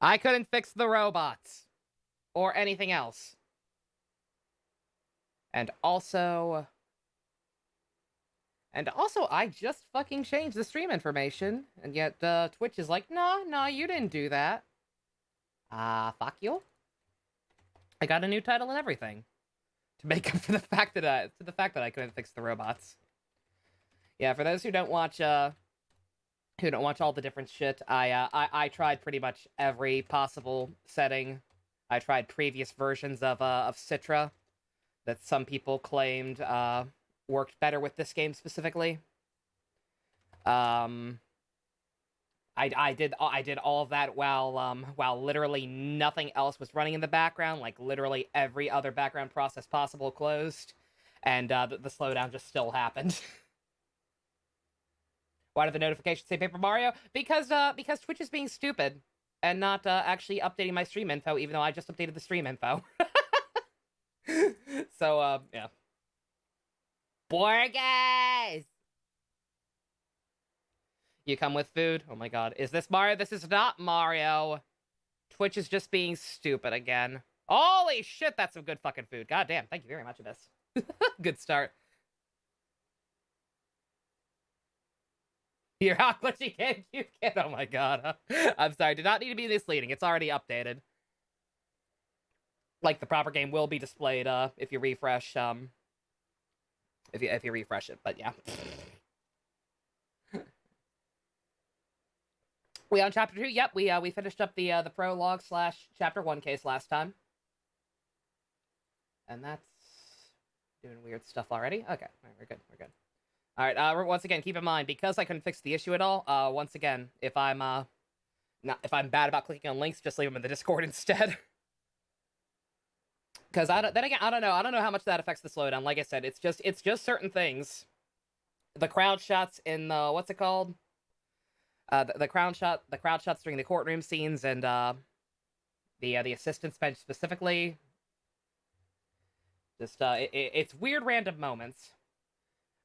I couldn't fix the robots. Or anything else. And also, I just fucking changed the stream information. And yet, Twitch is like, no, you didn't do that. Fuck you. I got a new title and everything. To make up for the fact that I couldn't fix the robots. Yeah, for those who don't watch all the different shit, I tried pretty much every possible setting. I tried previous versions of Citra that some people claimed worked better with this game specifically. I did all of that while literally nothing else was running in the background, like literally every other background process possible closed, and the slowdown just still happened. Why did the notification say Paper Mario? Because Twitch is being stupid and not actually updating my stream info, even though I just updated the stream info. So, yeah. Borges! You come with food? Oh my god. Is this Mario? This is not Mario. Twitch is just being stupid again. Holy shit, that's some good fucking food. God damn, thank you very much, Abyss. Good start. You're how glitchy GameCube kid. Oh my god. I'm sorry, did not need to be misleading. It's already updated. Like, the proper game will be displayed if you refresh if you refresh it, but yeah. We on chapter 2? Yep, we finished up the prologue / chapter 1 case last time. And that's doing weird stuff already. Okay, all right, we're good. All right, once again, keep in mind, because I couldn't fix the issue at all, once again, if I'm bad about clicking on links, just leave them in the Discord instead. Because I don't know how much that affects the slowdown. Like I said, it's just certain things. The crowd shots in the, what's it called? The crowd shots during the courtroom scenes, and the assistance bench specifically. Just it's weird random moments.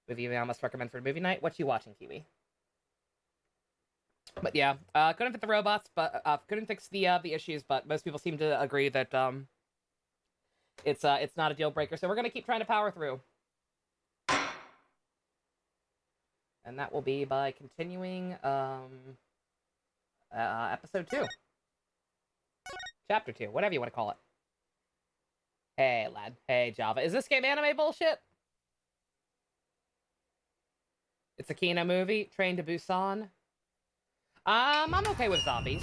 Movie I must recommend for movie night. What you watching, Kiwi? But yeah, couldn't fit the robots, but couldn't fix the issues. But most people seem to agree that it's not a deal breaker. So we're gonna keep trying to power through. And that will be by continuing episode 2. Chapter 2, whatever you want to call it. Hey, lad. Hey, Java. Is this game anime bullshit? It's a Kino movie. Train to Busan. I'm okay with zombies.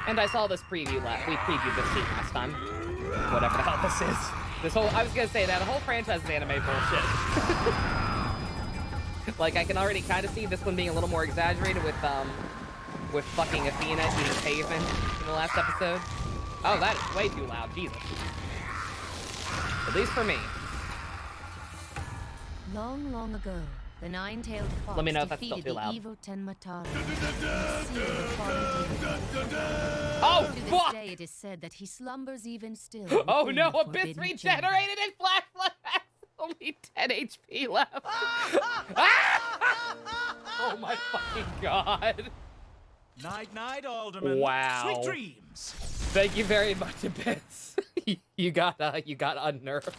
And I saw this preview we previewed this scene last time. Whatever the hell this is. I was gonna say that the whole franchise is anime bullshit. Like, I can already kind of see this one being a little more exaggerated with fucking Athena eating pavement in the last episode. Oh, that is way too loud, Jesus. At least for me. Long, long ago, the nine-tailed fox Let me know if that's still too loud. evil Tenmatara. Oh, To this fuck! day, it is said that he slumbers even still. Oh within no, the Abyss forbidden regenerated in flashlight! Only 10 HP left. Oh my fucking god. Night, Alderman. Wow. Sweet dreams. Thank you very much, Abyss. you got unnerved,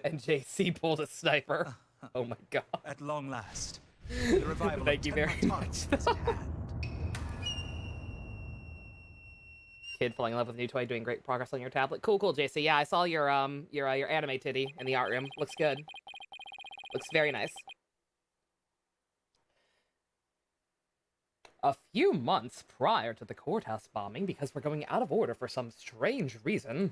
and JC pulled a sniper. Oh my god. At long last, the revival Thank of you very Tenmatara much. is at hand. Kid falling in love with a new toy, doing great progress on your tablet. Cool, JC. Yeah, I saw your anime titty in the art room. Looks good. Looks very nice. A few months prior to the courthouse bombing, because we're going out of order for some strange reason.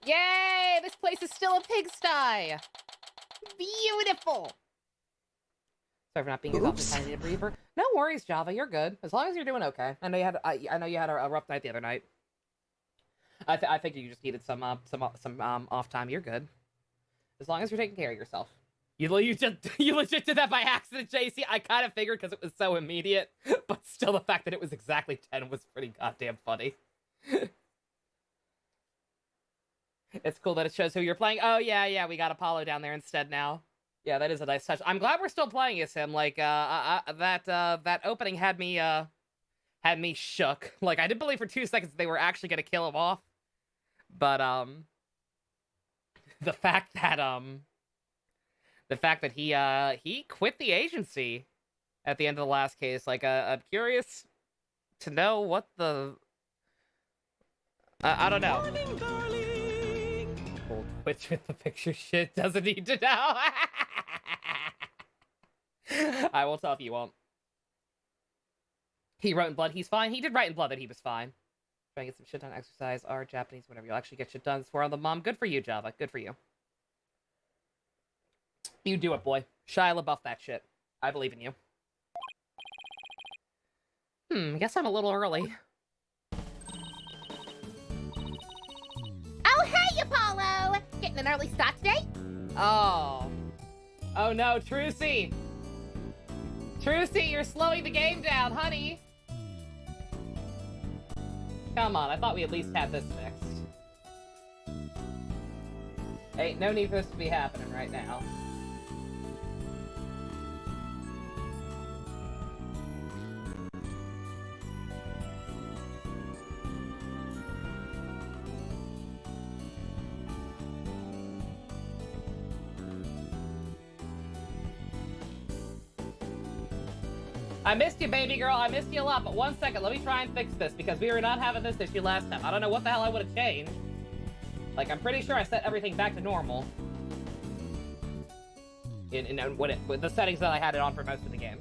Yay! This place is still a pigsty! Beautiful! Sorry for not being as often tiny a briefer. No worries, Java. You're good. As long as you're doing okay. I know you had a rough night the other night. I think you just needed some off time. You're good. As long as you're taking care of yourself. You legit did that by accident, JC. I kind of figured because it was so immediate, but still the fact that it was exactly 10 was pretty goddamn funny. It's cool that it shows who you're playing. Oh yeah, we got Apollo down there instead now. Yeah, that is a nice touch. I'm glad we're still playing as him. Like, that opening had me shook. Like, I didn't believe for 2 seconds they were actually gonna kill him off. But, the fact that he quit the agency at the end of the last case, like, I'm curious to know what the... I don't know. Morning, darling. Old Twitch with the picture shit doesn't need to know. I will tell if you won't. He wrote in blood he's fine. He did write in blood that he was fine. Try and get some shit done, exercise, art, Japanese, whatever. You'll actually get shit done. Swear on the mom. Good for you, Java. Good for you. You do it, boy. Shia LaBeouf that shit. I believe in you. Guess I'm a little early. Oh, hey, Apollo! Getting an early start today? Oh. Oh no, Trucy! Trucy, you're slowing the game down, honey! Come on, I thought we at least had this fixed. Ain't no need for this to be happening right now. I missed you, baby girl. I missed you a lot, but 1 second. Let me try and fix this, because we were not having this issue last time. I don't know what the hell I would have changed. Like, I'm pretty sure I set everything back to normal. With the settings that I had it on for most of the game.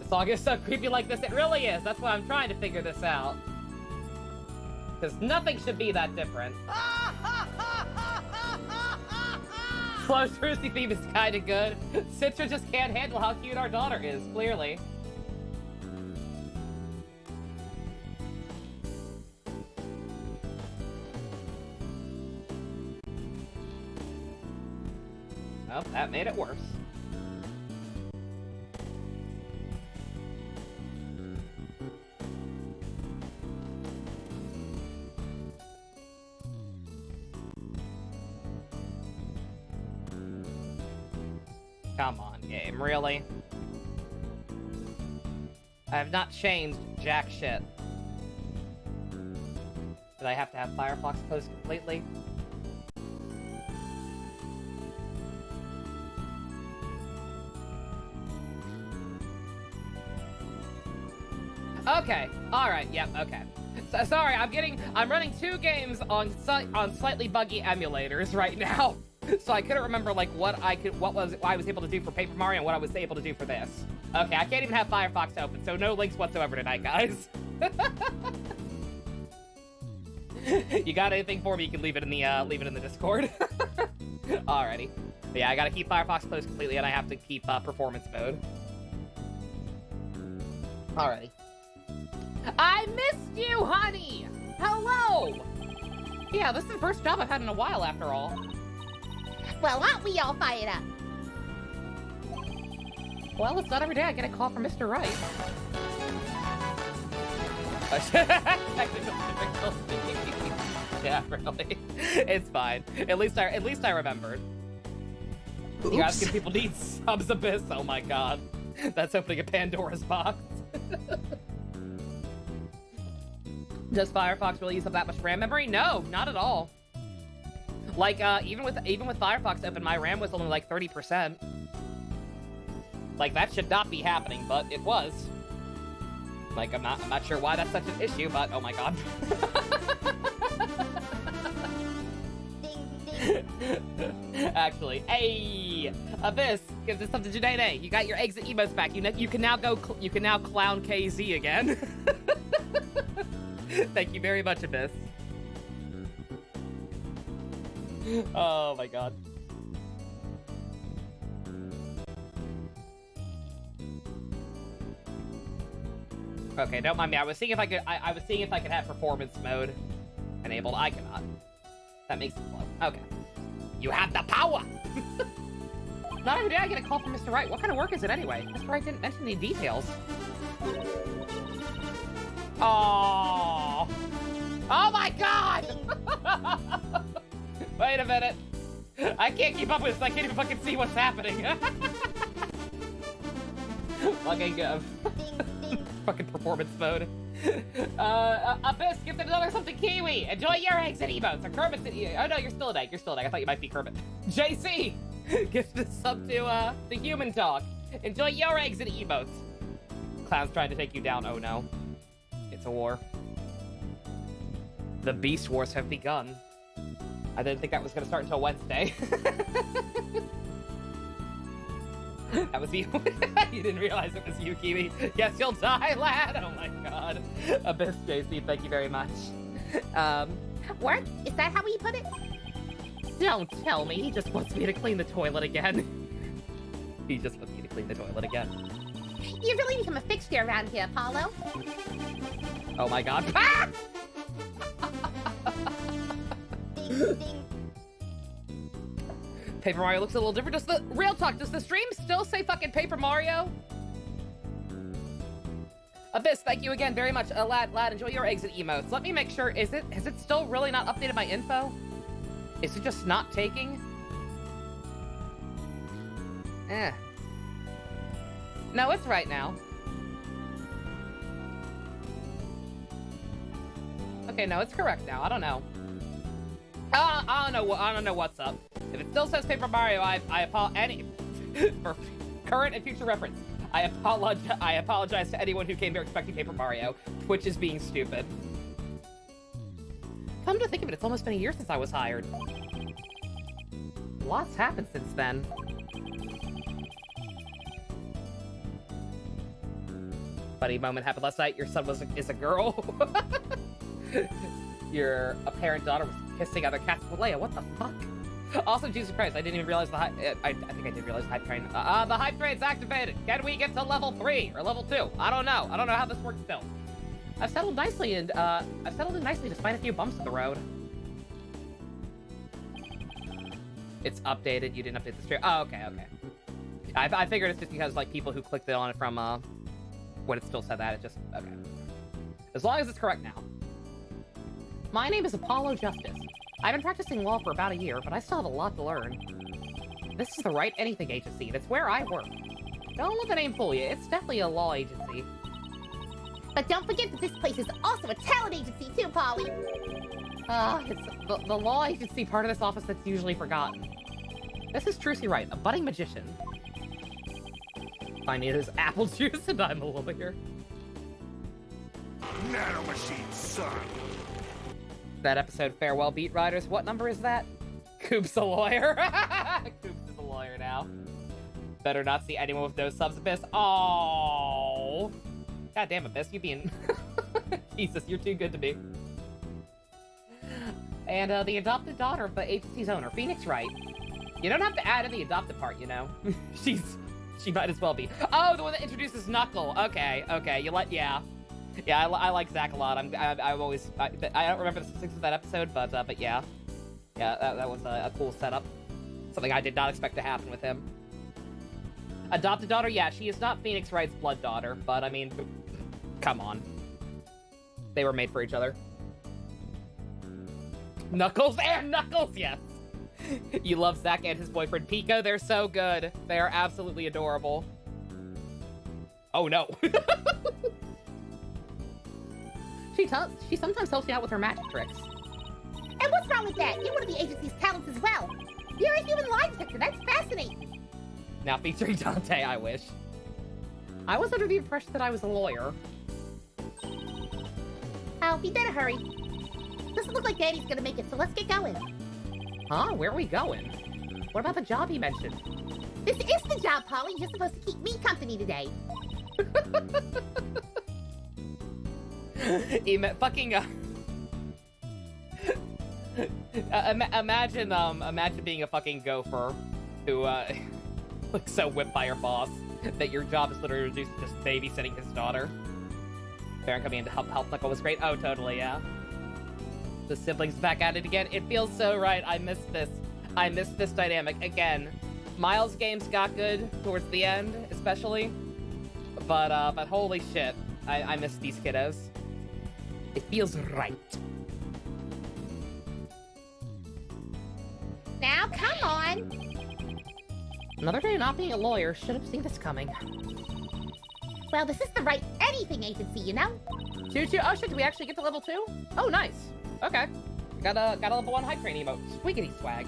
Song is so creepy like this. It really is. That's why I'm trying to figure this out. Because nothing should be that different. Slow Trucy theme is kinda good. Citra just can't handle how cute our daughter is, clearly. Oh, that made it worse. Come on, game, really? I have not changed jack shit. Did I have to have Firefox closed completely? Okay, alright, yep, okay. So, sorry, I'm running 2 games on slightly buggy emulators right now. So I couldn't remember like what I was able to do for Paper Mario and what I was able to do for this. Okay, I can't even have Firefox open, so no links whatsoever tonight, guys. You got anything for me? You can leave it in the Discord. Alrighty. But yeah, I gotta keep Firefox closed completely, and I have to keep performance mode. Alrighty. I missed you, honey. Hello. Yeah, this is the first job I've had in a while, after all. Well, aren't we all fired up? Well, it's not every day I get a call from Mr. Wright. Technical difficulty. Yeah, really. It's fine. At least I remembered. Oops. You asking people need subs Abyss? Oh my god. That's opening a Pandora's box. Does Firefox really use up that much RAM memory? No, not at all. Like, even with Firefox open, my RAM was only like 30%. Like, that should not be happening, but it was. Like, I'm not sure why that's such an issue, but oh my god. Actually, hey, Abyss, give this something today. You got your exit emotes back. You can now clown KZ again. Thank you very much, Abyss. Oh my god. Okay, don't mind me. I was seeing if I could have performance mode enabled. I cannot. That makes it slow. Okay. You have the power. Not every day I get a call from Mr. Wright. What kind of work is it anyway? Mr. Wright didn't mention any details. Oh. Oh my god! Wait a minute. I can't keep up with this. I can't even fucking see what's happening. Fucking fucking performance mode. Abyss, gifted another something kiwi. Enjoy your eggs and emotes. Or Kermit's oh no, you're still an egg. You're still an egg. I thought you might be Kermit. JC, gifted a sub to the human talk. Enjoy your eggs and emotes. Clown's trying to take you down. Oh no. It's a war. The Beast Wars have begun. I didn't think that was going to start until Wednesday. That was you. You didn't realize it was you, Kiwi. Yes, you'll die, lad. Oh my god. Abyss JC, thank you very much. Work? Is that how we put it? Don't tell me. He just wants me to clean the toilet again. He just wants me to clean the toilet again. You've really become a fixture around here, Apollo. Oh my god. Ah! Paper Mario looks a little different. Does the real talk? Does the stream still say fucking Paper Mario? Abyss, thank you again very much. Lad, enjoy your exit emotes. Let me make sure. Has it still really not updated my info? Is it just not taking? No, it's right now. Okay, no, it's correct now. I don't know. I don't know what's up. If it still says Paper Mario, I apologize. For current and future reference, I apologize to anyone who came here expecting Paper Mario. Twitch is being stupid. Come to think of it, it's almost been a year since I was hired. Lots happened since then. Funny moment happened last night. Your son is a girl. Your apparent daughter was kissing other cats with Leia. What the fuck? Also, Jesus Christ, I didn't even realize the hype. I think I did realize the hype train. The hype train's activated. Can we get to level 3 or level 2? I don't know. I don't know how this works still. I've settled nicely, and I've settled in nicely despite a few bumps in the road. It's updated. You didn't update the stream. Oh, okay. I figured it's just because like people who clicked it on it from when it still said that. It just okay. As long as it's correct now. My name is Apollo Justice. I've been practicing law for about a year, but I still have a lot to learn. This is the Wright Anything Agency, and it's where I work. Don't let the name fool you, it's definitely a law agency. But don't forget that this place is also a talent agency too, Polly. It's the law agency part of this office that's usually forgotten. This is Trucy Wright, a budding magician. I need his apple juice, and I'm a lawyer. Nanomachine, son. That episode, Farewell Beat Riders. What number is that? Coop's a lawyer. Coops is a lawyer now. Better not see anyone with no subs, Abyss. Oh, god damn, Abyss, you being Jesus, you're too good to me. And the adopted daughter of the agency's owner, Phoenix Wright. You don't have to add in the adopted part, you know. She might as well be. Oh, the one that introduces Knuckle. Okay. Yeah, I like Zach a lot. I don't remember the specifics of that episode, but yeah, that was a cool setup. Something I did not expect to happen with him. Adopted daughter, yeah, she is not Phoenix Wright's blood daughter, but I mean, come on, they were made for each other. Knuckles and Knuckles, yes. You love Zach and his boyfriend Pico. They're so good. They are absolutely adorable. Oh no. She sometimes helps me out with her magic tricks. And what's wrong with that? You're one of the agency's talents as well. You're a human lie detector. That's fascinating. Now featuring Dante, I wish. I was under the impression that I was a lawyer. Oh, he better hurry. Doesn't look like Daddy's gonna make it, so let's get going. Huh? Where are we going? What about the job he mentioned? This is the job, Polly. You're supposed to keep me company today. Imagine being a fucking gopher who looks so whipped by your boss that your job is literally reduced to just babysitting his daughter. Baron coming in to help Knuckle was great. Oh, totally, yeah. The siblings back at it again. It feels so right. I miss this dynamic again. Miles' games got good towards the end, especially. But holy shit, I miss these kiddos. It feels right. Now, come on. Another day not being a lawyer. Should have seen this coming. Well, this is the right anything agency, you know? Choo-choo. Oh shit, did we actually get to level 2? Oh, nice. Okay. Got a level 1 hype train emote. Swiggity swag.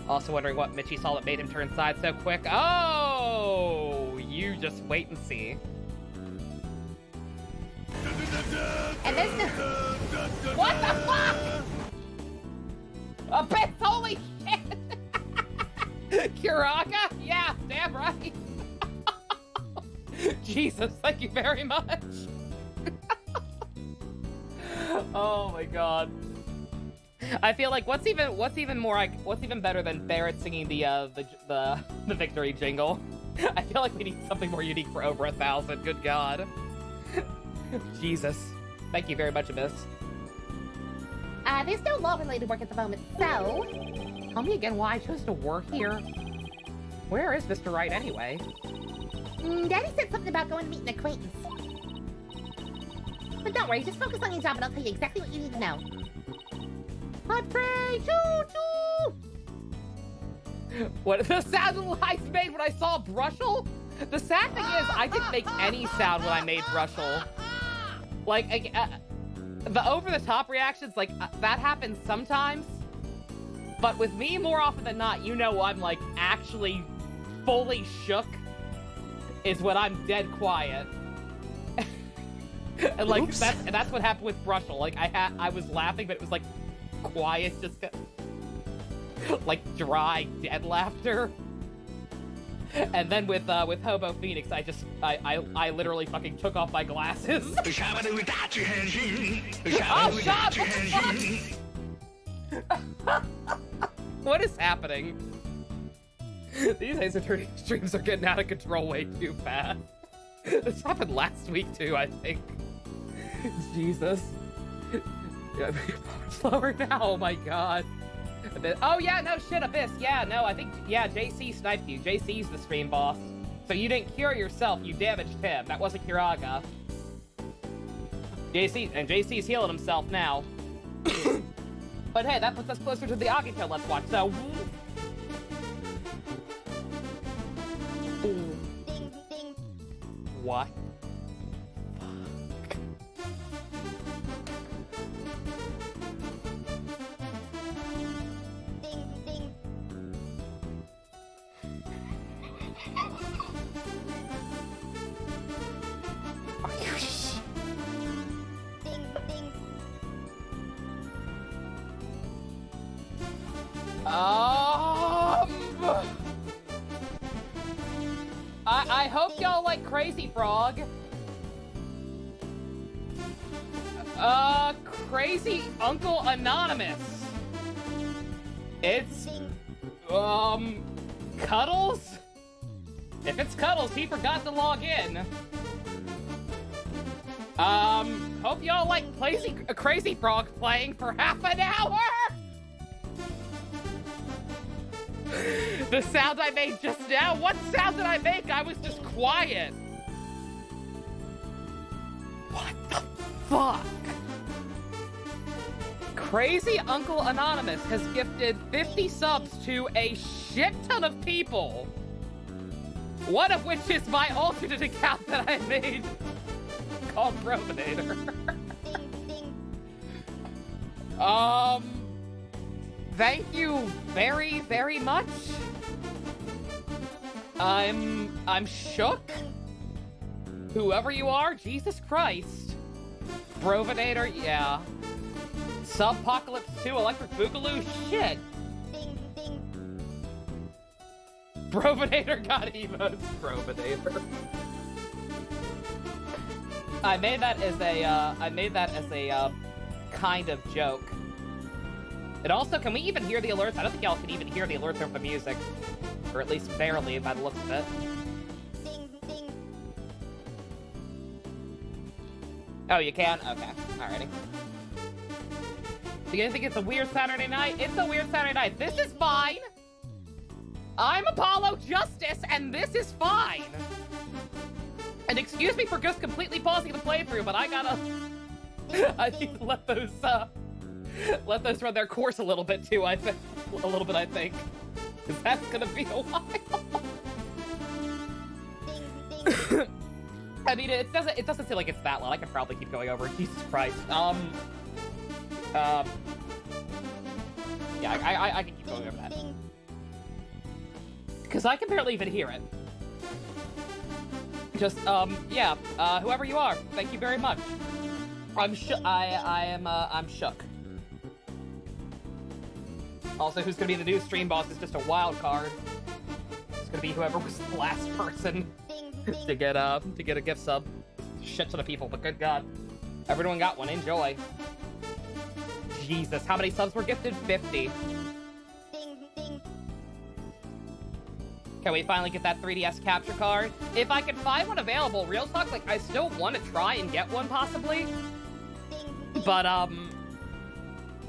Also wondering what Mitchie saw that made him turn side so quick. Oh! You just wait and see. And there's the... What the fuck? Abyss, holy shit! Kiraga? Yeah, damn right. Jesus, thank you very much. Oh my god. I feel like what's even better than Barrett singing the victory jingle? I feel like we need something more unique for over 1,000. Good god. Jesus. Thank you very much, Abyss. There's no law-related work at the moment, so... Tell me again why I chose to work here. Where is Mr. Wright anyway? Daddy said something about going to meet an acquaintance. But don't worry, just focus on your job and I'll tell you exactly what you need to know. Hot pray! Choo-choo! What the sound I made when I saw Brushel? The sad thing is, I didn't make any sound when I made Brushel. Like, the over-the-top reactions, like, that happens sometimes. But with me, more often than not, you know I'm, like, actually fully shook is when I'm dead quiet. And, like, that's what happened with Brushel. Like, I was laughing, but it was, like, quiet, just, like, dry, dead laughter. And then with Hobo Phoenix, I literally fucking took off my glasses. Oh, shut up! What is happening? These Ace Attorney streams are getting out of control way too fast. This happened last week too, I think. Jesus. Yeah, slower now, oh my god. Oh yeah, no shit, Abyss. Yeah, no, I think, yeah, JC sniped you. JC's the stream boss. So you didn't cure yourself, you damaged him. That wasn't Kiraga. JC's healing himself now. But hey, that puts us closer to the Agito Let's Watch, so... Ding, ding. What? Ding, ding. Are you Ding, ding. I hope y'all like Crazy Frog. Crazy Uncle Anonymous. It's, Cuddles? If it's Cuddles, he forgot to log in. Hope y'all like Crazy Frog playing for half an hour! The sound I made just now? What sound did I make? I was just quiet. What the fuck? Crazy Uncle Anonymous has gifted 50 subs to a shit ton of people. One of which is my alternate account that I made called Provenator. Thank you very, very much. I'm shook. Whoever you are, Jesus Christ. Provenator, yeah. Subpocalypse 2, Electric Boogaloo, shit. Ding, ding. Provenator got emotes, Provenator. I made that as a kind of joke. It also, can we even hear the alerts? I don't think y'all can even hear the alerts over the music. Or at least barely by the looks of it. Ding, ding. Oh, you can? Okay. Alrighty. Do you think it's a weird Saturday night? It's a weird Saturday night. This is fine. I'm Apollo Justice, and this is fine. And excuse me for just completely pausing the playthrough, but I gotta... I need to let those run their course a little bit too, I think. A little bit, I think. Because that's gonna be a while. I mean, it doesn't seem like it's that long. I could probably keep going over it. Jesus Christ. Yeah, I can keep going over that. Because I can barely even hear it. Just, yeah, whoever you are, thank you very much. I'm shook. Also, who's gonna be the new stream boss is just a wild card. It's gonna be whoever was the last person to get a gift sub. Shit ton of people, but good God. Everyone got one, enjoy. Jesus, how many subs were gifted? 50. Can we finally get that 3DS capture card? If I can find one available, real talk, like, I still want to try and get one, possibly. But,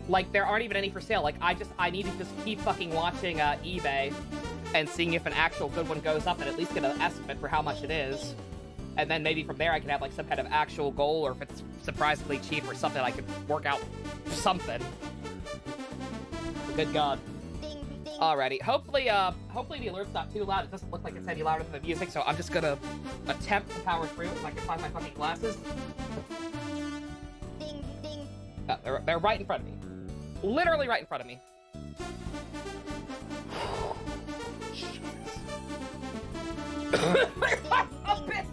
like, there aren't even any for sale. Like, I need to just keep fucking watching, eBay and seeing if an actual good one goes up and at least get an estimate for how much it is. And then maybe from there I can have, like, some kind of actual goal, or if it's surprisingly cheap or something, I could work out something. Good God. Alrighty, hopefully the alert's not too loud. It doesn't look like it's any louder than the music, so I'm just gonna attempt to power through if I can find my fucking glasses. They're right in front of me. Literally right in front of me.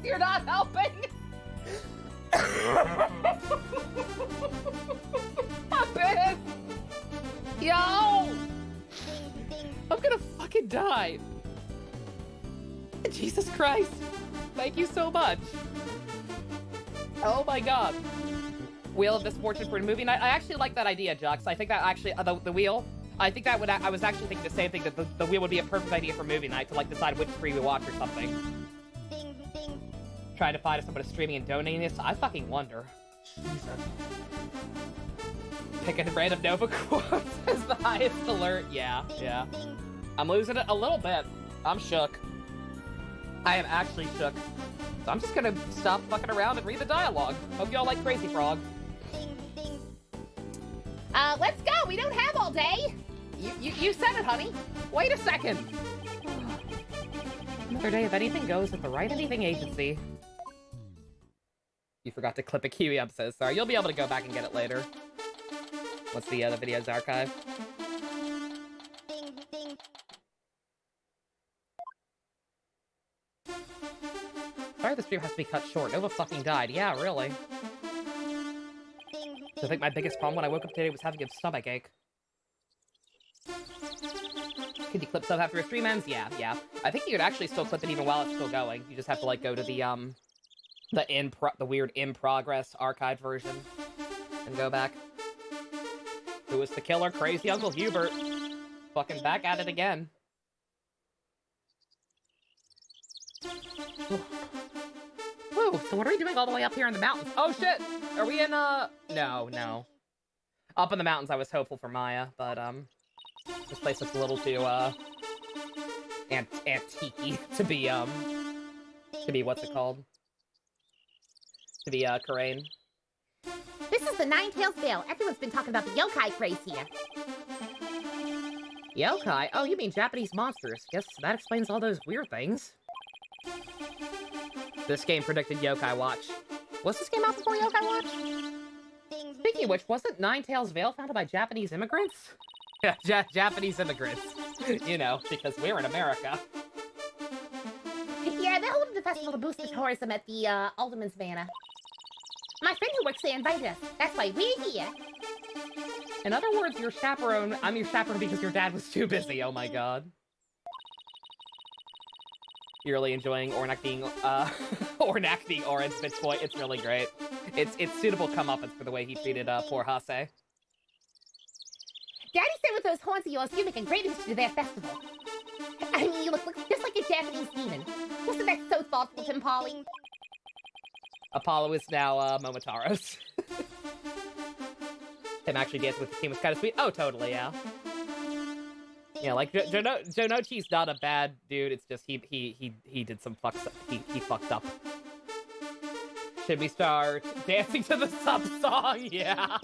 You're not helping! I'm pissed! Yo! I'm gonna fucking die. Jesus Christ. Thank you so much. Oh my God. Wheel of Misfortune for a movie night. I actually like that idea, Jux. I think that actually, the wheel, I think that would, I was actually thinking the same thing, that the wheel would be a perfect idea for movie night to, like, decide which free we watch or something. Trying to find if somebody's streaming and donating this. I fucking wonder. Jesus. Pick a random Nova quote as the highest alert. Yeah. I'm losing it a little bit. I'm shook. I am actually shook. So I'm just gonna stop fucking around and read the dialogue. Hope y'all like Crazy Frog. Let's go. We don't have all day. You said it, honey. Wait a second. Another day of anything goes at the Wright Anything Agency. You forgot to clip a Kiwi. I'm so sorry. You'll be able to go back and get it later. What's the video's archive? Sorry the stream has to be cut short. Nova fucking died. Yeah, really. So I think my biggest problem when I woke up today was having a stomach ache. Can you clip stuff after a stream ends? Yeah. I think you could actually still clip it even while it's still going. You just have to, like, go to the weird in-progress archived version and go back. Who was the killer? Crazy Uncle Hubert. Fucking back at it again. Whoa, so what are we doing all the way up here in the mountains? Oh shit! Are we in, No. Up in the mountains I was hopeful for Maya, but, this place looks a little too, antique-y to be, what's it called? To be, Karain. This is the Nine-Tails Vale. Everyone's been talking about the yokai craze here. Yokai? Oh, you mean Japanese monsters. Guess that explains all those weird things. This game predicted Yokai Watch. Was this game out before Yokai Watch? Speaking of which, wasn't Nine-Tails Vale founded by Japanese immigrants? Yeah, Japanese immigrants. You know, because we're in America. Yeah, they're holding the festival to boost the tourism at the, Alderman's Manor. My friend who works there invited us. That's why we're here. In other words, your chaperone. I'm your chaperone because your dad was too busy. Oh my God. You're really enjoying Ornak being Oran's bitch boy. It's really great. It's suitable comeuppance for the way he treated poor Hase. Daddy said with those horns of yours, you're making great addition to their festival. I mean, you look just like a Japanese demon. Wasn't that so thoughtful of him, Polly? Apollo is now Momotaro's. Him actually dancing with the team was kind of sweet. Oh, totally, yeah. Yeah, like Jonochi's not a bad dude. It's just he did some fucks. He fucked up. Should we start dancing to the sub song? Yeah.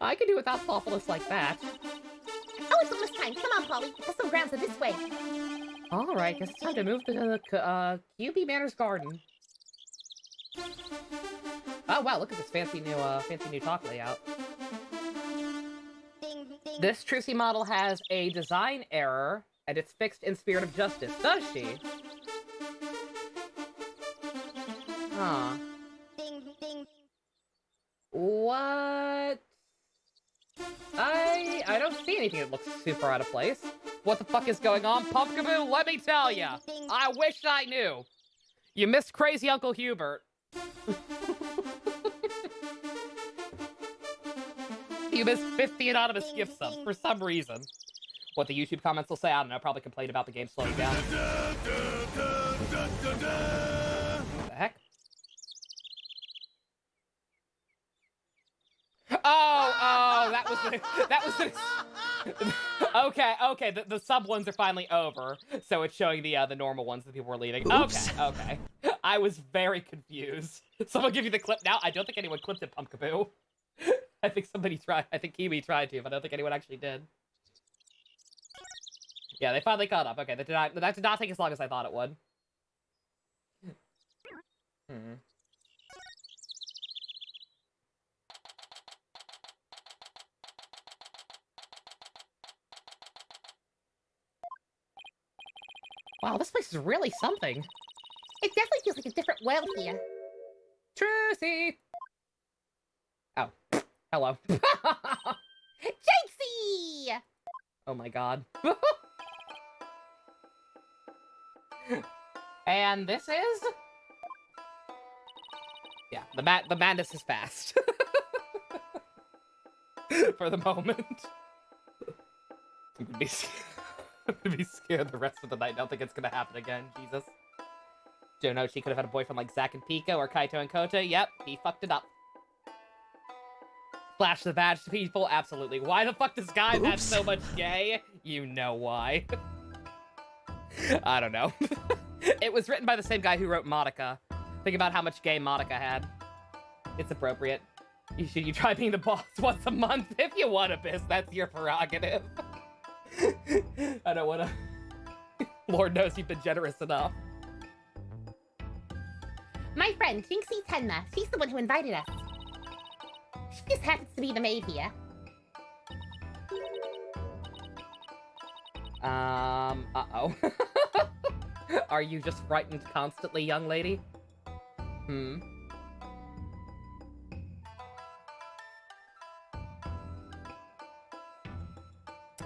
I can do without thoughtfulness like that. Oh, it's almost time. Come on, Polly. The festival grounds are this way. All right, guess it's time to move to the QB Manor's garden. Oh wow, look at this fancy new talk layout. This Trucy model has a design error, and it's fixed in spirit of justice. Does she? Huh. What? I don't see anything that looks super out of place. What the fuck is going on, Pumpkaboo? Let me tell ya. I wish I knew. You missed crazy Uncle Hubert. You missed 50 anonymous gift subs for some reason. What the YouTube comments will say, I don't know, probably complain about the game slowing down. What the heck? Oh, that was the okay, the sub ones are finally over, so it's showing the normal ones that people were leaving. Oops. Okay. I was very confused. Someone give you the clip now? I don't think anyone clipped it, Pumpkaboo. I think somebody tried. I think Kiwi tried to, but I don't think anyone actually did. Yeah, they finally caught up. Okay, that did not take as long as I thought it would. Wow, this place is really something. It definitely feels like a different world here. Trucy! Oh. Hello. Jinxie! Oh my god. And this is... Yeah, the madness is fast. For the moment. I'm gonna be scared the rest of the night. I don't think it's gonna happen again. Jesus. Don't know, she could have had a boyfriend like Zack and Pico or Kaito and Kota. Yep, he fucked it up. Flash the badge to people? Absolutely. Why the fuck does guy have so much gay? You know why. I don't know. It was written by the same guy who wrote Madoka. Think about how much gay Madoka had. It's appropriate. You try being the boss once a month if you want to, Biz. That's your prerogative. I don't want to. Lord knows you've been generous enough. My friend, Jinxie Tenma. She's the one who invited us. She just happens to be the maid here. Uh-oh. Are you just frightened constantly, young lady?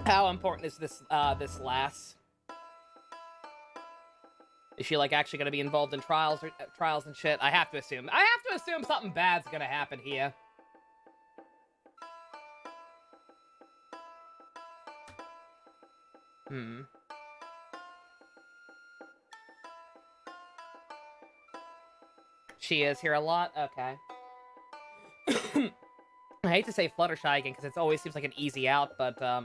How important is this lass? Is she, like, actually gonna be involved in trials and shit? I have to assume something bad's gonna happen here. She is here a lot? Okay. I hate to say Fluttershy again, because it always seems like an easy out, but, I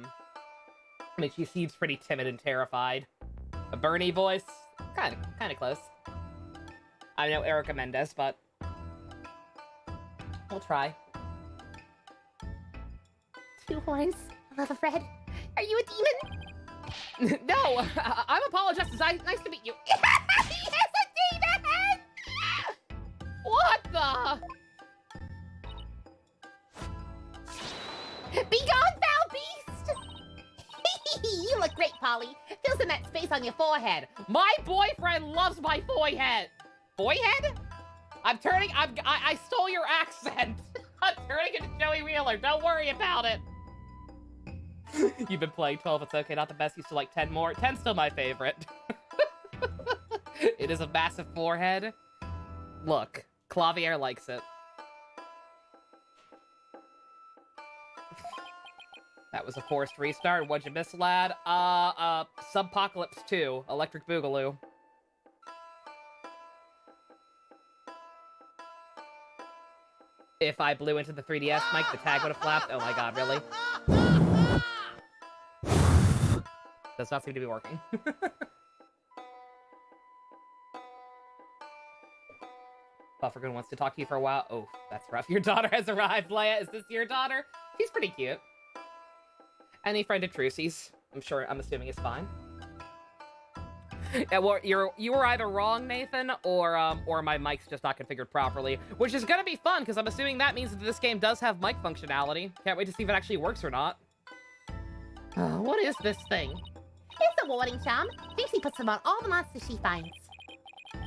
mean, she seems pretty timid and terrified. A Bernie voice? Kind of close. I know Erica Mendez, but we'll try. Two horns, love of red. Are you a demon? No, I'm Apologist. Nice to meet you. He has a demon! What the? Be gone, foul beast! You look great, Polly. Feels in that space on your forehead. My boyfriend loves my forehead. Forehead? I stole your accent. I'm turning into Joey Wheeler. Don't worry about it. You've been playing 12. It's okay. Not the best. Used to like 10 more. 10's still my favorite. It is a massive forehead. Look, Clavier likes it. That was a forced restart. What'd you miss, lad? Subpocalypse 2, Electric Boogaloo. If I blew into the 3DS mic, the tag would have flapped. Oh my god, really? Does not seem to be working. Buffergoon wants to talk to you for a while. Oh, that's rough. Your daughter has arrived, Leia. Is this your daughter? She's pretty cute. Any friend of Trucy's, I'm assuming is fine. Yeah, well, you were either wrong, Nathan, or my mic's just not configured properly, which is gonna be fun, because I'm assuming that means that this game does have mic functionality. Can't wait to see if it actually works or not. What is this thing? It's a warding charm. Trixie puts them on all the monsters she finds.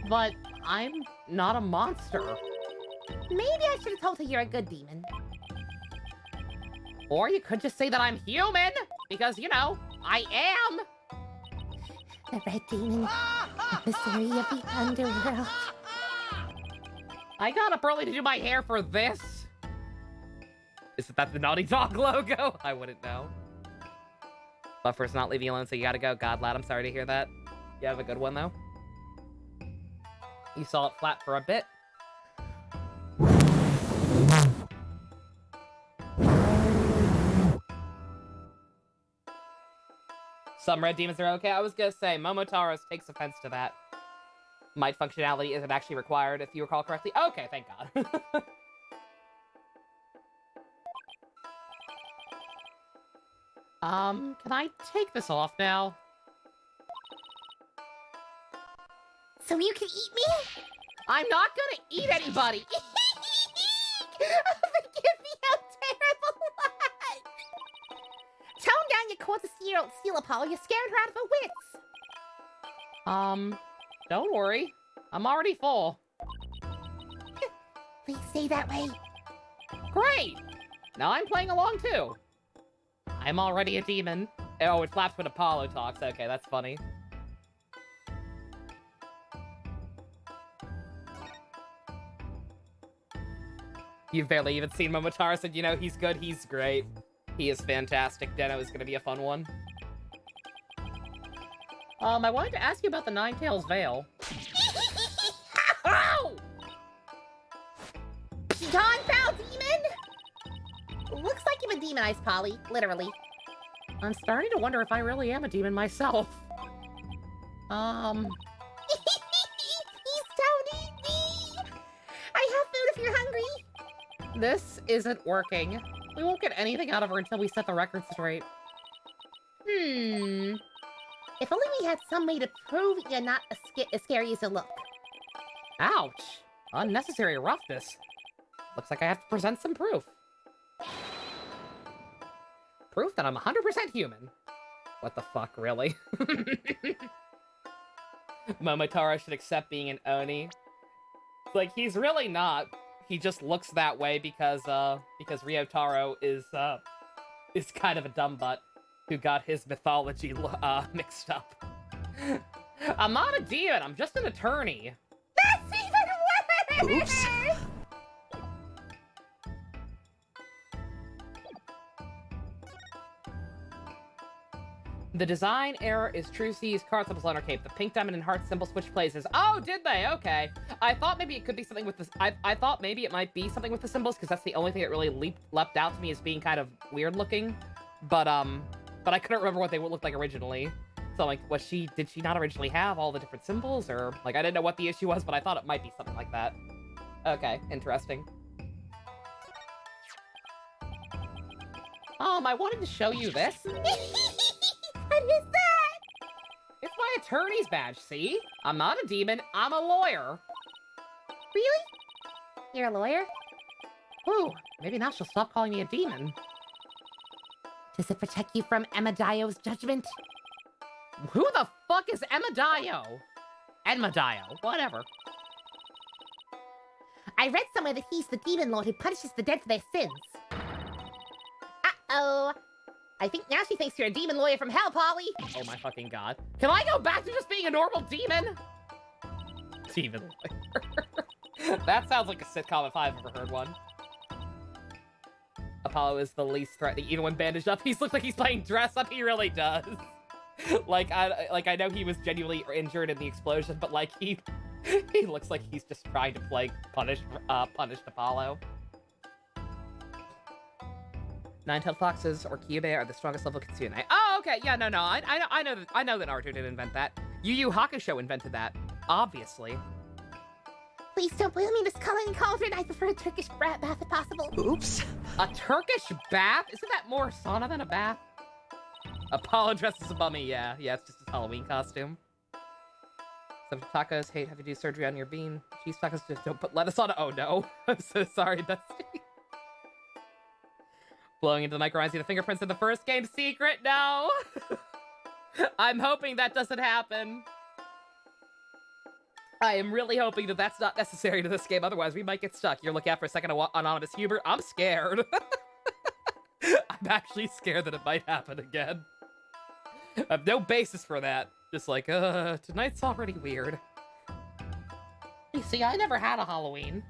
But I'm not a monster. Maybe I should have told her you're a good demon. Or you could just say that I'm human, because, you know, I am. The red demon, emissary of the underworld. I got up early to do my hair for this. Isn't that the Naughty Dog logo? I wouldn't know. Buffer's not leaving you alone, so you gotta go. God, lad, I'm sorry to hear that. You have a good one, though. You saw it flap for a bit. Some red demons are okay. I was gonna say, Momotaros takes offense to that. Might functionality isn't actually required, if you recall correctly. Okay, thank God. Can I take this off now? So you can eat me? I'm not gonna eat anybody! Forgive me, how terrible was! Tone down your cord to steal Apollo. You're scaring her out of her wits. Don't worry. I'm already full. Please stay that way. Great! Now I'm playing along too. I'm already a demon. Oh, it flaps when Apollo talks. Okay, that's funny. You've barely even seen Momotaro said, you know, he's good, he's great. He is fantastic. Deno is gonna be a fun one. I wanted to ask you about the Ninetales Veil. Ow! Gone, foul demon! Looks like you've been demonized, Polly. Literally. I'm starting to wonder if I really am a demon myself. Please don't eat me! I have food if you're hungry. This isn't working. We won't get anything out of her until we set the record straight. If only we had some way to prove you're not as scary as you look. Ouch! Unnecessary roughness. Looks like I have to present some proof. Proof that I'm 100% human. What the fuck, really? Momotaro should accept being an Oni. Like, he's really not. He just looks that way because Ryotaro is kind of a dumb butt who got his mythology mixed up. I'm not a demon, I'm just an attorney. That's even worse! Oops. The design error is Trucy's card symbols on her cape. The pink diamond and heart symbol switch places. Oh, did they? Okay. I thought maybe it could be something with this. I thought maybe it might be something with the symbols because that's the only thing that really leapt out to me as being kind of weird looking. But I couldn't remember what they looked like originally. So like, did she not originally have all the different symbols, or like I didn't know what the issue was, but I thought it might be something like that. Okay, interesting. I wanted to show you this. What is that? It's my attorney's badge, see? I'm not a demon, I'm a lawyer. Really? You're a lawyer? Ooh, maybe now she'll stop calling me a demon. Does it protect you from Amadio's judgment? Who the fuck is Emadio? Enmadio, whatever. I read somewhere that he's the demon lord who punishes the dead for their sins. Uh-oh. I think now she thinks you're a demon lawyer from hell, Polly. Oh my fucking god. Can I go back to just being a normal demon? Demon lawyer. That sounds like a sitcom if I've ever heard one. Apollo is the least threatening. Even when bandaged up, he looks like he's playing dress up. He really does. I know he was genuinely injured in the explosion, but like he looks like he's just trying to play punished Apollo. Nine-tailed foxes or Kyubey are the strongest level kitsune. Oh, okay. Yeah, no. I know that Naruto didn't invent that. Yu Yu Hakusho invented that. Obviously. Please don't boil me in this coloring cauldron. I prefer a Turkish bath if possible. Oops. A Turkish bath? Isn't that more sauna than a bath? Apollo dresses a mummy. Yeah, it's just his Halloween costume. Some tacos hate having to do surgery on your bean. Cheese tacos just don't put lettuce on it. Oh no. I'm so sorry, Dusty. Blowing into the mic reminds you of the fingerprints in the first game. Secret? No. I'm hoping that doesn't happen. I am really hoping that that's not necessary to this game. Otherwise, we might get stuck. You're looking out for a second anonymous Hubert. I'm scared. I'm actually scared that it might happen again. I have no basis for that. Just like, tonight's already weird. You see, I never had a Halloween.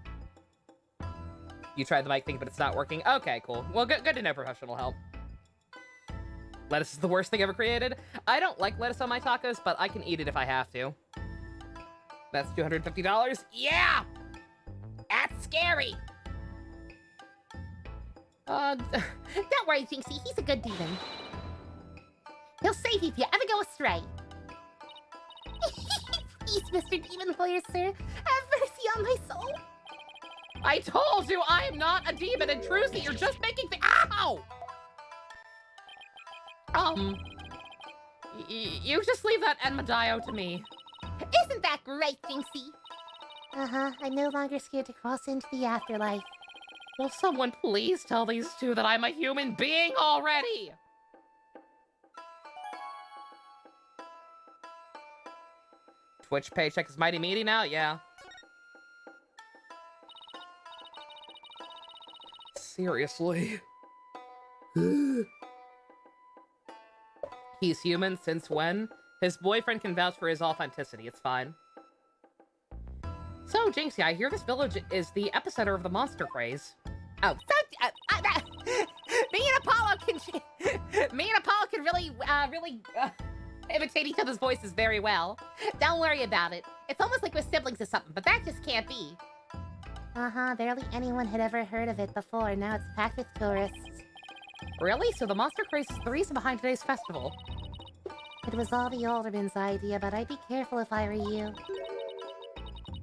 You tried the mic thing, but it's not working. Okay, cool. Well, good to know professional help. Lettuce is the worst thing ever created. I don't like lettuce on my tacos, but I can eat it if I have to. That's $250. Yeah! That's scary! Don't worry, Jinxie. He's a good demon. He'll save you if you ever go astray. Please, Mr. Demon Lawyer, sir. Have mercy on my soul. I told you I am not a demon, and Trucy, you're just making things— Ow! You just leave that Enmadio to me. Isn't that great, Jinxie? I'm no longer scared to cross into the afterlife. Will someone please tell these two that I'm a human being already? Twitch paycheck is mighty meaty now? Yeah. Seriously. He's human since when? His boyfriend can vouch for his authenticity. It's fine. So, Jinxie, I hear this village is the epicenter of the monster craze. Oh, so, me and Apollo can really imitate each other's voices very well. Don't worry about it. It's almost like we're siblings or something, but that just can't be. Barely anyone had ever heard of it before. Now it's packed with tourists. Really? So the monster craze is the reason behind today's festival? It was all the Alderman's idea, but I'd be careful if I were you.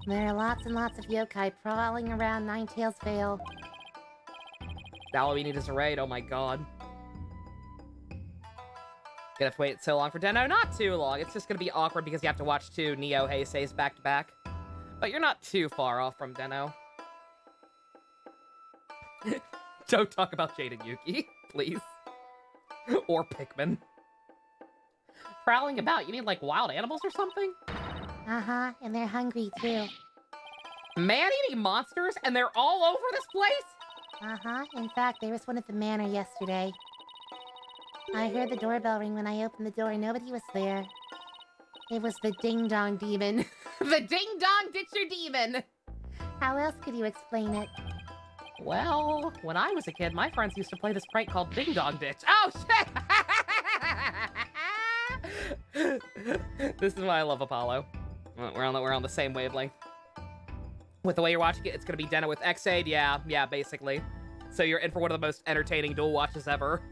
There are lots and lots of yokai prowling around Ninetail's Vale. Now all we need is a raid. Oh my god. Gonna have to wait so long for Den-O? Not too long. It's just gonna be awkward because you have to watch two Neo Heiseis back to back. But you're not too far off from Den-O. Don't talk about Jade and Yuki, please. Or Pikmin. Prowling about, you mean like wild animals or something? And they're hungry too. Man-eating monsters? And they're all over this place? In fact, there was one at the manor yesterday. I heard the doorbell ring when I opened the door. Nobody was there. It was the ding-dong demon. The ding-dong ditcher demon! How else could you explain it? Well, when I was a kid, my friends used to play this prank called Ding Dong Ditch. Oh, shit! This is why I love Apollo. We're on the same wavelength. With the way you're watching it, it's gonna be Den-O with X-Aid. Yeah, basically. So you're in for one of the most entertaining dual watches ever.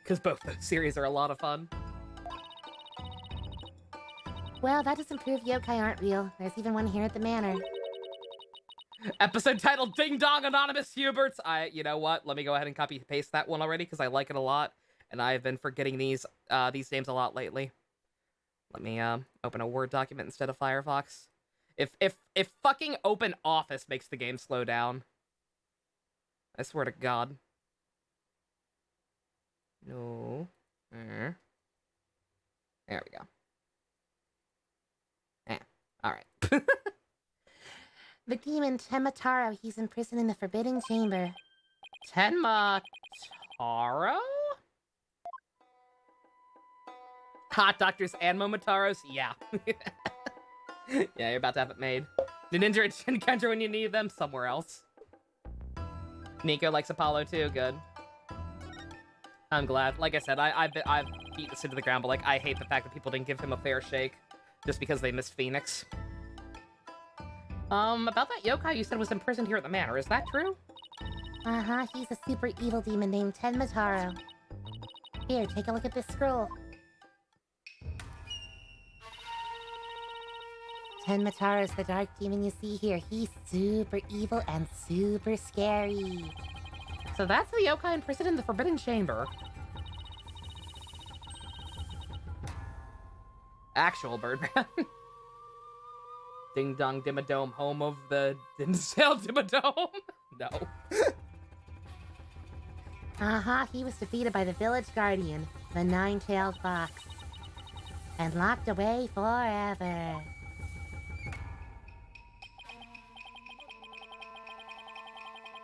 Because both those series are a lot of fun. Well, that doesn't prove yokai aren't real. There's even one here at the manor. Episode titled Ding Dong Anonymous Huberts. You know what? Let me go ahead and copy paste that one already because I like it a lot. And I've been forgetting these names a lot lately. Let me open a Word document instead of Firefox. If fucking Open Office makes the game slow down. I swear to God. No. There we go. Yeah. Alright. The demon Temataro, he's in prison in the Forbidden Chamber. Tenma Taro? Hot Doctors and Momotaros? Yeah. Yeah, you're about to have it made. The Ninja and Shinkenja when you need them, somewhere else. Nico likes Apollo too, good. I'm glad. Like I said, I've beat this into the ground, but like I hate the fact that people didn't give him a fair shake just because they missed Phoenix. About that yokai you said was imprisoned here at the manor, is that true? Uh-huh, he's a super evil demon named Tenmataro. Here, take a look at this scroll. Tenmataro is the dark demon you see here. He's super evil and super scary. So that's the yokai imprisoned in the Forbidden Chamber. Actual Birdman. Ding Dong Dimmadome, home of the Dinsdale Dimmadome? No. Uh-huh, he was defeated by the village guardian, the nine-tailed fox, and locked away forever.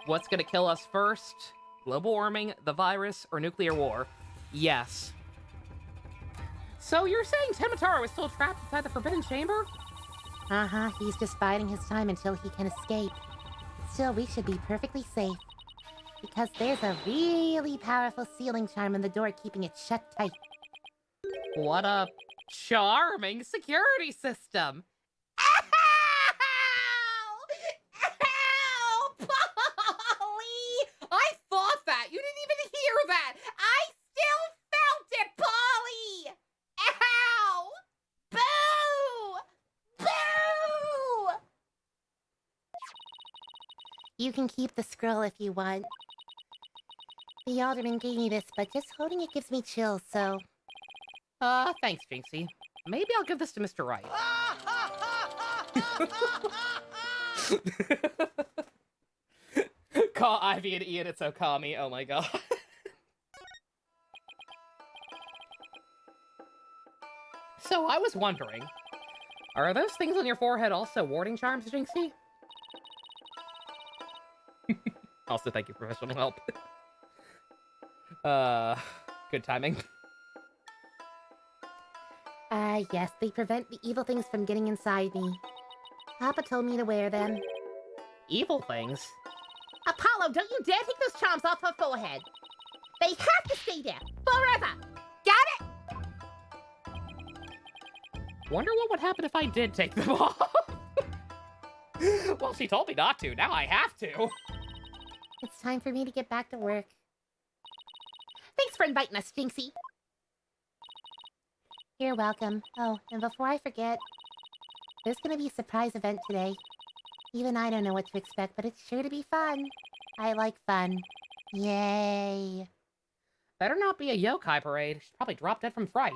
What's gonna kill us first? Global warming, the virus, or nuclear war? Yes. So you're saying Tenmataro is still trapped inside the Forbidden Chamber? Uh-huh, he's just biding his time until he can escape. Still, we should be perfectly safe. Because there's a really powerful sealing charm on the door keeping it shut tight. What a charming security system. Ow! Ow! Polly! I thought that! You didn't even hear that! I still felt it, Polly! Ow! Boo! Boo! You can keep the scroll if you want. The Alderman gave me this, but just holding it gives me chills, so... Thanks, Jinxie. Maybe I'll give this to Mr. Wright. Call Ivy and Ian, it's Okami. Oh my god. So, I was wondering, are those things on your forehead also warding charms, Jinxie? Also, thank you for professional help. Good timing. Yes, they prevent the evil things from getting inside me. Papa told me to wear them. Evil things? Apollo, don't you dare take those charms off her forehead. They have to stay there, forever. Got it? Wonder what would happen if I did take them off? Well, she told me not to. Now I have to. It's time for me to get back to work. Thanks for inviting us, Jinxie. You're welcome. Oh, and before I forget, there's gonna be a surprise event today. Even I don't know what to expect, but it's sure to be fun. I like fun. Yay. Better not be a yokai parade. She's probably dropped dead from fright.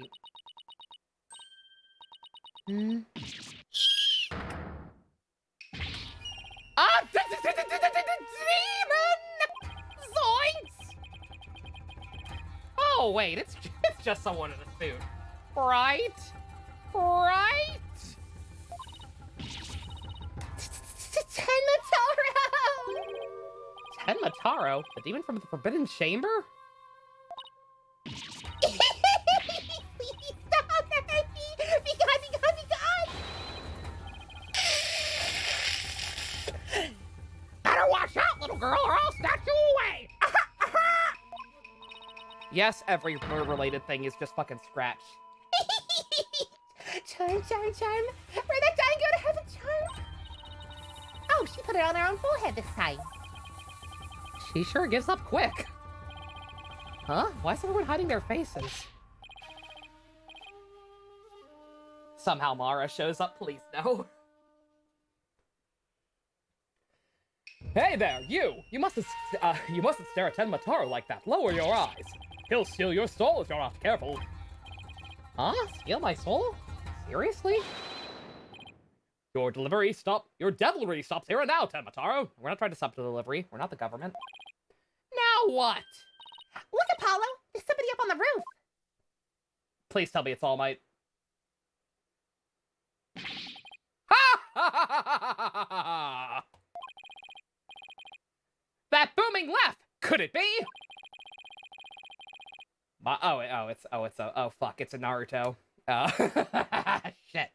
Hmm? Ah! Demon! Zoinks! Oh, wait, it's just someone in a suit. Right? Right? Tenmataro! Tenmataro? The demon from the Forbidden Chamber? Please stop! Be gone! Better watch out, little girl, or I'll snatch you away! Yes, every bird-related thing is just fucking Scratch. Charm. Where'd that dying go to have a charm? Oh, she put it on her own forehead this time. She sure gives up quick. Huh? Why is everyone hiding their faces? Somehow Mara shows up, please no. Hey there, you! You mustn't stare at Tenmataro like that. Lower your eyes. He'll steal your soul if you're not careful. Huh? Steal my soul? Seriously? Your devilry stops here and now, Tenmataro. We're not trying to stop the delivery. We're not the government. Now what? Look, Apollo! There's somebody up on the roof! Please tell me it's All Might. Ha ha ha ha ha! That booming laugh! Could it be? Oh fuck, it's a Naruto. Shit.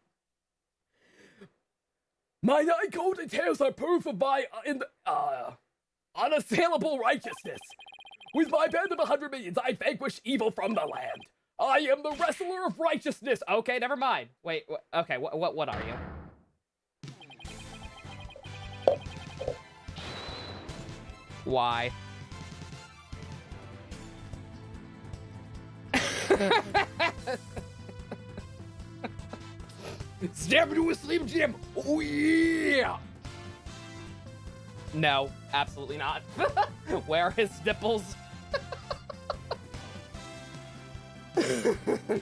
My nine golden tails are proof of my, unassailable righteousness. With my band of 100 minions, I vanquish evil from the land. I am the wrestler of righteousness. Okay, never mind. Wait, okay, what are you? Why? Step into a Slim Jim! Oh yeah! No, absolutely not. Where are his nipples? The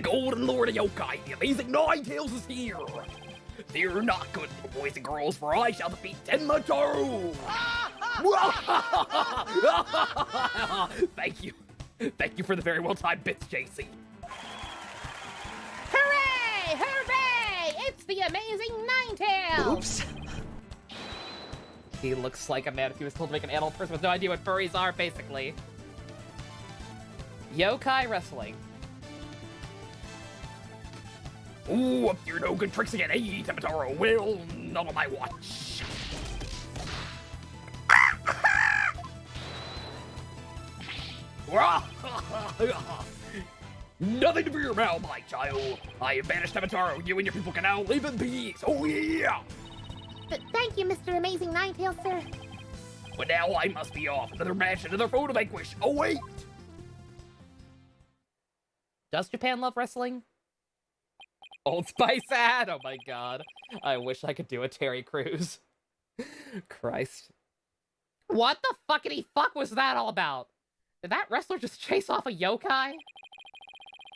Golden Lord of Yokai, the amazing Ninetales is here! Fear not, good boys and girls, for I shall defeat Tenma-Taro! Thank you. Thank you for the very well-timed bits, JC. Hooray! Hooray! It's the amazing Ninetales! Oops. He looks like a man if he was told to make an adult person with no idea what furries are, basically. Yokai wrestling. Ooh, up to your no good tricks again. Hey, Tenma-Taro, well, not on my watch. Nothing to fear about, my child. I have banished Tenma-Taro. You and your people can now live in peace. Oh, yeah. Thank you, Mr. Amazing Ninetales, sir. But now I must be off. Another match, another foe to vanquish. Oh, wait. Does Japan love wrestling? Old Spice ad? Oh my god. I wish I could do a Terry Crews. Christ. What the fuckity fuck was that all about? Did that wrestler just chase off a yokai?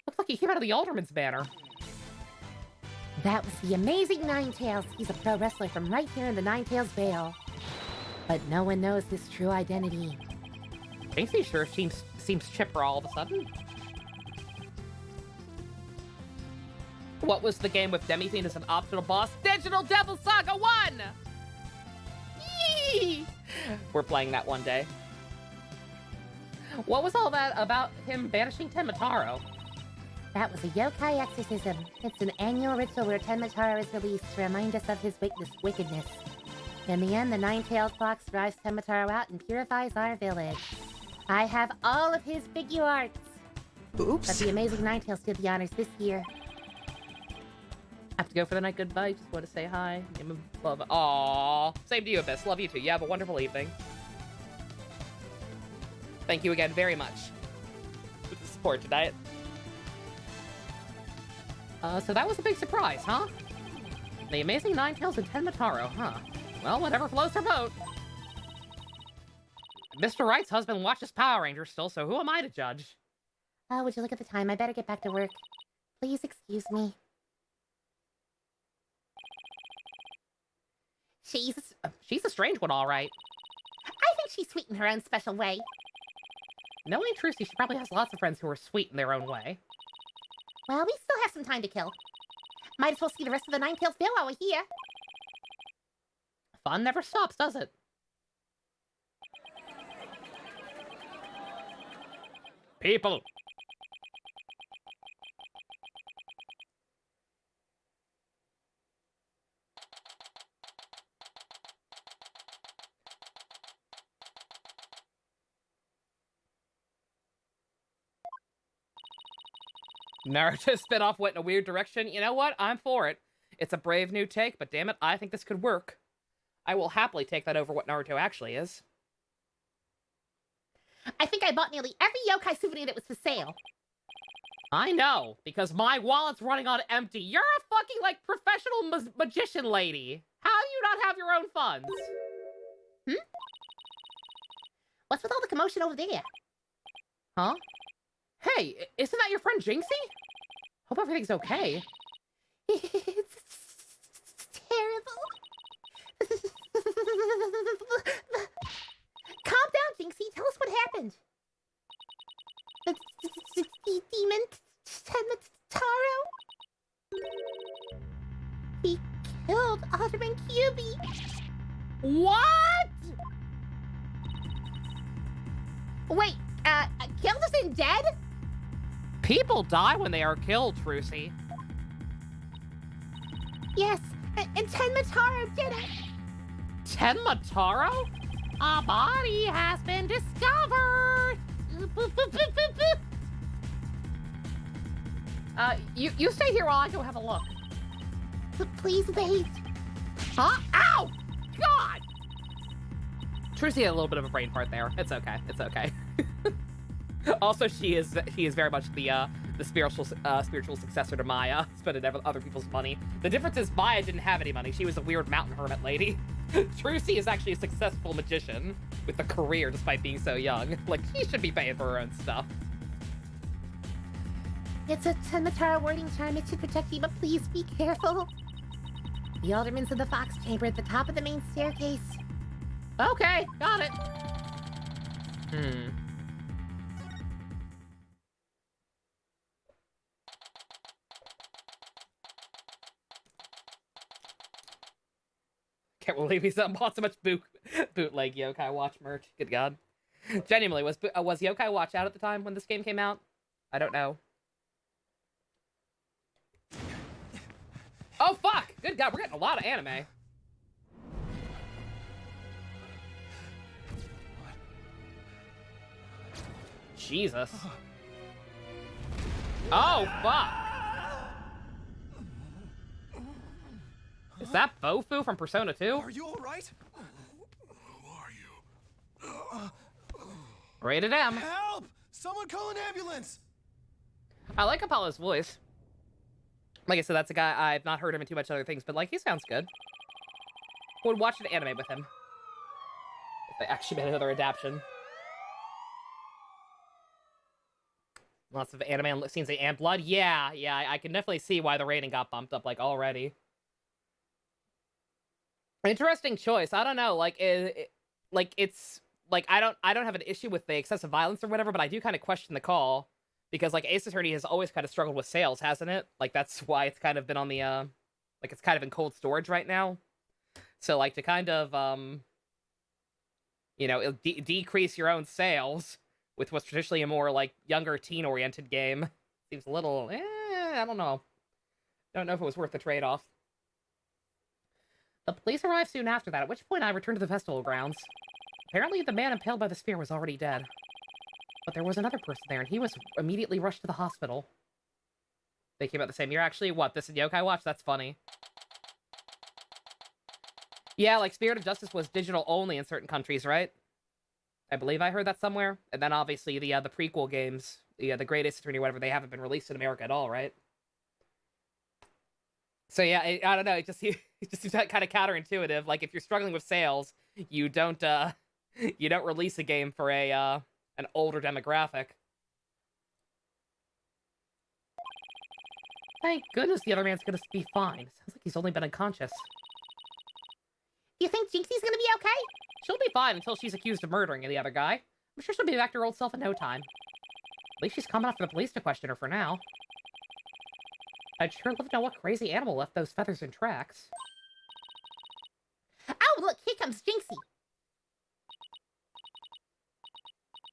Looks like he came out of the Alderman's banner. That was the amazing Ninetales. He's a pro wrestler from right here in the Ninetales Vale. But no one knows his true identity. Jinxie sure seems chipper all of a sudden. What was the game with Demi-Fiend as an optional boss? Digital Devil Saga 1! Yee! We're playing that one day. What was all that about him banishing Tenma-Taro? That was a yokai exorcism. It's an annual ritual where Tenma-Taro is released to remind us of his wickedness. In the end, the Nine-Tailed Fox drives Tenma-Taro out and purifies our village. I have all of his figure arts. Oops. But the amazing Ninetales did the honors this year. Have to go for the night. Goodbye. Just want to say hi. Love. Aww. Same to you, Abyss. Love you too. You have a wonderful evening. Thank you again very much for the support tonight. So that was a big surprise, huh? The amazing Ninetales and Tenma-Taro, huh? Well, whatever floats her boat. Mr. Wright's husband watches Power Rangers still, so who am I to judge? Oh, would you look at the time? I better get back to work. Please excuse me. She's a strange one, all right. I think she's sweet in her own special way. Knowing Trucy, she probably has lots of friends who are sweet in their own way. Well, we still have some time to kill. Might as well see the rest of the Ninetales Vale while we're here. Fun never stops, does it? People! Naruto spin-off went in a weird direction. You know what? I'm for it. It's a brave new take, but damn it, I think this could work. I will happily take that over what Naruto actually is. I think I bought nearly every yokai souvenir that was for sale. I know, because my wallet's running on empty. You're a fucking, like, professional magician lady. How do you not have your own funds? What's with all the commotion over there? Huh? Hey, isn't that your friend Jinxie? Hope everything's okay. It's terrible. Calm down, Jinxie. Tell us what happened. The demon Tenma-Taro. He killed Alderman Kyubi. What? Wait, killed as in dead? People die when they are killed, Trucy. Yes, and Tenma-Taro did it. Tenma-Taro? A body has been discovered! You stay here while I go have a look. Please wait. Huh? Ow! God! Trucy had a little bit of a brain fart there. It's okay. It's okay. Also, she is very much the spiritual successor to Maya, spending other people's money. The difference is Maya didn't have any money. She was a weird mountain hermit lady. Trucy is actually a successful magician with a career despite being so young. Like, she should be paying for her own stuff. It's a Temitara warding charm. It should protect you, but please be careful. The Alderman's in the Fox Chamber at the top of the main staircase. Okay, got it. Can't believe he's bought so much bootleg Yokai Watch merch. Good God. Genuinely, was Yokai Watch out at the time when this game came out? I don't know. Oh, fuck! Good God, we're getting a lot of anime. Jesus. Oh, fuck! Is that Bofu from Persona 2? Are you alright? Who are you? Rated M. Help! Someone call an ambulance! I like Apollo's voice. Like I said, that's a guy, I've not heard him in too much other things, but like, he sounds good. Would watch an anime with him. If they actually made another adaptation. Lots of anime scenes and blood. Yeah, I can definitely see why the rating got bumped up, like, already. Interesting choice. I don't know, like, it's like, I don't have an issue with the excessive violence or whatever, but I do kind of question the call. Because, like, Ace Attorney has always kind of struggled with sales, hasn't it? Like, that's why it's kind of been on the, like, it's kind of in cold storage right now. So, like, to kind of, you know, decrease your own sales with what's traditionally a more, like, younger, teen-oriented game seems a little, I don't know. Don't know if it was worth the trade-off. The police arrived soon after that, at which point I returned to the festival grounds. Apparently, the man impaled by the spear was already dead. But there was another person there, and he was immediately rushed to the hospital. They came out the same year. Actually, what? This is Yokai Watch? That's funny. Yeah, like, Spirit of Justice was digital only in certain countries, right? I believe I heard that somewhere. And then, obviously, the prequel games, the Great Ace Attorney, whatever, they haven't been released in America at all, right? So, yeah, I don't know. It just seems kind of counterintuitive. Like, if you're struggling with sales, you don't release a game for an older demographic. Thank goodness the other man's gonna be fine. Sounds like he's only been unconscious. Do you think Jinxie's gonna be okay? She'll be fine until she's accused of murdering the other guy. I'm sure she'll be back to her old self in no time. At least she's coming up for the police to question her for now. I'd sure love to know what crazy animal left those feathers in tracks. Oh, look, here comes Jinxie.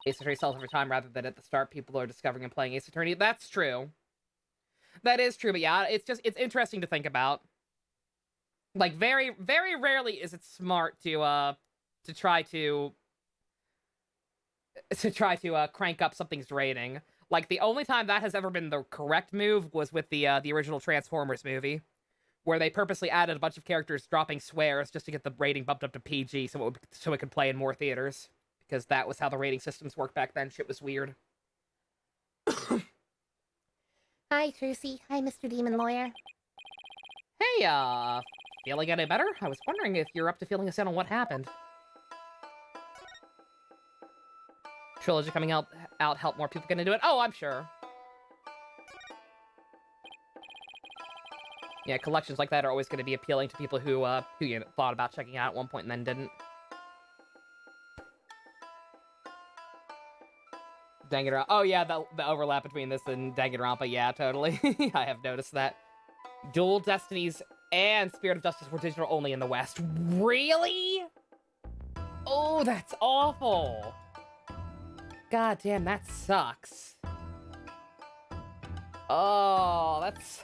Ace Attorney sells over time rather than at the start. People are discovering and playing Ace Attorney. That's true. That is true, but yeah, it's interesting to think about. Like, very, very rarely is it smart to try to crank up something's rating. Like, the only time that has ever been the correct move was with the original Transformers movie, where they purposely added a bunch of characters dropping swears just to get the rating bumped up to PG so it could play in more theaters. Because that was how the rating systems worked back then. Shit was weird. Hi, Trucy. Hi, Mr. Demon Lawyer. Hey, feeling any better? I was wondering if you're up to filling us in on what happened. Trilogy coming out help more people get into it? Oh, I'm sure. Yeah, collections like that are always going to be appealing to people who you know, thought about checking out at one point and then didn't. Danganronpa. Oh yeah, the overlap between this and Danganronpa. Yeah, totally. I have noticed that. Dual Destinies and Spirit of Justice were digital only in the West. Really? Oh, that's awful. God damn, that sucks. Oh, that's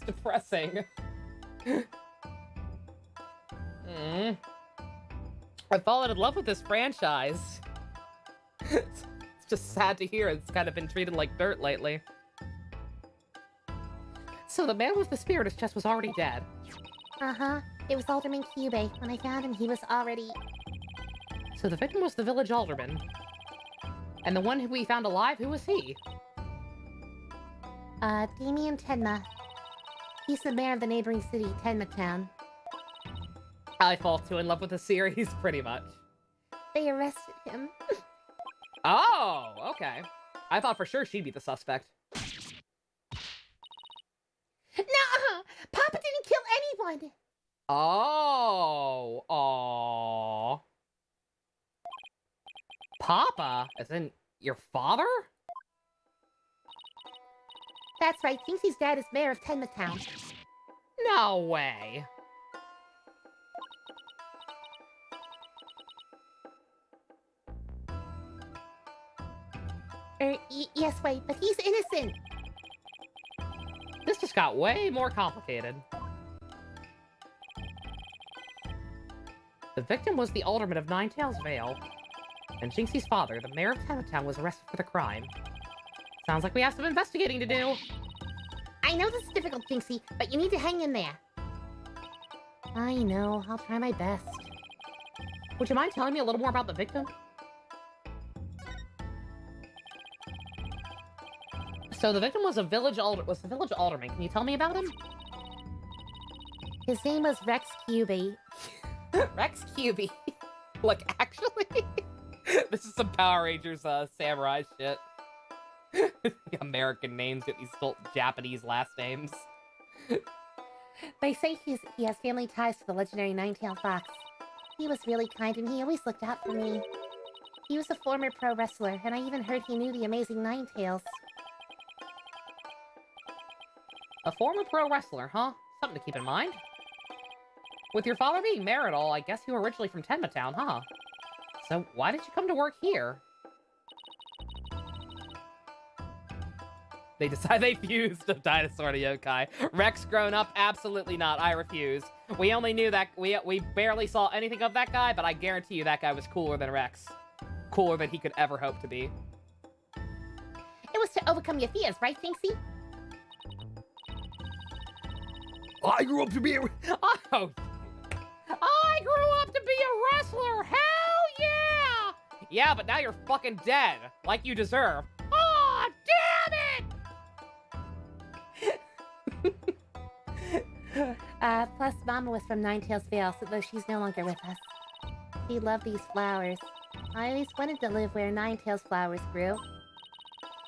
depressing. I've fallen in love with this franchise. It's just sad to hear. It's kind of been treated like dirt lately. So the man with the spear in his chest was already dead. Uh-huh. It was Alderman Hubert. When I found him, he was already... So the victim was the village alderman. And the one who we found alive, who was he? Damien Tenma. He's the mayor of the neighboring city, Tenma Town. I fall too in love with the series, pretty much. They arrested him. Oh, okay. I thought for sure she'd be the suspect. No! Papa didn't kill anyone! Oh, aww. Papa? As in, your father? That's right, Jinxie's dad is mayor of Tenma Town. No way. Yes, wait, but he's innocent. This just got way more complicated. The victim was the alderman of Ninetails Vale, and Jinxie's father, the mayor of Tenmatown, was arrested for the crime. Sounds like we have some investigating to do. I know this is difficult, Jinxie, but you need to hang in there. I know, I'll try my best. Would you mind telling me a little more about the victim? So the victim was the village alderman. Can you tell me about him? His name was Rex Cubey. Rex QB. Look, actually, this is some Power Rangers samurai shit. The American names get these still Japanese last names. They say he has family ties to the legendary Nine-Tailed Fox. He was really kind and he always looked out for me. He was a former pro wrestler, and I even heard he knew the amazing Ninetails. A former pro wrestler, huh? Something to keep in mind. With your father being mayor and all, I guess you were originally from Tenmatown, huh? So why did you come to work here? They decide they fused a dinosaur and a yokai. Rex grown up? Absolutely not. I refuse. We only knew that we barely saw anything of that guy, but I guarantee you that guy was cooler than Rex. Cooler than he could ever hope to be. It was to overcome your fears, right, Jinxie? I grew up to be a... Oh, I grew up to be a wrestler! Hell yeah! Yeah, but now you're fucking dead. Like you deserve. Oh, damn it! Plus Mama was from Ninetails Vale, so though she's no longer with us. She loved these flowers. I always wanted to live where Ninetails flowers grew.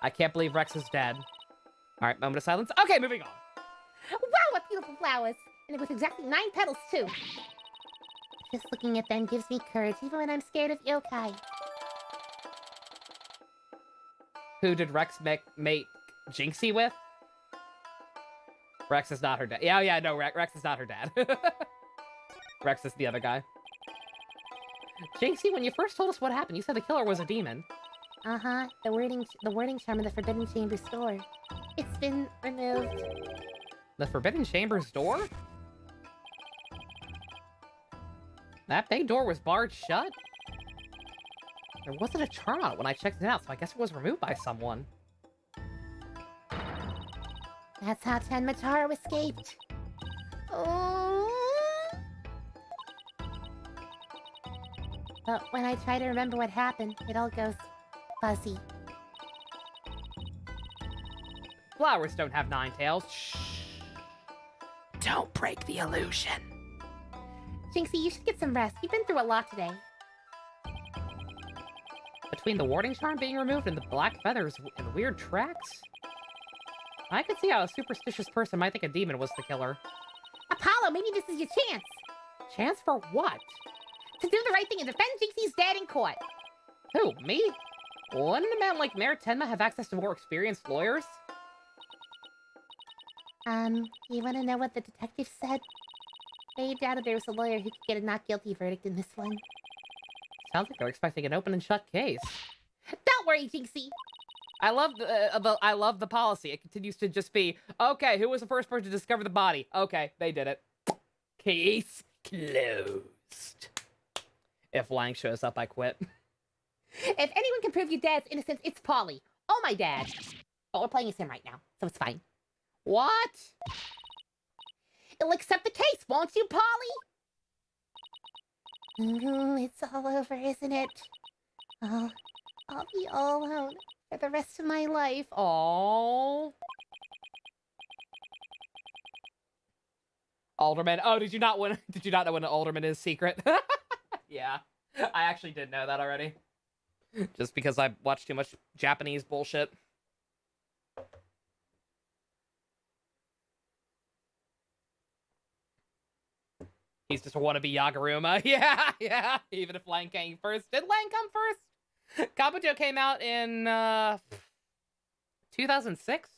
I can't believe Rex is dead. Alright, moment of silence. Okay, moving on. Wow, what beautiful flowers! And it was exactly 9 petals, too. Just looking at them gives me courage, even when I'm scared of yokai. Who did Rex mate Jinxie with? Rex is not her dad. Yeah, no, Rex is not her dad. Rex is the other guy. Jinxie, when you first told us what happened, you said the killer was a demon. Uh-huh, the wording charm in the Forbidden Chamber store. It's been removed. The Forbidden Chamber's door? That big door was barred shut? There wasn't a charm on it when I checked it out, so I guess it was removed by someone. That's how Tenmataro escaped. Oh. But when I try to remember what happened, it all goes fuzzy. Flowers don't have 9 tails. Shh. Don't break the illusion. Jinxie, you should get some rest. You've been through a lot today. Between the warding charm being removed and the black feathers and the weird tracks, I could see how a superstitious person might think a demon was the killer. Apollo, maybe this is your chance. Chance for what? To do the right thing and defend Jinxie's dad in court. Who, me? Wouldn't a man like Mayor Tenma have access to more experienced lawyers? You wanna know what the detective said? They doubted there was a lawyer who could get a not guilty verdict in this one. Sounds like they're expecting an open and shut case. Don't worry, Jinxie. I love the policy. It continues to just be, okay, who was the first person to discover the body? Okay, they did it. Case closed. If Lang shows up, I quit. If anyone can prove your dad's innocence, it's Polly. Oh, my dad. But we're playing as him right now, so it's fine. What? You'll accept the case, won't you, Polly? It's all over, isn't it? I'll be all alone for the rest of my life. Aww. Alderman. Oh, did you not know what an alderman is? Secret? Yeah. I actually did know that already. Just because I watched too much Japanese bullshit. He's just a wannabe Yagaruma. Yeah. Even if Lang came first. Did Lang come first? Kabuto came out in 2006?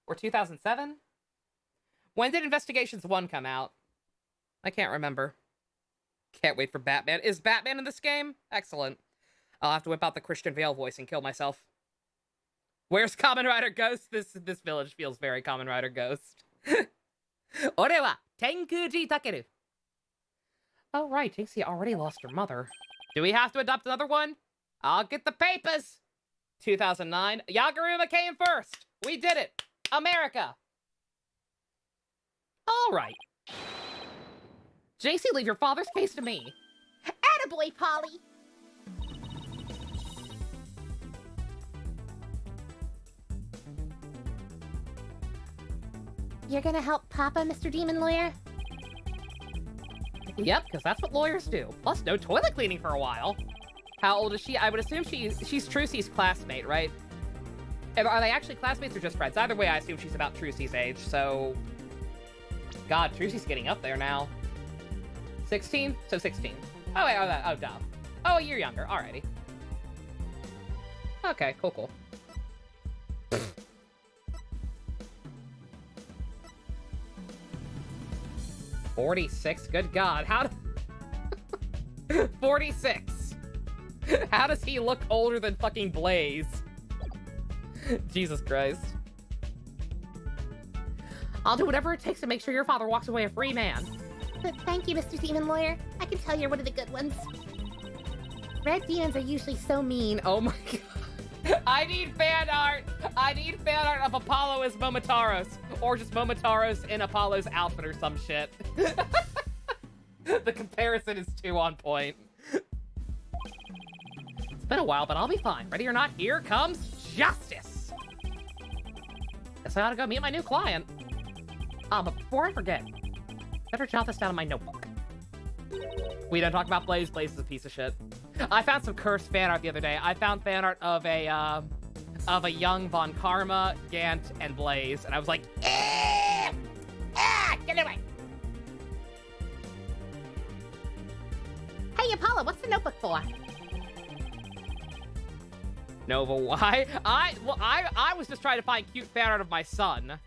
Or 2007? When did Investigations 1 come out? I can't remember. Can't wait for Batman. Is Batman in this game? Excellent. I'll have to whip out the Christian Bale voice and kill myself. Where's Kamen Rider Ghost? This village feels very Kamen Rider Ghost. Ore wa Tenkuji Takeru. Oh, right. Jinxie already lost her mother. Do we have to adopt another one? I'll get the papers. 2009. Yagaruma came first. We did it. America. All right. JC, leave your father's case to me. Attaboy, Polly! You're gonna help Papa, Mr. Demon Lawyer? Yep, because that's what lawyers do. Plus, no toilet cleaning for a while. How old is she? I would assume she's Trucy's classmate, right? Are they actually classmates or just friends? Either way, I assume she's about Trucy's age, so... God, Trucy's getting up there now. 16? So 16. Oh, wait, oh, duh. Oh, a year younger. Alrighty. Okay, cool. 46? Good God, how 46! How does he look older than fucking Blaze? Jesus Christ. I'll do whatever it takes to make sure your father walks away a free man. But thank you, Mr. Demon Lawyer. I can tell you're one of the good ones. Red demons are usually so mean. Oh my God. I need fan art. I need fan art of Apollo as Momotaros. Or just Momotaros in Apollo's outfit or some shit. The comparison is too on point. It's been a while, but I'll be fine. Ready or not, here comes justice. Guess I ought to go meet my new client. But before I forget, better jot this down in my notebook. We don't talk about Blaze. Blaze is a piece of shit. I found some cursed fan art the other day. I found fan art of a young Von Karma, Gant, and Blaze, and I was like, get away! Hey, Apollo, what's the notebook for? Nova, why? I was just trying to find cute fan art of my son.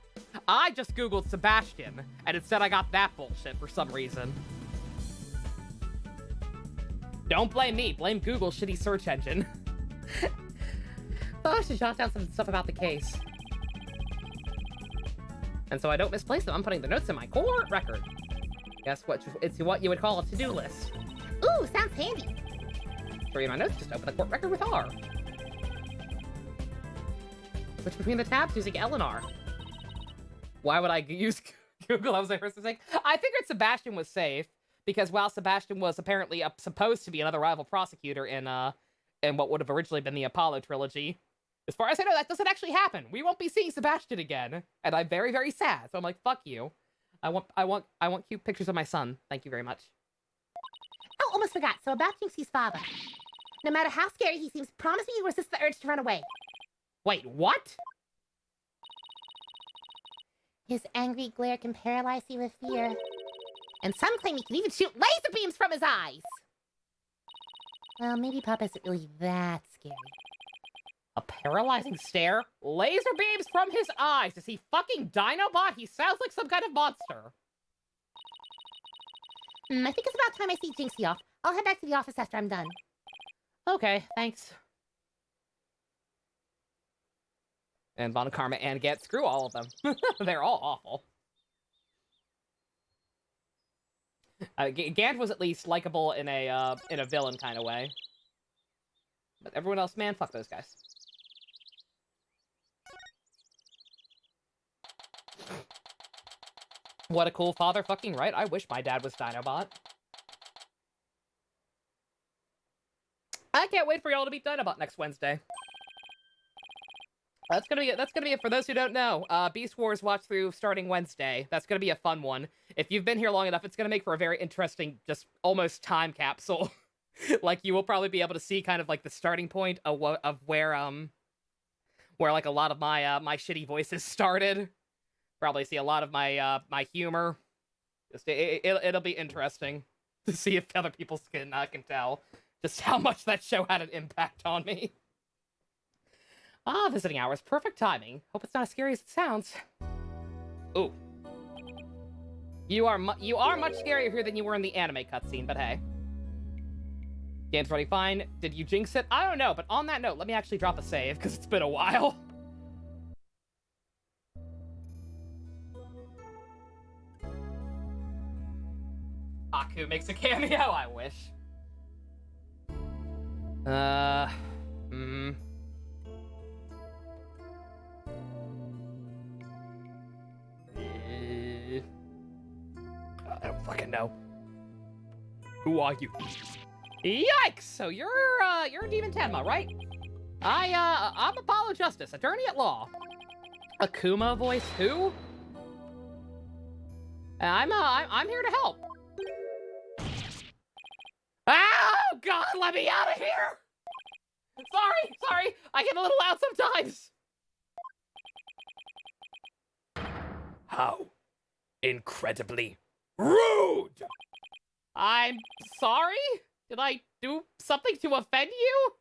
I just Googled Sebastian, and instead I got that bullshit for some reason. Don't blame me. Blame Google's shitty search engine. Oh, I should jot down some stuff about the case. And so I don't misplace them, I'm putting the notes in my court record. Guess what? It's what you would call a to-do list. Ooh, sounds handy. To read my notes, just open the court record with R. Switch between the tabs using L and R. Why would I use Google? I was the first to say. I figured Sebastian was safe, because while Sebastian was apparently supposed to be another rival prosecutor in what would have originally been the Apollo trilogy, as far as I know, that doesn't actually happen. We won't be seeing Sebastian again, and I'm very, very sad. So I'm like, fuck you. I want cute pictures of my son. Thank you very much. Oh, almost forgot. So about Jinxie's father. No matter how scary he seems, promise me you resist the urge to run away. Wait, what? His angry glare can paralyze you with fear. And some claim he can even shoot laser beams from his eyes. Well, maybe Papa isn't really that scary. A paralyzing stare? Laser beams from his eyes? Is he fucking Dinobot? He sounds like some kind of monster. I think it's about time I see Jinxie off. I'll head back to the office after I'm done. Okay, thanks. And Von Karma and Gant, screw all of them. They're all awful. Gant was at least likable in a villain kind of way. But everyone else, man, fuck those guys. What a cool father, fucking right. I wish my dad was Dinobot. can't wait for y'all to beat Dinobot next Wednesday. That's gonna be it for those who don't know. Beast Wars watch through starting Wednesday. That's gonna be a fun one. If you've been here long enough, it's gonna make for a very interesting, just almost time capsule. Like, you will probably be able to see kind of like the starting point of where like a lot of my my shitty voices started. Probably see a lot of my my humor. Just it'll be interesting to see if other people can tell just how much that show had an impact on me. Visiting hours. Perfect timing. Hope it's not as scary as it sounds. Ooh. You are much scarier here than you were in the anime cutscene, but hey. Game's running fine. Did you jinx it? I don't know, but on that note, let me actually drop a save, because it's been a while. Aku makes a cameo, I wish. I don't fucking know. Who are you? Yikes! So you're Demon Tenma, right? I'm Apollo Justice, attorney at law. Akuma voice who? I'm here to help. Oh God, let me out of here! Sorry, I get a little loud sometimes. How incredibly rude! I'm sorry? Did I do something to offend you?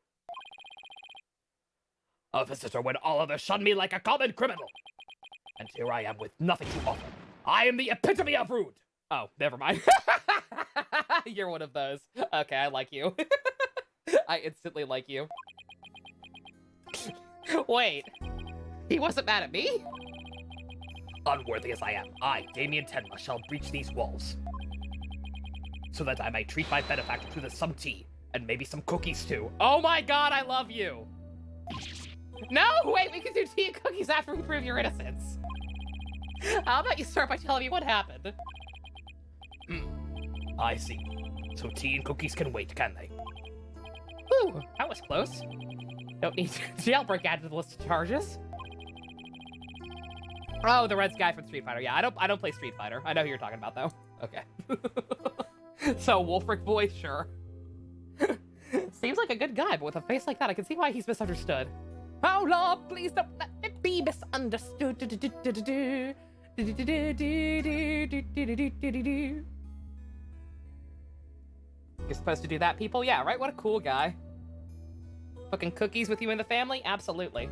A visitor when all others shun me like a common criminal. And here I am with nothing to offer. I am the epitome of rude. Oh, never mind. You're one of those. Okay, I like you. I instantly like you. Wait. He wasn't mad at me? Unworthy as I am, I, Damien Tenma, shall breach these walls. So that I may treat my benefactor to some tea, and maybe some cookies too. Oh my God, I love you! No, wait, we can do tea and cookies after we prove your innocence. How about you start by telling me what happened? I see. So tea and cookies can wait, can they? Ooh, that was close. Don't need to jailbreak added to the list of charges. Oh, the red guy from Street Fighter. Yeah, I don't play Street Fighter. I know who you're talking about, though. Okay. So, Wolfric voice, sure. Seems like a good guy, but with a face like that, I can see why he's misunderstood. Oh, Lord, please don't let me be misunderstood. You're supposed to do that, people? Yeah, right? What a cool guy. Fucking cookies with you in the family? Absolutely.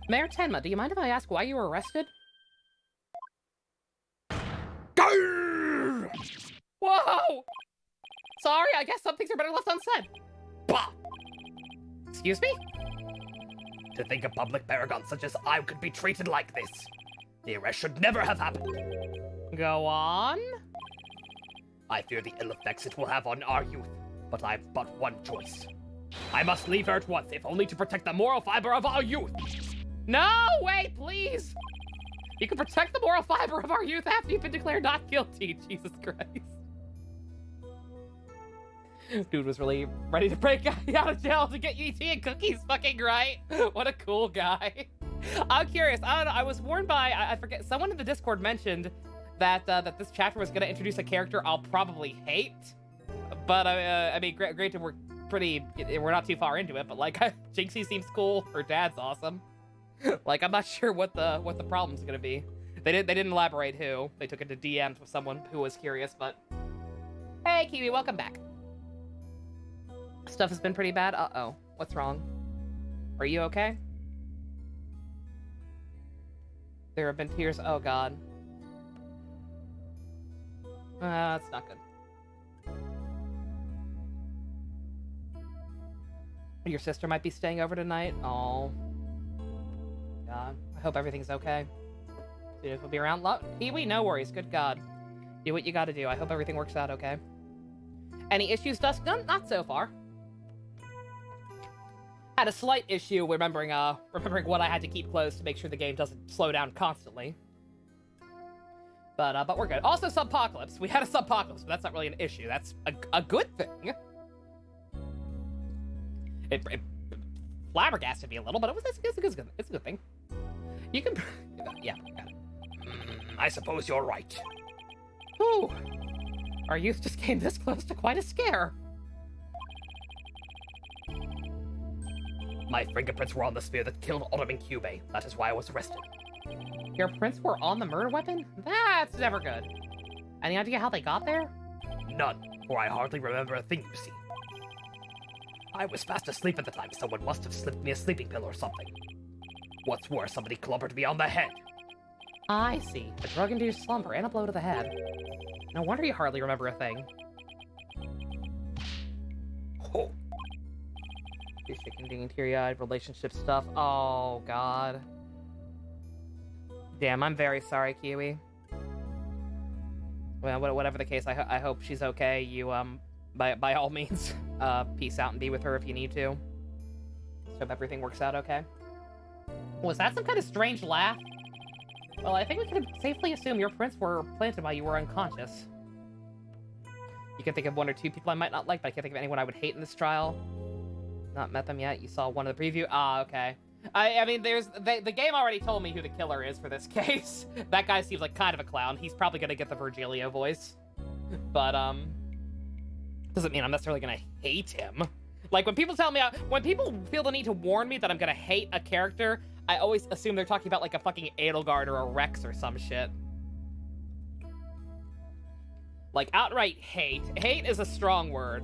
Mayor Tenma, do you mind if I ask why you were arrested? Whoa! Sorry, I guess some things are better left unsaid. Bah! Excuse me? To think a public paragon such as I could be treated like this. The arrest should never have happened. Go on? I fear the ill effects it will have on our youth, but I've but one choice. I must leave her at once, if only to protect the moral fiber of our youth. No, wait, please! You can protect the moral fiber of our youth after you've been declared not guilty, Jesus Christ. Dude was really ready to break out of jail to get you tea and cookies, fucking right. What a cool guy. I'm curious, I don't know, I was warned by, I forget, someone in the Discord mentioned that that this chapter was gonna introduce a character I'll probably hate. But, I mean, granted, we're not too far into it, but, like, Jinxie seems cool, her dad's awesome. Like, I'm not sure what the problem's gonna be. They didn't elaborate who. They took it to DMs with someone who was curious, but... Hey, Kiwi, welcome back. Stuff has been pretty bad? Uh-oh. What's wrong? Are you okay? There have been tears. Oh, God. That's not good. Your sister might be staying over tonight. Oh. God. I hope everything's okay. Dude, we'll be around. Kiwi, no worries. Good God. Do what you gotta do. I hope everything works out okay. Any issues, Dusk? None? Not so far. Had a slight issue remembering what I had to keep closed to make sure the game doesn't slow down constantly. But we're good. Also, subpocalypse. We had a subpocalypse, but that's not really an issue. That's a good thing. It flabbergasted me a little, but it's a good thing. You can... Yeah, got it. I suppose you're right. Ooh. Our youth just came this close to quite a scare. My fingerprints were on the spear that killed Alderman Cube. That is why I was arrested. Your prints were on the murder weapon? That's never good. Any idea how they got there? None, for I hardly remember a thing, you see. I was fast asleep at the time. Someone must have slipped me a sleeping pill or something. What's worse, somebody clobbered me on the head. I see. A drug-induced slumber and a blow to the head. No wonder you hardly remember a thing. Oh. You're shaking, teary-eyed, relationship stuff. Oh, God. Damn, I'm very sorry, Kiwi. Well, whatever the case, I hope she's okay. You, by all means, peace out and be with her if you need to. Just hope everything works out okay. Was that some kind of strange laugh? Well, I think we can safely assume your prints were planted while you were unconscious. You can think of one or two people I might not like, but I can't think of anyone I would hate in this trial. Not met them yet. You saw one of the preview. Ah, okay. I mean, the game already told me who the killer is for this case. That guy seems like kind of a clown. He's probably gonna get the Virgilio voice. But, doesn't mean I'm necessarily gonna hate him. Like, when people tell me, when people feel the need to warn me that I'm gonna hate a character, I always assume they're talking about, like, a fucking Edelgard or a Rex or some shit. Like, outright hate. Hate is a strong word.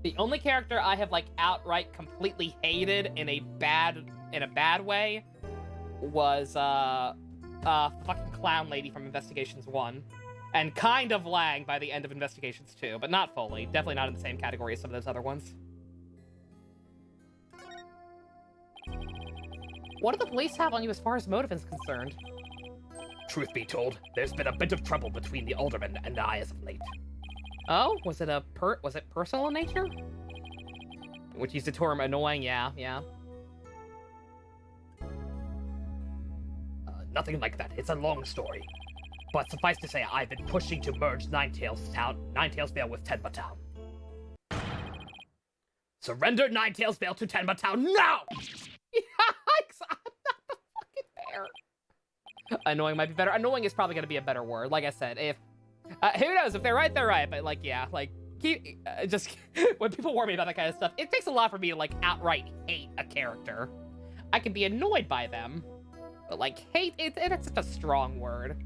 The only character I have, like, outright completely hated in a bad way was, fucking Clown Lady from Investigations 1. And kind of Lang by the end of Investigations 2, but not fully. Definitely not in the same category as some of those other ones. What do the police have on you as far as motive is concerned? Truth be told, there's been a bit of trouble between the alderman and I as of late. Oh, was it personal in nature? Which used the term annoying, yeah. Nothing like that. It's a long story. But suffice to say, I've been pushing to merge Ninetailsvale with Tenma Town. Surrender Ninetailsvale to Tenma Town now! Yikes! I'm not the fucking bear. Annoying might be better. Annoying is probably going to be a better word. Like I said, if... who knows? If they're right, they're right. But, like, yeah, like, just... when people warn me about that kind of stuff, it takes a lot for me to, like, outright hate a character. I can be annoyed by them. But, like, hate, it's such a strong word.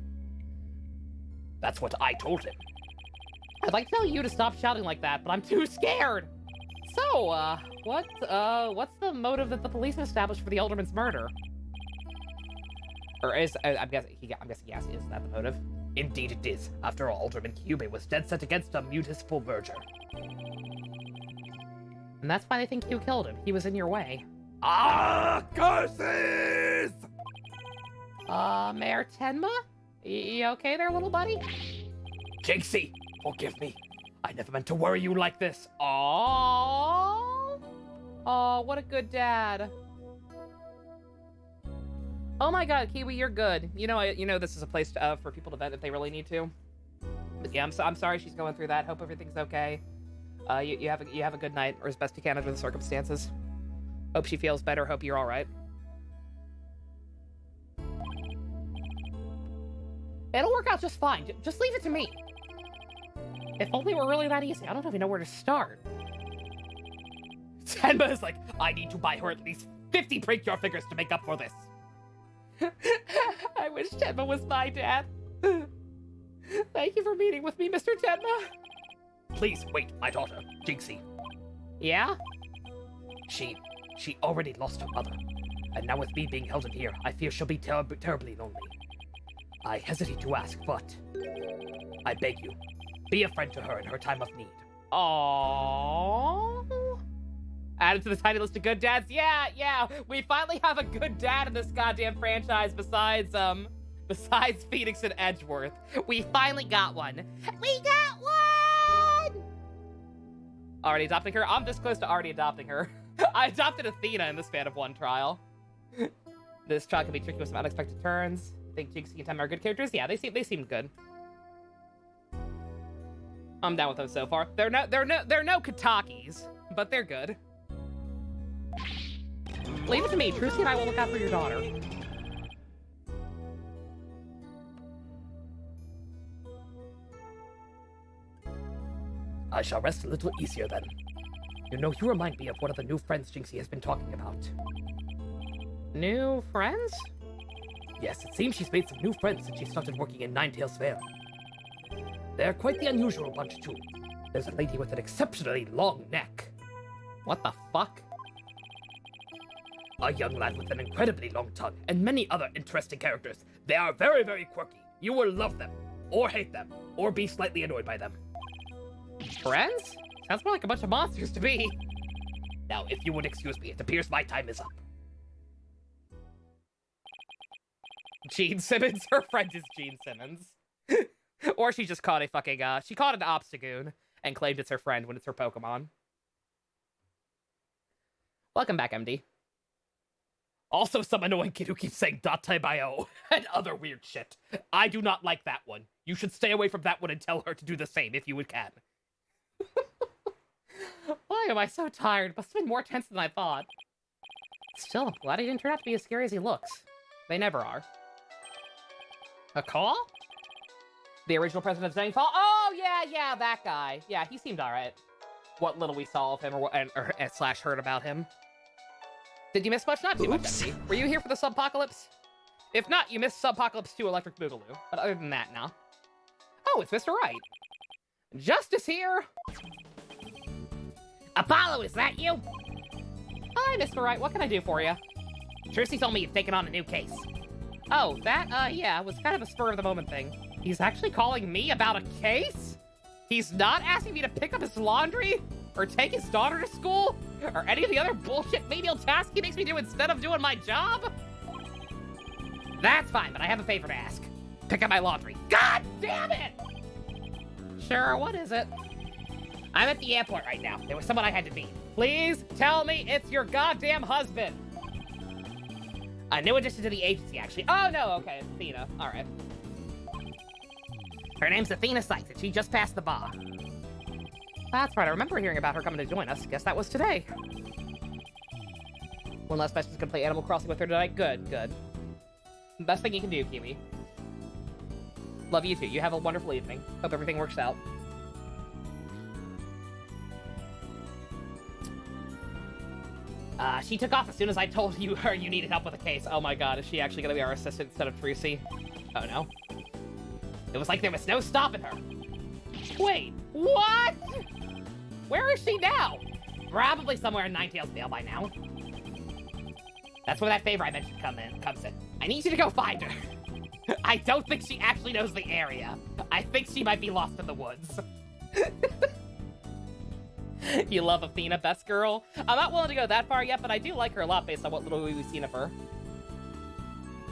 That's what I told him. I'd like to tell you to stop shouting like that, but I'm too scared. So, what's the motive that the police have established for the alderman's murder? Or is, I'm guessing yes, is that the motive? Indeed it is. After all, Alderman Cube was dead set against a municipal merger. And that's why they think you killed him. He was in your way. Ah, curses! Mayor Tenma? You okay there, little buddy? Jinxie, forgive me. I never meant to worry you like this. Aww. Oh, what a good dad. Oh my god, Kiwi, you're good. You know this is a place for people to vent if they really need to. But yeah, I'm sorry she's going through that. Hope everything's okay. You have a good night, or as best you can under the circumstances. Hope she feels better. Hope you're all right. It'll work out just fine. Just leave it to me. If only it were really that easy. I don't even know where to start. Tenma is like, I need to buy her at least 50 break-your figures to make up for this. I wish Tenma was my dad. Thank you for meeting with me, Mr. Tenma. Please wait, my daughter, Jinxie. Yeah? She already lost her mother. And now with me being held in here, I fear she'll be terribly lonely. I hesitate to ask, but I beg you, be a friend to her in her time of need. Aww. Added to the tiny list of good dads? Yeah. We finally have a good dad in this goddamn franchise besides Phoenix and Edgeworth. We finally got one. We got one! Already adopting her? I'm this close to already adopting her. I adopted Athena in the span of one trial. This trial can be tricky with some unexpected turns. Think Jinxie and Temma are good characters? Yeah, they seem good. I'm down with them so far. They're no Katakis, but they're good. Leave it to me. Trucy and I will look out for your daughter. I shall rest a little easier then. You know, you remind me of one of the new friends Jinxie has been talking about. New friends? Yes, it seems she's made some new friends since she started working in Ninetales Vale. They're quite the unusual bunch, too. There's a lady with an exceptionally long neck. What the fuck? A young lad with an incredibly long tongue, and many other interesting characters. They are very, very quirky. You will love them, or hate them, or be slightly annoyed by them. Friends? Sounds more like a bunch of monsters to me. Now, if you would excuse me, it appears my time is up. Gene Simmons? Her friend is Gene Simmons. Or she just caught a fucking, she caught an Obstagoon and claimed it's her friend when it's her Pokemon. Welcome back, MD. Also, some annoying kid who keeps saying ".bio" and other weird shit. I do not like that one. You should stay away from that one and tell her to do the same if you would can. Why am I so tired? Must have been more tense than I thought. Still, I'm glad he didn't turn out to be as scary as he looks. They never are. A call? The original president of Zenithal? Oh, yeah, that guy. Yeah, he seemed alright. What little we saw of him or slash heard about him. Did you miss much? Not too much, MD. Were you here for the Subpocalypse? If not, you missed Subpocalypse 2 Electric Boogaloo. But other than that, no. Oh, it's Mr. Wright. Justice here! Apollo, is that you? Hi, Mr. Wright. What can I do for you? Trucy told me you've taken on a new case. Oh, that, yeah, was kind of a spur-of-the-moment thing. He's actually calling me about a case? He's not asking me to pick up his laundry? Or take his daughter to school? Or any of the other bullshit menial tasks he makes me do instead of doing my job? That's fine, but I have a favor to ask. Pick up my laundry. God damn it! Sure, what is it? I'm at the airport right now. There was someone I had to meet. Please tell me it's your goddamn husband. A new addition to the agency, actually. Oh, no, okay, it's Athena. All right. Her name's Athena Sykes, and she just passed the bar. That's right, I remember hearing about her coming to join us. Guess that was today. One last person's gonna play Animal Crossing with her tonight. Good, good. Best thing you can do, Kiwi. Love you too. You have a wonderful evening. Hope everything works out. She took off as soon as I told her you needed help with a case. Oh my god, is she actually gonna be our assistant instead of Trucy? Oh no. It was like there was no stopping her. Wait, what? Where is she now? Probably somewhere in Ninetales Vale by now. That's where that favor I mentioned comes in. I need you to go find her. I don't think she actually knows the area. I think she might be lost in the woods. You love Athena, best girl? I'm not willing to go that far yet, but I do like her a lot based on what little we've seen of her.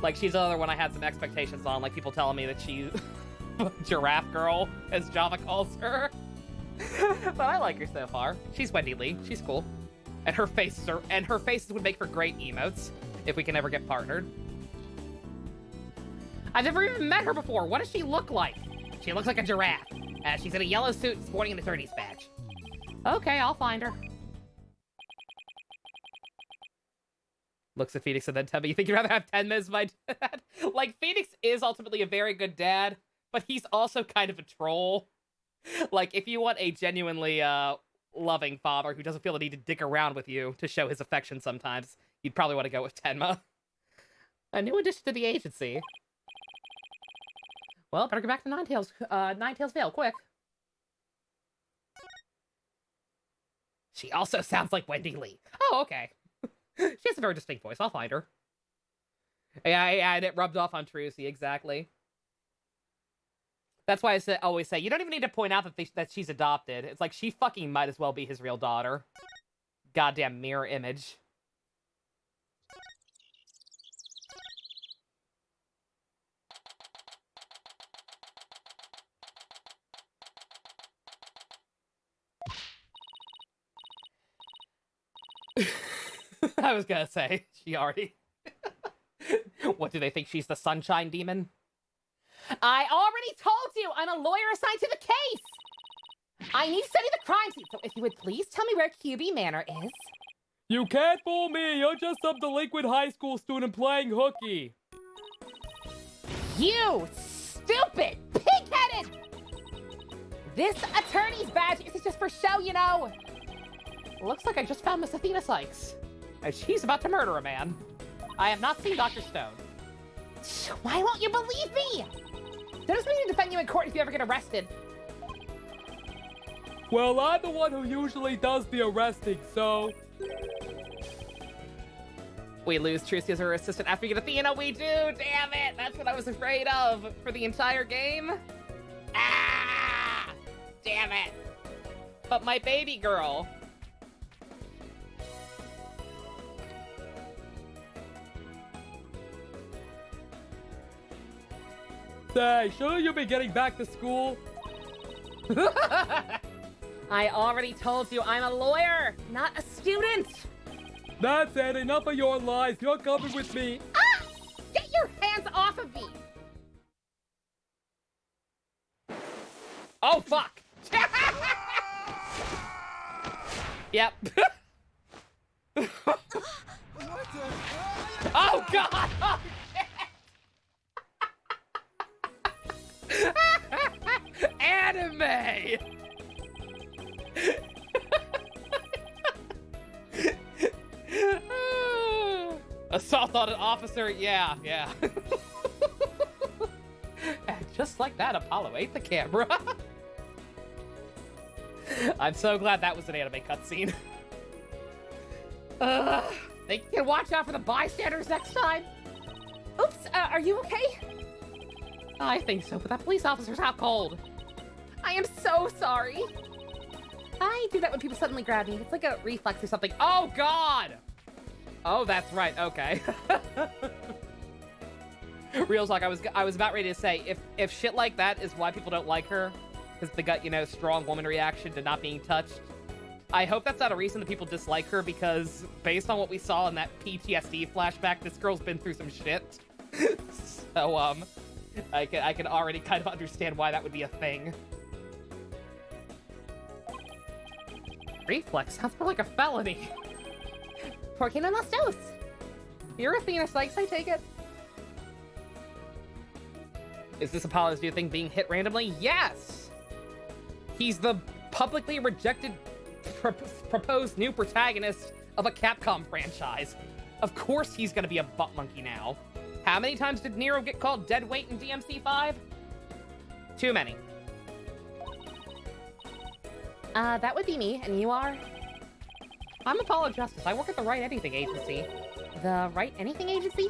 Like, she's another one I had some expectations on, like people telling me that she's Giraffe Girl, as Java calls her. But I like her so far. She's Wendy Lee. She's cool. And her faces would make for great emotes if we can ever get partnered. I've never even met her before. What does she look like? She looks like a giraffe. She's in a yellow suit and sporting an attorney's badge. Okay, I'll find her. Looks at Phoenix and then tell me, you think you'd rather have Tenma as my dad? Like, Phoenix is ultimately a very good dad, but he's also kind of a troll. Like, if you want a genuinely, loving father who doesn't feel the need to dick around with you to show his affection sometimes, you'd probably want to go with Tenma. A new addition to the agency. Well, better get back to Ninetales Vale, quick. She also sounds like Wendy Lee. Oh, okay. She has a very distinct voice. I'll find her. Yeah, and it rubbed off on Trucy, exactly. That's why I always say, you don't even need to point out that she's adopted. It's like, she fucking might as well be his real daughter. Goddamn mirror image. I was gonna say, she already... What, do they think she's the sunshine demon? I already told you I'm a lawyer assigned to the case! I need to study the crime scene, so if you would please tell me where QB Manor is. You can't fool me! You're just some delinquent high school student playing hooky! You stupid pig-headed! This attorney's badge is just for show, you know. Looks like I just found Miss Athena Sykes. And she's about to murder a man. I have not seen Dr. Stone. Why won't you believe me? There's me to defend you in court if you ever get arrested. Well, I'm the one who usually does the arresting, so... We lose Trucy as her assistant after we get Athena. We do! Damn it! That's what I was afraid of for the entire game. Ah! Damn it! But my baby girl. Say, shouldn't you be getting back to school? I already told you I'm a lawyer, not a student. That's it, enough of your lies. You're coming with me. Ah! Get your hands off of me! Oh, fuck! Yep. Oh, God! Oh, shit! Anime! Assault on an officer, yeah. And just like that, Apollo ate the camera. I'm so glad that was an anime cutscene. Think you can watch out for the bystanders next time? Oops, are you okay? I think so, but that police officer's out cold. I am so sorry. I do that when people suddenly grab me. It's like a reflex or something. Oh, God! Oh, that's right. Okay. Real talk. I was about ready to say if shit like that is why people don't like her, because they got, you know, strong woman reaction to not being touched. I hope that's not a reason that people dislike her, because based on what we saw in that PTSD flashback, this girl's been through some shit. So I can already kind of understand why that would be a thing. Reflex sounds more like a felony. Por qué no las dos? You're Athena Sykes, I take it. Is this Apollo's new thing, being hit randomly? Yes! He's the publicly rejected proposed new protagonist of a Capcom franchise. Of course he's gonna be a butt monkey now. How many times did Nero get called dead weight in DMC5? Too many. That would be me, and you are? I'm Apollo Justice. I work at the Wright Anything Agency. The Wright Anything Agency?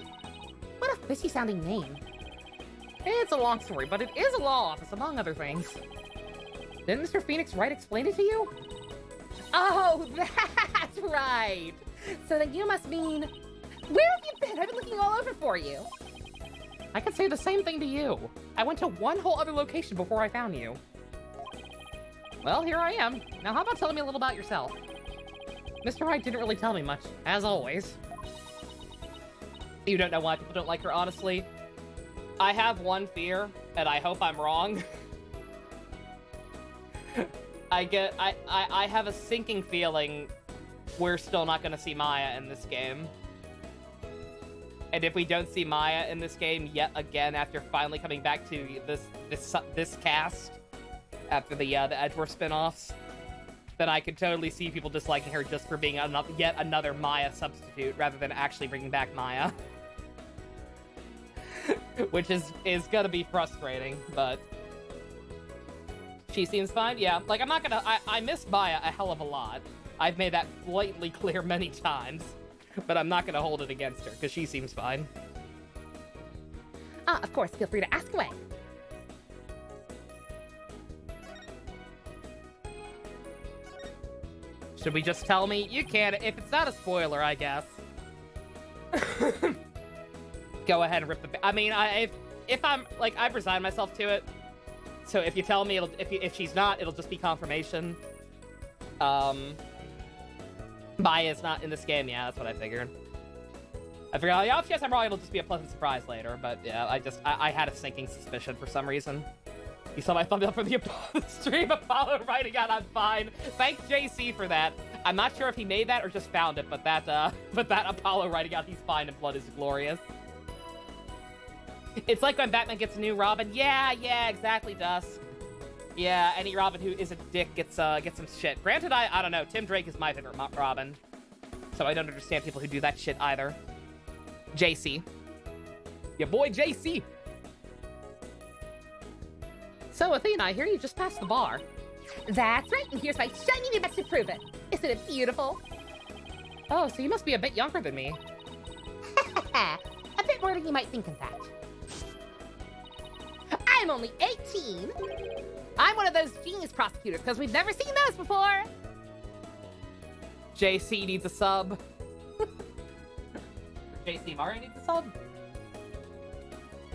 What a fishy-sounding name. It's a long story, but it is a law office, among other things. Didn't Mr. Phoenix Wright explain it to you? Oh, that's right. So then you must mean... Where have you been? I've been looking all over for you. I could say the same thing to you. I went to one whole other location before I found you. Well, here I am. Now how about telling me a little about yourself? Mr. Wright didn't really tell me much, as always. You don't know why people don't like her, honestly. I have one fear, and I hope I'm wrong. I have a sinking feeling we're still not gonna see Maya in this game. And if we don't see Maya in this game yet again after finally coming back to this cast, after the Edgeworth spin-offs, then I could totally see people disliking her just for being yet another Maya substitute rather than actually bringing back Maya. Which is gonna be frustrating, but she seems fine. Yeah, like I miss Maya a hell of a lot. I've made that blatantly clear many times, but I'm not gonna hold it against her because she seems fine. Of course, feel free to ask away. Should we just tell me? You can, if it's not a spoiler, I guess. Go ahead and rip the... I mean, if I'm, like, I've resigned myself to it. So if you tell me, if she's not, it'll just be confirmation. Maya's not in this game, yeah, that's what I figured. I forgot. Yeah, yes, I'm wrong. It'll just be a pleasant surprise later. But yeah, I had a sinking suspicion for some reason. You saw my thumbnail for the stream. Apollo writing out I'm fine. Thank JC for that. I'm not sure if he made that or just found it, but that Apollo writing out he's fine and blood is glorious. It's like when Batman gets a new Robin. Yeah, exactly, Dusk. Yeah, any Robin who is a dick gets some shit. Granted, I don't know. Tim Drake is my favorite Robin, so I don't understand people who do that shit either. JC. Your boy JC. So, Athena, I hear you just passed the bar. That's right, and here's my shiny new badge to prove it. Isn't it beautiful? Oh, so you must be a bit younger than me. A bit more than you might think of that. I'm only 18. I'm one of those genius prosecutors, because we've never seen those before. JC needs a sub. JC Mario needs a sub?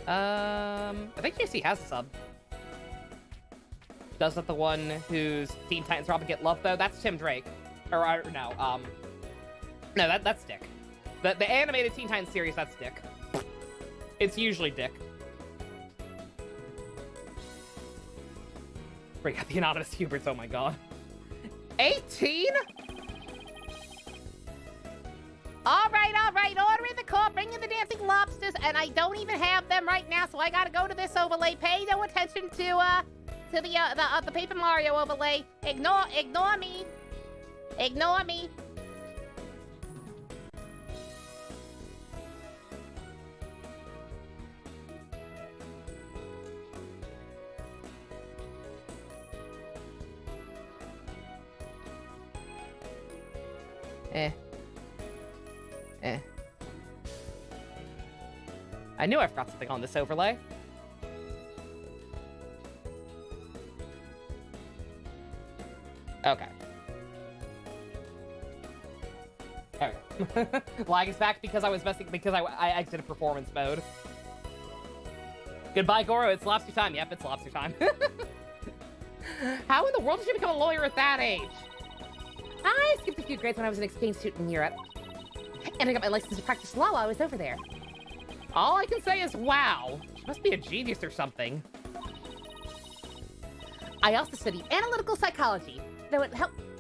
I think JC has a sub. Doesn't the one whose Teen Titans Robin get love, though? That's Tim Drake. Or no, no, that's Dick. The animated Teen Titans series, that's Dick. It's usually Dick. Bring out the anonymous Huberts, oh my god. 18? All right, order in the court, bring in the dancing lobsters, and I don't even have them right now, so I gotta go to this overlay. Pay no attention to the Paper Mario overlay. Ignore me. Ignore me. I knew I forgot something on this overlay. Okay. There we go. Lag is back because I was messing, because I exited performance mode. Goodbye, Goro. It's lobster time. Yep, it's lobster time. How in the world did you become a lawyer at that age? I skipped a few grades when I was an exchange student in Europe. And I got my license to practice law while I was over there. All I can say is, wow. She must be a genius or something. I also studied analytical psychology, though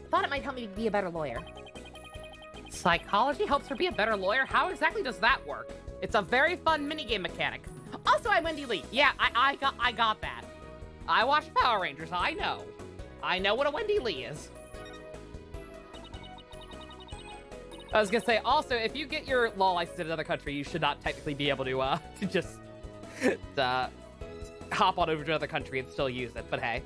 thought it might help me be a better lawyer. Psychology helps her be a better lawyer? How exactly does that work? It's a very fun minigame mechanic. Also, I'm Wendy Lee. Yeah, I got that. I watch Power Rangers, I know. I know what a Wendy Lee is. I was gonna say, also, if you get your law license in another country, you should not technically be able to just hop on over to another country and still use it, but hey.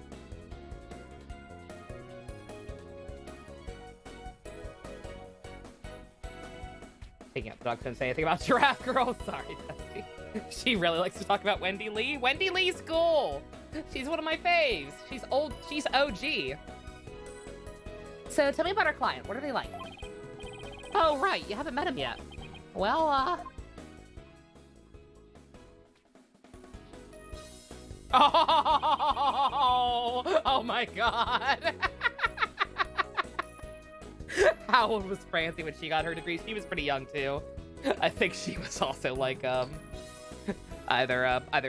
Picking up the dog, couldn't say anything about Giraffe Girl. Sorry, Dusty. She really likes to talk about Wendy Lee. Wendy Lee's cool. She's one of my faves. She's old. She's OG. So tell me about our client. What are they like? Oh, right. You haven't met him yet. Well, Oh my god. How old was Francie when she got her degree? She was pretty young, too. I think she was also, like, either, I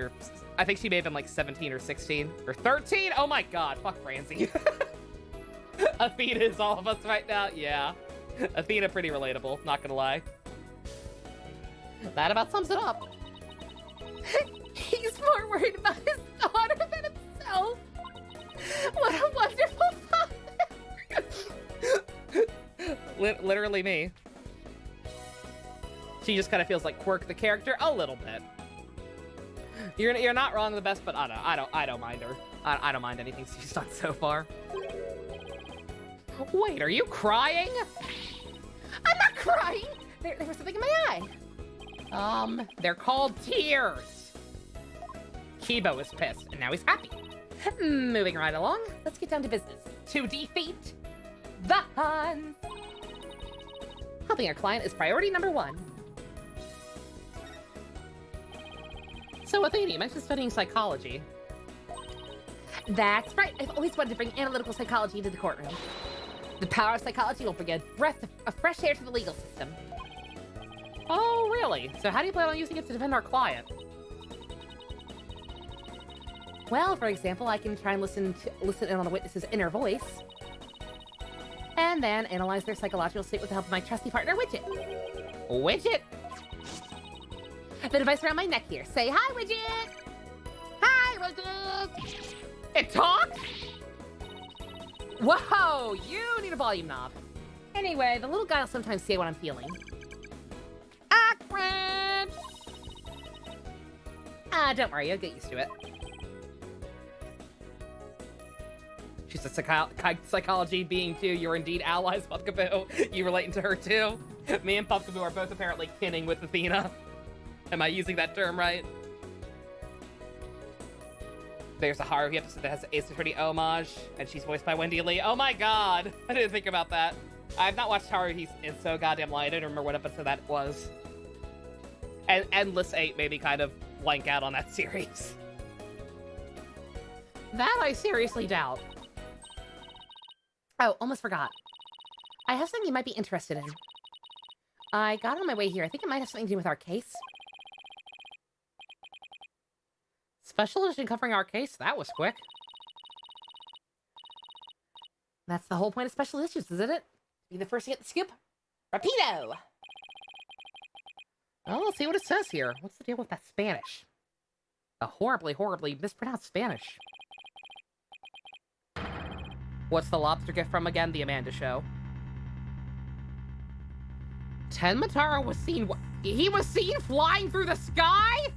think she may have been, like, 17 or 16. Or 13? Oh my god. Fuck Francie. Athena is all of us right now. Yeah. Athena pretty relatable, not gonna lie. That about sums it up. He's more worried about his daughter than himself. What a wonderful father. Literally me. She just kind of feels like Quirk the character a little bit. You're not wrong the best, but I don't mind her. I don't mind anything she's done so far. Wait, are you crying? I'm not crying. There was something in my eye. They're called tears. Kibo is pissed, and now he's happy. Moving right along, let's get down to business. To defeat the Huns. Helping our client is priority number 1. So, Athena, you mentioned studying psychology. That's right. I've always wanted to bring analytical psychology into the courtroom. The power of psychology will bring a breath of fresh air to the legal system. Oh, really? So how do you plan on using it to defend our client? Well, for example, I can try and listen in on the witness's inner voice, and then analyze their psychological state with the help of my trusty partner, Widget. Widget? The device around my neck here. Say hi, Widget! Hi, Widget! It talks? Whoa, you need a volume knob. Anyway, the little guy will sometimes say what I'm feeling. Awkward! Don't worry, I'll get used to it. She's a psychology being too. You're indeed allies, Pumpkaboo. You relating to her too? Me and Pumpkaboo are both apparently kinning with Athena. Am I using that term right? There's a Haruhi episode that has an Ace Attorney homage, and she's voiced by Wendy Lee. Oh my god! I didn't think about that. I've not watched Haruhi in so goddamn long. I don't remember what episode that was. And Endless 8 made me kind of blank out on that series. That I seriously doubt. Oh, almost forgot. I have something you might be interested in. I got it on my way here. I think it might have something to do with our case. Special edition covering our case? That was quick. That's the whole point of special issues, isn't it? Be the first to get the scoop. Rapido! Oh, let's see what it says here. What's the deal with that Spanish? A horribly, horribly mispronounced Spanish. What's the lobster gift from again? The Amanda Show. Ten Matara was seen... He was seen flying through the sky?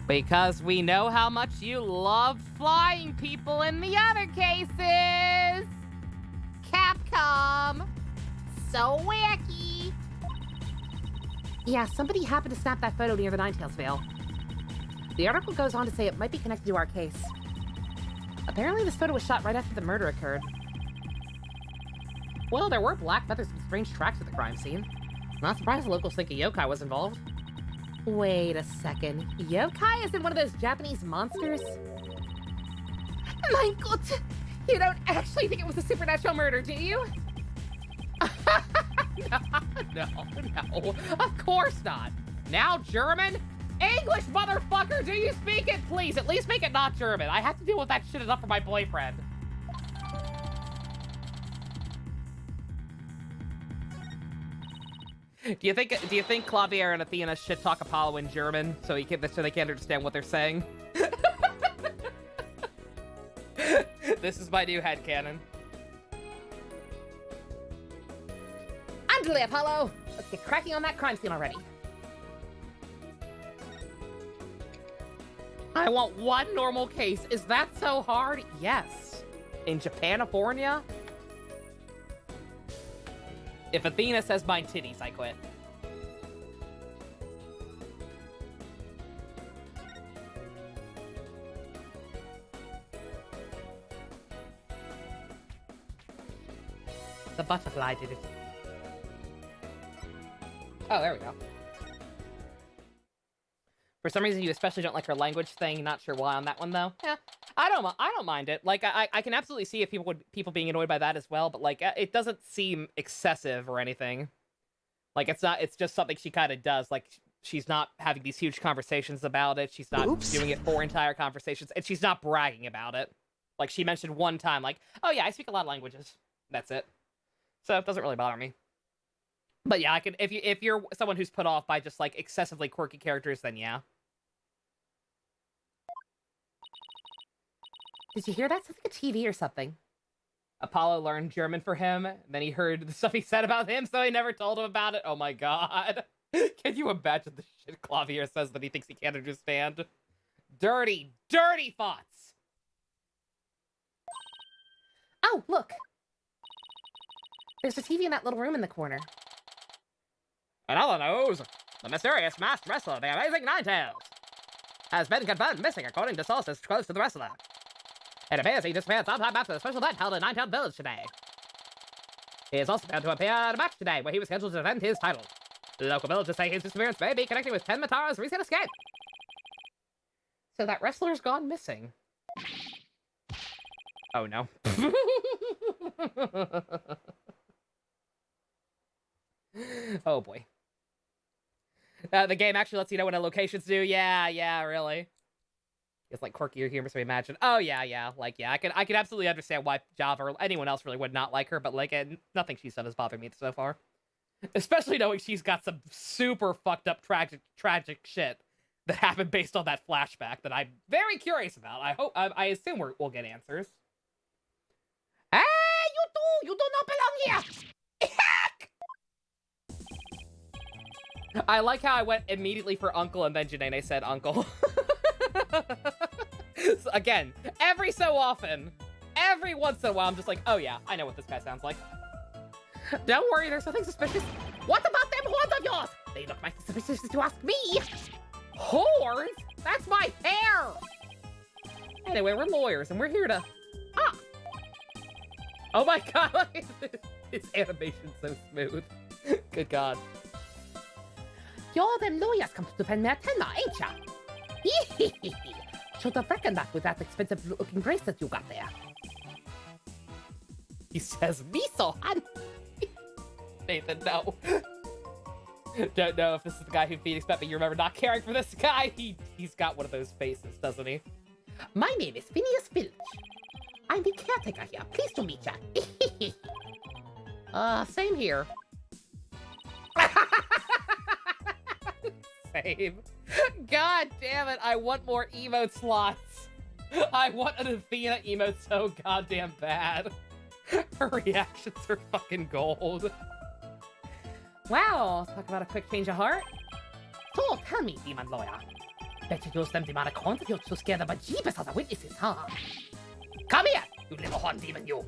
Because we know how much you loved flying people in the other cases! Capcom! So wacky! Yeah, somebody happened to snap that photo near the Ninetales Veil. The article goes on to say it might be connected to our case. Apparently this photo was shot right after the murder occurred. Well, there were black feathers and strange tracks at the crime scene. Not surprised the locals think a yokai was involved. Wait a second. Yokai isn't one of those Japanese monsters? My god! You don't actually think it was a supernatural murder, do you? No, of course not. Now German? English, motherfucker! Do you speak it? Please, at least make it not German. I have to deal with that shit enough for my boyfriend. Do you think Clavier and Athena should talk Apollo in German so they can't understand what they're saying? This is my new headcanon. Andale, Apollo! Let's get cracking on that crime scene already. I want one normal case. Is that so hard? Yes. In Japanifornia? If Athena says mine titties, I quit. The butterfly did it. Oh, there we go. For some reason, you especially don't like her language thing. Not sure why on that one, though. Yeah, I don't mind it. Like, I can absolutely see if people being annoyed by that as well, but, like, it doesn't seem excessive or anything. Like, it's just something she kind of does. Like, she's not having these huge conversations about it. She's not doing it for entire conversations, and she's not bragging about it. Like, she mentioned one time, like, oh yeah, I speak a lot of languages. That's it. So it doesn't really bother me. But yeah, I can, if you're someone who's put off by just, like, excessively quirky characters, then yeah. Did you hear that? Sounds like a TV or something. Apollo learned German for him, then he heard the stuff he said about him, so he never told him about it. Oh my god. Can you imagine the shit Clavier says that he thinks he can't understand? Dirty, dirty thoughts! Oh, look! There's a TV in that little room in the corner. In other news, the mysterious masked wrestler, the Amazing Ninetales, has been confirmed missing according to sources close to the wrestler. It appears he disappeared sometime after the special event held in Ninetale Village today. He is also found to appear at a match today where he was scheduled to defend his title. Local villagers say his disappearance may be connected with Ten Matara's recent escape. So that wrestler's gone missing. Oh no. Oh boy. The game actually lets you know when a location's due. Yeah, really. It's like quirkier humor, so imagine. Oh yeah. Like yeah, I can absolutely understand why Java or anyone else really would not like her, but like nothing she's done has bothered me so far. Especially knowing she's got some super fucked up tragic shit that happened based on that flashback that I'm very curious about. I assume we'll get answers. Hey, you do not belong here. I like how I went immediately for uncle and then Janae said uncle. So again, every so often, every once in a while, I'm just like, oh yeah, I know what this guy sounds like. Don't worry, there's nothing suspicious. What about them horns of yours? They look mighty suspicious to ask me. Horns? That's my hair! Anyway, we're lawyers, and we're here to... Ah! Oh my god, his animation's so smooth. Good god. You're them lawyers come to defend Martina, ain't ya? Should have reckoned that with that expensive-looking bracelet you got there. He says, Miso, hon! Nathan, no. Don't know if this is the guy who Phoenix met, but you remember not caring for this guy? He's got one of those faces, doesn't he? My name is Phineas Filch. I'm the caretaker here. Pleased to meet ya. Same here. Same. God damn it, I want more emote slots. I want an Athena emote so goddamn bad. Her reactions are fucking gold. Wow, talk about a quick change of heart. So tell me, demon lawyer. Bet you use them demonic horns if you're too scared of bejeebus of the witnesses, huh? Come here, you little horn demon, you.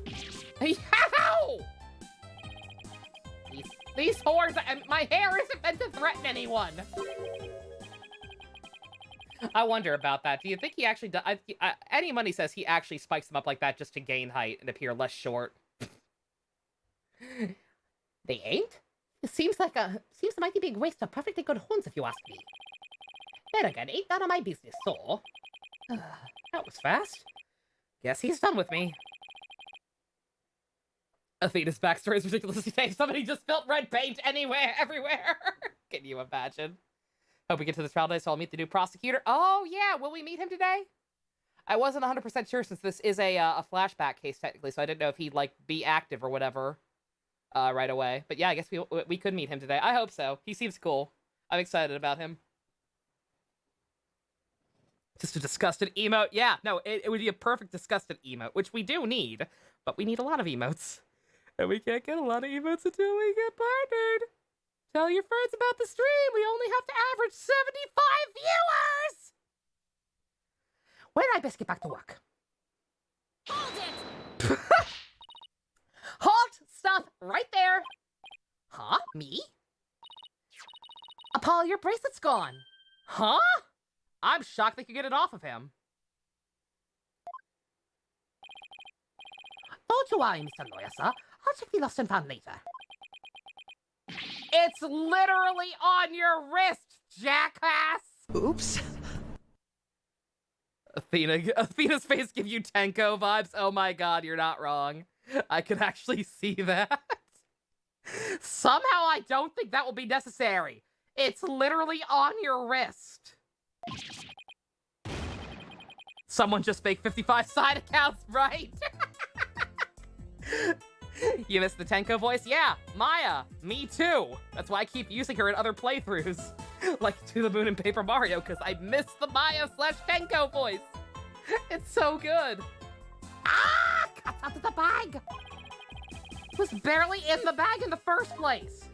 Yow! These horns, my hair isn't meant to threaten anyone. I wonder about that. Do you think he actually does? Any money says he actually spikes them up like that just to gain height and appear less short. They ain't? It seems a mighty big waste of perfectly good horns, if you ask me. Then again, ain't none of my business, so... That was fast. Guess he's done with me. Athena's backstory is ridiculously tame. Somebody just spilled red paint everywhere. Can you imagine? Hope we get to the trial day, so I'll meet the new prosecutor. Oh, yeah. Will we meet him today? I wasn't 100% sure since this is a flashback case, technically, so I didn't know if he'd, like, be active or whatever right away. But yeah, I guess we could meet him today. I hope so. He seems cool. I'm excited about him. Just a disgusted emote. Yeah, no, it would be a perfect disgusted emote, which we do need, but we need a lot of emotes. And we can't get a lot of emotes until we get partnered. Tell your friends about the stream. We only have to average 75 viewers. Well, I best get back to work. Hold it! Halt! Stop! Right there! Huh? Me? Apollo, your bracelet's gone. Huh? I'm shocked they could get it off of him. Don't you worry, Mr. Lawyer, sir. I'll check the lost and found later. It's literally on your wrist, jackass! Oops. Athena's face give you Tenko vibes. Oh my god, you're not wrong. I could actually see that. Somehow I don't think that will be necessary. It's literally on your wrist. Someone just make 55 side accounts, right? You missed the Tenko voice? Yeah, Maya. Me too. That's why I keep using her in other playthroughs. Like To the Moon and Paper Mario, because I miss the Maya/Tenko voice. It's so good. Ah! Got out of the bag! It was barely in the bag in the first place.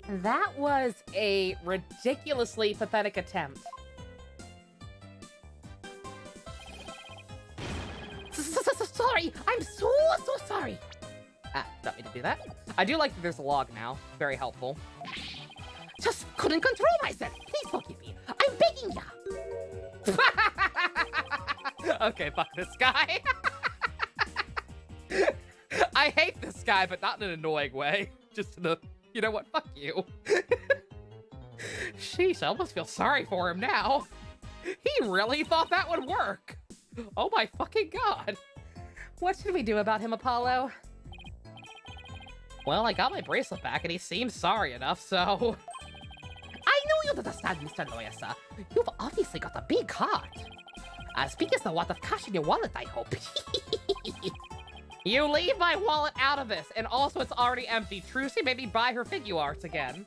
That was a ridiculously pathetic attempt. Sorry! I'm so sorry! Don't mean to do that. I do like that there's a log now. Very helpful. Just couldn't control myself. Please forgive me. I'm begging ya. Okay, fuck this guy. I hate this guy, but not in an annoying way. Just in a, you know what, fuck you. Sheesh, I almost feel sorry for him now. He really thought that would work. Oh my fucking god. What should we do about him, Apollo? Well, I got my bracelet back and he seems sorry enough, so... I know you understand, Mr. Lawyer, sir. You've obviously got a big heart. As big as the wad of cash in your wallet, I hope. You leave my wallet out of this, and also it's already empty. Trucy made me buy her figure arts again.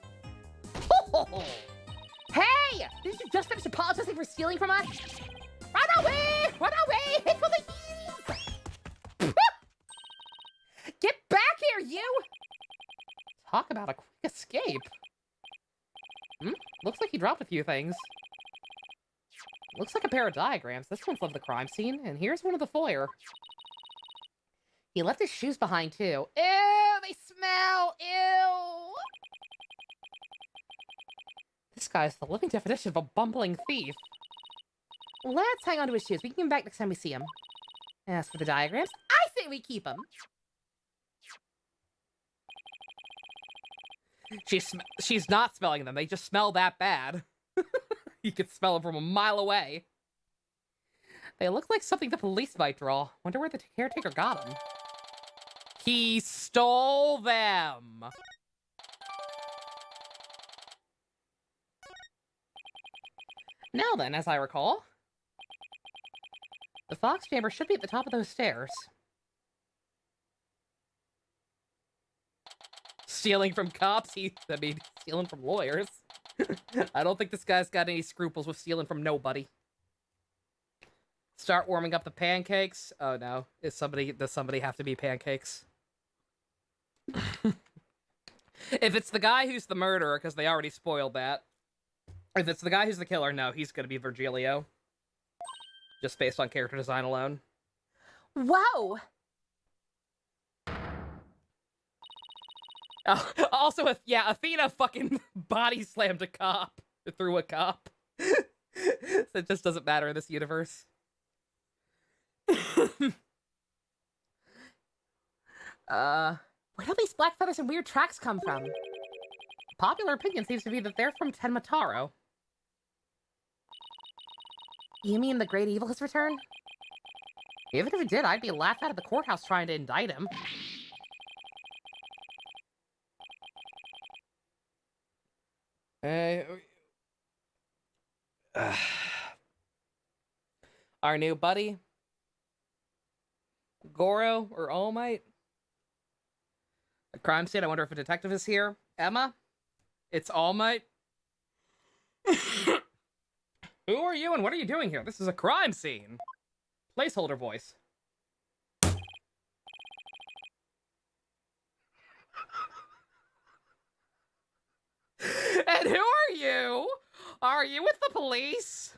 Hey! Didn't you just finish apologizing for stealing from us? Run away! Run away! Hit for the heels! Get back here, you! Talk about a quick escape. Looks like he dropped a few things. Looks like a pair of diagrams. This one's of the crime scene, and here's one of the foyer. He left his shoes behind, too. Ew, they smell! Ew! This guy's the living definition of a bumbling thief. Let's hang on to his shoes. We can give him back next time we see him. As for the diagrams, I say we keep them. She's not smelling them. They just smell that bad. You could smell them from a mile away. They look like something the police might draw. Wonder where the caretaker got them. He stole them! Now then, as I recall, the Fox Chamber should be at the top of those stairs. Stealing from cops? Stealing from lawyers. I don't think this guy's got any scruples with stealing from nobody. Start warming up the pancakes. Oh no. Does somebody have to be pancakes? If it's the guy who's the murderer, because they already spoiled that. If it's the guy who's the killer, no, he's gonna be Virgilio. Just based on character design alone. Whoa! Oh, also, Athena fucking body slammed a cop. Through a cop. So it just doesn't matter in this universe. Where do these black feathers and weird tracks come from? Popular opinion seems to be that they're from Tenmataro. You mean the great evil has returned? Even if it did, I'd be laughed out of the courthouse trying to indict him. Our new buddy, Goro or All Might. A crime scene. I wonder if a detective is here. Emma, it's All Might. Who are you and what are you doing here? This is a crime scene. Placeholder voice. And who are you? Are you with the police?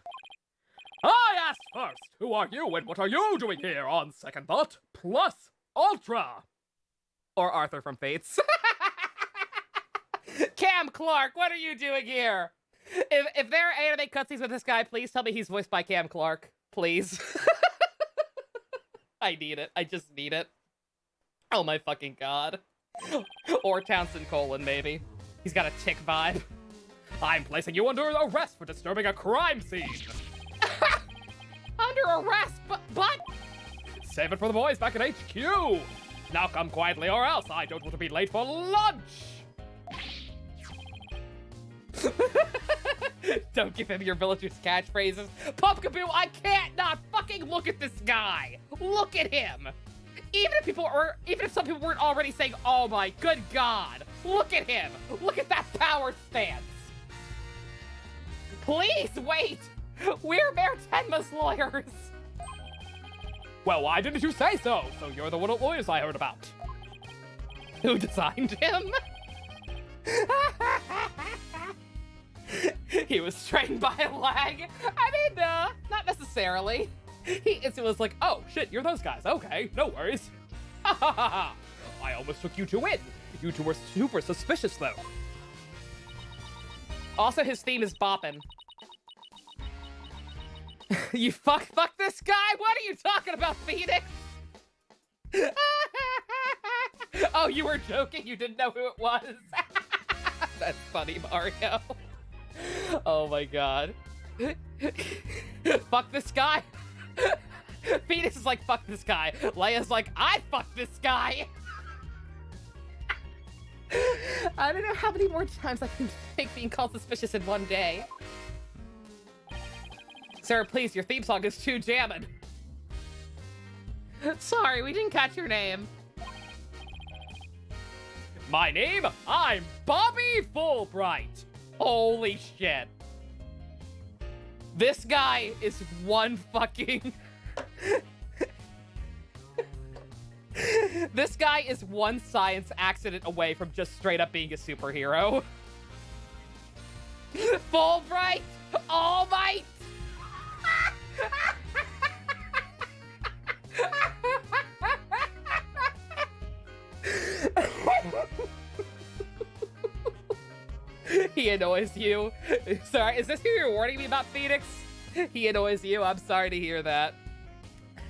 I asked first, who are you and what are you doing here on second thought? Plus Ultra. Or Arthur from Fates. Cam Clark, what are you doing here? If there are anime cutscenes with this guy, please tell me he's voiced by Cam Clark. Please. I need it. I just need it. Oh my fucking god. Or Townsend Colon, maybe. He's got a tick vibe. I'm placing you under arrest for disturbing a crime scene. Under arrest, but... Save it for the boys back at HQ. Now come quietly or else I don't want to be late for lunch. Don't give him your villager's catchphrases. Pumpkaboo, I can't not fucking look at this guy. Look at him. Even if some people weren't already saying, oh my good god, look at him. Look at that power stance. Please wait. We're Mayor Tenma's lawyers. Well, why didn't you say so? So you're the one of the lawyers I heard about. Who designed him? He was trained by a lag. I mean, not necessarily. It was like, oh shit, you're those guys. Okay, no worries. Ha ha ha ha. I almost took you two in. You two were super suspicious though. Also, his theme is bopping. You fuck this guy? What are you talking about, Phoenix? Oh, you were joking? You didn't know who it was? That's funny, Mario. Oh my god. Fuck this guy. Phoenix is like, fuck this guy. Leia's like, I fuck this guy. I don't know how many more times I can take being called suspicious in one day. Sir, please, your theme song is too jammin'. Sorry, we didn't catch your name. My name? I'm Bobby Fulbright. Holy shit. This guy is one fucking... This guy is one science accident away from just straight up being a superhero. Fulbright! All Might! He annoys you. Sorry, is this who you're warning me about, Phoenix? He annoys you. I'm sorry to hear that.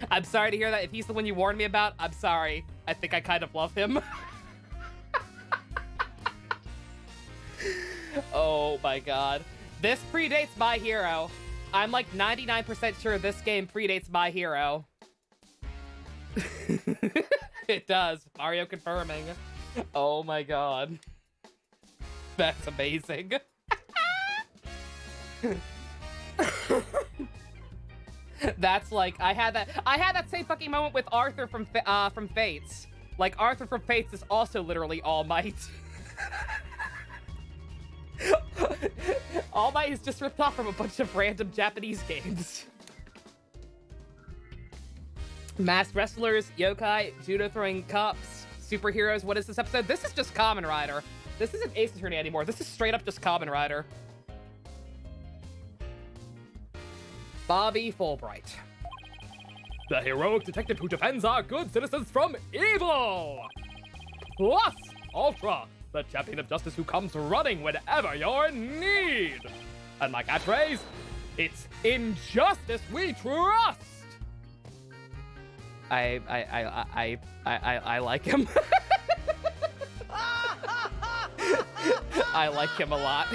I'm sorry to hear that. If he's the one you warned me about, I'm sorry. I think I kind of love him. Oh my god. This predates My Hero. I'm like 99% sure this game predates My Hero. It does. Mario confirming. Oh my god. That's amazing. That's like I had that same fucking moment with Arthur from Fates. Like Arthur from Fates is also literally All Might. All Might is just ripped off from a bunch of random Japanese games. Masked wrestlers, yokai, judo throwing cups, superheroes. What is this episode? This is just Kamen Rider. This isn't Ace Attorney anymore. This is straight up just Kamen Rider. Bobby Fulbright. The heroic detective who defends our good citizens from evil! Plus, Ultra, the champion of justice who comes running whenever you're in need! And my catchphrase, it's injustice we trust! I like him. I like him a lot.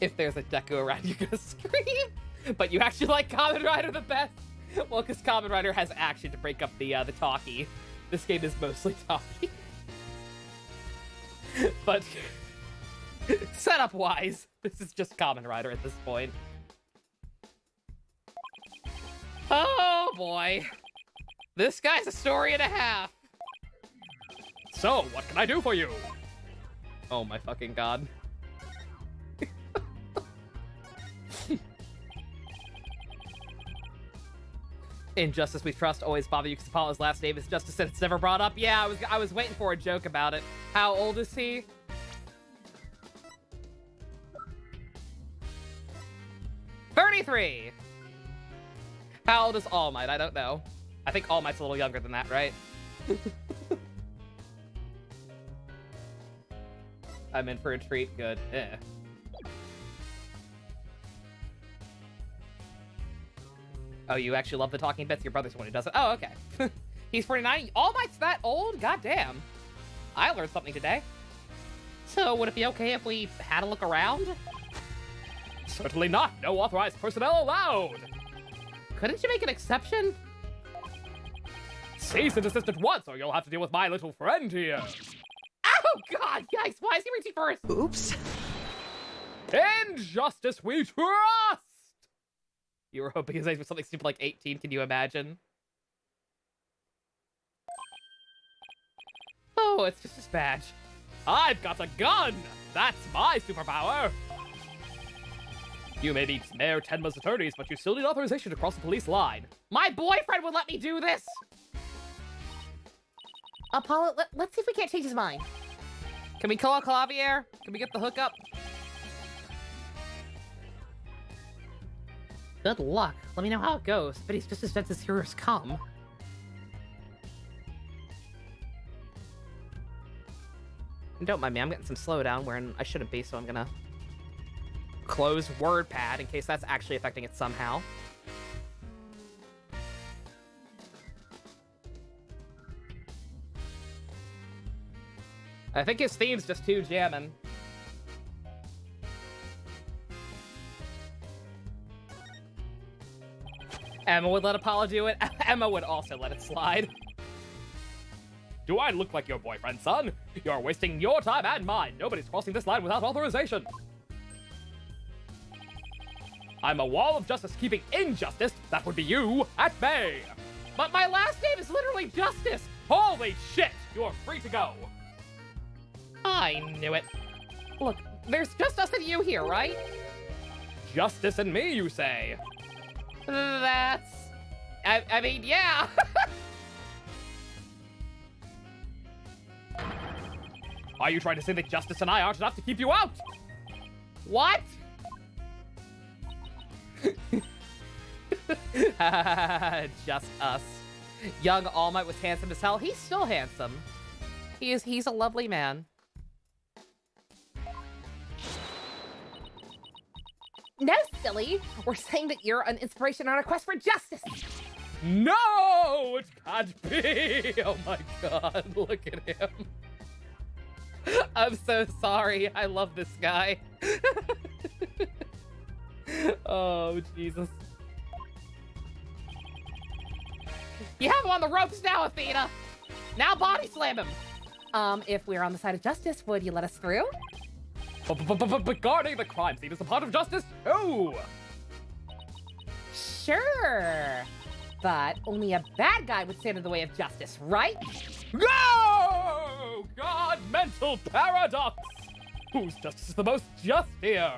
If there's a Deku around, you're gonna scream. But you actually like Kamen Rider the best. Well, because Kamen Rider has action to break up the talkie. This game is mostly talkie. But setup wise, this is just Kamen Rider at this point. Oh boy. This guy's a story and a half. So, what can I do for you? Oh my fucking god. Injustice we trust, always Bobby Yukisapala's last name is Justice and it's never brought up. Yeah, I was waiting for a joke about it. How old is he? $33. How old is All Might? I don't know. I think All Might's a little younger than that, right? I'm in for a treat. Good. Eh. Oh, you actually love the talking bits? Your brother's the one who does it. Oh, okay. He's 49. All Might's that old? God damn. I learned something today. So, would it be okay if we had a look around? Certainly not. No authorized personnel allowed. Couldn't you make an exception? Cease and desist at once, or you'll have to deal with my little friend here. Oh, God. Yikes. Why is he reaching first? Oops. Injustice we trust! You were hoping his age was something stupid like 18. Can you imagine? Oh, it's just his badge. I've got a gun! That's my superpower! You may be Mayor Tenma's attorneys, but you still need authorization to cross the police line. My boyfriend would let me do this! Apollo, let's see if we can't change his mind. Can we call Clavier? Can we get the hookup? Good luck. Let me know how it goes. But he's just as dense as heroes come. And don't mind me, I'm getting some slowdown wherein I shouldn't be, so I'm gonna close WordPad in case that's actually affecting it somehow. I think his theme's just too jammin'. Emma would let Apollo do it. Emma would also let it slide. Do I look like your boyfriend, son? You're wasting your time and mine. Nobody's crossing this line without authorization. I'm a wall of justice keeping injustice. That would be you at bay. But my last name is literally Justice. Holy shit! You're free to go. I knew it. Look, there's just us and you here, right? Justice and me, you say? That's... I mean, yeah. Are you trying to say that Justice and I aren't enough to keep you out? What? Just us. Young All Might was handsome as hell. He's still handsome. He's a lovely man. No, silly. We're saying that you're an inspiration on a quest for justice. No! It can't be! Oh my god, look at him. I'm so sorry. I love this guy. Oh, Jesus. You have him on the ropes now, Athena. Now body slam him. If we're on the side of justice, would you let us through? But guarding the crime scene is a part of justice too! Sure. But only a bad guy would stand in the way of justice, right? No! God, mental paradox! Whose justice is the most just here?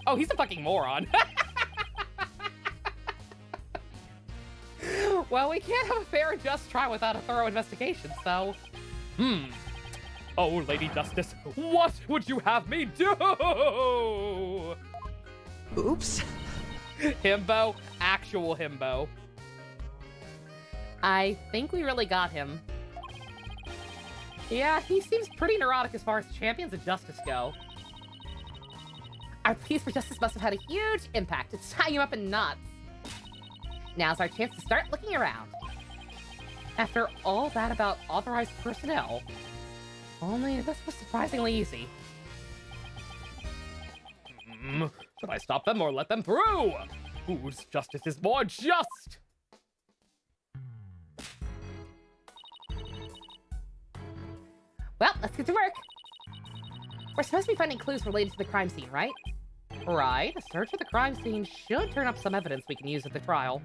Oh, he's a fucking moron. Well, we can't have a fair and just trial without a thorough investigation, so... Oh, Lady Justice, what would you have me do? Oops. Himbo, actual himbo. I think we really got him. Yeah, he seems pretty neurotic as far as champions of justice go. Our pleas for justice must have had a huge impact. It's tying you up in knots. Now's our chance to start looking around. After all that about authorized personnel, only this was surprisingly easy. Should I stop them or let them through? Whose justice is more just? Well, let's get to work. We're supposed to be finding clues related to the crime scene, right? Right, a search of the crime scene should turn up some evidence we can use at the trial.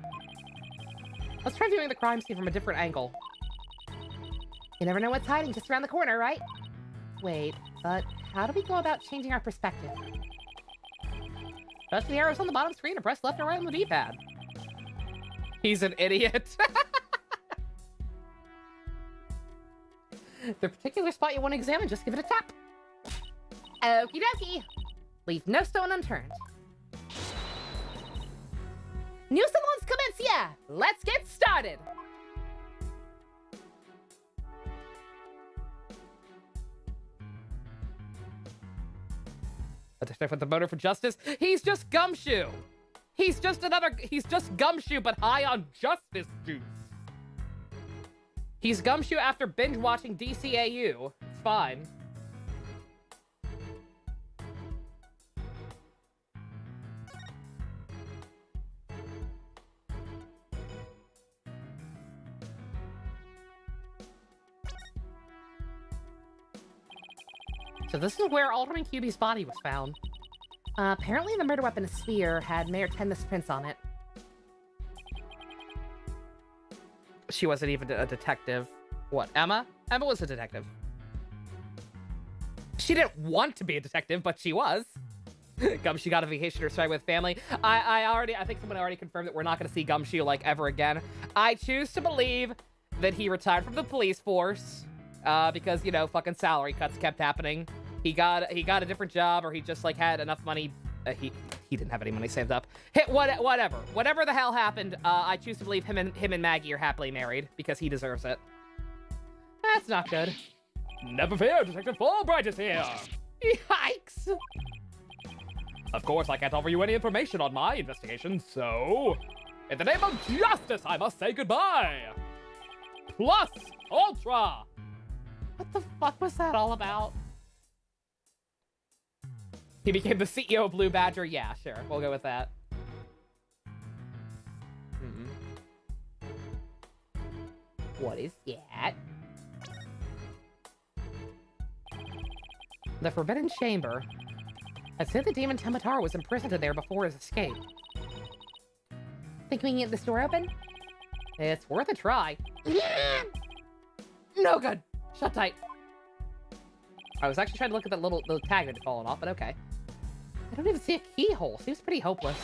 Let's try viewing the crime scene from a different angle. You never know what's hiding just around the corner, right? Wait, but how do we go about changing our perspective? Touch the arrows on the bottom screen and press left or right on the D-pad. He's an idiot. The particular spot you want to examine, just give it a tap. Okie dokie. Leave no stone unturned. New salons commencia! Let's get started! A detective with the motive for justice? He's just Gumshoe! He's just Gumshoe, but high on justice juice. He's Gumshoe after binge-watching DCAU. It's fine. So this is where Alderman QB's body was found. Apparently the murder weapon sphere had Mayor Tennis prints on it. She wasn't even a detective. What, Emma? Emma was a detective. She didn't want to be a detective, but she was. Gumshoe got a vacation or stay with family. I think someone already confirmed that we're not going to see Gumshoe, like, ever again. I choose to believe that he retired from the police force, because, you know, fucking salary cuts kept happening. He got a different job, or he just, like, had enough money. He didn't have any money saved up. Whatever the hell happened, I choose to believe him and Maggie are happily married, because he deserves it. That's not good. Never fear, Detective Fulbright is here. Yikes! Of course, I can't offer you any information on my investigation, so... in the name of justice, I must say goodbye! Plus Ultra! What the fuck was that all about? He became the CEO of Blue Badger? Yeah, sure. We'll go with that. What is that? The Forbidden Chamber. I'd say the demon Temitara was imprisoned in there before his escape. Think we can get this door open? It's worth a try. No good. Shut tight. I was actually trying to look at that little tag that had fallen off, but okay. I don't even see a keyhole. Seems pretty hopeless.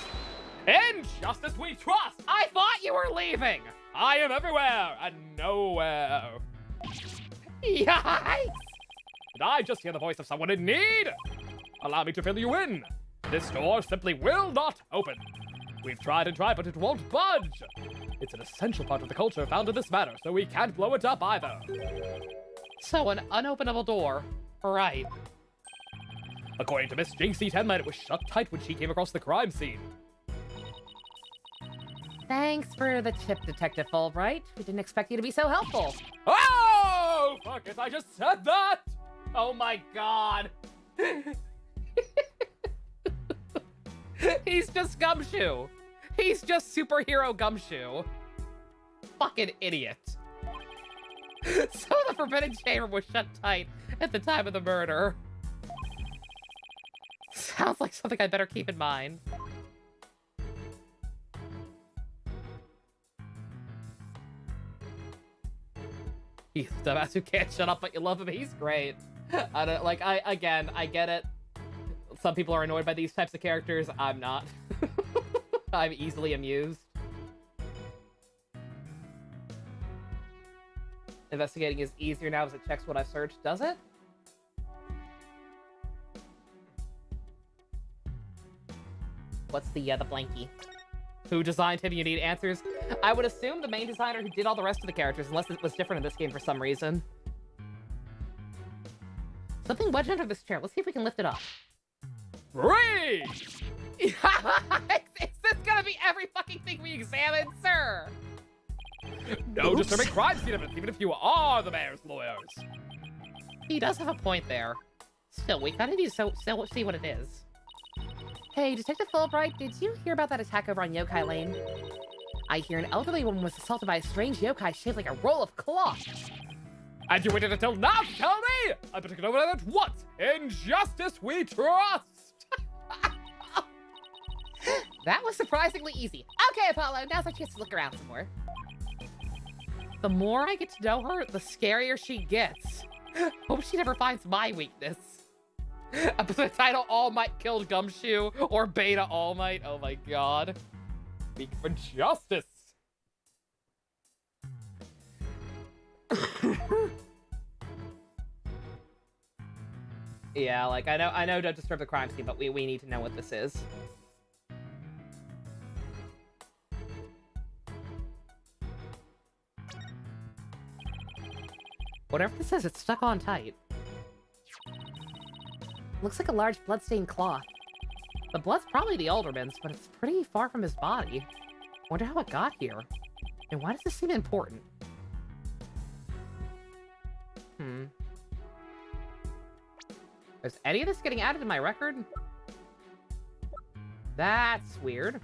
In justice we trust! I thought you were leaving! I am everywhere and nowhere. Yikes! And I just hear the voice of someone in need. Allow me to fill you in. This door simply will not open. We've tried and tried, but it won't budge. It's an essential part of the culture found in this manor, so we can't blow it up either. So an unopenable door. Right. According to Miss Jinxie Tenlight, it was shut tight when she came across the crime scene. Thanks for the tip, Detective Fulbright. We didn't expect you to be so helpful. Oh, fuck it, I just said that! Oh my god. He's just Gumshoe. He's just superhero Gumshoe. Fucking idiot. So the Forbidden Chamber was shut tight at the time of the murder. Sounds like something I'd better keep in mind. He's the dumbass who can't shut up, but you love him. He's great. I don't like. I get it. Some people are annoyed by these types of characters. I'm not. I'm easily amused. Investigating is easier now as it checks what I've searched. Does it? What's the blankie? Who designed him? You need answers. I would assume the main designer who did all the rest of the characters, unless it was different in this game for some reason. Something wedged under this chair. Let's see if we can lift it up. Freeze! Is this gonna be every fucking thing we examine, sir? No disturbing crime scene evidence, even if you are the mayor's lawyers. He does have a point there. Still, we kind of need to see what it is. Hey, Detective Fulbright, did you hear about that attack over on Yokai Lane? I hear an elderly woman was assaulted by a strange yokai shaped like a roll of cloth. And you waited until now to tell me? I better get over that at once. In justice we trust. That was surprisingly easy. Okay, Apollo, now's our chance to look around some more. The more I get to know her, the scarier she gets. Hope she never finds my weakness. The title All Might killed Gumshoe or Beta All Might. Oh my god. Speak for justice. Yeah, like I know don't disturb the crime scene, but we need to know what this is. Whatever this is, it's stuck on tight. Looks like a large bloodstained cloth. The blood's probably the alderman's, but it's pretty far from his body. Wonder how it got here. And why does this seem important? Is any of this getting added to my record? That's weird.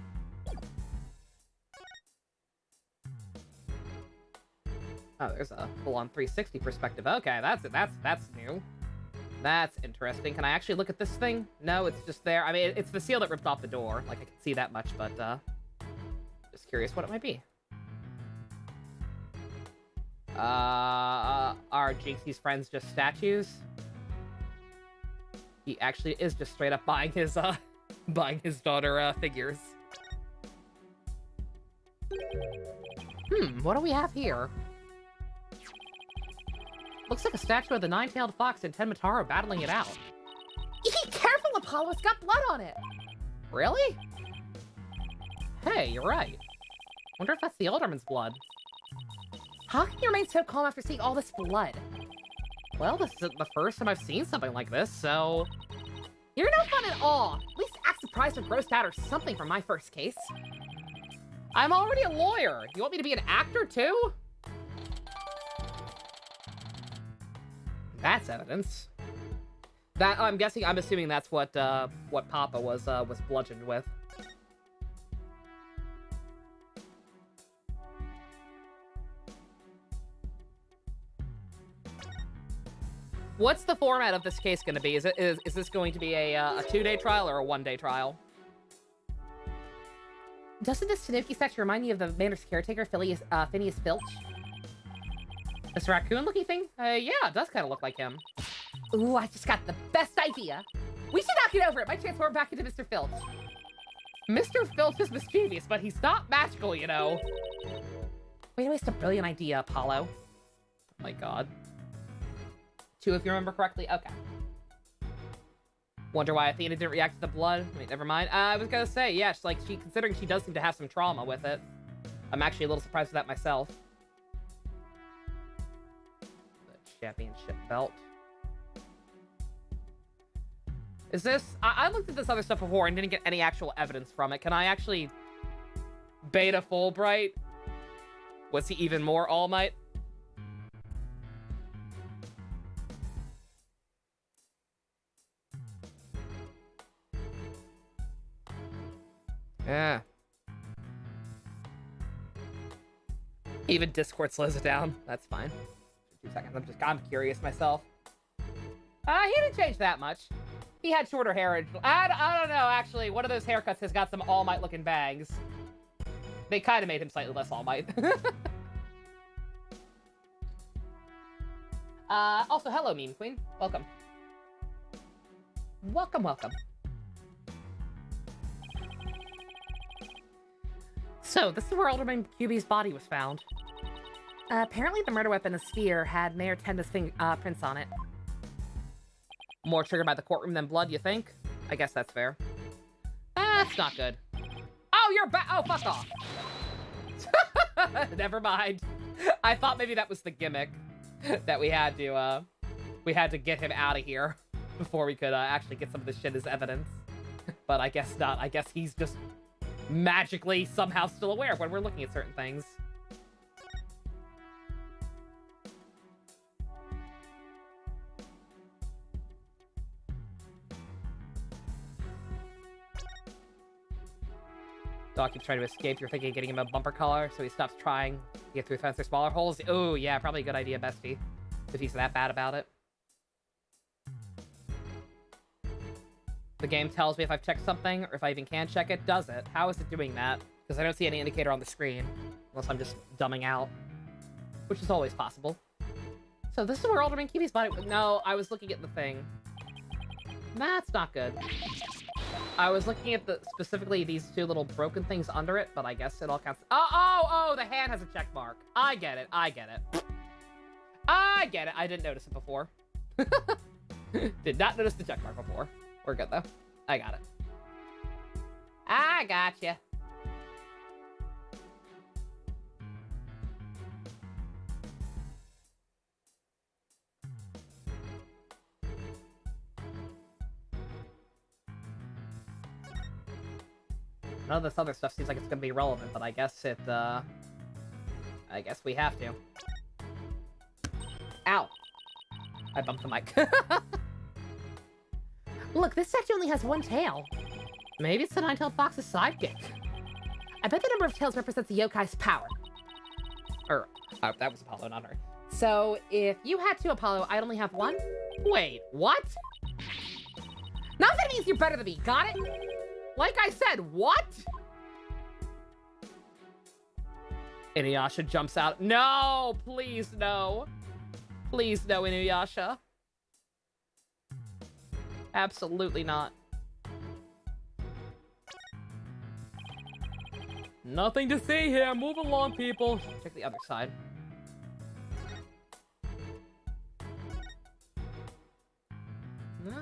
Oh, there's a full-on 360 perspective. Okay, that's new. That's interesting. Can I actually look at this thing? No, it's just there. I mean, it's the seal that ripped off the door. Like, I can see that much, but, just curious what it might be. Are Jinxie's friends just statues? He actually is just straight up buying his daughter, figures. What do we have here? Looks like a statue of the nine-tailed fox and Temitara battling it out. Careful, Apollo, it's got blood on it. Really? Hey, you're right. Wonder if that's the alderman's blood. How can you remain so calm after seeing all this blood? Well, this isn't the first time I've seen something like this, so... You're no fun at all. At least act surprised or grossed out or something from my first case. I'm already a lawyer. You want me to be an actor, too? That's evidence. That I'm assuming that's what Papa was bludgeoned with. What's the format of this case going to be? Is this going to be a 2-day trial or a 1-day trial? Doesn't this Tanuki section remind me of the Manor's caretaker, Phineas Filch? This raccoon-looking thing? Yeah, it does kind of look like him. Ooh, I just got the best idea. We should not get over it. Might transform back into Mr. Filch. Mr. Filch is mischievous, but he's not magical, you know. Way to waste a brilliant idea, Apollo. Oh my god. 2, if you remember correctly? Okay. Wonder why Athena didn't react to the blood. Wait, never mind. I was gonna say, yeah, considering she does seem to have some trauma with it. I'm actually a little surprised with that myself. The championship belt. Is this... I looked at this other stuff before and didn't get any actual evidence from it. Can I actually... beta Fulbright? Was he even more All Might? Yeah. Even Discord slows it down. That's fine. 2 seconds. I'm curious myself. He didn't change that much. He had shorter hair. I don't know, actually. One of those haircuts has got some All Might looking bangs. They kind of made him slightly less All Might. Also, hello, Meme Queen. Welcome. Welcome, welcome. So, this is where Alderman QB's body was found. Apparently the murder weapon, the sphere, had Mayor Tenda's prints on it. More triggered by the courtroom than blood, you think? I guess that's fair. That's not good. Oh, you're back! Oh, fuck off! Never mind. I thought maybe that was the gimmick. That we had to get him out of here before we could actually get some of this shit as evidence. But I guess not. I guess he's just magically somehow still aware when we're looking at certain things. Dog keeps trying to escape. You're thinking of getting him a bumper collar so he stops trying to get through fence or smaller holes. Oh, yeah, probably a good idea, bestie. If he's that bad about it. The game tells me if I've checked something, or if I even can check it. Does it? How is it doing that? Because I don't see any indicator on the screen. Unless I'm just dumbing out. Which is always possible. So this is where Alderman Kiwi's body... No, I was looking at the thing. That's not good. I was looking at specifically these 2 little broken things under it, but I guess it all counts. Oh, the hand has a check mark. I get it. I didn't notice it before. Did not notice the check mark before. We're good, though. I got it. I gotcha. None of this other stuff seems like it's gonna be relevant, but I guess I guess we have to. Ow! I bumped the mic. Look, this section only has 1 tail. Maybe it's the Nine-Tailed Fox's sidekick. I bet the number of tails represents the yokai's power. Oh, that was Apollo, not her. So, if you had 2, Apollo, I'd only have 1? Wait, what? Now that means you're better than me, got it? Like I said, what? Inuyasha jumps out. No, please no. Please no, Inuyasha. Absolutely not. Nothing to see here. Move along, people. Check the other side. No.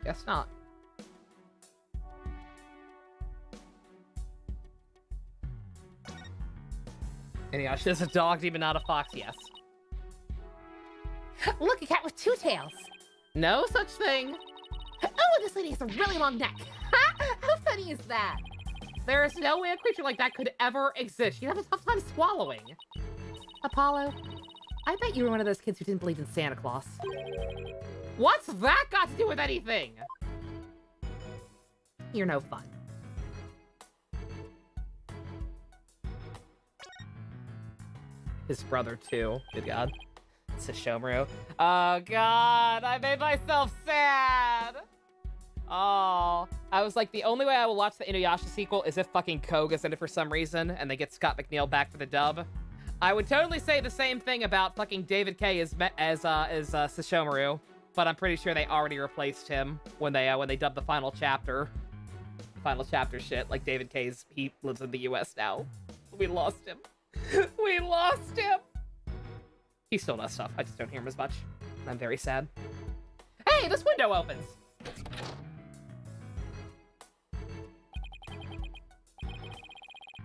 Guess not. Inuyasha is a dog, even not a fox, yes. Look, a cat with 2 tails. No such thing. Oh, this lady has a really long neck. How funny is that? There is no way a creature like that could ever exist. She'd have a tough time swallowing. Apollo, I bet you were one of those kids who didn't believe in Santa Claus. What's that got to do with anything? You're no fun. His brother, too. Good God. Sesshomaru. Oh, God. I made myself sad. Oh. I was like, the only way I will watch the Inuyasha sequel is if fucking Koga's in it for some reason, and they get Scott McNeil back for the dub. I would totally say the same thing about fucking David K as Sesshomaru, but I'm pretty sure they already replaced him when they dubbed the final chapter. Final chapter shit. Like, David K's, he lives in the US now. We lost him. We lost him. He still does stuff. I just don't hear him as much. I'm very sad. Hey, this window opens.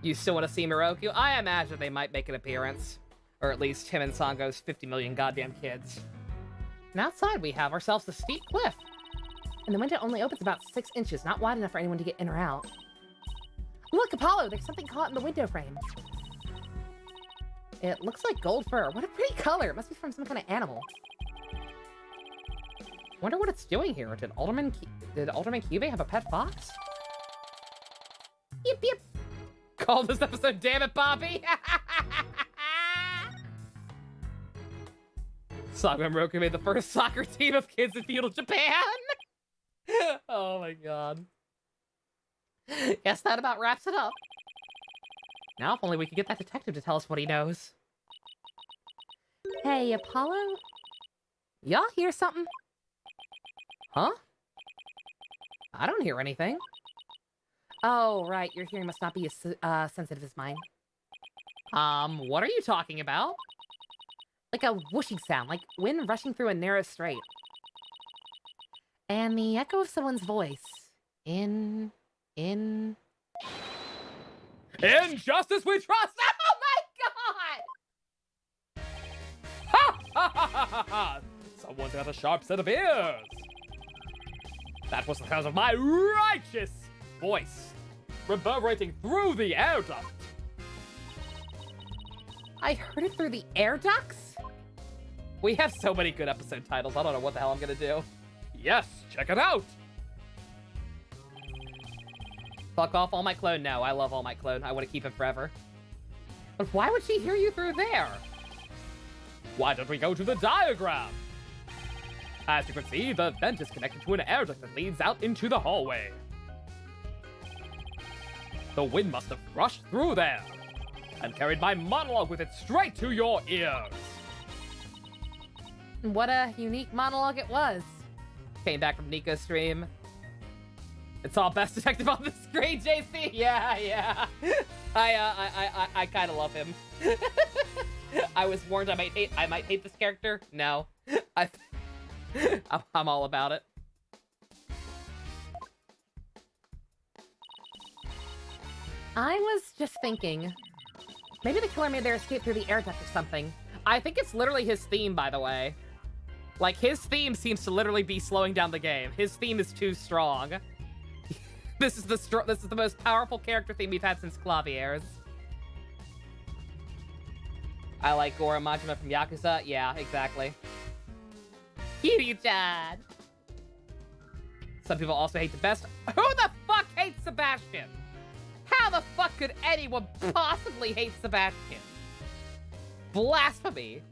You still want to see Miroku? I imagine they might make an appearance. Or at least him and Sango's 50 million goddamn kids. And outside we have ourselves a steep cliff. And the window only opens about 6 inches, not wide enough for anyone to get in or out. Look, Apollo, there's something caught in the window frame. It looks like gold fur. What a pretty color. It must be from some kind of animal. Wonder what it's doing here. Did Alderman Kyubey have a pet fox? Yip, yip. Call this episode, damn it, Bobby! Saga and Roku made the first soccer team of kids in feudal Japan! Oh my god. Guess that about wraps it up. Now if only we could get that detective to tell us what he knows. Hey, Apollo? Y'all hear something? Huh? I don't hear anything. Oh, right. Your hearing must not be as sensitive as mine. What are you talking about? Like a whooshing sound, like wind rushing through a narrow strait. And the echo of someone's voice. In Justice we trust! Oh my god! Ha ha ha ha ha! Someone's got a sharp set of ears! That was the sound of my righteous voice, reverberating through the air duct. I heard it through the air ducts? We have so many good episode titles, I don't know what the hell I'm gonna do. Yes, check it out! Fuck off, All Might Clone. No, I love All Might Clone. I want to keep him forever. But why would she hear you through there? Why don't we go to the diagram? As you can see, the vent is connected to an air duct that leads out into the hallway. The wind must have rushed through there and carried my monologue with it straight to your ears. What a unique monologue it was. Came back from Nico's stream. It's all best detective on the screen, JC. Yeah. I kind of love him. I was warned I might hate this character. No, I'm all about it. I was just thinking, maybe the killer made their escape through the air duct or something. I think it's literally his theme, by the way. Like, his theme seems to literally be slowing down the game. His theme is too strong. This is the most powerful character theme we've had since Clavier's. I like Goro Majima from Yakuza. Yeah, exactly. Kiryu-chan! Some people also hate the best. Who the fuck hates Sebastian? How the fuck could anyone possibly hate Sebastian? Blasphemy!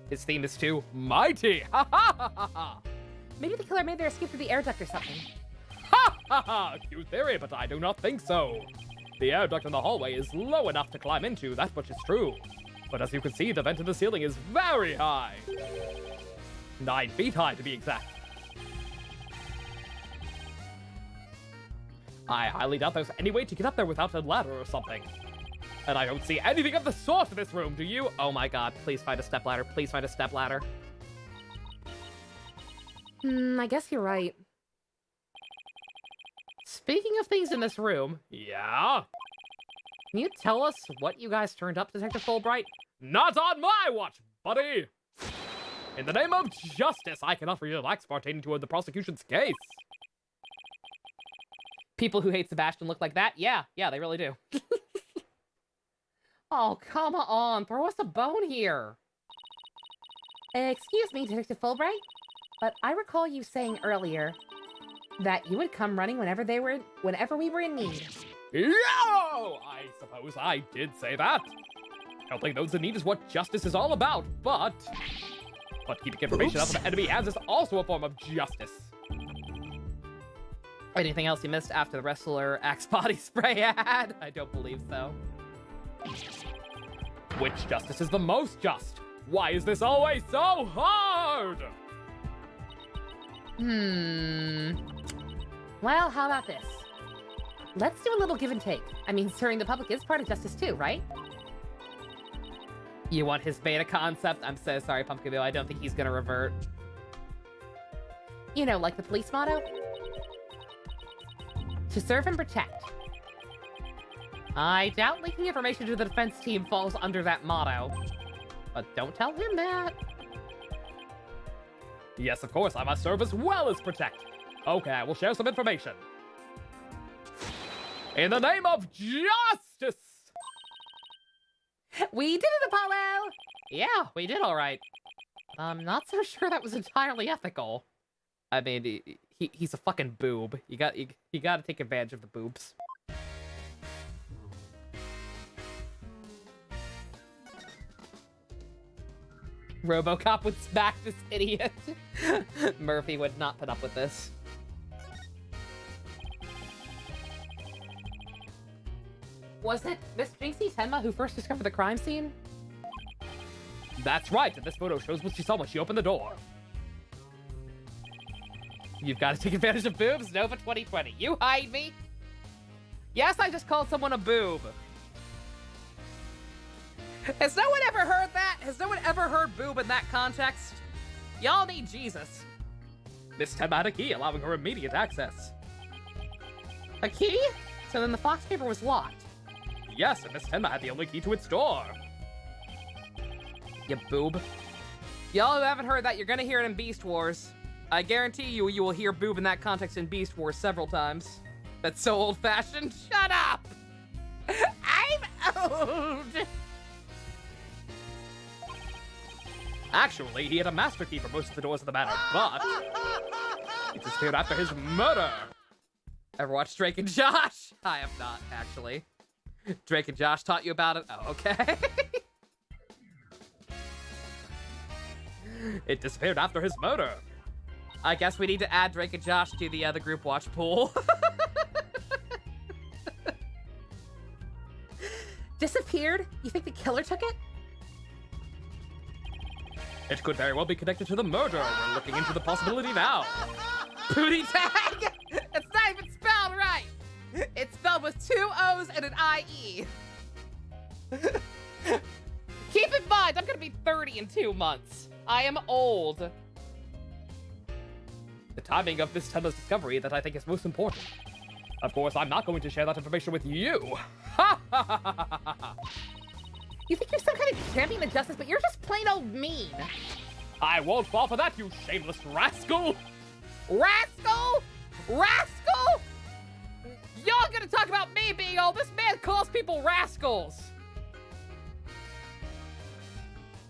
His theme is too mighty! Ha ha ha ha ha! Maybe the killer made their escape through the air duct or something. Ha ha ha! Cute theory, but I do not think so. The air duct in the hallway is low enough to climb into, that much is true. But as you can see, the vent in the ceiling is very high. 9 feet high, to be exact. I highly doubt there's any way to get up there without a ladder or something. And I don't see anything of the sort in this room, do you? Oh my god, please find a stepladder. Please find a stepladder. I guess you're right. Speaking of things in this room, Yeah? can you tell us what you guys turned up, Detective Fulbright? Not on my watch, buddy! In the name of justice, I cannot relax pertaining to the prosecution's case. People who hate Sebastian look like that? Yeah, they really do. Oh, come on, throw us a bone here. Excuse me, Detective Fulbright, but I recall you saying earlier that you would come running whenever we were in need. Yo! I suppose I did say that. Helping those in need is what justice is all about, but keeping information out of enemy hands is also a form of justice. Anything else you missed after the wrestler Axe body spray ad? I don't believe so. Which justice is the most just? Why is this always so hard? Well, how about this? Let's do a little give and take. I mean, serving the public is part of justice too, right? You want his beta concept? I'm so sorry, Pumpkin Bill. I don't think he's gonna revert. You know, like the police motto? To serve and protect. I doubt leaking information to the defense team falls under that motto. But don't tell him that. Yes, of course, I must serve as well as protect. Okay, I will share some information. In the name of justice! We did it, Apollo! Yeah, we did all right. I'm not so sure that was entirely ethical. I mean, he's a fucking boob. You gotta take advantage of the boobs. RoboCop would smack this idiot. Murphy would not put up with this. Was it Miss Jinxie Tenma who first discovered the crime scene? That's right, and this photo shows what she saw when she opened the door. You've got to take advantage of boobs? Nova 2020. You hide me? Yes, I just called someone a boob. Has no one ever heard that? Has no one ever heard boob in that context? Y'all need Jesus. Miss Tenma had a key, allowing her immediate access. A key? So then the Fox paper was locked. Yes, and Miss Tenma had the only key to its door. You boob. Y'all who haven't heard that, you're gonna hear it in Beast Wars. I guarantee you will hear boob in that context in Beast Wars several times. That's so old-fashioned. Shut up! I'm old! Actually, he had a master key for most of the doors of the manor, but it disappeared after his murder. Ever watched Drake and Josh? I have not, actually. Drake and Josh taught you about it? Oh, okay. It disappeared after his murder. I guess we need to add Drake and Josh to the group watch pool. Disappeared? You think the killer took it? It could very well be connected to the murder. We're looking into the possibility now. Booty tag? It's not even spelled right. It's spelled with 2 O's and an IE. Keep in mind, I'm gonna be 30 in 2 months. I am old. The timing of Miss Tenma's discovery that I think is most important. Of course, I'm not going to share that information with you. Ha ha ha ha ha ha. You think you're some kind of champion of justice, but you're just plain old mean. I won't fall for that, you shameless rascal! Rascal? Rascal? Y'all gonna talk about me being old? This man calls people rascals.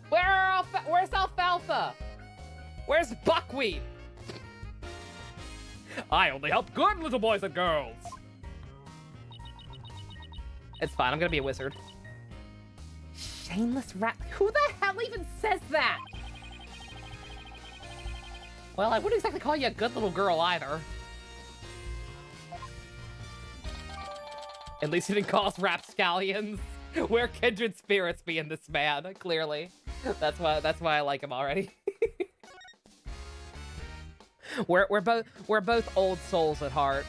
Where's alfalfa? Where's buckwheat? I only help good little boys and girls. It's fine, I'm gonna be a wizard. Shameless rat. Who the hell even says that? Well, I wouldn't exactly call you a good little girl either. At least he didn't call us rapscallions. We're kindred spirits being this man, clearly. That's why I like him already. we're both old souls at heart.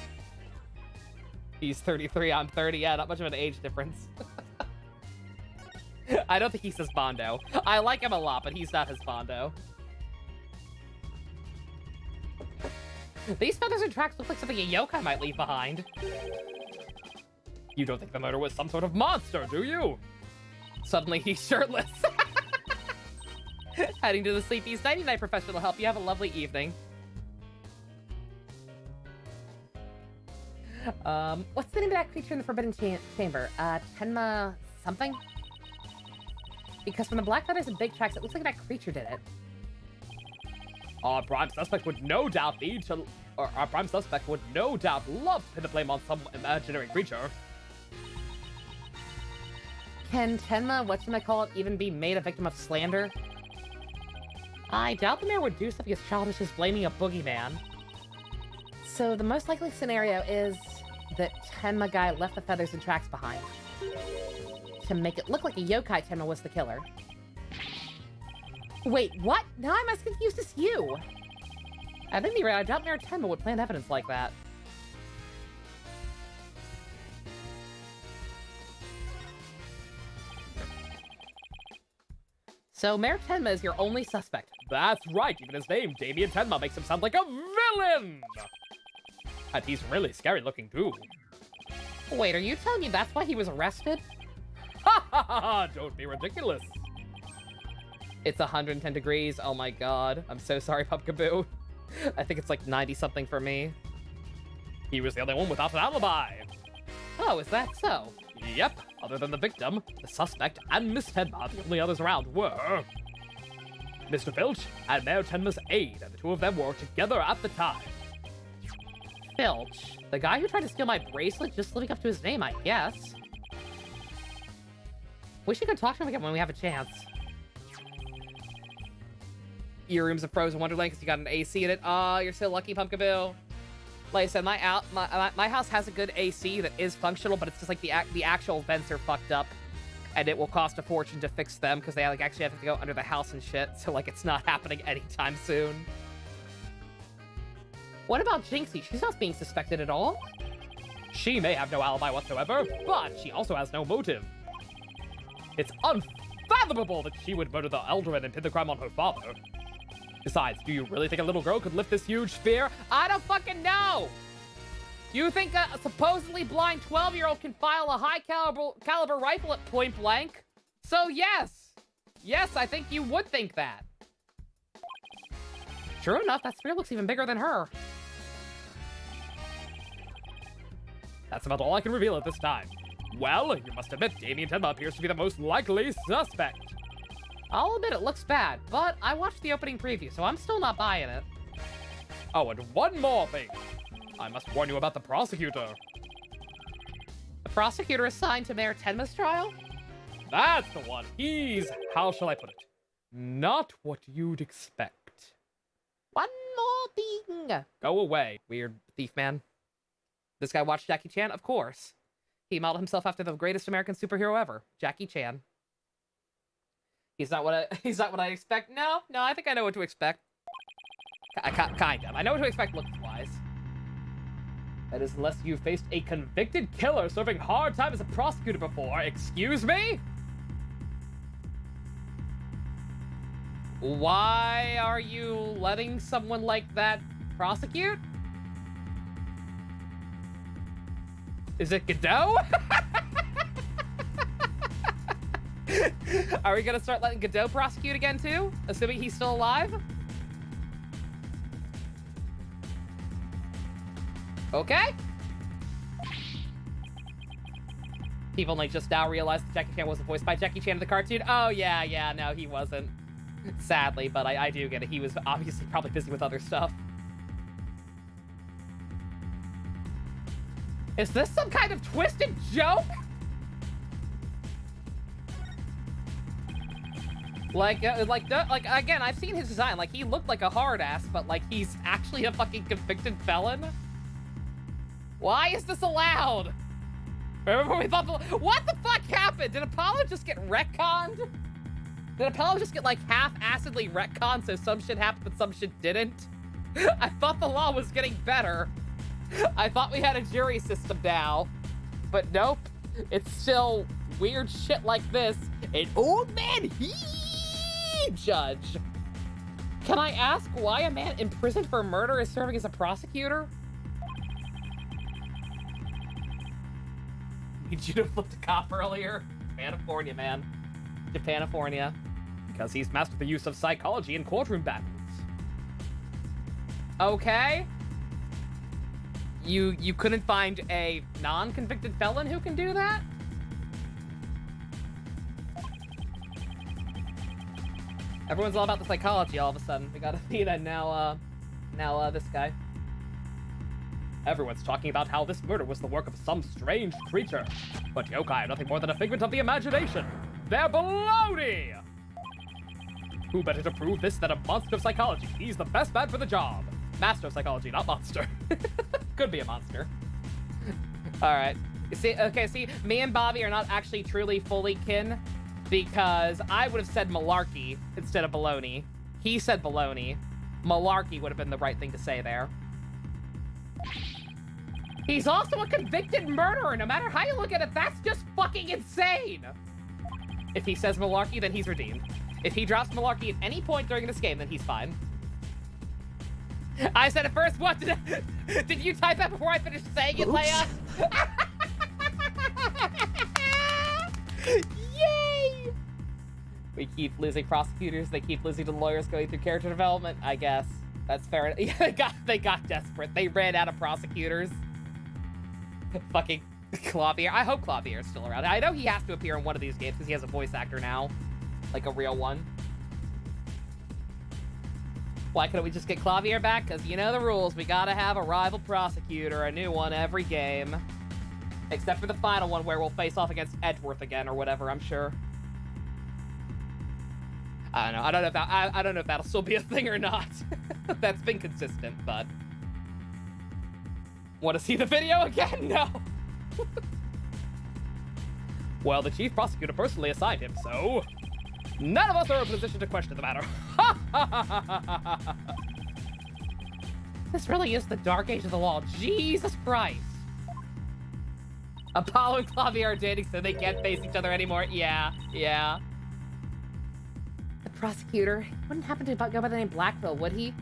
He's 33, I'm 30. Yeah, not much of an age difference. I don't think he's his Bondo. I like him a lot, but he's not his Bondo. These feathers and tracks look like something a yokai might leave behind. You don't think the murder was some sort of monster, do you? Suddenly he's shirtless. Heading to the Sleepy's nighty-night professional help. You have a lovely evening. What's the name of that creature in the Forbidden Chamber? Tenma something? Because from the black feathers and big tracks, it looks like that creature did it. Our prime suspect would no doubt love to pin the blame on some imaginary creature. Can Tenma, whatchamacallit, even be made a victim of slander? I doubt the mayor would do something as childish as blaming a boogeyman. So the most likely scenario is that Tenma guy left the feathers and tracks behind to make it look like a yokai Tenma was the killer. Wait, what? Now I'm as confused as you. At any rate, I doubt Mayor Tenma would plant evidence like that. So Mayor Tenma is your only suspect. That's right, even his name, Damien Tenma, makes him sound like a villain! And he's really scary looking too. Wait, are you telling me that's why he was arrested? Ha ha ha ha! Don't be ridiculous. It's 110 degrees, oh my god. I'm so sorry, Pumpkaboo. I think it's like 90-something for me. He was the only one without an alibi. Oh, is that so? Yep, other than the victim, the suspect, and Miss Tenma, the only others around were Mr. Filch and Mayor Tenma's aide, and the two of them were together at the time. Filch? The guy who tried to steal my bracelet just living up to his name, I guess. We should go talk to him again when we have a chance. Your room's a frozen wonderland because you got an AC in it. Aw, you're so lucky, Pumpkaboo. Like I said, my house has a good AC that is functional, but it's just like the actual vents are fucked up, and it will cost a fortune to fix them because they like actually have to go under the house and shit. So like it's not happening anytime soon. What about Jinxie? She's not being suspected at all. She may have no alibi whatsoever, but she also has no motive. It's unfathomable that she would murder the Elderman and pin the crime on her father. Besides, do you really think a little girl could lift this huge spear? I don't fucking know! You think a supposedly blind 12-year-old can file a high-caliber rifle at point blank? So yes! Yes, I think you would think that. True enough, that spear looks even bigger than her. That's about all I can reveal at this time. Well, you must admit Damien Tenma appears to be the most likely suspect. I'll admit it looks bad, but I watched the opening preview, so I'm still not buying it. Oh, and one more thing. I must warn you about the prosecutor. The prosecutor assigned to Mayor Tenma's trial? That's the one. He's, how shall I put it? Not what you'd expect. One more thing. Go away. Weird thief man. This guy watched Jackie Chan? Of course. He modeled himself after the greatest American superhero ever, Jackie Chan. He's not what I expect. No, I think I know what to expect. Kind of. I know what to expect looks-wise. That is, unless you faced a convicted killer serving hard time as a prosecutor before. Excuse me? Why are you letting someone like that prosecute? Is it Godot? Are we gonna start letting Godot prosecute again too? Assuming he's still alive? Okay. People only just now realized that Jackie Chan wasn't voiced by Jackie Chan in the cartoon. Oh yeah, no, he wasn't. Sadly, but I do get it. He was obviously probably busy with other stuff. Is this some kind of twisted joke? Like again, I've seen his design. Like, he looked like a hard ass, but like he's actually a fucking convicted felon. Why is this allowed? Remember we thought, what the fuck happened? Did Apollo just get retconned? Did Apollo just get like half-assedly retconned so some shit happened but some shit didn't? I thought the law was getting better. I thought we had a jury system now. But nope. It's still weird shit like this. An old man judge. Can I ask why a man imprisoned for murder is serving as a prosecutor? Need you to flip the cop earlier. Japanifornia, man. Japanifornia. Because he's mastered the use of psychology in courtroom battles. Okay. You couldn't find a non-convicted felon who can do that? Everyone's all about the psychology all of a sudden. We got Athena and now this guy. Everyone's talking about how this murder was the work of some strange creature. But yokai are nothing more than a figment of the imagination. They're baloney! Who better to prove this than a monster of psychology? He's the best man for the job. Master of psychology, not monster. Could be a monster. All right. See, me and Bobby are not actually truly fully kin because I would have said malarkey instead of baloney. He said baloney. Malarkey would have been the right thing to say there. He's also a convicted murderer. No matter how you look at it, that's just fucking insane. If he says malarkey, then he's redeemed. If he drops malarkey at any point during this game, then he's fine. I said it first. What? Did you type that before I finished saying it, Leia? Yay! We keep losing prosecutors. They keep losing to lawyers going through character development. I guess that's fair. Yeah, they got desperate. They ran out of prosecutors. Fucking Clavier. I hope Clavier is still around. I know he has to appear in one of these games because he has a voice actor now, like a real one. Why couldn't we just get Clavier back? Because you know the rules. We gotta have a rival prosecutor, a new one every game. Except for the final one where we'll face off against Edgeworth again or whatever, I'm sure. I don't know. I don't know if that'll still be a thing or not. That's been consistent, but... Want to see the video again? No. Well, the chief prosecutor personally assigned him, so... None of us are in a position to question the matter. This really is the dark age of the law. Jesus Christ. Apollo and Clavier are dating so they can't face each other anymore. Yeah. The prosecutor wouldn't happen to go by the name Blackville, would he?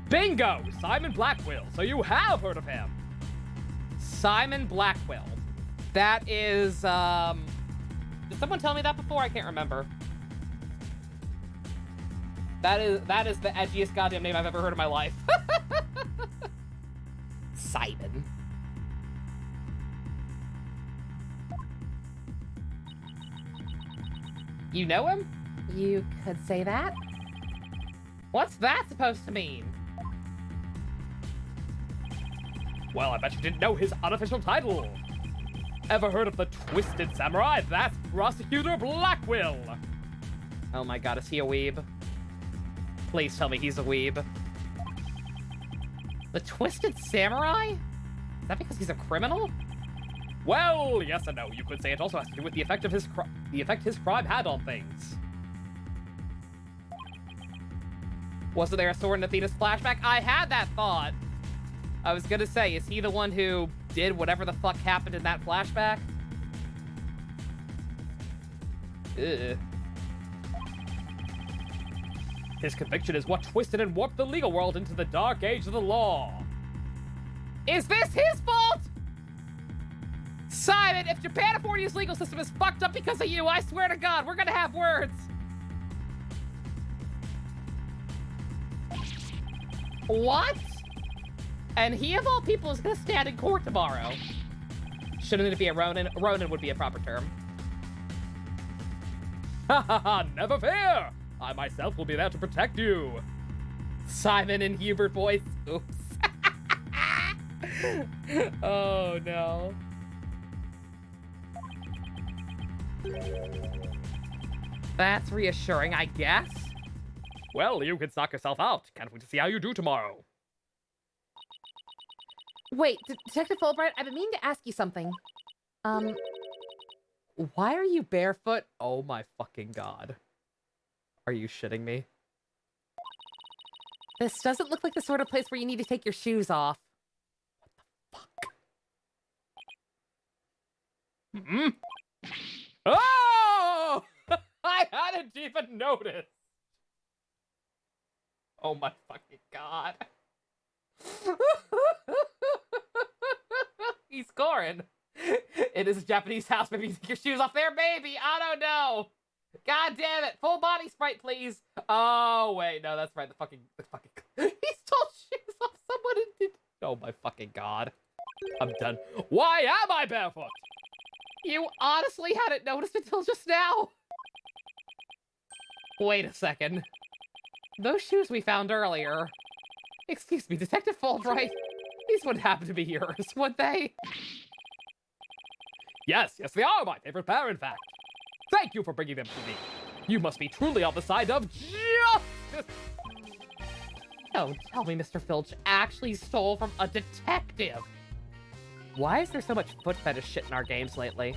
Bingo! Simon Blackwell. So you have heard of him. Simon Blackwell. That is, did someone tell me that before? I can't remember. That is the edgiest goddamn name I've ever heard in my life. Simon. You know him? You could say that. What's that supposed to mean? Well, I bet you didn't know his unofficial title. Ever heard of the Twisted Samurai? That's Prosecutor Blackwell. Oh my god, is he a weeb? Please tell me he's a weeb. The Twisted Samurai? Is that because he's a criminal? Well, yes and no. You could say it also has to do with the effect of his crime had on things. Wasn't there a sword in Athena's flashback? I had that thought. I was gonna say, is he the one who did whatever the fuck happened in that flashback? Ugh. His conviction is what twisted and warped the legal world into the dark age of the law. Is this his fault? Simon, if Japanifornia's legal system is fucked up because of you, I swear to God, we're gonna have words. What? And he, of all people, is gonna stand in court tomorrow. Shouldn't it be a Ronin? Ronin would be a proper term. Ha ha ha, never fear! I myself will be there to protect you. Simon and Hubert voice. Oops. Oh no. That's reassuring, I guess. Well, you can knock yourself out. Can't wait to see how you do tomorrow. Wait, Detective Fulbright, I've been meaning to ask you something. Why are you barefoot? Oh my fucking god. Are you shitting me? This doesn't look like the sort of place where you need to take your shoes off. What the fuck? Mm-mm. Oh! I hadn't even noticed. Oh my fucking god. He's scoring. It is a Japanese house. Maybe you take your shoes off there, baby. I don't know. God damn it. Full body sprite, please. Oh, wait. No, that's right. The fucking... He stole shoes off someone and did... Oh my fucking god. I'm done. Why am I barefoot? You honestly hadn't noticed until just now. Wait a second. Those shoes we found earlier, Excuse me, Detective Fulbright. These wouldn't happen to be yours, would they? Yes, they are my favorite pair, in fact. Thank you for bringing them to me. You must be truly on the side of justice. Don't tell me Mr. Filch actually stole from a detective. Why is there so much foot fetish shit in our games lately?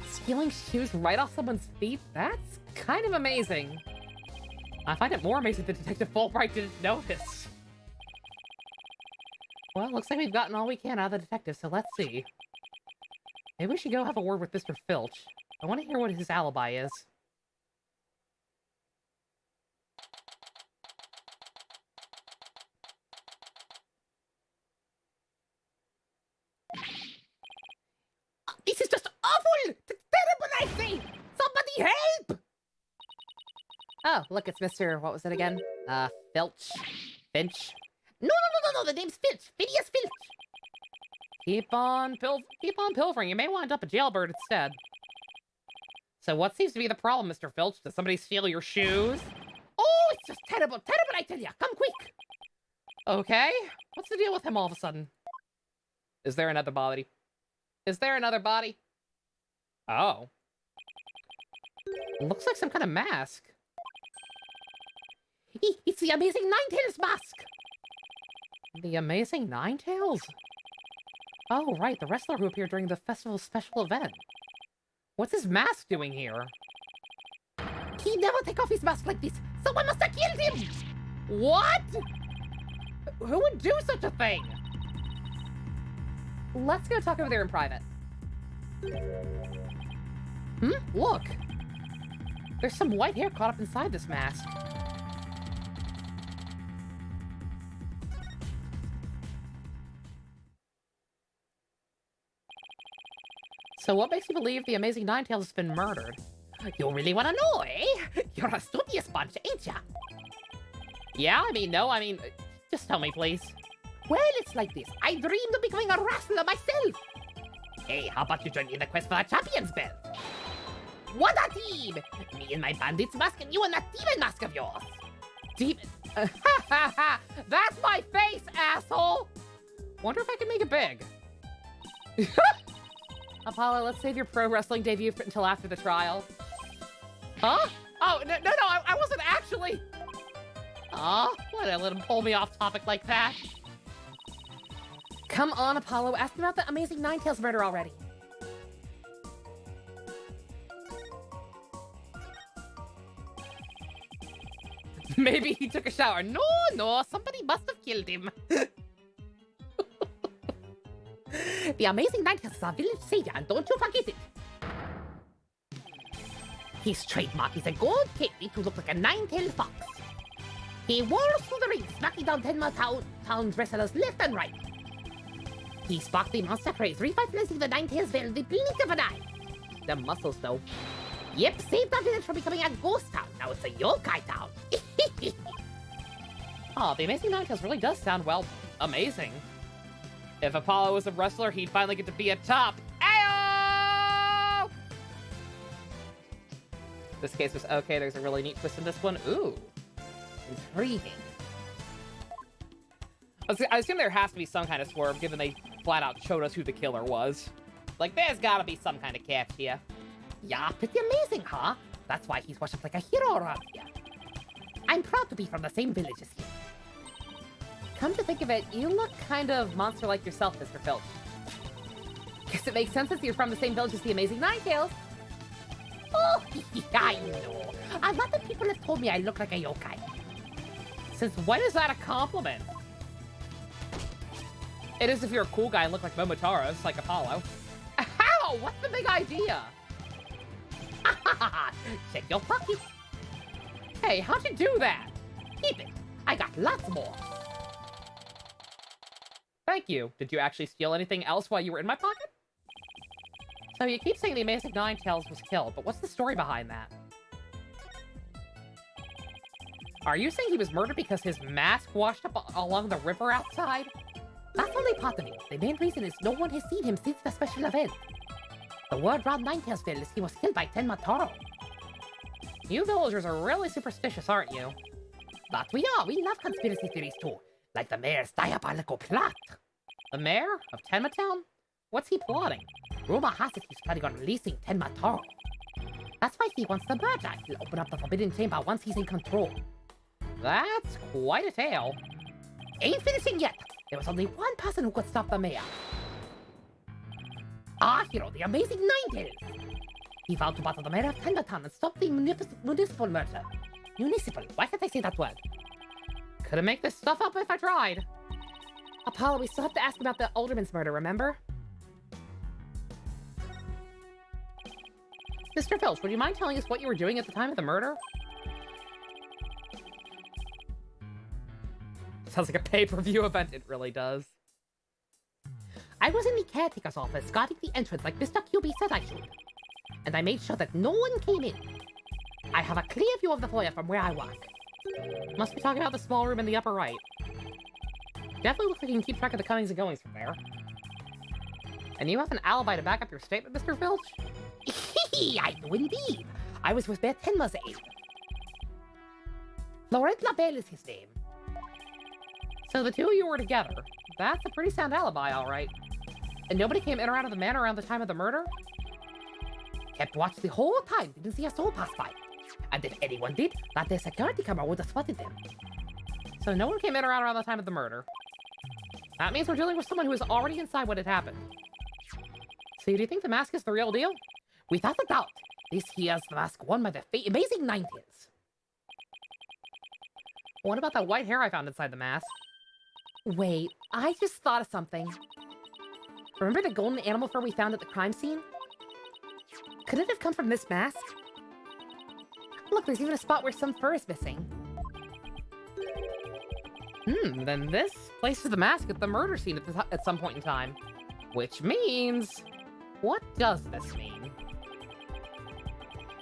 Stealing shoes right off someone's feet? That's kind of amazing. I find it more amazing that Detective Fulbright didn't notice. Well, looks like we've gotten all we can out of the detective, so let's see. Maybe we should go have a word with Mr. Filch. I want to hear what his alibi is. This is just awful! Terrible, I say! Somebody help! Oh, look, it's Mr. What was it again? Filch? Finch? No, the name's Filch. Phineas Filch. Keep on pilfering. You may wind up a jailbird instead. So what seems to be the problem, Mr. Filch? Did somebody steal your shoes? Oh, it's just terrible, I tell ya. Come quick. Okay. What's the deal with him all of a sudden? Is there another body? Is there another body? Oh. Looks like some kind of mask. It's the Amazing Ninetales mask. The Amazing Ninetales? Oh, right, the wrestler who appeared during the festival's special event. What's his mask doing here? He never take off his mask like this. Someone must have killed him. What? Who would do such a thing? Let's go talk over there in private. Look. There's some white hair caught up inside this mask. So what makes you believe the Amazing Ninetales has been murdered? You really want to know, eh? You're a studious bunch, ain't ya? Yeah, just tell me, please. Well, it's like this. I dreamed of becoming a wrestler myself. Hey, how about you join me in the quest for the champion's belt? What a team! Me and my bandit's mask and you and that demon mask of yours. Demon? That's my face, asshole! Wonder if I can make it big. Apollo, let's save your pro wrestling debut until after the trial. Huh? Oh, no, I wasn't actually... Oh, why'd I let him pull me off topic like that? Come on, Apollo, ask him about the Amazing Ninetales murder already. Maybe he took a shower. No, somebody must have killed him. The Amazing Ninetales is our village savior, and don't you forget it. His trademark is a gold cape to look like a nine-tailed fox. He whirls through the ring, smacking down 10 more town wrestlers left and right. He sparked the monster craze, revitalizing the Ninetales Vale in the blink of an eye. The muscles, though. Yep, saved our village from becoming a ghost town. Now it's a yokai town. Oh, the Amazing Ninetales really does sound, well, amazing. If Apollo was a wrestler, he'd finally get to be a top. Ayo! This case was okay. There's a really neat twist in this one. Ooh. Intriguing. I assume there has to be some kind of swerve, given they flat out showed us who the killer was. Like, there's gotta be some kind of catch here. Yeah, pretty amazing, huh? That's why he's worshipped like a hero around here. I'm proud to be from the same village as him. Come to think of it, you look kind of monster-like yourself, Mr. Filch. Guess it makes sense since you're from the same village as the Amazing Ninetales. Oh, I know. A lot of people have told me I look like a yokai. Since when is that a compliment? It is if you're a cool guy and look like Momotaros, like Apollo. How? What's the big idea? Check your pocket. Hey, how'd you do that? Keep it. I got lots more. Thank you. Did you actually steal anything else while you were in my pocket? So you keep saying the Amazing Ninetales was killed, but what's the story behind that? Are you saying he was murdered because his mask washed up along the river outside? That's only part of it. The main reason is no one has seen him since the special event. The word around Ninetales is he was killed by Tenma Toro. You villagers are really superstitious, aren't you? But we are. We love conspiracy theories too. like the mayor's diabolical plot. The mayor of Tenma Town? What's he plotting? Rumor has it he's planning on releasing Tenma Taro. That's why he wants the merger. He'll open up the Forbidden Chamber once he's in control. That's quite a tale. Ain't finishing yet. There was only one person who could stop the mayor. Our hero, the amazing Ninetales. He vowed to battle the mayor of Tenma Town and stop the municipal merger. Municipal. Why can't I say that word? Couldn't make this stuff up if I tried. Apollo, we still have to ask about the alderman's murder, remember? Mr. Filch, would you mind telling us what you were doing at the time of the murder? Sounds like a pay-per-view event. It really does. I was in the caretaker's office guarding the entrance like Mr. QB said I should. And I made sure that no one came in. I have a clear view of the foyer from where I work. Must be talking about the small room in the upper right. Definitely looks like you can keep track of the comings and goings from there. And you have an alibi to back up your statement, Mr. Filch? I do indeed. I was with Mayor Tenma's aide. Laurent Labelle is his name. So the two of you were together. That's a pretty sound alibi, all right. And nobody came in or out of the manor around the time of the murder? Kept watch the whole time, didn't see a soul pass by. And if anyone did, that their security camera would have spotted them. So no one came in or out around the time of the murder. That means we're dealing with someone who was already inside what had happened. So do you think the mask is the real deal? Without a doubt, this here's the mask worn by the amazing Ninetales. What about that white hair I found inside the mask? Wait, I just thought of something. Remember the golden animal fur we found at the crime scene? Could it have come from this mask? Look, there's even a spot where some fur is missing. Then this places the mask at the murder scene at some point in time. Which means... What does this mean?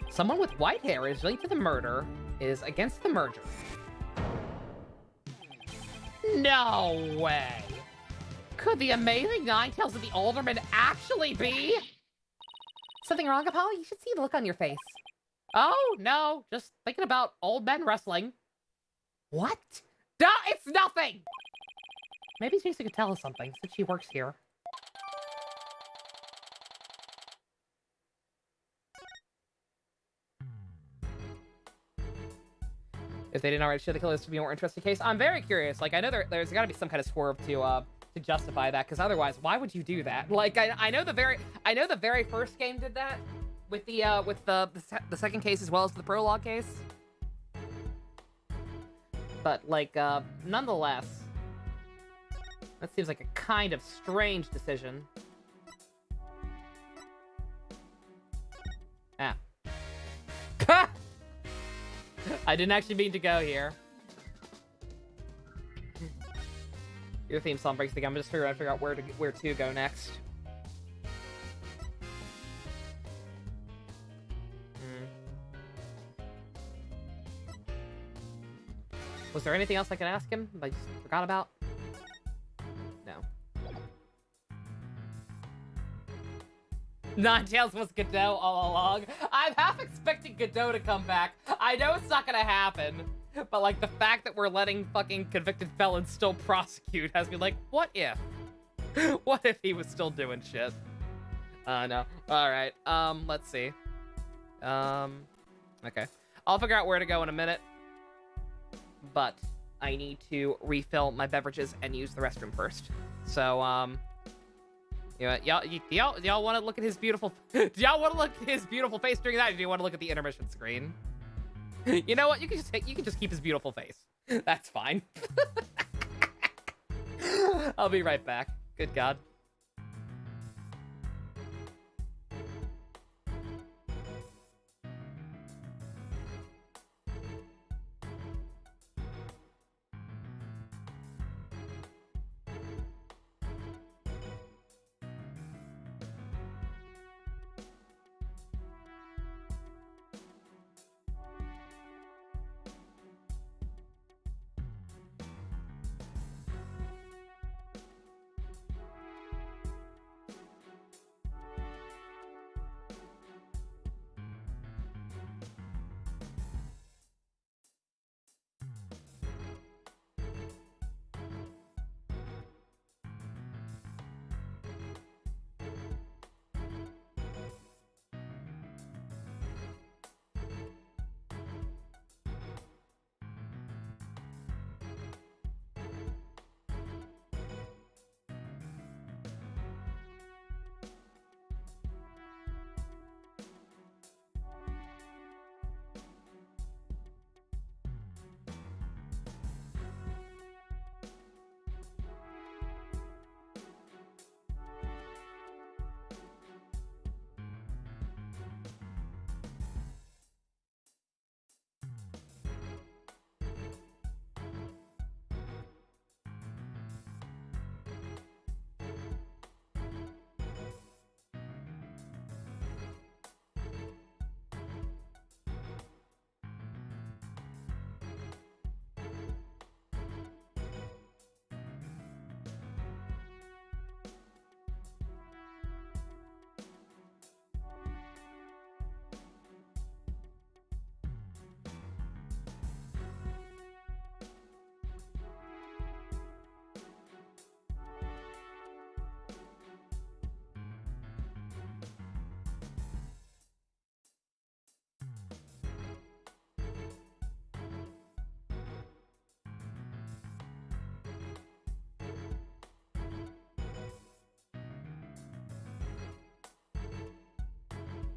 Someone with white hair is linked to the murder, is against the merger. No way! Could the amazing Ninetales of the Alderman actually be? Something wrong, Apollo? You should see the look on your face. Oh, no. Just thinking about old men wrestling. What? No, it's nothing! Maybe Jason could tell us something, since she works here. If they didn't already show the killers to be a more interesting case, I'm very curious. Like, I know there's got to be some kind of swerve to justify that, because otherwise, why would you do that? Like, I know the very first game did that with the second case as well as the prologue case. But like, nonetheless, that seems like a kind of strange decision. Ah. I didn't actually mean to go here. Your theme song breaks the game. I'm just trying to figure out where to go next. Was there anything else I could ask him that I just forgot about? No. Ninetales was Godot all along. I'm half expecting Godot to come back. I know it's not gonna happen, but like the fact that we're letting fucking convicted felons still prosecute has me like, what if? What if he was still doing shit? No. Alright, let's see. Okay. I'll figure out where to go in a minute. But I need to refill my beverages and use the restroom first. So, you know, y'all want to look at his beautiful... Do y'all want to look at his beautiful face during that, or do you want to look at the intermission screen? You know what? You can just keep his beautiful face. That's fine. I'll be right back. Good God.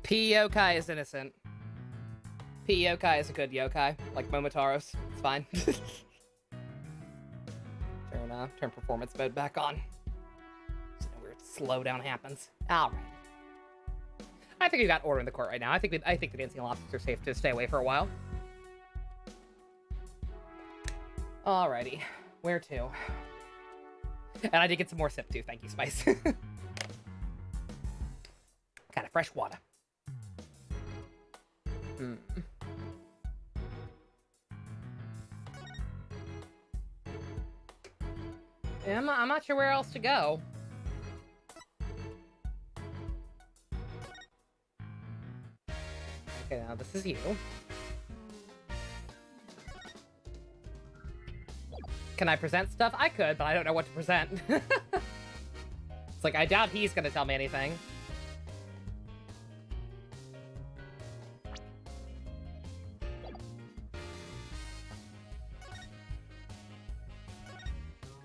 P yokai is innocent. P yokai is a good yokai, like Momotaro's. It's fine. Turn performance mode back on. So no weird slowdown happens. All right. I think we got order in the court right now. I think the dancing lobsters are safe to stay away for a while. Alrighty, where to? And I did get some more sip too. Thank you, Spice. Kind of fresh water. Yeah, I'm not sure where else to go. Okay, now this is you. Can I present stuff? I could, but I don't know what to present. It's like, I doubt he's gonna tell me anything.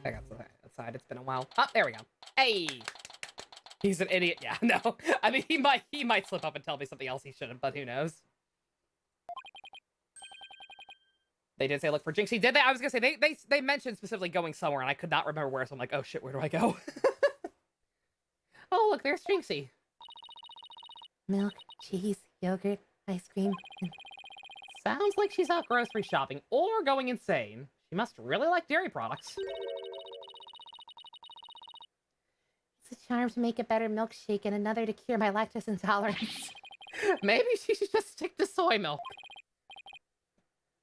I got something outside. It's been a while. Oh, there we go. Hey! He's an idiot. Yeah, no. I mean, he might slip up and tell me something else he shouldn't, but who knows? They did say look for Jinxie. Did they? I was gonna say, they mentioned specifically going somewhere, and I could not remember where, so I'm like, oh shit, where do I go? Oh, look, there's Jinxie. Milk, cheese, yogurt, ice cream. Sounds like she's out grocery shopping or going insane. She must really like dairy products. It's a charm to make a better milkshake and another to cure my lactose intolerance. Maybe she should just stick to soy milk.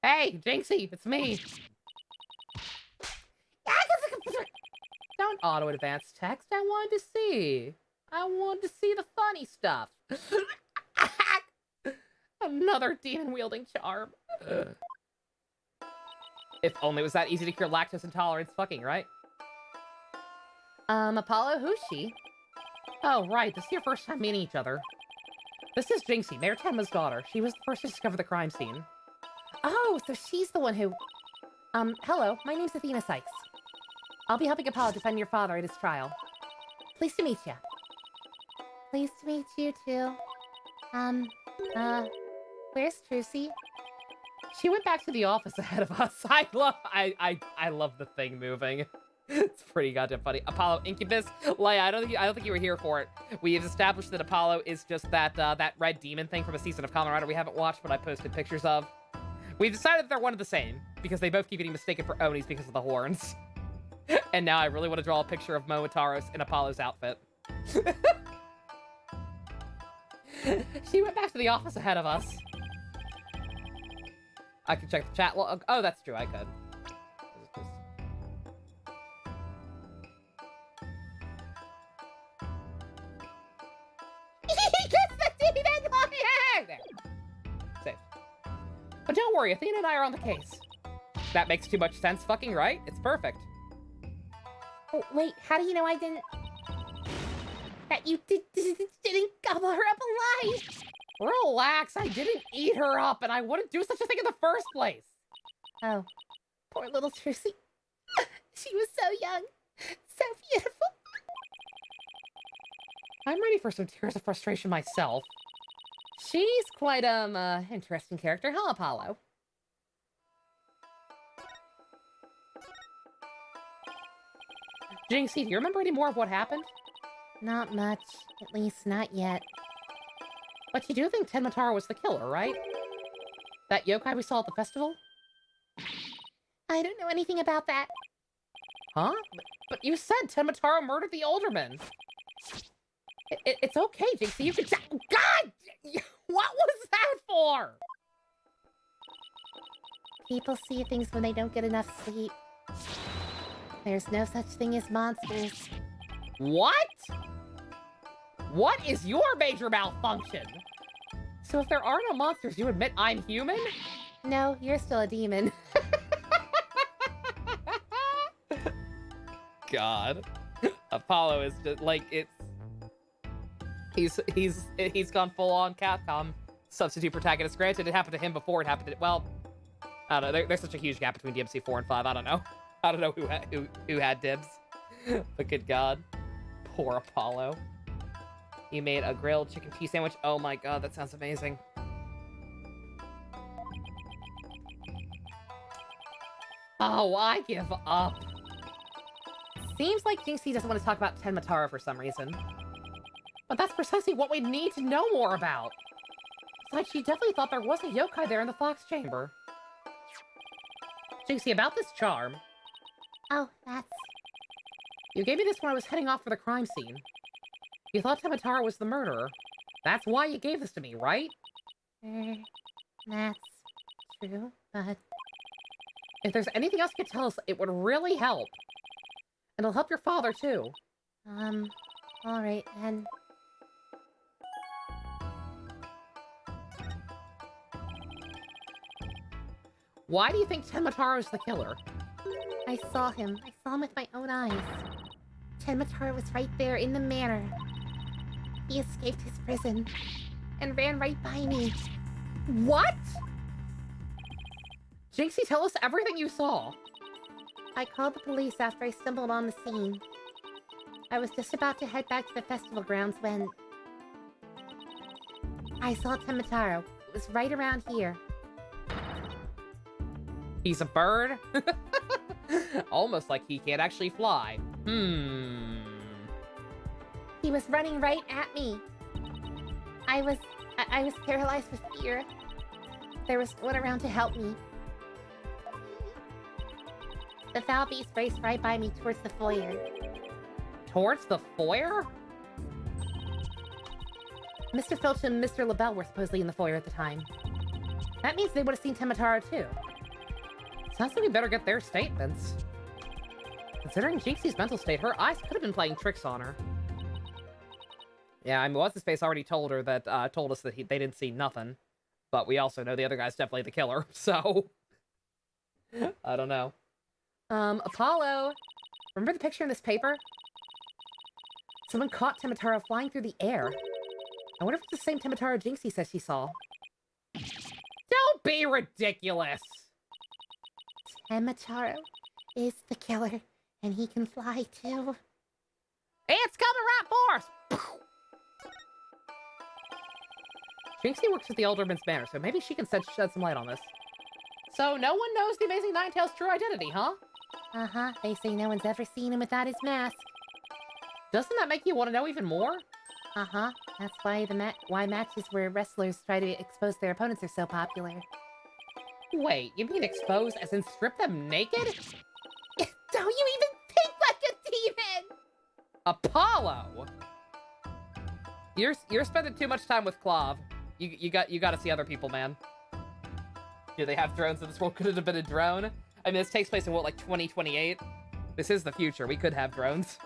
Hey, Jinxie, it's me. Don't auto-advance text. I wanted to see. I wanted to see the funny stuff. Another demon-wielding charm. If only it was that easy to cure lactose intolerance fucking, right? Apollo, who's she? Oh, right. This is your first time meeting each other. This is Jinxie, Mayor Tenma's daughter. She was the first to discover the crime scene. Oh, so she's the one who... hello, my name's Athena Sykes. I'll be helping Apollo defend your father at his trial. Pleased to meet you. Pleased to meet you, too. Where's Trucy? She went back to the office ahead of us. I love the thing moving. It's pretty goddamn funny. Apollo Incubus. Leia, I don't think you were here for it. We have established that Apollo is just that red demon thing from a season of Kamen Rider we haven't watched, but I posted pictures of. We've decided that they're one of the same, because they both keep getting mistaken for Onis because of the horns. And now I really want to draw a picture of Momotaro's in Apollo's outfit. She went back to the office ahead of us. I can check the chat log. Oh, that's true, I could. There. Safe. But don't worry, Athena and I are on the case. That makes too much sense fucking, right? It's perfect. Oh, wait, how do you know I didn't... That you didn't gobble her up alive? Relax, I didn't eat her up, and I wouldn't do such a thing in the first place. Oh, poor little Trucy. She was so young, so beautiful. I'm ready for some tears of frustration myself. She's quite, interesting character, huh, Apollo? Jinxie, do you remember any more of what happened? Not much, at least not yet. But you do think Tenmataro was the killer, right? That yokai we saw at the festival? I don't know anything about that. Huh? But you said Tenmataro murdered the Alderman. It's okay, Jinxie, you can... God! What was that for? People see things when they don't get enough sleep. There's no such thing as monsters. What? What is your major malfunction? So if there are no monsters, you admit I'm human? No, you're still a demon. God. Apollo is just, like, it's... He's gone full-on Capcom substitute protagonist. Granted, it happened to him before it happened to... Well, I don't know. There's such a huge gap between DMC 4 and 5. I don't know. I don't know who had dibs. But good God. Poor Apollo. He made a grilled chicken cheese sandwich. Oh my god, that sounds amazing. Oh, I give up. Seems like Jinxie doesn't want to talk about Tenmatara for some reason. But that's precisely what we need to know more about. It's like she definitely thought there was a yokai there in the Fox Chamber. Jinxie, about this charm. Oh, that's... You gave me this when I was heading off for the crime scene. You thought Tenmatara was the murderer. That's why you gave this to me, right? That's true, but... If there's anything else you could tell us, it would really help. And it'll help your father, too. Alright, then. Why do you think Tenmatara is the killer? I saw him. I saw him with my own eyes. Tenmatara was right there in the manor. He escaped his prison and ran right by me. What? Jinxie, tell us everything you saw. I called the police after I stumbled on the scene. I was just about to head back to the festival grounds when... I saw Tenmatara. It was right around here. He's a bird? Almost like he can't actually fly. He was running right at me. I was paralyzed with fear. There was no one around to help me. The foul beast raced right by me towards the foyer. Towards the foyer? Mr. Filch and Mr. LaBelle were supposedly in the foyer at the time. That means they would have seen Tenmatara too. Sounds like we better get their statements. Considering Jinxie's mental state, her eyes could have been playing tricks on her. Yeah, I mean, What's-His-Face already told her that, told us that they didn't see nothing. But we also know the other guy's definitely the killer, so... I don't know. Apollo! Remember the picture in this paper? Someone caught Tenmatara flying through the air. I wonder if it's the same Tenmatara Jinxie says she saw. Don't be ridiculous! Tenmatara is the killer, and he can fly too. It's coming right for us! Jinxie works at the Alderman's Manor, so maybe she can shed some light on this. So no one knows the Amazing Ninetales' true identity, huh? Uh-huh. They say no one's ever seen him without his mask. Doesn't that make you want to know even more? Uh-huh. That's why why matches where wrestlers try to expose their opponents are so popular. Wait, you mean expose as in strip them naked? Don't you even think like a demon! Apollo! You're spending too much time with Clav. You gotta see other people, man. Do they have drones in this world? Could it have been a drone? I mean, this takes place in what, like 2028? This is the future. We could have drones.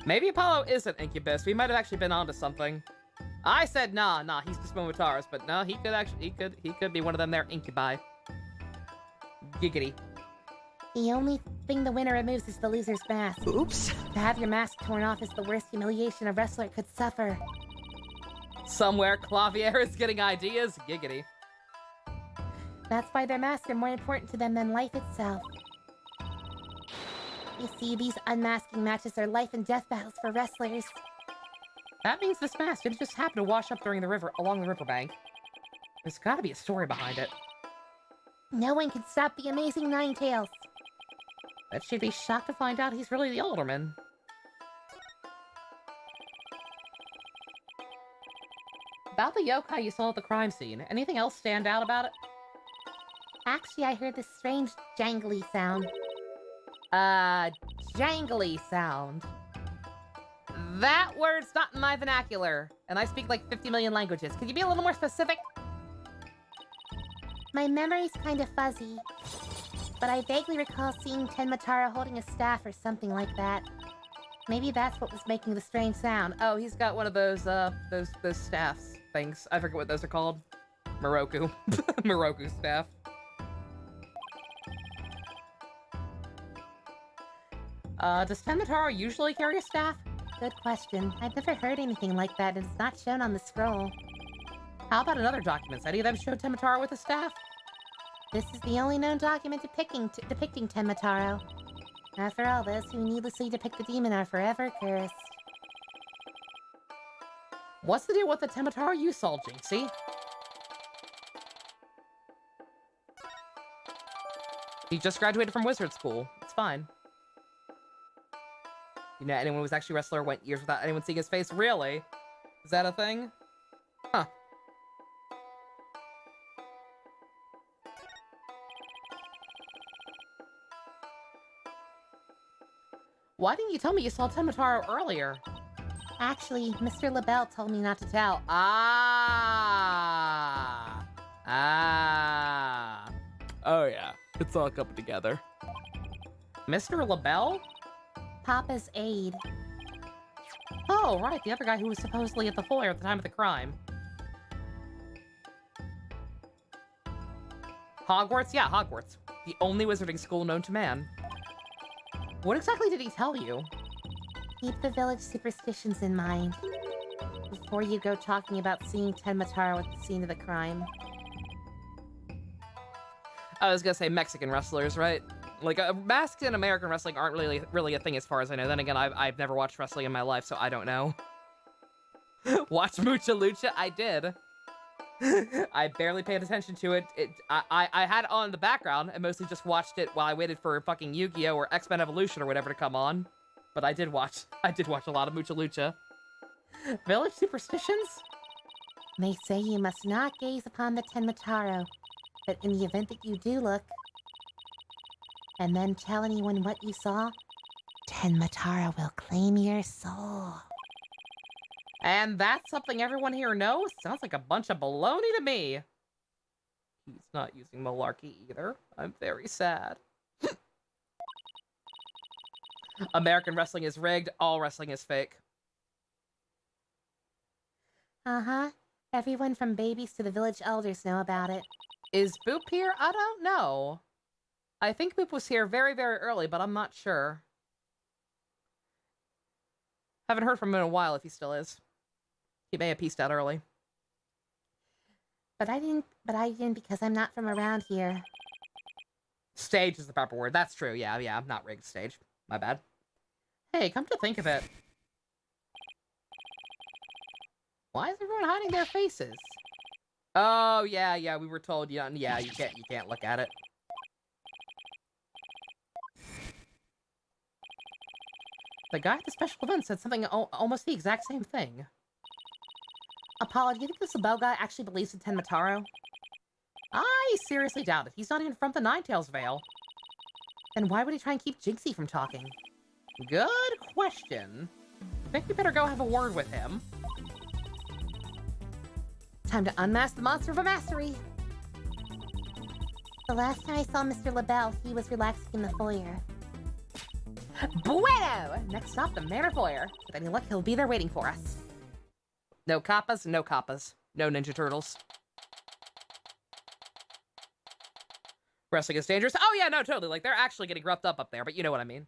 Maybe Apollo is an incubus. We might have actually been onto something. I said nah, he's just Momotaros, but no, he could be one of them there incubi. Giggity. The only thing the winner removes is the loser's mask. Oops. To have your mask torn off is the worst humiliation a wrestler could suffer. Somewhere Clavier is getting ideas. Giggity. That's why their masks are more important to them than life itself. You see, these unmasking matches are life and death battles for wrestlers. That means this mask didn't just happen to wash up along the riverbank. There's gotta be a story behind it. No one can stop the Amazing Ninetales. Bet she'd be shocked to find out he's really the Alderman. About the yokai you saw at the crime scene, anything else stand out about it? Actually, I heard this strange jangly sound. Jangly sound. That word's not in my vernacular, and I speak like 50 million languages. Could you be a little more specific? My memory's kind of fuzzy, but I vaguely recall seeing Tenmatara holding a staff or something like that. Maybe that's what was making the strange sound. Oh, he's got one of those staffs things. I forget what those are called. Moroku. Moroku staff. Does Tenmatara usually carry a staff? Good question. I've never heard anything like that, and it's not shown on the scroll. How about in other documents? Any of them show Tenmatara with a staff? This is the only known document depicting Tenmatara. After all, those who needlessly depict the demon are forever cursed. What's the deal with the Tematara you saw, Jinxie? He just graduated from wizard school. It's fine. You know, anyone who was actually a wrestler went years without anyone seeing his face? Really? Is that a thing? Huh. Why didn't you tell me you saw Temataro earlier? Actually, Mr. LaBelle told me not to tell. Ah. Ah. Oh yeah, it's all coming together. Mr. LaBelle? Papa's aide. Oh, right, the other guy who was supposedly at the foyer at the time of the crime. Hogwarts? Yeah, Hogwarts. The only wizarding school known to man. What exactly did he tell you? Keep the village superstitions in mind before you go talking about seeing Tenmataro at the scene of the crime. I was gonna say Mexican wrestlers, right? Like, masks in American wrestling aren't really a thing as far as I know. Then again, I've never watched wrestling in my life, so I don't know. Watch Mucha Lucha? I did. I barely paid attention to it. I had it on in the background and mostly just watched it while I waited for fucking Yu-Gi-Oh! Or X-Men Evolution or whatever to come on. But I did watch a lot of Mucha Lucha. Village superstitions? They say you must not gaze upon the Tenmataro, but in the event that you do look, and then tell anyone what you saw, Tenmataro will claim your soul. And that's something everyone here knows? Sounds like a bunch of baloney to me. He's not using malarkey either. I'm very sad. American wrestling is rigged. All wrestling is fake. Uh-huh. Everyone from babies to the village elders know about it. Is Boop here? I don't know. I think Boop was here very, very early, but I'm not sure. Haven't heard from him in a while if he still is. He may have pieced out early. But I didn't because I'm not from around here. Stage is the proper word. That's true. Yeah, I'm not rigged stage. My bad. Hey, come to think of it. Why is everyone hiding their faces? Oh, yeah, we were told, you can't look at it. The guy at the special event said something almost the exact same thing. Apollo, do you think this LaBelle guy actually believes in Tenmataro? I seriously doubt it. He's not even from the Ninetales Vale. Then why would he try and keep Jinxie from talking? Good question. I think we better go have a word with him. Time to unmask the monster for mastery. The last time I saw Mr. LaBelle, he was relaxing in the foyer. Bueno! Next stop, the Manor Foyer. With any luck, he'll be there waiting for us. No kappas, no kappas. No Ninja Turtles. Wrestling is dangerous. Oh yeah, no, totally. Like, they're actually getting roughed up there, but you know what I mean.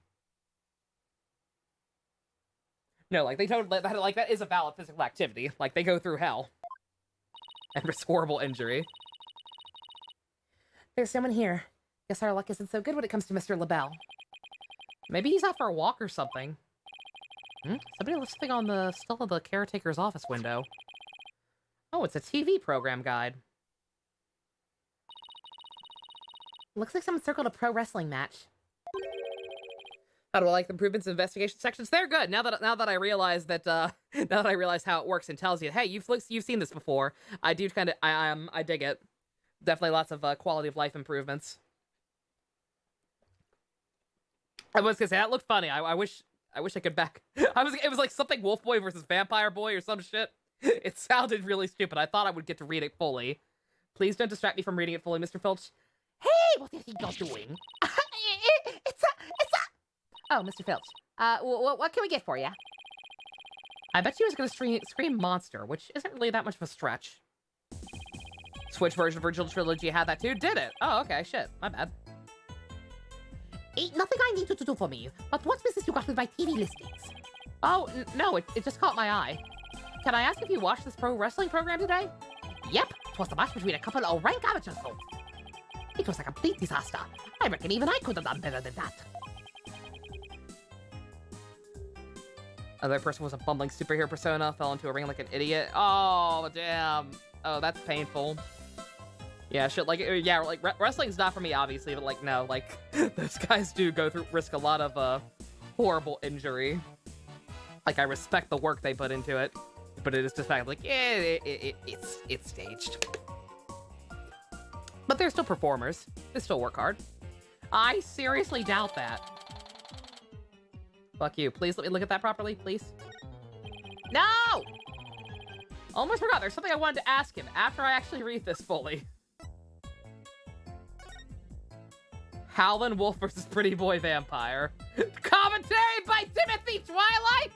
No, like, they totally, like, that is a valid physical activity. Like, they go through hell. And risk horrible injury. There's someone here. Guess our luck isn't so good when it comes to Mr. LaBelle. Maybe he's out for a walk or something. Somebody left something on the still of the caretaker's office window. Oh, it's a TV program guide. Looks like someone circled a pro wrestling match. How do I like the improvements in investigation sections? They're good. Now that I realize that now that I realize how it works and tells you, hey, you've seen this before. I do kind of I dig it. Definitely lots of quality of life improvements. I was gonna say that looked funny. I wish I could back. It was like something Wolf Boy versus Vampire Boy or some shit. It sounded really stupid. I thought I would get to read it fully. Please don't distract me from reading it fully, Mr. Filch. Hey, what is he doing? It's a... Oh, Mr. Filch. What can we get for you? I bet you was gonna scream monster, which isn't really that much of a stretch. Switch version of Original Trilogy had that too, did it? Oh, okay, shit, my bad. Ain't nothing I need you to do for me, but what business you got with my TV listings? Oh, no, it just caught my eye. Can I ask if you watched this pro wrestling program today? Yep, 'twas the match between a couple of rank amateurs, though. It was a complete disaster. I reckon even I could have done better than that. Other person was a bumbling superhero persona, fell into a ring like an idiot. Oh, damn. Oh, that's painful. Yeah, shit, like, yeah, like, wrestling's not for me, obviously, but, like, no, like, those guys do risk a lot of, horrible injury. Like, I respect the work they put into it, but it is just fact, like, yeah, it's staged. But they're still performers. They still work hard. I seriously doubt that. Fuck you. Please let me look at that properly, please. No! Almost forgot. There's something I wanted to ask him after I actually read this fully. Howlin' Wolf versus Pretty Boy Vampire. Commentary by Timothy Twilight!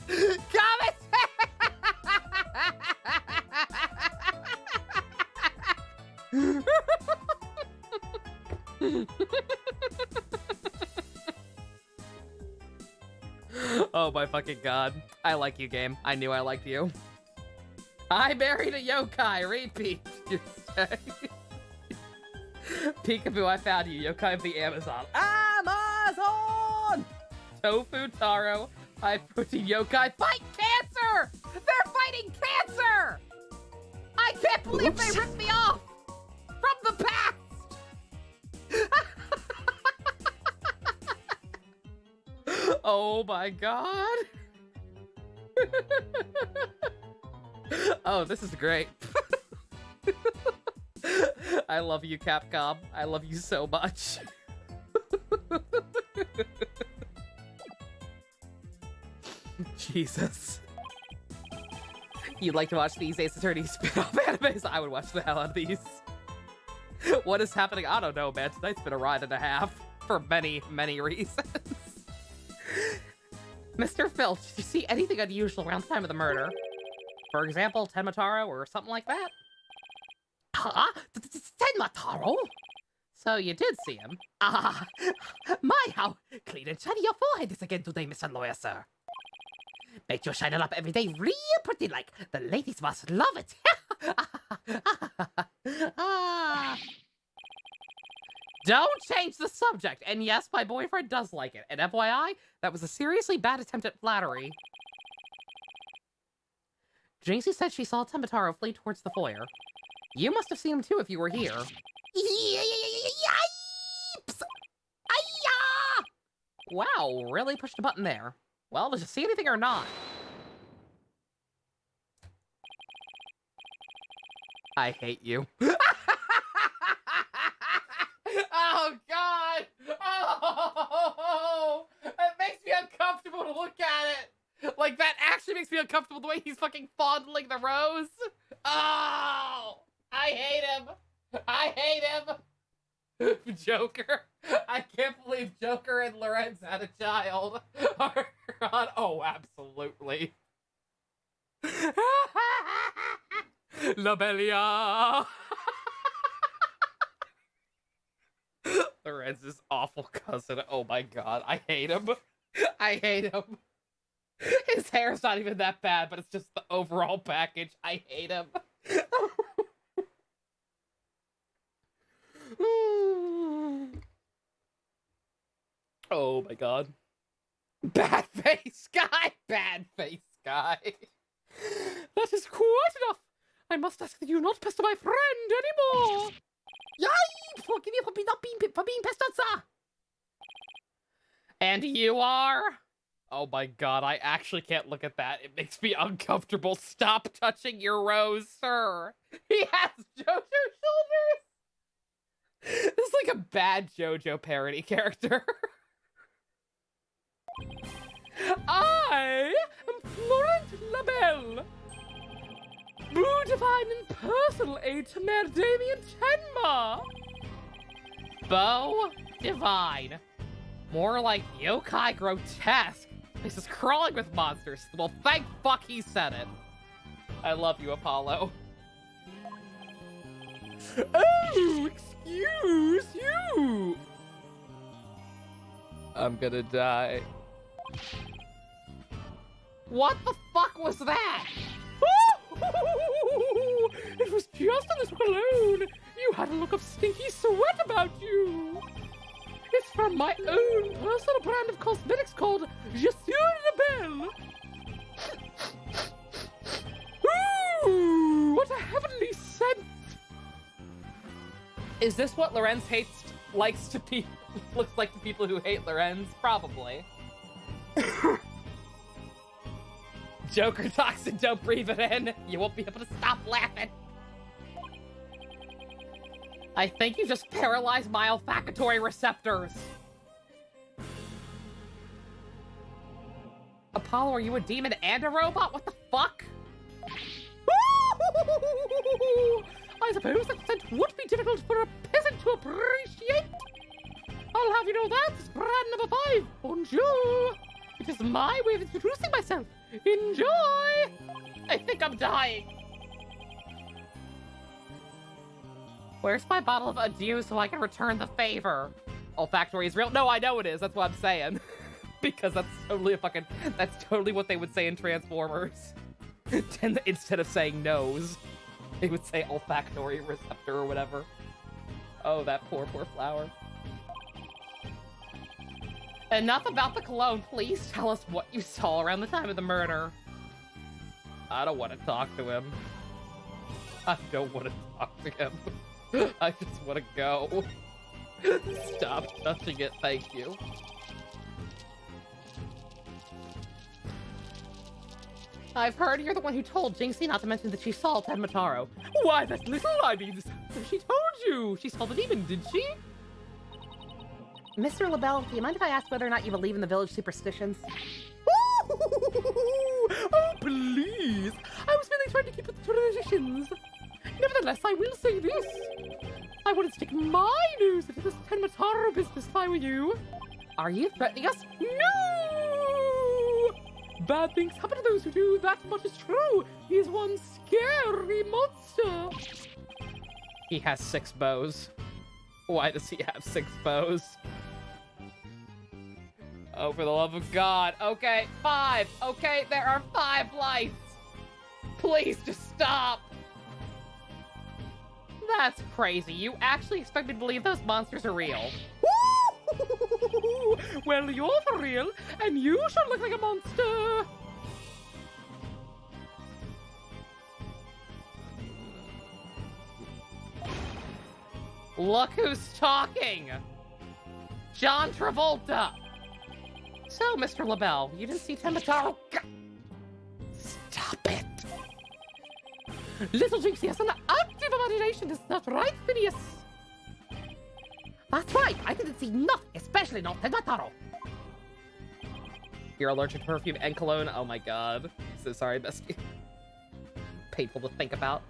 Commentary! Oh my fucking god. I like you, game. I knew I liked you. I married a yokai. Repeat. You say. Peekaboo, I found you. Yokai of the Amazon. Amazon! Tofu Taro. High protein yokai. Fight cancer! They're fighting cancer! I can't believe they ripped me off! From the past! Oh my god. Oh, this is great. I love you, Capcom. I love you so much. Jesus. You'd like to watch these Ace Attorney spin-off animes? I would watch the hell out of these. What is happening? I don't know, man. Tonight's been a ride and a half. For many, many reasons. Mr. Filch, did you see anything unusual around the time of the murder? For example, Tenmataro or something like that? Huh? Tenmataro? So you did see him? Ah, my, how clean and shiny your forehead is again today, Mr. Lawyer, sir. Make you shine it up every day real pretty like. The ladies must love it. Don't change the subject. And yes, my boyfriend does like it. And FYI, that was a seriously bad attempt at flattery. Jinxie said she saw Tembataro flee towards the foyer. You must have seen him too if you were here. Yipes! Ay-ya! Wow, really pushed a button there. Well, did you see anything or not? I hate you. Oh, God! Oh! It makes me uncomfortable to look at it! Like, that actually makes me uncomfortable the way he's fucking fondling the rose. Oh! I hate him! I hate him! Joker. I can't believe Joker and Lorenz had a child. Oh, absolutely. La Belia! Lorenz's awful cousin. Oh my god, I hate him. I hate him. His hair's not even that bad, but it's just the overall package. I hate him. Oh my god. Bad face guy! Bad face guy. That is quite enough. I must ask that you not pester my friend anymore. Yay! Forgive you for being pestered, sir. And you are? Oh my god, I actually can't look at that. It makes me uncomfortable. Stop touching your rose, sir. He has JoJo shoulders. This is like a bad JoJo parody character. I am Florent Labelle, Blue Divine and Personal Aid to Mayor Damien Tenma. Beau Divine. More like yokai grotesque. This is crawling with monsters. Well, thank fuck he said it. I love you, Apollo. Oh, excuse you. I'm gonna die. What the fuck was that? It was just a little cologne. You had a look of stinky sweat about you. It's from my own personal brand of cosmetics called Je suis Rebelle. Ooh, what a heavenly scent! Is this what Lorenz likes to be looks like to people who hate Lorenz? Probably. Joker toxin, don't breathe it in. You won't be able to stop laughing. I think you just paralyzed my olfactory receptors. Apollo, are you a demon and a robot? What the fuck? I suppose that scent would be difficult for a peasant to appreciate. I'll have you know that's brand number 5. Bonjour. It is my way of introducing myself. Enjoy. I think I'm dying. Where's my bottle of adieu so I can return the favor? Olfactory is real? No, I know it is. That's what I'm saying. Because that's totally what they would say in Transformers. And instead of saying nose, they would say olfactory receptor or whatever. Oh, that poor flower. Enough about the cologne. Please tell us what you saw around the time of the murder. I don't want to talk to him. I don't want to talk to him. I just want to go. Stop touching it, thank you. I've heard you're the one who told Jinxie not to mention that she saw Tenmataro. Why, that little, I mean, she told you. She saw the demon, did she? Mr. LaBelle, do you mind if I ask whether or not you believe in the village superstitions? Oh, please. I was really trying to keep with the traditions. Nevertheless, I will say this. I wouldn't stick my nose into this Tenmataro business if I were you. Are you threatening us? No! Bad things happen to those who do, that much is true. He is one scary monster. He has 6 bows. Why does he have 6 bows? Oh, for the love of God. Okay, 5. Okay, there are 5 lights. Please just stop. That's crazy. You actually expect me to believe those monsters are real? Well, you're for real, and you should look like a monster. Look who's talking! John Travolta! So, Mr. LaBelle, you didn't see Tenmataro? Stop it! Little Jinxie has an active imagination, is that right, Phineas? That's right, I didn't see nothing, especially not Tenmataro. You're allergic to perfume and cologne? Oh my god. So sorry, bestie. Painful to think about.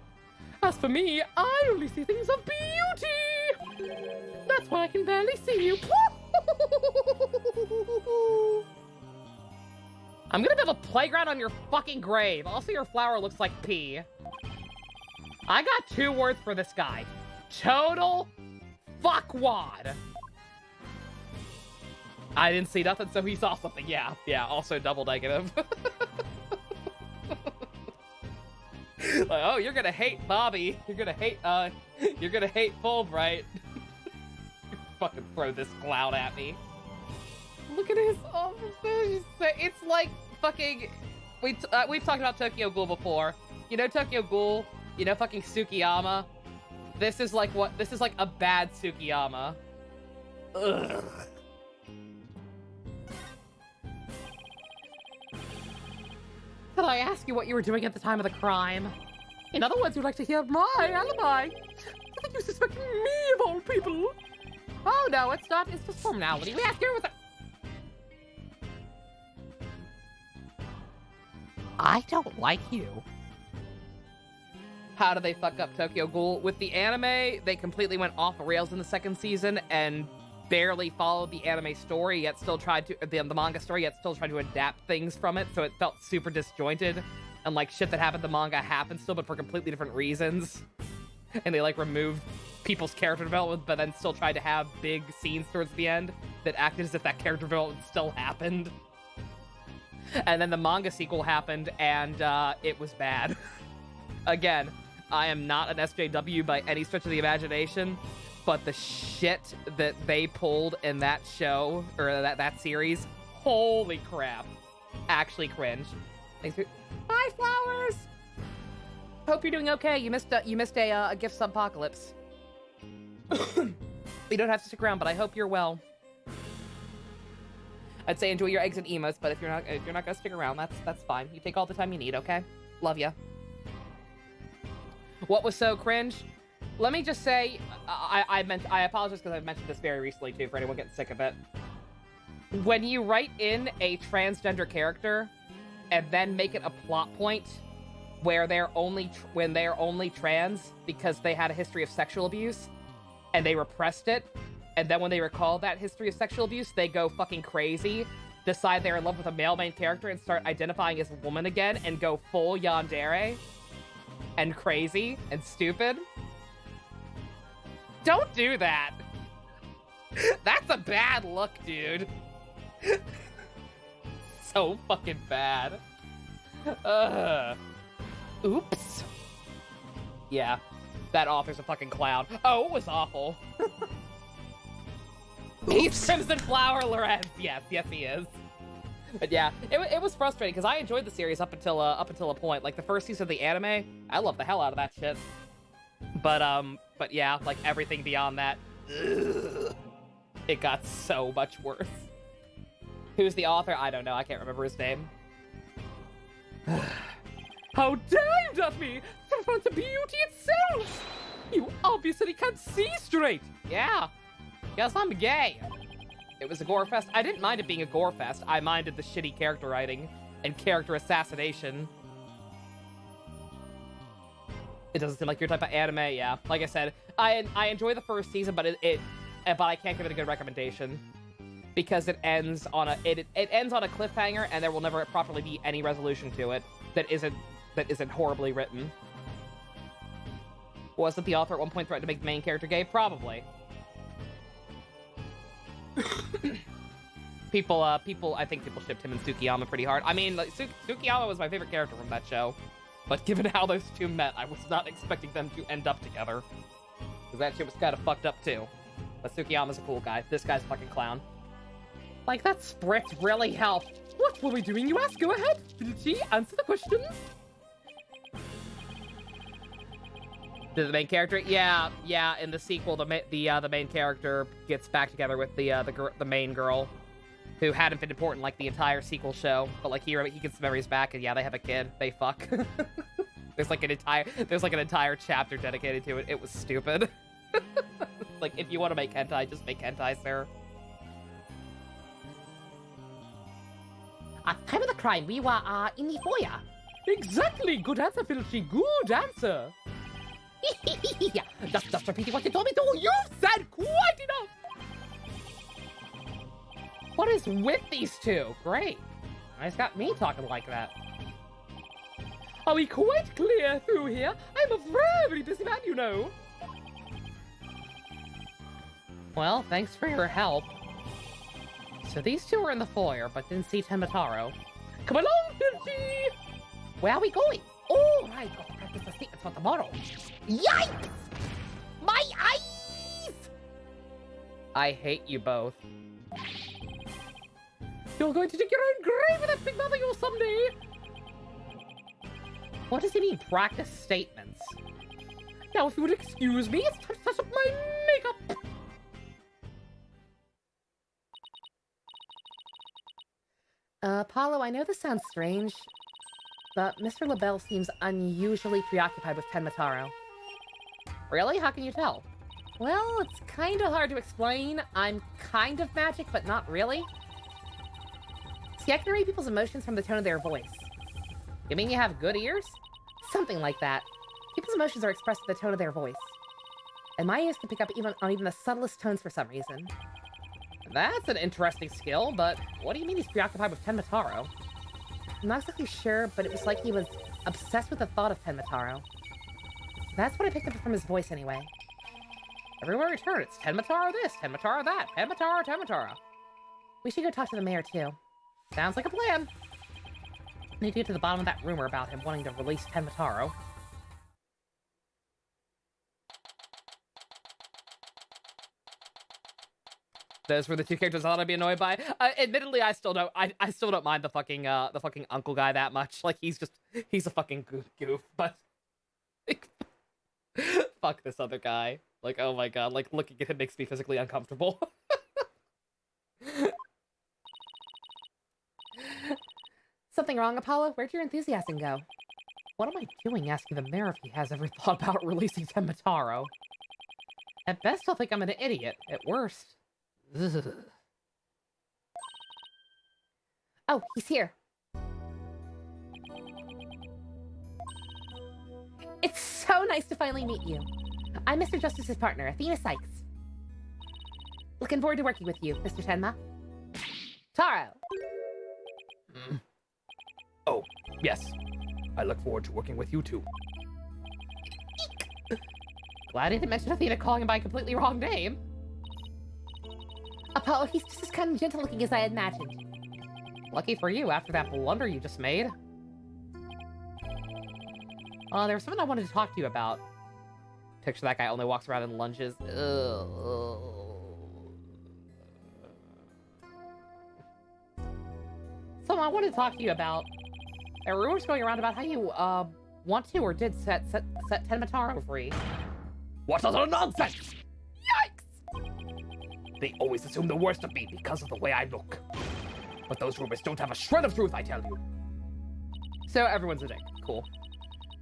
As for me, I only see things of beauty. That's why I can barely see you. I'm gonna build a playground on your fucking grave. Also, your flower looks like pee. I got 2 words for this guy. Total fuckwad. I didn't see nothing, so he saw something. Yeah, also double negative. Like, oh, you're gonna hate Bobby. You're gonna hate Fulbright. Fucking throw this cloud at me. Look at his face. It's like fucking. We've talked about Tokyo Ghoul before. You know Tokyo Ghoul. You know fucking Tsukiyama. This is like what? This is like a bad Tsukiyama. Ugh. Could I ask you what you were doing at the time of the crime? In other words, you'd like to hear my alibi. I think you suspect me of all people. Oh no, it's not. It's just formality. We asked you was. I don't like you. How do they fuck up Tokyo Ghoul? With the anime, they completely went off the rails in the 2nd season and barely followed the anime story, yet still tried to, the manga story, yet still tried to adapt things from it, so it felt super disjointed, and like shit that happened in the manga happened still, but for completely different reasons. And they like removed people's character development, but then still tried to have big scenes towards the end that acted as if that character development still happened. And then the manga sequel happened, and it was bad. Again, I am not an SJW by any stretch of the imagination, but the shit that they pulled in that show, or that series, holy crap. Actually cringe. Thanks for... Bye, flowers! Hope you're doing okay. You missed a gift subpocalypse. You don't have to stick around, but I hope you're well. I'd say enjoy your eggs and emotes, but if you're not gonna stick around, that's fine. You take all the time you need, okay? Love ya. What was so cringe? Let me just say, I apologize because I've mentioned this very recently too, for anyone getting sick of it. When you write in a transgender character and then make it a plot point where they're only trans because they had a history of sexual abuse and they repressed it, and then when they recall that history of sexual abuse, they go fucking crazy, decide they're in love with a male main character and start identifying as a woman again and go full yandere and crazy and stupid. Don't do that. That's a bad look, dude. So fucking bad. Oops. Yeah, that author's a fucking clown. Oh, it was awful. He's Crimson Flower Lorenz. Yes, he is. But yeah, it was frustrating because I enjoyed the series up until a point. Like the first season of the anime, I love the hell out of that shit. But yeah, like everything beyond that, it got so much worse. Who's the author? I don't know. I can't remember his name. How dare you doubt me? That's the beauty itself! You obviously can't see straight! Yeah. Guess I'm gay. It was a gore fest. I didn't mind it being a gore fest. I minded the shitty character writing and character assassination. It doesn't seem like your type of anime, yeah. Like I said, I enjoy the first season, but but I can't give it a good recommendation because it ends on a cliffhanger, and there will never properly be any resolution to it that isn't horribly written. Wasn't the author at one point threatened to make the main character gay? Probably. I think people shipped him and Tsukiyama pretty hard. I mean, like, Tsukiyama was my favorite character from that show. But given how those two met, I was not expecting them to end up together. Because that shit was kind of fucked up, too. But Tsukiyama's a cool guy. This guy's a fucking clown. Like, that spritz really helped. What were we doing, you ask? Go ahead. Did she answer the questions? The main character? Yeah. In the sequel, the main character gets back together with the main girl, who hadn't been important like the entire sequel show, but like he gets memories back, and yeah, they have a kid. They fuck. There's like an entire chapter dedicated to it. It was stupid. Like, if you want to make hentai, just make hentai, sir. At time of the crime, we were in the foyer. Exactly. Good answer, Filchi. Good answer. Yeah, just repeating what you told me to. You've said quite enough. What is with these two? Great. It's got me talking like that. Are we quite clear through here? I'm a very busy man, you know. Well, thanks for your help. So these two were in the foyer, but didn't see Tenmataro. Come along, Filchi! Where are we going? Oh, right, got to practice the statements for tomorrow. Yikes! My eyes! I hate you both. You're going to dig your own grave with that big mouth of yours someday! What does he mean, practice statements? Now, if you would excuse me, it's time to touch up my makeup! Apollo, I know this sounds strange, but Mr. LaBelle seems unusually preoccupied with Tenmataro. Really? How can you tell? Well, it's kind of hard to explain. I'm kind of magic, but not really. See, I can read people's emotions from the tone of their voice. You mean you have good ears? Something like that. People's emotions are expressed in the tone of their voice. And my ears can pick up even the subtlest tones for some reason. That's an interesting skill, but what do you mean he's preoccupied with Tenmataro? I'm not exactly sure, but it was like he was obsessed with the thought of Tenmataro. That's what I picked up from his voice anyway. Everywhere we turn, it's Tenmataro this, Tenmataro that, Tenmataro, Tenmataro. We should go talk to the mayor, too. Sounds like a plan. Need to get to the bottom of that rumor about him wanting to release Tenmataro. Those were the two characters I thought I'd be annoyed by. Admittedly, I still don't mind the fucking uncle guy that much. Like, he's a fucking goof, but like, fuck this other guy. Like, oh my god, like, looking at him makes me physically uncomfortable. Something wrong, Apollo? Where'd your enthusiasm go? What am I doing asking the mayor if he has ever thought about releasing Tenmataro? At best, he'll think I'm an idiot. At worst... Ugh. Oh, he's here. It's so nice to finally meet you. I'm Mr. Justice's partner, Athena Sykes. Looking forward to working with you, Mr. Tenma. Taro! Oh, yes. I look forward to working with you too. Glad he didn't mention Athena calling him by a completely wrong name. Apollo, he's just as kind and gentle looking as I had imagined. Lucky for you, after that blunder you just made. There was something I wanted to talk to you about. Picture that guy only walks around and lunges. Ugh. Something I wanted to talk to you about. There were rumors going around about how you, want to or did set Tenmataro free. What other nonsense! They always assume the worst of me because of the way I look. But those rumors don't have a shred of truth, I tell you. So everyone's a dick. Cool.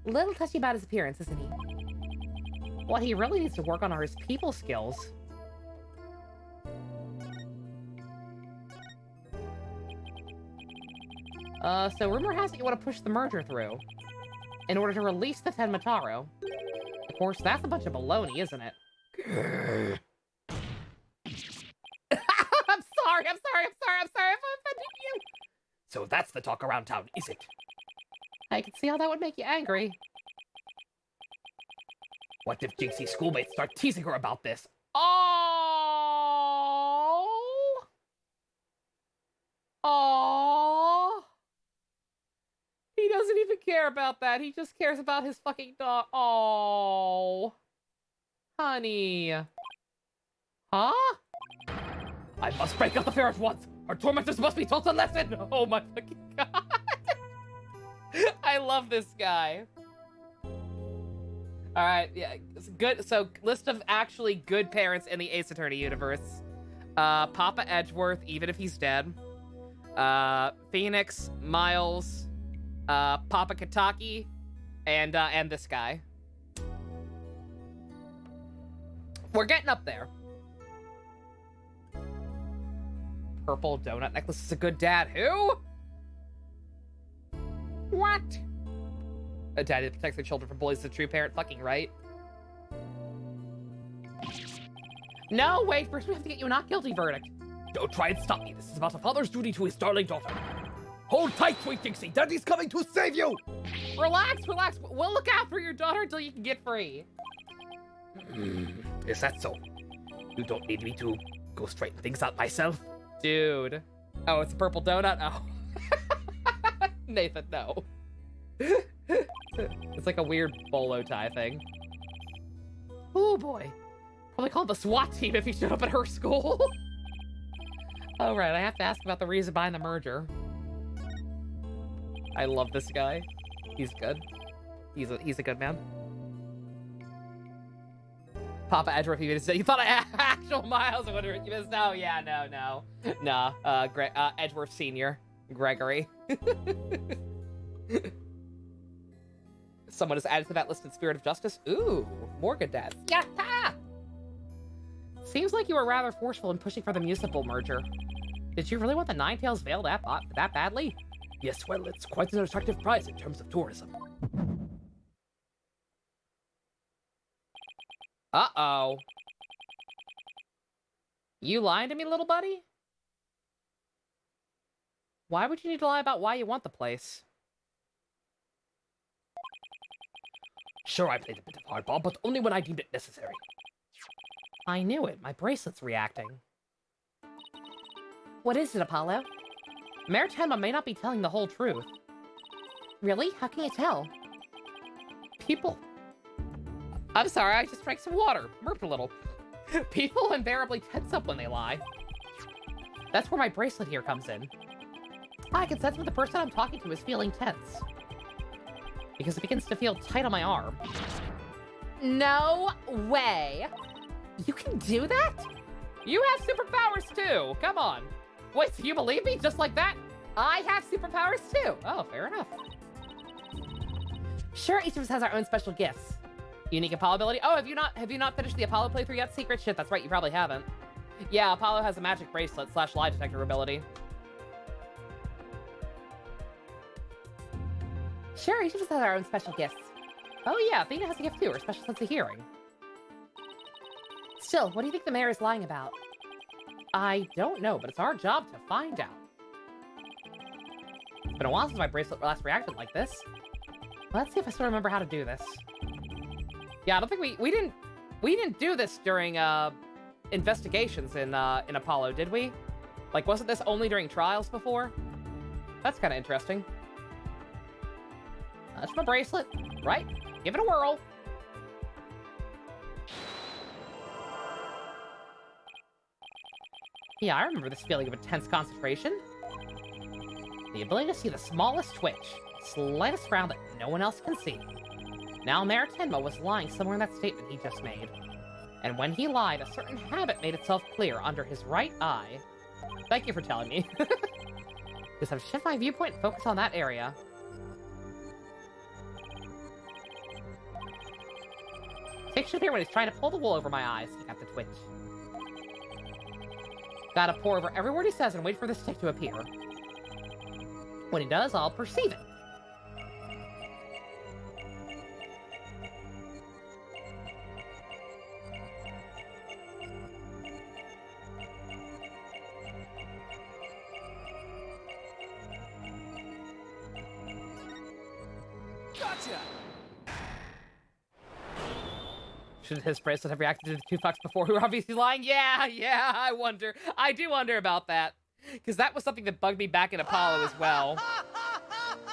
Little touchy about his appearance, isn't he? What he really needs to work on are his people skills. So rumor has it you want to push the merger through in order to release the Tenmataro. Of course, that's a bunch of baloney, isn't it? I'm sorry if I offended you. So that's the talk around town, is it? I can see how that would make you angry. What if Jinxie's schoolmates start teasing her about this? Oh! Oh! He doesn't even care about that. He just cares about his fucking dog. Oh! Honey. Huh? I must break up the fair at once! Our tormentors must be taught a lesson! Oh my fucking god. I love this guy. Alright, yeah, good. So, list of actually good parents in the Ace Attorney universe. Papa Edgeworth, even if he's dead. Phoenix, Miles, Papa Kataki, and this guy. We're getting up there. Purple donut necklace is a good dad. Who? What? A dad that protects their children from bullies is a true parent. Fucking right. No, wait. First we have to get you a not guilty verdict. Don't try and stop me. This is about a father's duty to his darling daughter. Hold tight, sweet Jinxie. Daddy's coming to save you! Relax. We'll look out for your daughter until you can get free. Is that so? You don't need me to go straighten things out myself? Dude. Oh, it's a purple donut? Oh. Nathan, no. It's like a weird bolo tie thing. Oh boy. Probably called the SWAT team if he showed up at her school. Oh right, I have to ask about the reason behind the merger. I love this guy. He's good. He's a good man. Papa Edgeworth, you missed it. You thought I actual Miles. I wonder if you missed. No, yeah, no. Nah, Edgeworth Senior, Gregory. Someone is added to that list in Spirit of Justice. Ooh, more good dads. Yatta! Seems like you were rather forceful in pushing for the municipal merger. Did you really want the Ninetales Veil that badly? Yes, well, it's quite an attractive prize in terms of tourism. Uh-oh. You lying to me, little buddy? Why would you need to lie about why you want the place? Sure, I played a bit of hardball, but only when I deemed it necessary. I knew it. My bracelet's reacting. What is it, Apollo? Mayor Tenma may not be telling the whole truth. Really? How can you tell? People... I'm sorry, I just drank some water. Murped a little. People invariably tense up when they lie. That's where my bracelet here comes in. I can sense when the person I'm talking to is feeling tense. Because it begins to feel tight on my arm. No way! You can do that? You have superpowers too! Come on! Wait, so you believe me? Just like that? I have superpowers too! Oh, fair enough. Sure, each of us has our own special gifts. Unique Apollo ability. Oh, have you not finished the Apollo playthrough yet? Secret shit, that's right, you probably haven't. Yeah, Apollo has a magic bracelet / lie detector ability. Sure, each of us has our own special gifts. Oh yeah, Athena has a gift too, her special sense of hearing. Still, what do you think the mayor is lying about? I don't know, but it's our job to find out. It's been a while since my bracelet last reacted like this. Let's see if I still remember how to do this. Yeah, I don't think we didn't do this during investigations in Apollo, did we? Like, wasn't this only during trials before? That's kind of interesting. That's my bracelet, right? Give it a whirl. Yeah, I remember this feeling of intense concentration. The ability to see the smallest twitch, slightest frown that no one else can see. Now Mayor Tenma was lying somewhere in that statement he just made. And when he lied, a certain habit made itself clear under his right eye. Thank you for telling me. Just have shift my viewpoint and focus on that area. Take should appear when he's trying to pull the wool over my eyes. He got the twitch. Gotta pour over every word he says and wait for the stick to appear. When he does, I'll perceive it. Gotcha! Should his bracelet have reacted to the two fucks before who were obviously lying? Yeah, I wonder. I do wonder about that. Because that was something that bugged me back in Apollo as well.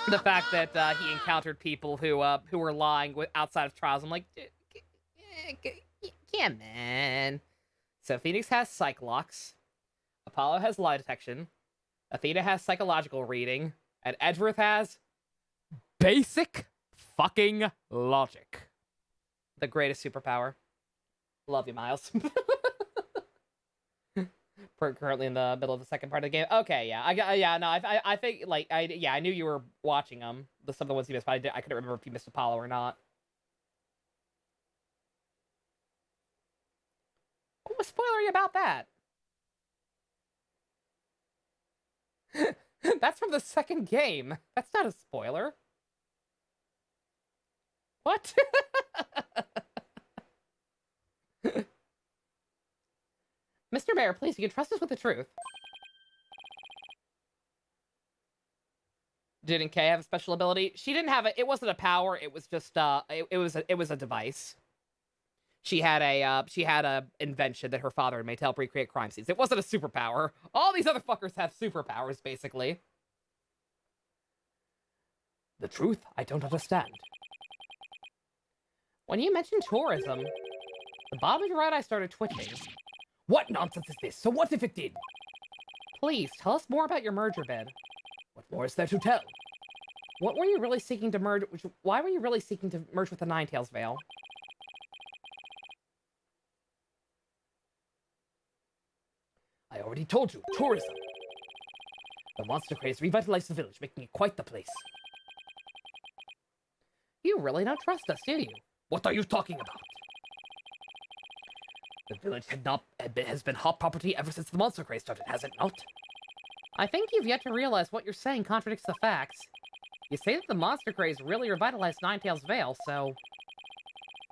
The fact that he encountered people who were lying outside of trials. I'm like, yeah, man. So Phoenix has Psych Locks. Apollo has lie detection. Athena has psychological reading. And Edgeworth has basic fucking logic. The greatest superpower. Love you, Miles. Currently in the middle of the second part of the game. Okay, yeah, I think like I knew you were watching them. Some of the ones you missed, but I couldn't remember if you missed Apollo or not. What was spoilery about that? That's from the second game. That's not a spoiler. What? Mr. Mayor, please, you can trust us with the truth. Didn't Kay have a special ability? She didn't have it wasn't a power, it was just it was a device. She had a invention that her had made to help recreate crime scenes. It wasn't a superpower. All these other fuckers have superpowers, basically. The truth, I don't understand. When you mentioned tourism, the bottom of your right eye started twitching. What nonsense is this? So what if it did? Please, tell us more about your merger bid. What more is there to tell? What were you really seeking to merge? Why were you really seeking to merge with the Ninetales Veil? I already told you, tourism. The monster craze revitalized the village, making it quite the place. You really don't trust us, do you? What are you talking about? The village has been hot property ever since the monster craze started, has it not? I think you've yet to realize what you're saying contradicts the facts. You say that the monster craze really revitalized Ninetales Veil, so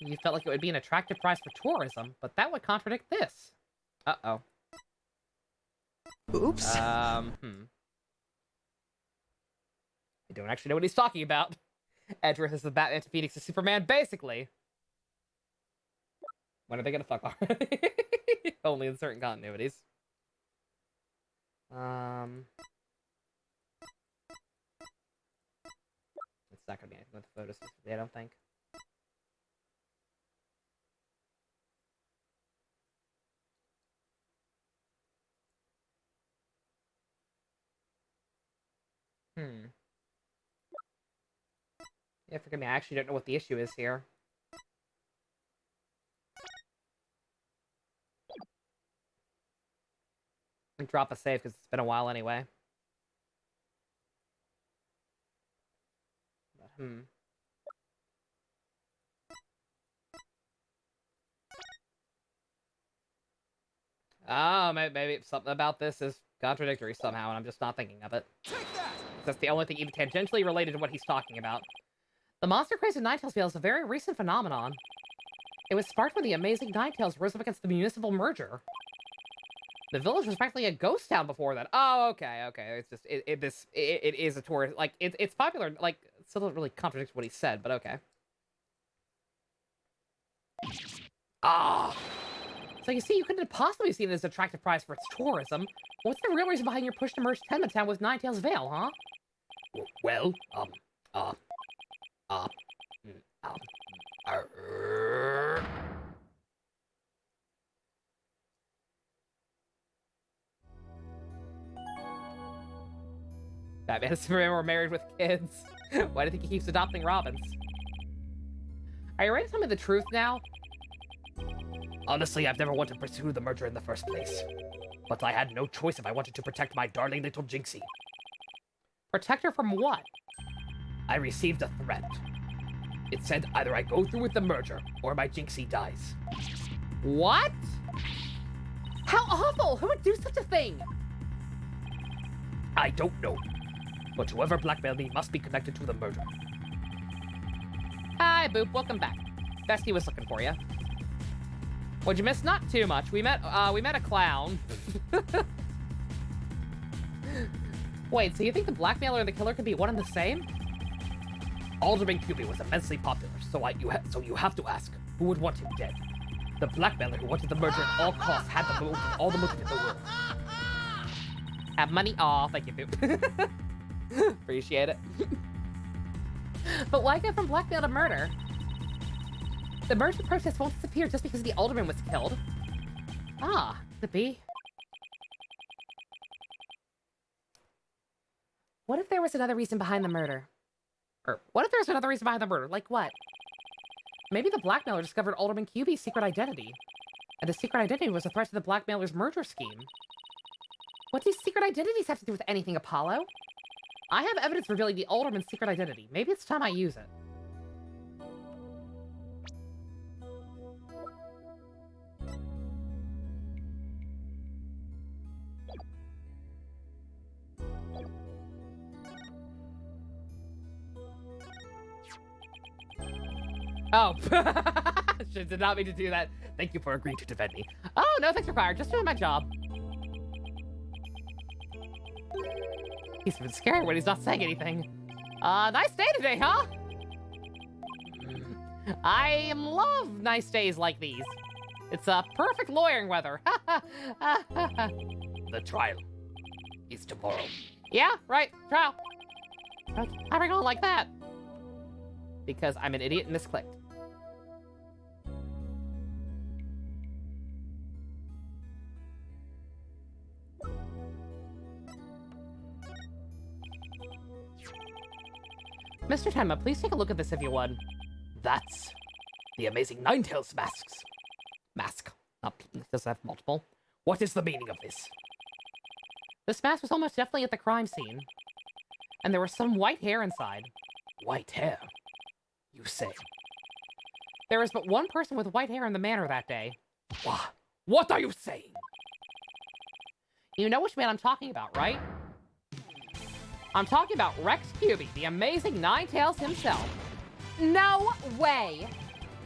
you felt like it would be an attractive prize for tourism, but that would contradict this. Uh-oh. Oops. I don't actually know what he's talking about. Edgeworth is the Batman to Phoenix is Superman, basically. When are they gonna fuck already? Only in certain continuities. It's not gonna be anything with the photos, I don't think. Hmm. Yeah, forgive me, I actually don't know what the issue is here. And drop a save because it's been a while anyway. But, oh, maybe something about this is contradictory somehow, and I'm just not thinking of it. That's the only thing even tangentially related to what he's talking about. The monster craze in Ninetales is a very recent phenomenon. It was sparked when the amazing Ninetales rose up against the municipal merger. The village was practically a ghost town before that. Oh, okay. It's just it is a tourist, like it's popular. Like, it still doesn't really contradict what he said, but okay. Ah. So you see, you couldn't have possibly seen it as an attractive prize for its tourism. What's the real reason behind your push to merge Town with Ninetales Vale, huh? Well, Batman and Superman were married with kids. Why do you think he keeps adopting Robins? Are you ready to tell me the truth now? Honestly, I've never wanted to pursue the merger in the first place. But I had no choice if I wanted to protect my darling little Jinxie. Protect her from what? I received a threat. It said either I go through with the merger, or my Jinxie dies. What? How awful! Who would do such a thing? I don't know. But whoever blackmailed me must be connected to the merger. Hi, Boop. Welcome back. Bestie was looking for you. What'd you miss? Not too much. We met a clown. Wait, so you think the blackmailer and the killer could be one and the same? Alderman QB was immensely popular, so you have to ask, who would want him dead? The blackmailer who wanted the merger at all costs had all the motive in the world. Have money? Aw, thank you, Boop. Appreciate it. But why go from blackmail to murder? The merger process won't disappear just because the alderman was killed. Ah, could be. What if there was another reason behind the murder? Or what if there's another reason behind the murder? Like what? Maybe the blackmailer discovered Alderman QB's secret identity. And the secret identity was a threat to the blackmailer's merger scheme. What do secret identities have to do with anything, Apollo? I have evidence revealing the Alderman's secret identity. Maybe it's time I use it. Oh, did not mean to do that. Thank you for agreeing to defend me. Oh, no thanks required. Just doing my job. He's been scared when he's not saying anything. Nice day today, huh? I love nice days like these. It's perfect lawyering weather. The trial is tomorrow. Yeah, right. Trial. How are we going like that? Because I'm an idiot and misclicked. Mr. Tenma, please take a look at this if you would. That's the amazing Ninetales mask. It does have multiple. What is the meaning of this? This mask was almost definitely at the crime scene. And there was some white hair inside. White hair, you say? There was but one person with white hair in the manor that day. What are you saying? You know which man I'm talking about, right? I'm talking about Rex Cuby, the amazing Ninetales himself. No way!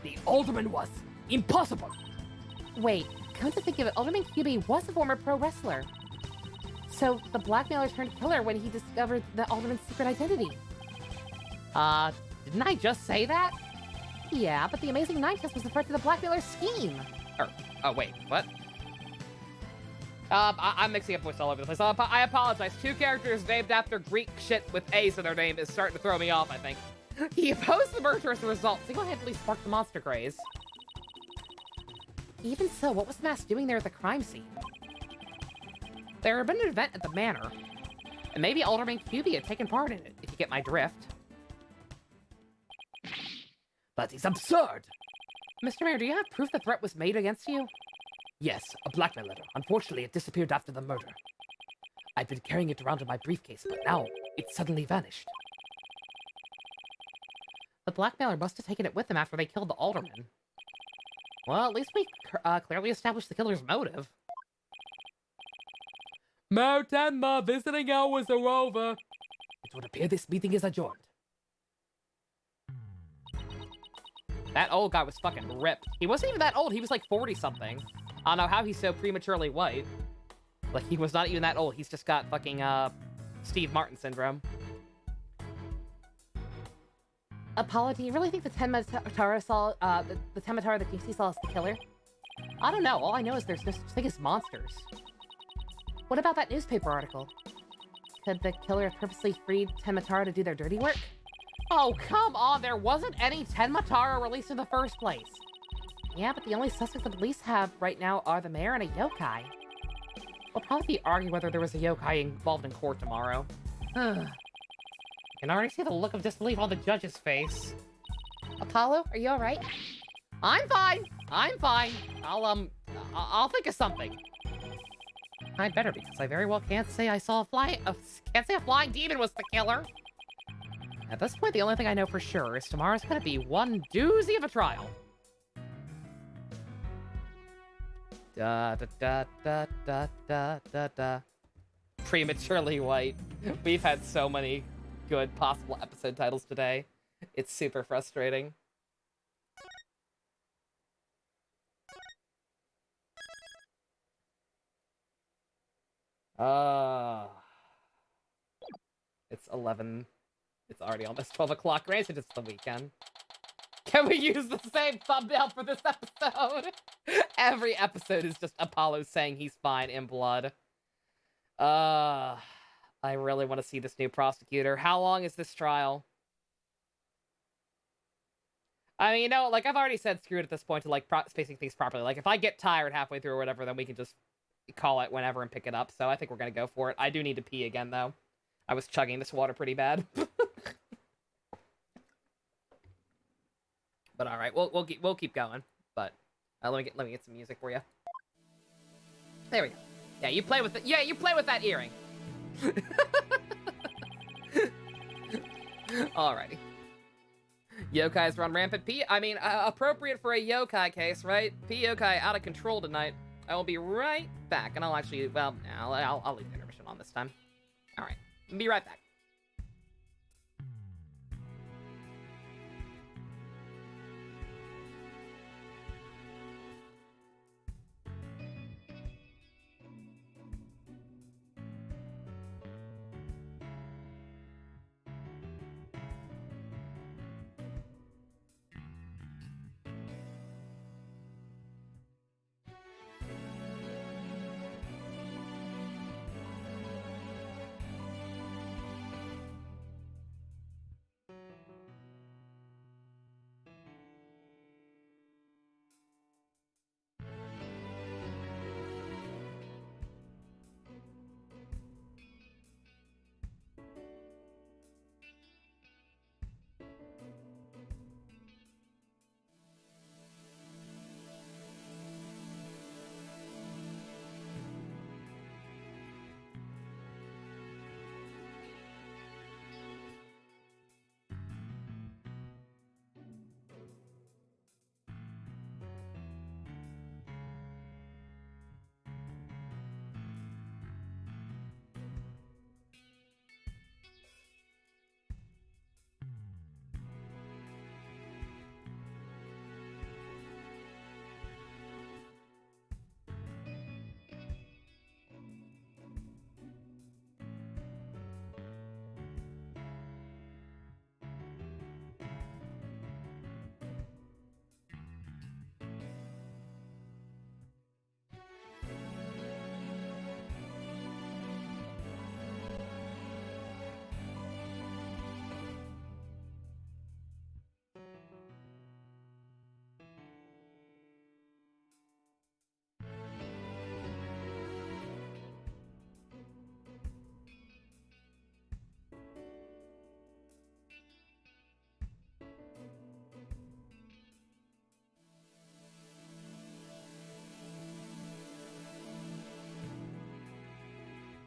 The Alderman was impossible! Wait, come to think of it, Alderman Cuby was a former pro wrestler. So the blackmailer turned killer when he discovered the Alderman's secret identity. Didn't I just say that? Yeah, but the amazing Ninetales was the threat to the blackmailer's scheme. Oh wait, what? I'm mixing up voice all over the place. I apologize. Two characters named after Greek shit with A's in their name is starting to throw me off, I think. He opposed the merger as a result, single-handedly sparked the monster craze. Even so, what was the mask doing there at the crime scene? There had been an event at the manor. And maybe Alderman QB had taken part in it, if you get my drift. That is absurd! Mr. Mayor, do you have proof the threat was made against you? Yes, a blackmail letter. Unfortunately, it disappeared after the murder. I've been carrying it around in my briefcase, but now it suddenly vanished. The blackmailer must have taken it with him after they killed the alderman. Well, at least we clearly established the killer's motive. Mayor Tenma, visiting hours are over. It would appear this meeting is adjourned. That old guy was fucking ripped. He wasn't even that old. He was like 40-something. I don't know how he's so prematurely white. Like, he was not even that old. He's just got fucking, Steve Martin syndrome. Apollo, do you really think the Tenmatara saw, the Tenmatara that DC saw is the killer? I don't know. All I know is there's no such thing as monsters. What about that newspaper article? Could the killer have purposely freed Tenmatara to do their dirty work? Oh, come on! There wasn't any Tenmatara released in the first place! Yeah, but the only suspects the police have right now are the mayor and a yokai. We'll probably be arguing whether there was a yokai involved in court tomorrow. I can already see the look of disbelief on the judge's face. Apollo, are you alright? I'm fine! I'm fine! I'll think of something. I'd better, because I very well can't say I saw a flying demon was the killer. At this point, the only thing I know for sure is tomorrow's gonna be one doozy of a trial. Da da da da da da da da. Prematurely white. We've had so many good possible episode titles today. It's super frustrating. It's 11. It's already almost 12 o'clock. Granted, it's the weekend. Can we use the same thumbnail for this episode? Every episode is just Apollo saying he's fine in blood. I really want to see this new prosecutor. How long is this trial? I mean, you know, like, I've already said screw it at this point to, like, spacing things properly. Like, if I get tired halfway through or whatever, then we can just call it whenever and pick it up. So I think we're gonna go for it. I do need to pee again, though. I was chugging this water pretty bad. But all right, we'll keep going. But let me get some music for you. There we go. Yeah, you play with it. Yeah, you play with that earring. Alrighty. Yokais run rampant. I mean, appropriate for a yokai case, right? Yokai out of control tonight. I will be right back, and I'll actually, well, I'll leave the intermission on this time. All right, be right back.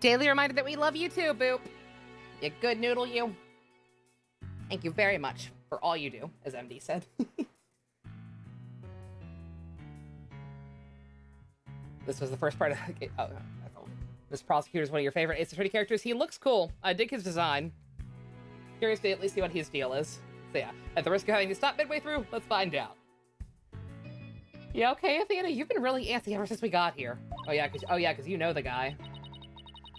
Daily reminder that we love you too, Boop. You good noodle, you. Thank you very much for all you do, as MD said. This was the first part of... Oh, that's all. This prosecutor is one of your favorite Ace Attorney characters. He looks cool. I dig his design. Curious to at least see what his deal is. So yeah, at the risk of having to stop midway through, let's find out. Yeah, okay, Athena, you've been really antsy ever since we got here. Oh yeah, cause you know the guy.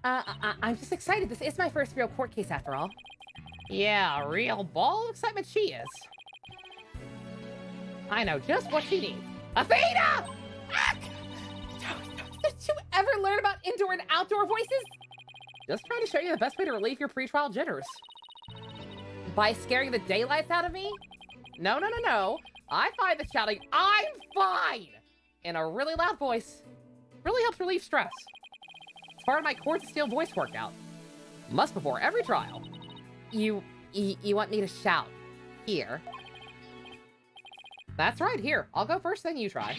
I'm just excited. This is my first real court case after all. Yeah, a real ball of excitement she is. I know just what she needs. Athena! Ah! Did you ever learn about indoor and outdoor voices? Just trying to show you the best way to relieve your pretrial jitters. By scaring the daylights out of me? No. I find that shouting, "I'm fine!" in a really loud voice really helps relieve stress. It's part of my cord to steel voice workout. Must before every trial. You want me to shout here? That's right, here. I'll go first, then you try.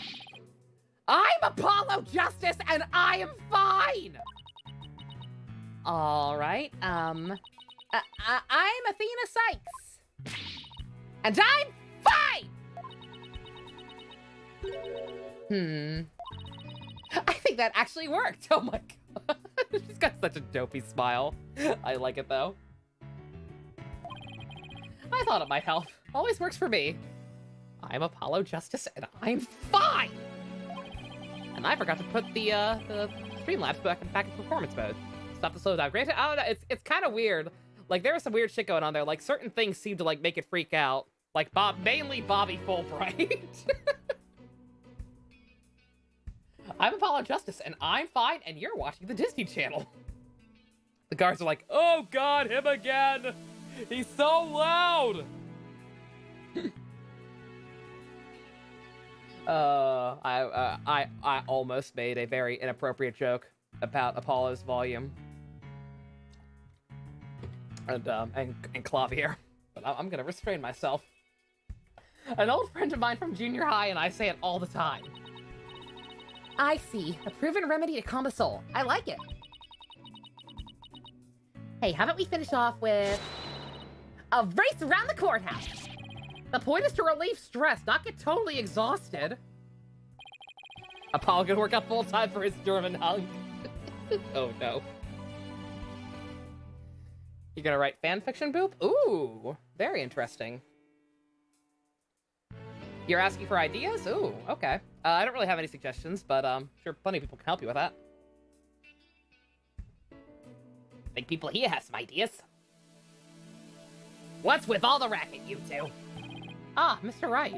I'm Apollo Justice, and I am fine! All right, I'm Athena Sykes. And I'm fine! I think that actually worked. Oh my god. She's got such a dopey smile. I like it, though. I thought it might help. Always works for me. I'm Apollo Justice, and I'm fine! And I forgot to put the Streamlabs back in performance mode. Stop the slowdown. Granted, I don't know, it's kind of weird. Like, there was some weird shit going on there. Like, certain things seem to, like, make it freak out. Like, mainly Bobby Fulbright. I'm Apollo Justice, and I'm fine, and you're watching the Disney Channel. The guards are like, oh god, him again! He's so loud! I almost made a very inappropriate joke about Apollo's volume. And clavier. But I'm gonna restrain myself. An old friend of mine from junior high and I say it all the time. I see. A proven remedy to calm the soul. I like it. Hey, how about we finish off with a race around the courthouse? The point is to relieve stress, not get totally exhausted. Apollo can work out full time for his German hunk. Oh no. You gonna write fan fiction, Boop? Ooh, very interesting. You're asking for ideas? Ooh, okay. I don't really have any suggestions, but sure plenty of people can help you with that. Think people here have some ideas. What's with all the racket, you two? Ah, Mr. Wright.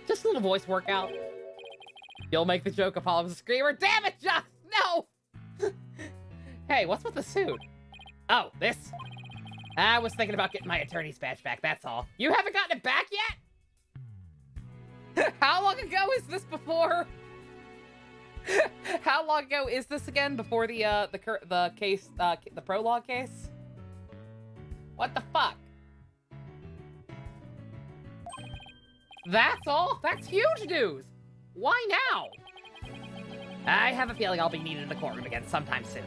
Just a little voice workout. You'll make the joke Apollo was a screamer. Damn it, Josh! No! Hey, what's with the suit? Oh, this? I was thinking about getting my attorney's badge back, that's all. You haven't gotten it back yet? How long ago is this before? How long ago is this again? Before the case, the prologue case? What the fuck? That's all? That's huge news! Why now? I have a feeling I'll be needed in the courtroom again sometime soon.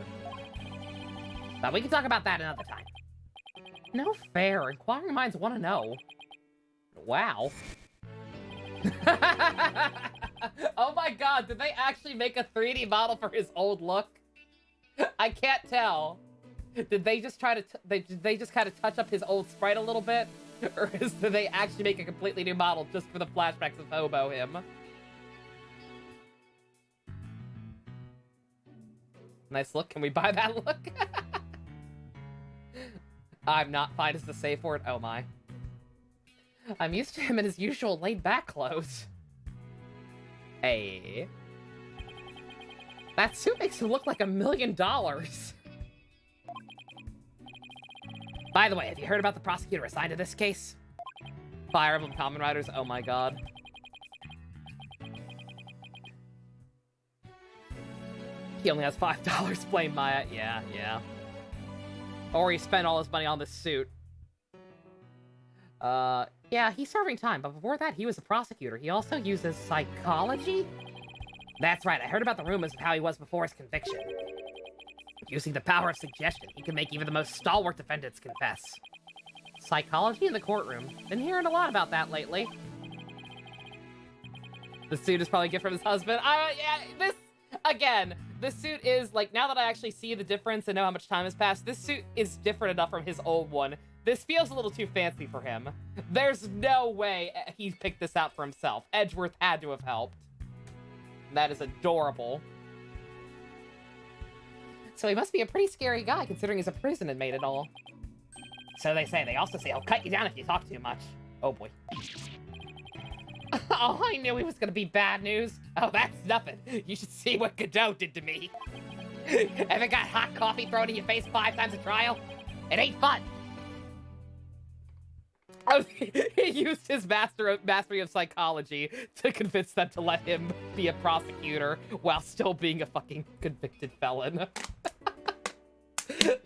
But we can talk about that another time. No fair. Inquiring minds want to know. Wow. Oh my god, did they actually make a 3D model for his old look? I can't tell. Did they just try to they just kind of touch up his old sprite a little bit? Or did they actually make a completely new model just for the flashbacks of Hobo him? Nice look. Can we buy that look? I'm not fine as the safe word. Oh my. I'm used to him in his usual laid-back clothes. Hey. That suit makes him look like $1 million. By the way, have you heard about the prosecutor assigned to this case? Fire Emblem Common Riders, oh my god. He only has $5, blame Maya. Yeah. Or he spent all his money on this suit. Yeah, he's serving time, but before that, he was a prosecutor. He also uses psychology? That's right, I heard about the rumors of how he was before his conviction. Using the power of suggestion, he can make even the most stalwart defendants confess. Psychology in the courtroom. Been hearing a lot about that lately. The suit is probably a gift from his husband. This suit is, like, now that I actually see the difference and know how much time has passed, this suit is different enough from his old one. This feels a little too fancy for him. There's no way he picked this out for himself. Edgeworth had to have helped. That is adorable. So he must be a pretty scary guy, considering he's a prison inmate and all. So they say. They also say he'll cut you down if you talk too much. Oh boy. Oh, I knew he was gonna be bad news. Oh, that's nothing. You should see what Godot did to me. Ever got hot coffee thrown in your face 5 times a trial? It ain't fun. Oh, he used his mastery of psychology to convince them to let him be a prosecutor while still being a fucking convicted felon.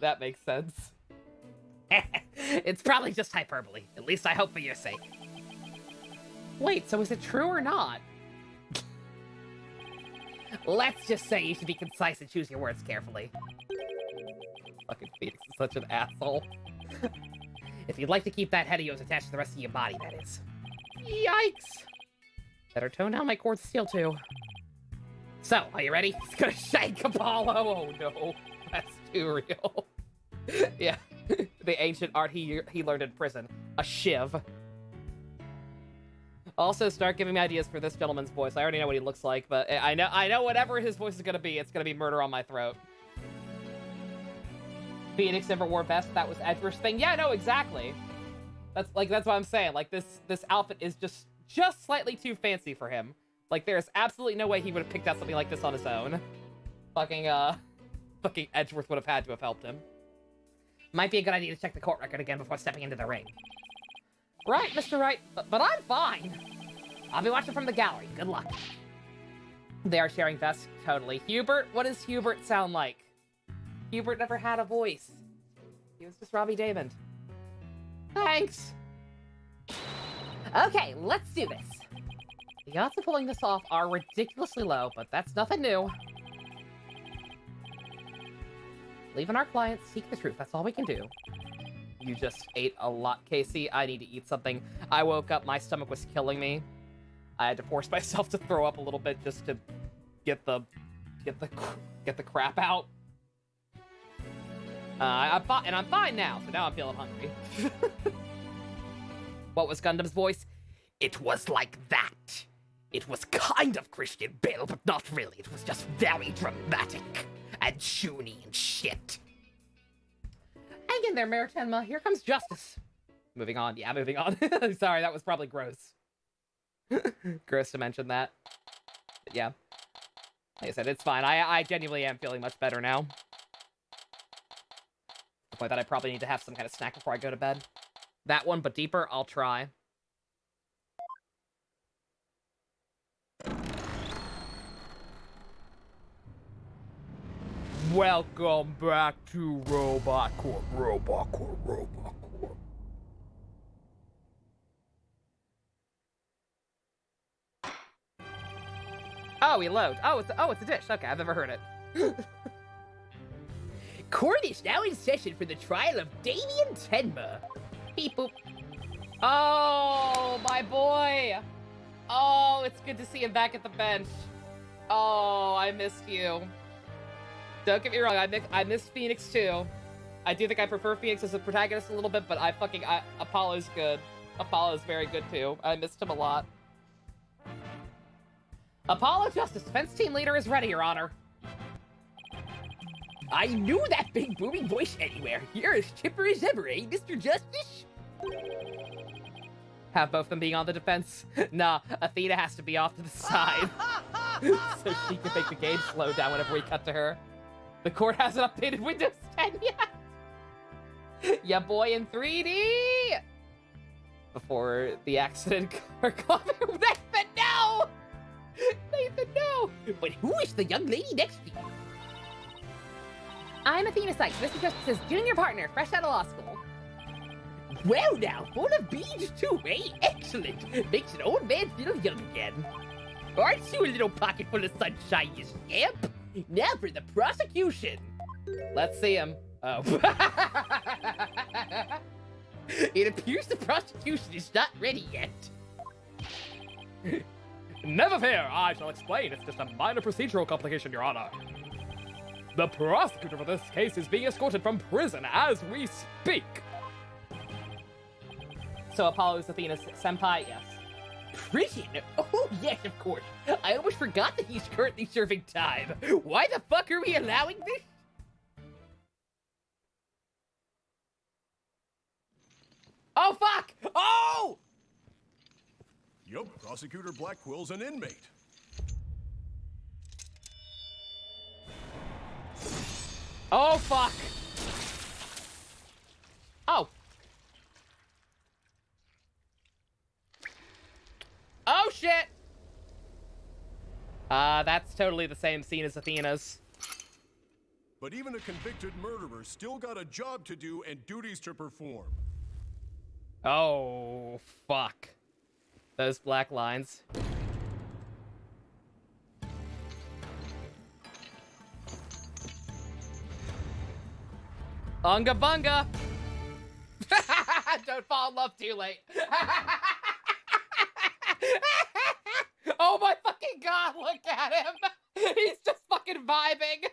That makes sense. It's probably just hyperbole. At least I hope for your sake. Wait, so is it true or not? Let's just say you should be concise and choose your words carefully. Fucking Phoenix is such an asshole. If you'd like to keep that head of yours attached to the rest of your body, that is. Yikes! Better tone down my cord steel too. So, are you ready? He's gonna shank Apollo! Oh no, that's too real. Yeah, the ancient art he learned in prison. A shiv. Also, start giving me ideas for this gentleman's voice. I already know what he looks like, but I know whatever his voice is gonna be, it's gonna be murder on my throat. Phoenix never wore vest. That was Edgeworth's thing. Yeah, no, exactly. That's what I'm saying. Like this outfit is just slightly too fancy for him. Like there's absolutely no way he would have picked out something like this on his own. Fucking Edgeworth would have had to have helped him. Might be a good idea to check the court record again before stepping into the ring. Right, Mr. Wright, but I'm fine. I'll be watching from the gallery. Good luck. They are sharing vests, totally. Hubert, what does Hubert sound like? Hubert never had a voice. He was just Robbie Damon. Thanks. Okay, let's do this. The odds of pulling this off are ridiculously low, but that's nothing new. Leaving our clients seek the truth. That's all we can do. You just ate a lot, Casey. I need to eat something. I woke up, my stomach was killing me. I had to force myself to throw up a little bit just to get the crap out. I'm fine now, so now I'm feeling hungry. What was Gundam's voice? It was like that. It was kind of Christian Bale, but not really. It was just very dramatic and shoony and shit. Hang in there, Maritima. Here comes justice. Moving on. Yeah, moving on. Sorry, that was probably gross. Gross to mention that. But yeah. Like I said, it's fine. I genuinely am feeling much better now. The point that I probably need to have some kind of snack before I go to bed. That one, but deeper, I'll try. Welcome back to Robot Corp. Robot Corp. Robot Corp. Oh, we load. Oh, it's a dish. Okay, I've never heard it. Court is now in session for the trial of Damien Tenma. Beep boop. Oh, my boy. Oh, it's good to see him back at the bench. Oh, I missed you. Don't get me wrong, I missed Phoenix too. I do think I prefer Phoenix as a protagonist a little bit, but Apollo's good. Apollo's very good too. I missed him a lot. Apollo Justice, defense team leader is ready, Your Honor. I knew that big booming voice anywhere. You're as chipper as ever, eh, Mr. Justice? Have both of them being on the defense? Nah, Athena has to be off to the side. So she can make the game slow down whenever we cut to her. The court hasn't updated Windows 10 yet. Ya boy in 3D. Before the accident car coming. Nathan, no! Nathan, no! But who is the young lady next to you? I'm Athena Sykes, Mr. Justice's junior partner, fresh out of law school. Well now, full of beans too, eh? Excellent. Makes an old man feel young again. Aren't you a little pocket full of sunshine, you scamp? Now for the prosecution. Let's see him. Oh. It appears the prosecution is not ready yet. Never fear, I shall explain. It's just a minor procedural complication, Your Honor. The prosecutor for this case is being escorted from prison as we speak. So Apollo is Athena's senpai, yes. Prison? Oh, yes, of course. I almost forgot that he's currently serving time. Why the fuck are we allowing this? Oh, fuck! Oh! Yup, Prosecutor Blackwell's an inmate. Oh, fuck. Oh. Oh, shit! That's totally the same scene as Athena's. But even a convicted murderer still got a job to do and duties to perform. Oh, fuck. Those black lines. Unga bunga! Don't fall in love too late. Oh my fucking god, look at him! He's just fucking vibing!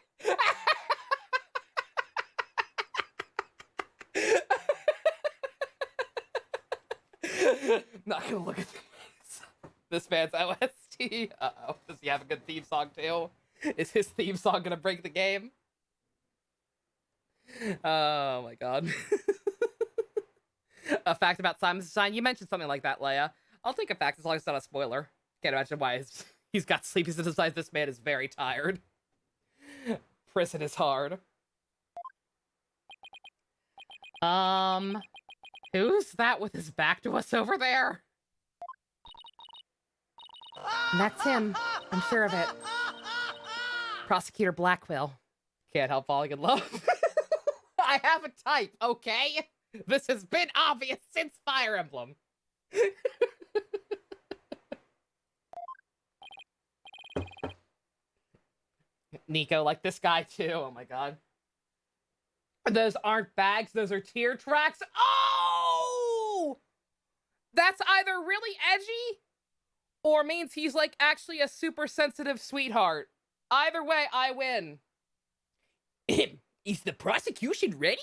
Not gonna look at this man's OST. Uh-oh. Does he have a good theme song too? Is his theme song gonna break the game? Oh my god. A fact about Simon's design. You mentioned something like that, Leia. I'll take a fact as long as it's not a spoiler. Can't imagine why he's got sleep. He's decided this man is very tired. Prison is hard. Who's that with his back to us over there? That's him. I'm sure of it. Prosecutor Blackwell. Can't help falling in love. I have a type, okay? This has been obvious since Fire Emblem. Nico, like this guy too. Oh my god. Those aren't bags, those are tear tracks. Oh! That's either really edgy or means he's like actually a super sensitive sweetheart. Either way, I win. Is the prosecution ready?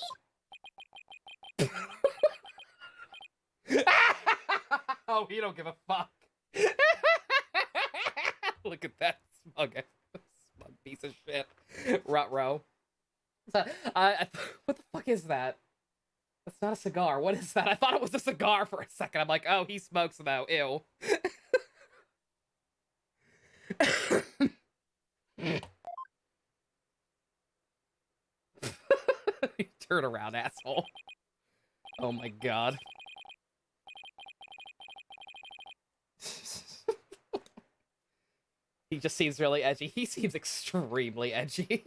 Oh, he don't give a fuck. Look at that smug piece of shit. Ruh-roh. So, what the fuck is that? That's not a cigar. What is that? I thought it was a cigar for a second. I'm like, oh, he smokes though. Ew. Turn around, asshole. Oh my god. He just seems really edgy. He seems extremely edgy.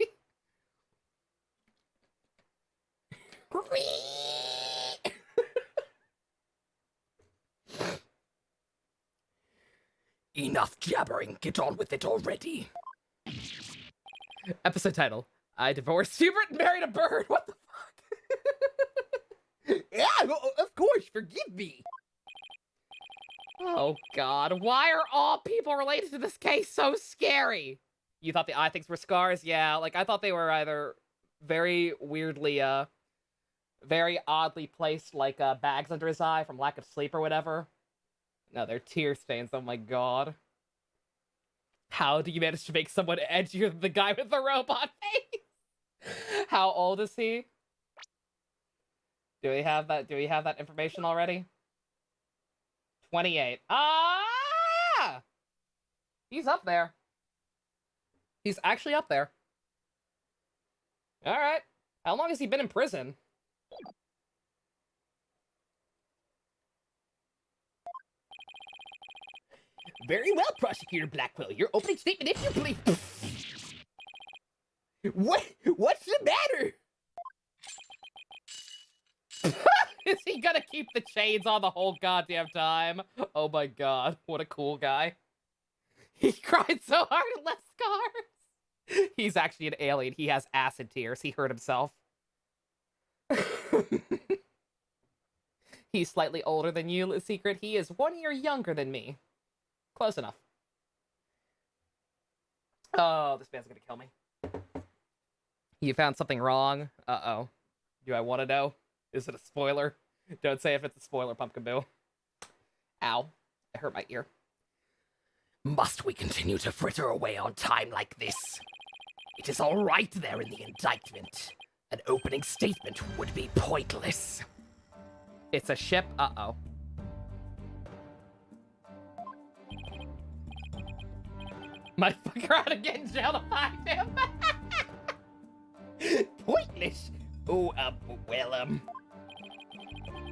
Enough jabbering, get on with it already. Episode title: I divorced Hubert and married a bird. What the fuck? Yeah, of course, forgive me. Oh god, why are all people related to this case so scary? You thought the eye things were scars? Yeah, like I thought they were either very weirdly, very oddly placed, like bags under his eye from lack of sleep or whatever. No, they're tear stains. Oh my god. How do you manage to make someone edgier than the guy with the robot face? How old is he? Do we have that? Do we have that information already? 28. Ah! He's up there. He's actually up there. All right. How long has he been in prison? Very well, Prosecutor Blackwell. Your opening statement, if you please. What's the matter? Is he gonna keep the chains on the whole goddamn time? Oh my god, what a cool guy. He cried so hard and left scars. He's actually an alien. He has acid tears. He hurt himself. He's slightly older than you, Secret. He is 1 year younger than me. Close enough. Oh, this man's gonna kill me. You found something wrong? Uh-oh. Do I want to know? Is it a spoiler? Don't say if it's a spoiler, Pumpkin Boo. Ow. I hurt my ear. Must we continue to fritter away on time like this? It is all right there in the indictment. An opening statement would be pointless. It's a ship? Uh-oh. Might fuck around and get in jail to find him. Pointless? Oh,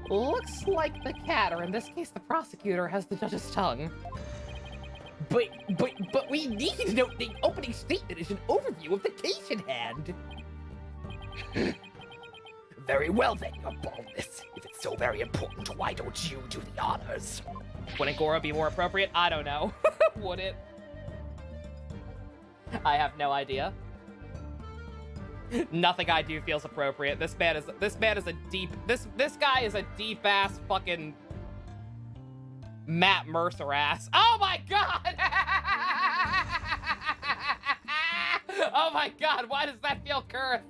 Looks like the cat, or in this case, the prosecutor, has the judge's tongue. But we need to know the opening statement is an overview of the case in hand. Very well then, your baldness. If it's so very important, why don't you do the honors? Wouldn't Goro be more appropriate? I don't know. Would it? I have no idea. Nothing I do feels appropriate. This man is a deep this guy is a deep ass fucking Matt Mercer ass. Oh my god! Oh my god, why does that feel cursed?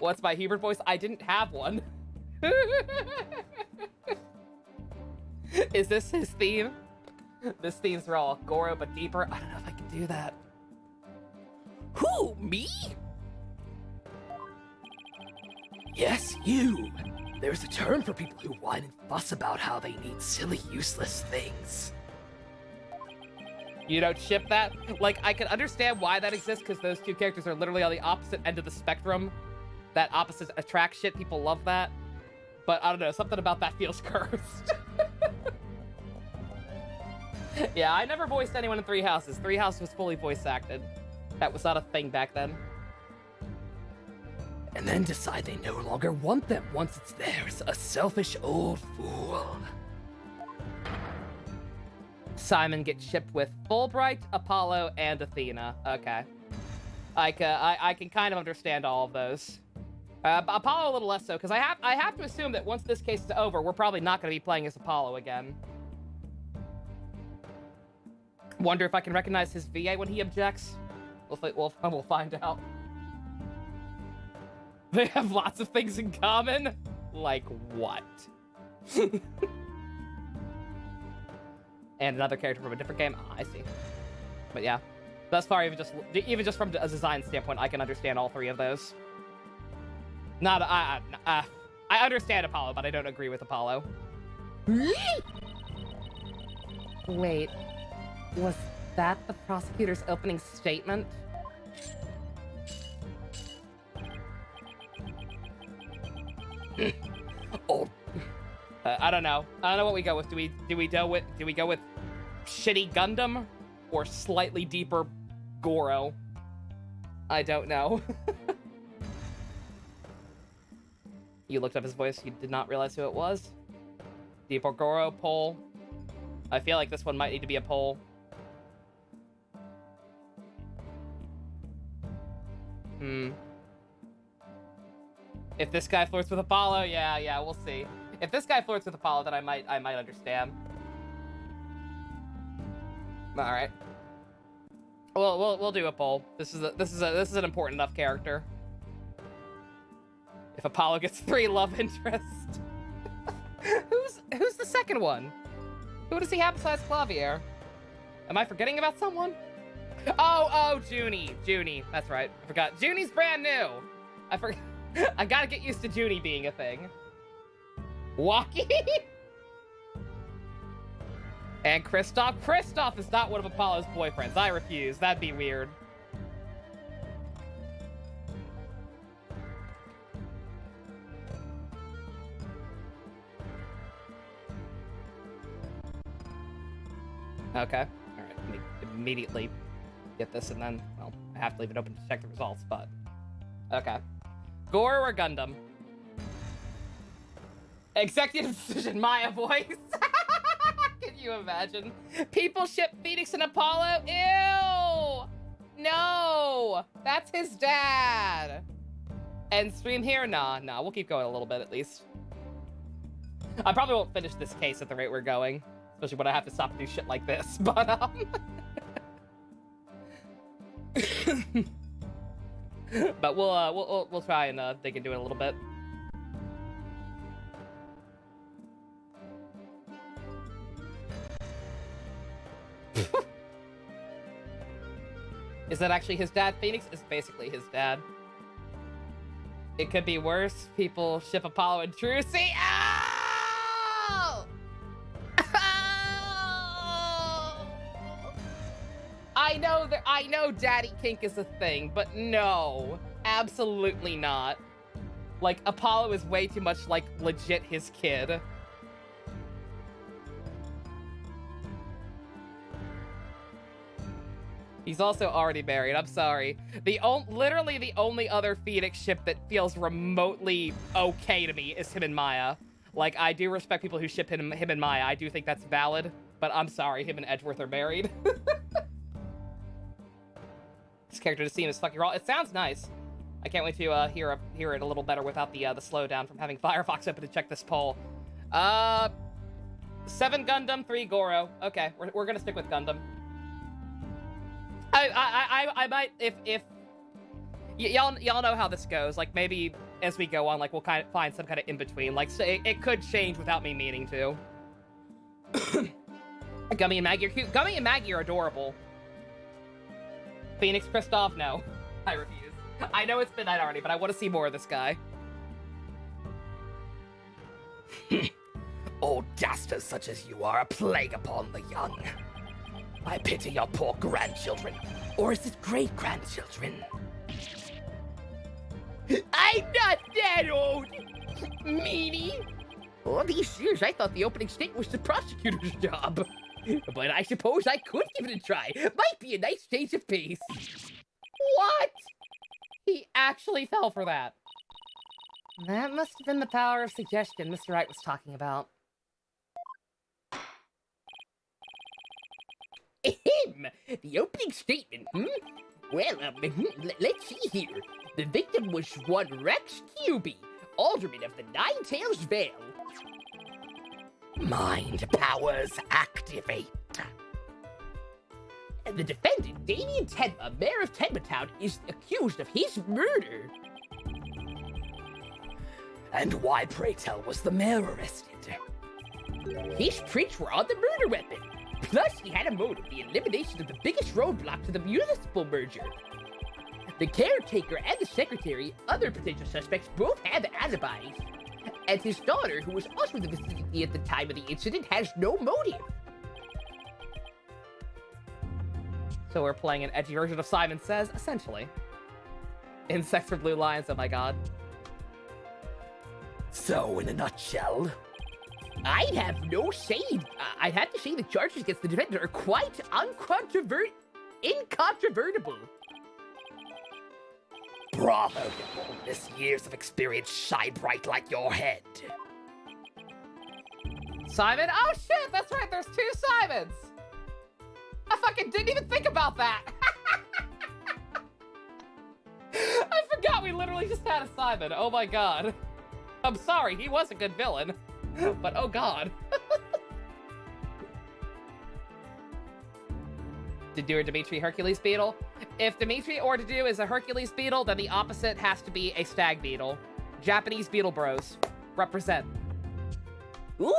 What's my Hubert voice? I didn't have one. Is this his theme? This theme's raw. Goro, but deeper. I don't know if I can do that. Who, me? Yes, you. There's a term for people who whine and fuss about how they need silly, useless things. You don't ship that? Like, I can understand why that exists, because those two characters are literally on the opposite end of the spectrum. That opposite attract shit, people love that. But I don't know, something about that feels cursed. Yeah, I never voiced anyone in Three Houses. Three Houses was fully voice acted. That was not a thing back then. And then decide they no longer want them once it's theirs. A selfish old fool. Simon gets shipped with Fulbright, Apollo, and Athena. Okay. I can kind of understand all of those. Apollo a little less so, because I have to assume that once this case is over, we're probably not going to be playing as Apollo again. Wonder if I can recognize his VA when he objects. We'll find out. They have lots of things in common? Like what? And another character from a different game? Oh, I see. But yeah. Thus far, even just from a design standpoint, I can understand all three of those. I understand Apollo, but I don't agree with Apollo. Wait. Was that the prosecutor's opening statement? Oh, I don't know. I don't know what we go with. Do we go with shitty Gundam or slightly deeper Goro? I don't know. You looked up his voice. You did not realize who it was. Deeper Goro, poll. I feel like this one might need to be a poll. If this guy flirts with Apollo, yeah, we'll see. If this guy flirts with Apollo, then I might understand. All right. We'll do a poll. This is an important enough character. If Apollo gets 3 love interests, who's the second one? Who does he have besides Clavier? Am I forgetting about someone? Oh, Junie. That's right. I forgot. Junie's brand new. I forgot. I gotta get used to Junie being a thing. Walkie? And Kristoff. Kristoff is not one of Apollo's boyfriends. I refuse. That'd be weird. Okay. Alright, let me immediately get this and then, well, I have to leave it open to check the results, but... Okay. Goro or Gundam? Executive decision, Maya voice. Can you imagine? People ship Phoenix and Apollo? Ew! No! That's his dad! And stream here? Nah, we'll keep going a little bit at least. I probably won't finish this case at the rate we're going. Especially when I have to stop and do shit like this, but, but we'll try and dig into it a little bit. Is that actually his dad? Phoenix is basically his dad. It could be worse. People ship Apollo and Trucy. Oh! Oh! I know daddy kink is a thing, but no. Absolutely not. Like, Apollo is way too much like legit his kid. He's also already married. I'm sorry. Literally the only other Phoenix ship that feels remotely okay to me is him and Maya. Like, I do respect people who ship him and Maya. I do think that's valid, but I'm sorry. Him and Edgeworth are married. This character just seems fucking raw. It sounds nice. I can't wait to hear it a little better without the slowdown from having Firefox open to check this poll. 7 Gundam, 3 Goro. Okay, we're gonna stick with Gundam. I might, if y'all know how this goes, like, maybe as we go on, like, we'll kind of find some kind of in-between, like, so it could change without me meaning to. Gummy and Maggie are cute. Gummy and Maggie are adorable. Phoenix Kristoff, no. I refuse. I know it's midnight already, but I want to see more of this guy. Audasters such as you are a plague upon the young. I pity your poor grandchildren. Or is it great-grandchildren? I'm not that old, meanie. All these years, I thought the opening statement was the prosecutor's job. But I suppose I could give it a try. Might be a nice change of pace. What? He actually fell for that. That must have been the power of suggestion Mr. Wright was talking about. The opening statement, Well, let's see here. The victim was one Rex Cubey, alderman of the Nine-Tails Vale. Mind powers activate. The defendant, Damien Tenma, mayor of Tenmatown, is accused of his murder. And why, pray tell, was the mayor arrested? His prints were on the murder weapon. Plus, he had a motive, the elimination of the biggest roadblock to the municipal merger. The caretaker and the secretary, other potential suspects, both have alibis. And his daughter, who was also in the vicinity at the time of the incident, has no motive. So we're playing an edgy version of Simon Says, essentially. Insects for Blue Lions, oh my god. So, in a nutshell, I'd have no say. I'd have to say the charges against the defendant are quite incontrovertible. bravo, this years of experience shine bright like your head. Simon? Oh shit, that's right, there's 2 Simons! I fucking didn't even think about that! I forgot we literally just had a Simon, oh my god. I'm sorry, he was a good villain, but oh god. Dedue or Dimitri Hercules beetle? If Dimitri or Dedue is a Hercules beetle, then the opposite has to be a stag beetle. Japanese beetle bros. Represent. Ooh,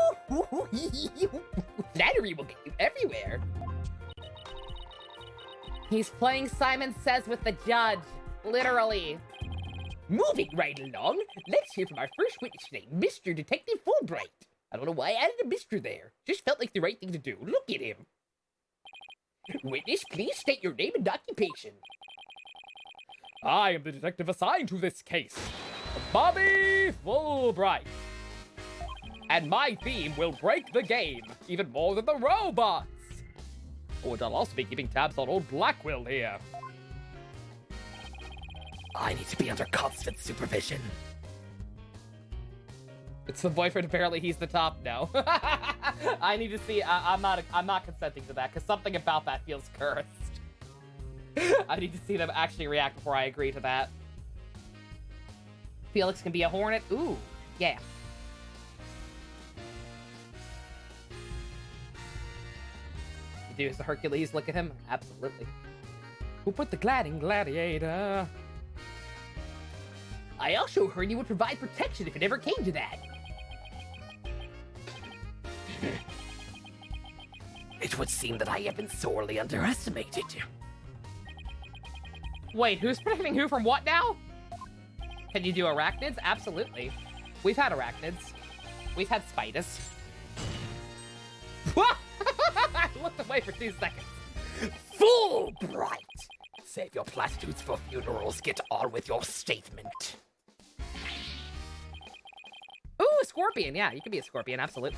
flattery will get you everywhere. He's playing Simon Says with the judge. Literally. Moving right along, let's hear from our first witness today, Mr. Detective Fulbright. I don't know why I added a Mr. there. Just felt like the right thing to do. Look at him. Witness, please state your name and occupation. I am the detective assigned to this case, Bobby Fulbright. And my theme will break the game, even more than the robots. Oh, and I'll also be keeping tabs on old Blackwell here. I need to be under constant supervision. It's the boyfriend. Apparently, he's the top now. I need to see. I'm not consenting to that because something about that feels cursed. I need to see them actually react before I agree to that. Felix can be a hornet. Ooh, yeah. You do as the Hercules look at him? Absolutely. Who put the gliding gladiator? I also heard you would provide protection if it ever came to that. It would seem that I have been sorely underestimated. Wait, who's protecting who from what now? Can you do arachnids? Absolutely. We've had arachnids. We've had spiders. I looked away for 2 seconds. Fulbright! Save your platitudes for funerals. Get on with your statement. Ooh, a scorpion. Yeah, you could be a scorpion. Absolutely.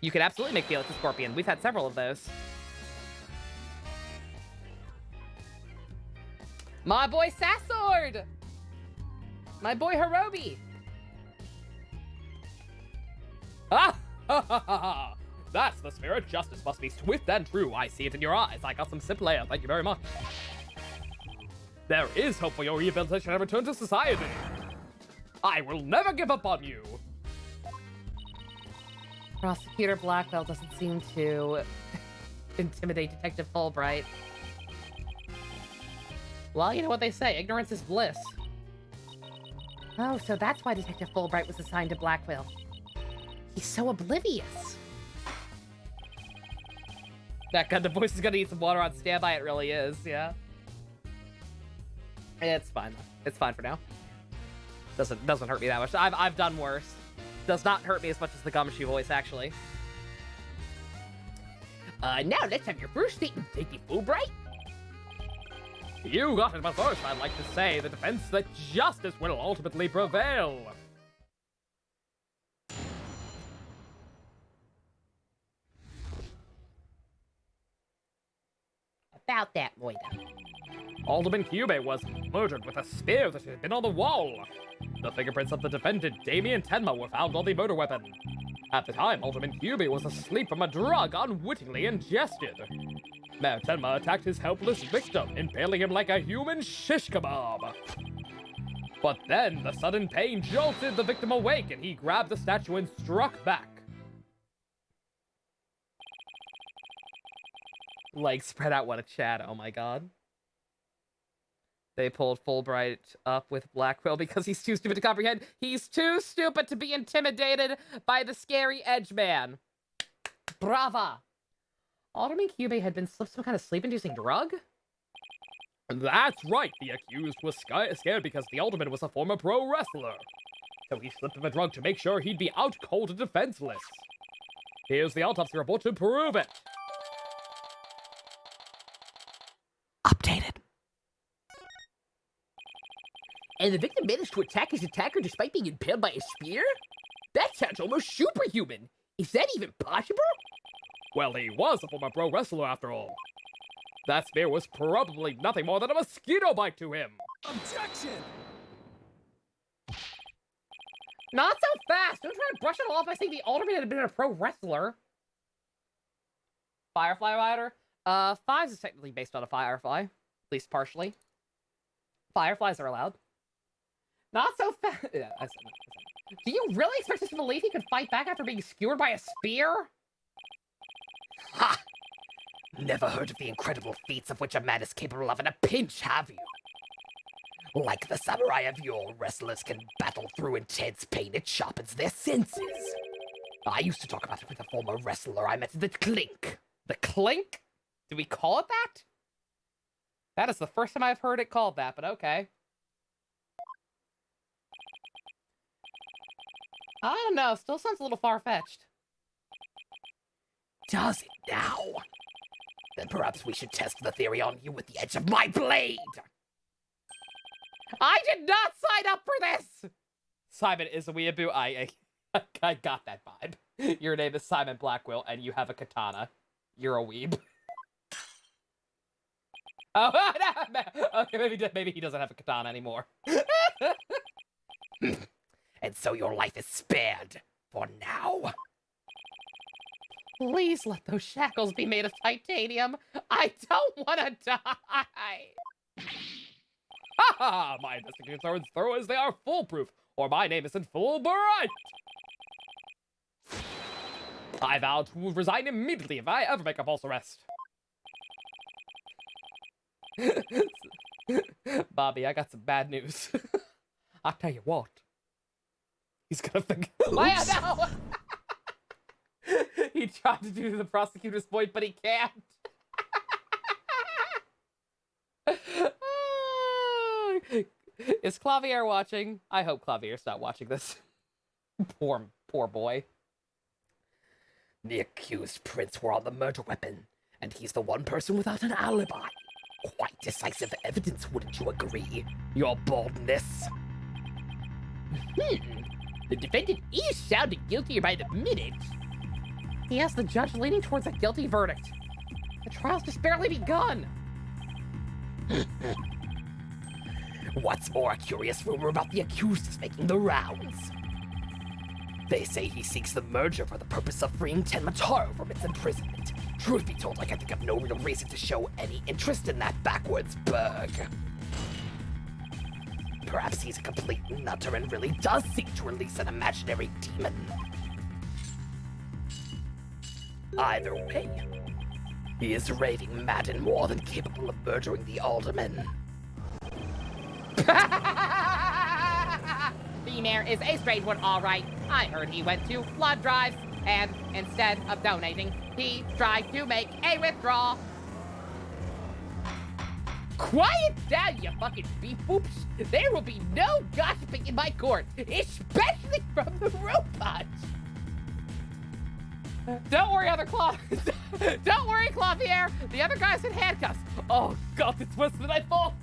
You could absolutely make Felix a scorpion. We've had several of those. My boy Sassord! My boy Hirobi! Ah! Ha ha ha ha! That's the spirit. Justice must be swift and true. I see it in your eyes. I got some simple ale. Thank you very much. There is hope for your rehabilitation and return to society. I will never give up on you. Prosecutor Blackwell doesn't seem to intimidate Detective Fulbright. Well, you know what they say, ignorance is bliss. Oh, so that's why Detective Fulbright was assigned to Blackwell. He's so oblivious. That kind of voice is gonna need some water on standby, it really is, yeah. It's fine. It's fine for now. Doesn't hurt me that much. I've done worse. Does not hurt me as much as the gumshoe voice, actually. Now let's have your first statement, Detective Fulbright. You got it, but first I'd like to say the defense that justice will ultimately prevail. About that, Moida. Alderman Hubert was murdered with a spear that had been on the wall. The fingerprints of the defendant, Damien Tenma, were found on the murder weapon. At the time, Alderman Hubert was asleep from a drug unwittingly ingested. Mayor Tenma attacked his helpless victim, impaling him like a human shish kebab. But then, the sudden pain jolted the victim awake, and he grabbed the statue and struck back. Legs spread out, what a chat, oh my god. They pulled Fulbright up with Blackwell because he's too stupid to comprehend. He's too stupid to be intimidated by the scary edge man. Brava! Alderman Cube had been some kind of sleep-inducing drug? That's right, the accused was scared because the alderman was a former pro wrestler. So he slipped him a drug to make sure he'd be out cold and defenseless. Here's the autopsy report to prove it. Updated. And the victim managed to attack his attacker despite being impaled by a spear? That sounds almost superhuman. Is that even possible? Well, he was a former pro wrestler after all. That spear was probably nothing more than a mosquito bite to him. Objection! Not so fast! Don't try to brush it off by saying the alderman had been a pro wrestler. Firefly Rider? Fives is technically based on a firefly. At least partially. Fireflies are allowed. Not so fast. Yeah, I said that. Do you really expect us to believe he could fight back after being skewered by a spear? Ha! Never heard of the incredible feats of which a man is capable of in a pinch, have you? Like the samurai of yore, wrestlers can battle through intense pain. It sharpens their senses. I used to talk about it with a former wrestler I met at the Clink. The Clink? Do we call it that? That is the first time I've heard it called that, but okay. I don't know, still sounds a little far-fetched. Does it now? Then perhaps we should test the theory on you with the edge of my blade! I did not sign up for this! Simon is a weeaboo. I got that vibe. Your name is Simon Blackwell, and you have a katana. You're a weeb. Oh, no, okay, maybe he doesn't have a katana anymore. and so your life is spared for now. Please let those shackles be made of titanium. I don't want to die. Ha! My investigations are as thorough as they are foolproof, or my name isn't Fulbright! I vow to resign immediately if I ever make a false arrest. Bobby, I got some bad news. I tell you what. He's gonna think. Why no? He tried to do the prosecutor's point, but he can't. Is Clavier watching? I hope Clavier's not watching this. Poor boy. The accused prints were on the murder weapon, and he's the one person without an alibi. Quite decisive evidence, wouldn't you agree? Your boldness. The defendant is sounding guiltier by the minute. He has the judge leaning towards a guilty verdict. The trial's just barely begun. What's more, a curious rumor about the accused is making the rounds. They say he seeks the merger for the purpose of freeing Tenmataro from its imprisonment. Truth be told, I can think of no real reason to show any interest in that backwards burg. Perhaps he's a complete nutter and really does seek to release an imaginary demon. Either way, he is raving mad and more than capable of murdering the alderman. The mayor is a straight one, all right. I heard he went to blood drives, and instead of donating, he tried to make a withdrawal. Quiet down, you fucking beep boops. There will be no gossiping in my court, especially from the robots. Don't worry, Don't worry, Clavier. The other guy's in handcuffs. Oh God, it's worse than I thought.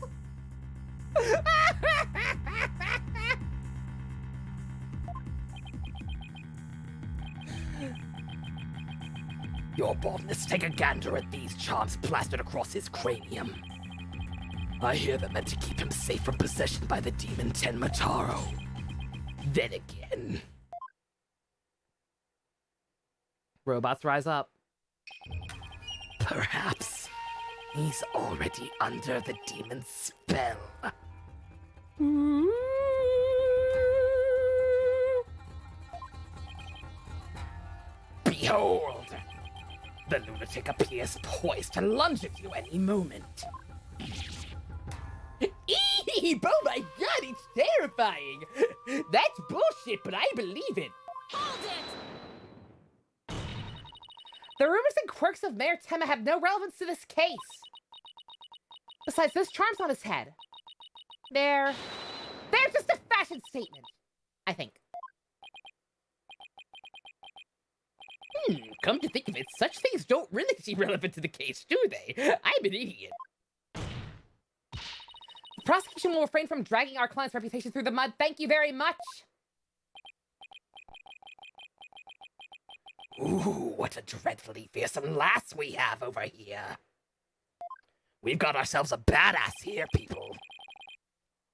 Your boldness, take a gander at these charms plastered across his cranium. I hear they're meant to keep him safe from possession by the demon Tenmataro. Then again... Robots rise up. Perhaps he's already under the demon's spell. Behold! The lunatic appears poised to lunge at you any moment. Oh my god, it's terrifying. That's bullshit, but I believe it. Hold it! The rumors and quirks of Mayor Tema have no relevance to this case. Besides, those charms on his head. They're just a fashion statement, I think. Come to think of it, such things don't really seem relevant to the case, do they? I'm an idiot. The prosecution will refrain from dragging our client's reputation through the mud. Thank you very much. Ooh, what a dreadfully fearsome lass we have over here. We've got ourselves a badass here, people.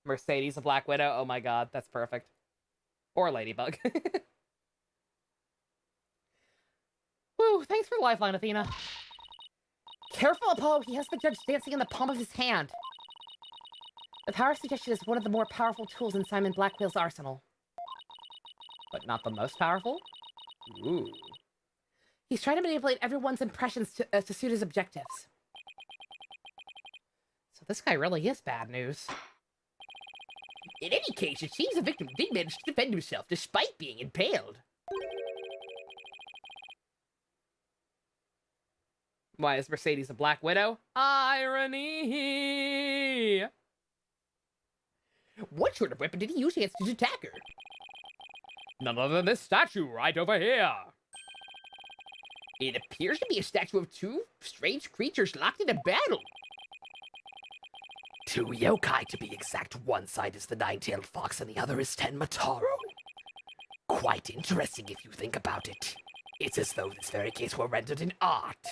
Mercedes, a Black Widow. Oh my God, that's perfect. Or Ladybug. Woo, thanks for the lifeline, Athena. Careful, Apollo. He has the judge dancing in the palm of his hand. The power of suggestion is one of the more powerful tools in Simon Blackwell's arsenal. But not the most powerful? Ooh. He's trying to manipulate everyone's impressions to suit his objectives. So this guy really is bad news. In any case, it seems the victim did manage to defend himself despite being impaled. Why is Mercedes a Black Widow? Irony! What sort of weapon did he use against his attacker? None other than this statue right over here. It appears to be a statue of two strange creatures locked in a battle. Two yokai, to be exact. One side is the nine-tailed fox and the other is Tenmataro. Quite interesting if you think about it. It's as though this very case were rendered in art.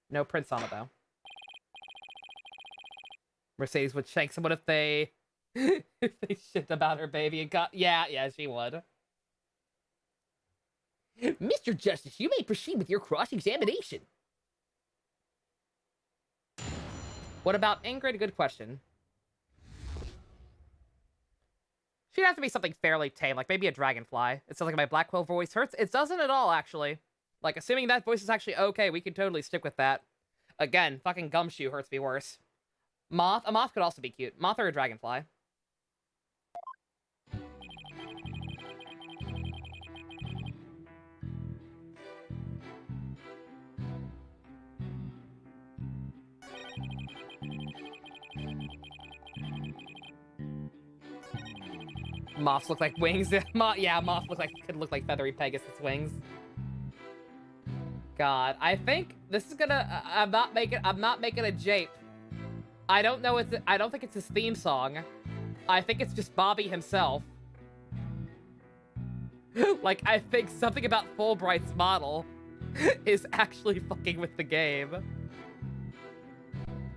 No prints on it, though. Mercedes would shank someone if they if they shit about her baby and got yeah, she would. Mr. Justice, you may proceed with your cross-examination. What about Ingrid? Good question. She'd have to be something fairly tame, like maybe a dragonfly. It sounds like my black quill voice hurts. It doesn't at all, actually. Like, assuming that voice is actually okay, we can totally stick with that. Again, fucking Gumshoe hurts me worse. Moth? A moth could also be cute. Moth or a dragonfly. Moths look like wings. Yeah, moth could look like feathery Pegasus wings. God, I think this is gonna. I'm not making a jape. I don't know. I don't think it's his theme song. I think it's just Bobby himself. Like, I think something about Fulbright's model is actually fucking with the game.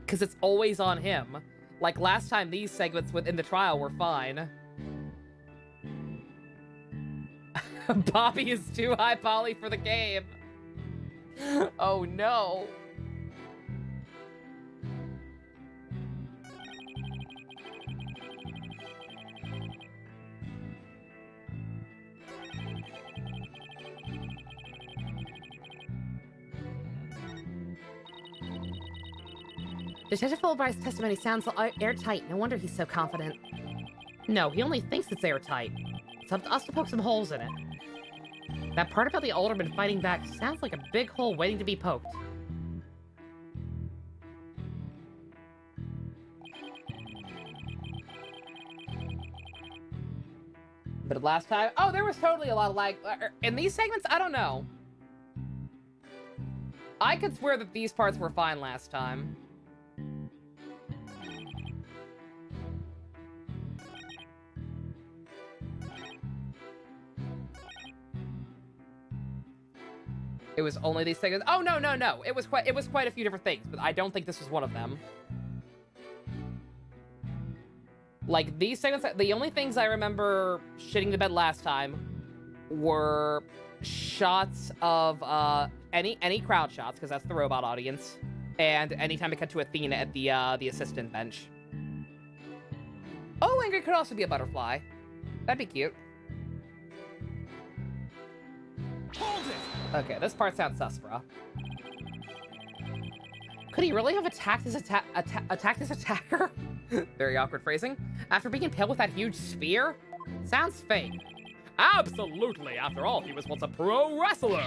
Because it's always on him. Like, last time these segments within the trial were fine. Bobby is too high poly for the game. Oh no. Detective Fulbright's testimony sounds airtight. No wonder he's so confident. No, he only thinks it's airtight. It's up to us to poke some holes in it. That part about the alderman fighting back sounds like a big hole waiting to be poked. But last time... Oh, there was totally a lot of lag. In these segments, I don't know. I could swear that these parts were fine last time. It was only these segments. Oh, no. It was quite a few different things, but I don't think this was one of them. Like, these segments, the only things I remember shitting the bed last time were shots of, any crowd shots, because that's the robot audience, and anytime it cut to Athena at the assistant bench. Oh, Ingrid could also be a butterfly. That'd be cute. Hold it! Okay, this part sounds sus, bro. Could he really have attacked his attacker? Very awkward phrasing. After being impaled with that huge spear? Sounds fake. Absolutely. After all, he was once a pro wrestler.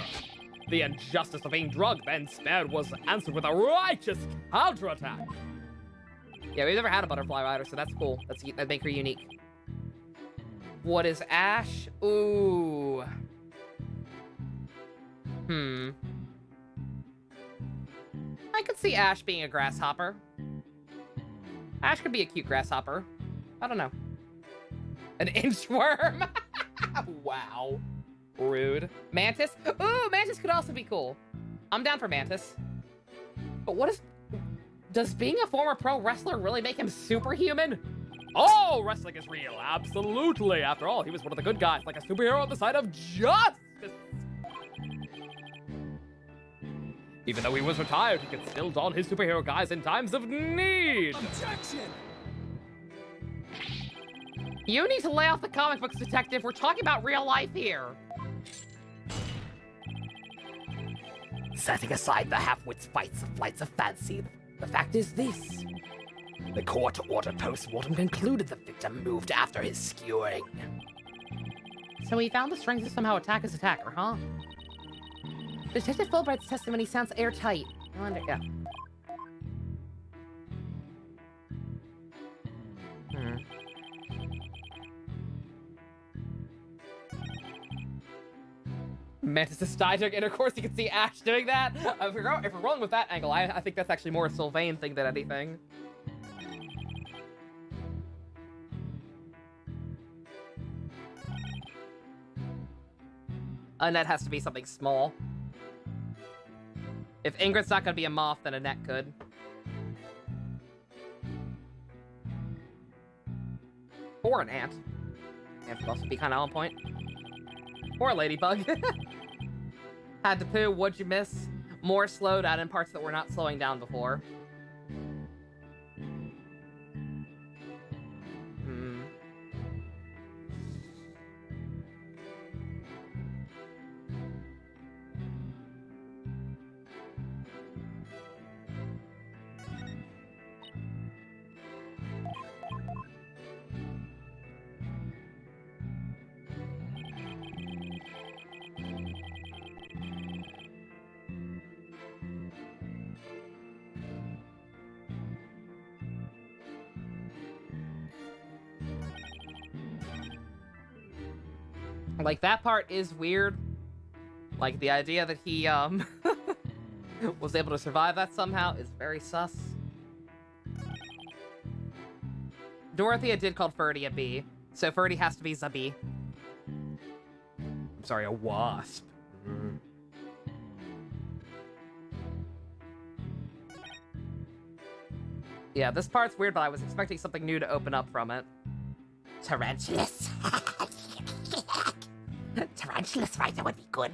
The injustice of being drugged then spared was answered with a righteous counterattack. Yeah, we've never had a butterfly rider, so that's cool. That make her unique. What is Ash? Ooh. I could see Ash being a grasshopper. Ash could be a cute grasshopper. I don't know. An inchworm? Wow. Rude. Mantis? Ooh, Mantis could also be cool. I'm down for Mantis. But what is... Does being a former pro wrestler really make him superhuman? Oh, wrestling is real. Absolutely. After all, he was one of the good guys, like a superhero on the side of justice. Even though he was retired, he could still don his superhero guise in times of need. Objection! You need to lay off the comic books, detective. We're talking about real life here. Setting aside the half-wits fights of flights of fancy, the fact is this. The court ordered post-mortem concluded the victim moved after his skewing. So he found the strength to somehow attack his attacker, huh? Detective Fulbright's testimony sounds airtight. I wonder, yeah. Mantis' Stygic intercourse, you can see Ash doing that. If we're rolling with that angle, I think that's actually more a Sylvain thing than anything. Annette has to be something small. If Ingrid's not gonna be a moth, then Annette could. Or an ant. Ant would also be kind of on point. Or a ladybug. Had to poo, what'd you miss? More slowed down in parts that were not slowing down before. Like, that part is weird. Like, the idea that he, was able to survive that somehow is very sus. Dorothea did call Ferdy a bee, so Ferdy has to be the bee. I'm sorry, a wasp. Yeah, this part's weird, but I was expecting something new to open up from it. Tarantulas. Tarantulas, right? That would be good.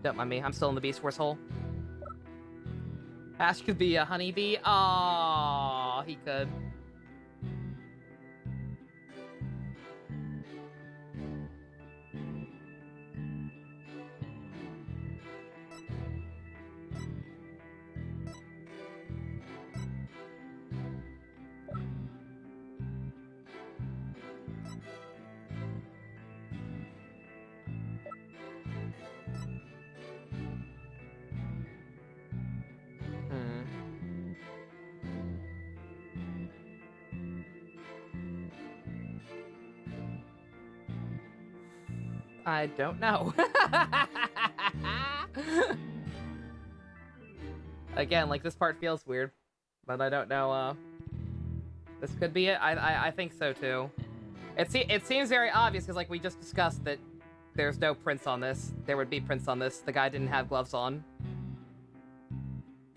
Don't mind me, I'm still in the Beast Wars hole. Ash could be a honeybee. Aww, he could. I don't know. Again, like, this part feels weird, but I don't know, this could be it. I think so, too. It seems very obvious, because, like, we just discussed that there's no prints on this. There would be prints on this. The guy didn't have gloves on.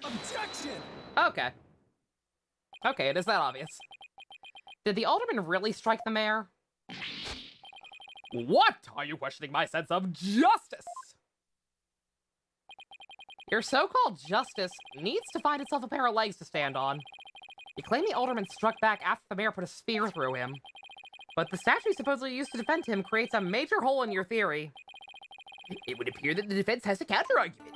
Objection! Okay. Okay, it is that obvious. Did the alderman really strike the mayor? What? Are you questioning my sense of justice? Your so-called justice needs to find itself a pair of legs to stand on. You claim the alderman struck back after the mayor put a spear through him. But the statue supposedly used to defend him creates a major hole in your theory. It would appear that the defense has a counter-argument.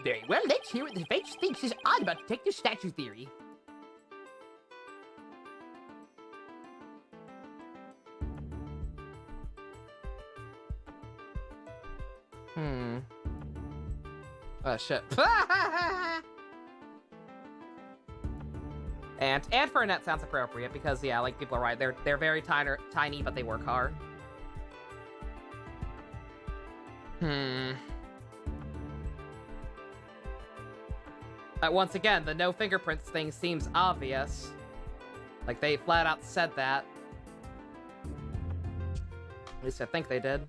Very well, let's hear what the defense thinks is odd about Detective Statue theory. Oh, shit. And for a net sounds appropriate because, yeah, like, people are right. They're very tiny, but they work hard. Once again, the no fingerprints thing seems obvious. Like, they flat out said that. At least I think they did.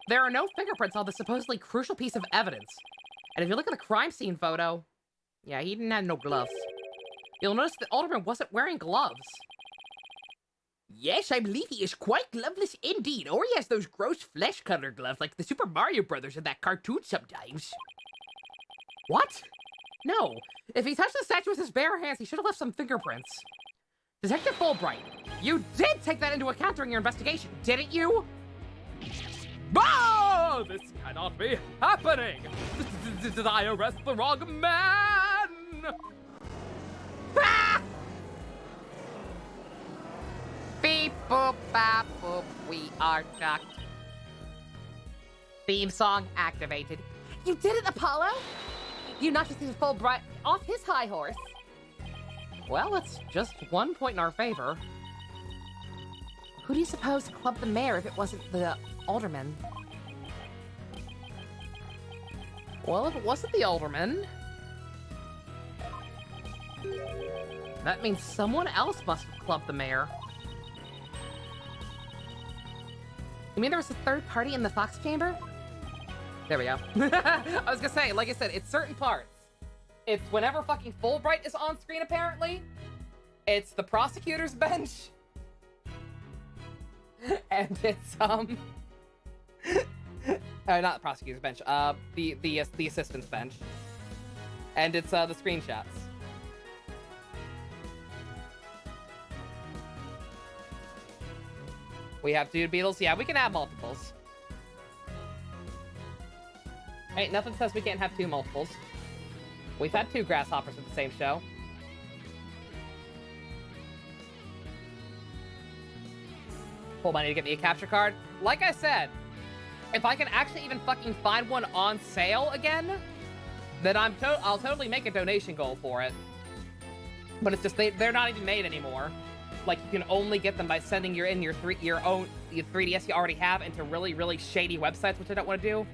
There are no fingerprints on this supposedly crucial piece of evidence. And if you look at the crime scene photo, yeah, he didn't have no gloves. You'll notice the alderman wasn't wearing gloves. Yes, I believe he is quite gloveless indeed, or he has those gross flesh-colored gloves like the Super Mario Brothers in that cartoon sometimes. What? No. If he touched the statue with his bare hands, he should have left some fingerprints. Detective Fulbright, you did take that into account during your investigation, didn't you? Oh, this cannot be happening! Did I arrest the wrong man? Ah! Beep boop bop boop, we are shocked. Theme song activated. You did it, Apollo! You knocked Detective Fulbright off his high horse. Well, it's just 1 point in our favor. Who do you suppose clubbed the mayor if it wasn't the alderman? Well, if it wasn't the alderman... That means someone else must have clubbed the mayor. You mean there was a third party in the Fox chamber? There we go. I was gonna say, like I said, it's certain parts. It's whenever fucking Fulbright is on screen, apparently. It's the prosecutor's bench. And it's, not the prosecutor's bench, the assistant's bench. And it's, the screenshots. We have two Beatles? Yeah, we can have multiples. Ain't nothing says we can't have two multiples. We've had two grasshoppers at the same show. Full money to get me a capture card. Like I said, if I can actually even fucking find one on sale again, then I'll totally make a donation goal for it. But it's just they're not even made anymore. Like, you can only get them by sending your own 3DS you already have into really, really shady websites, which I don't want to do.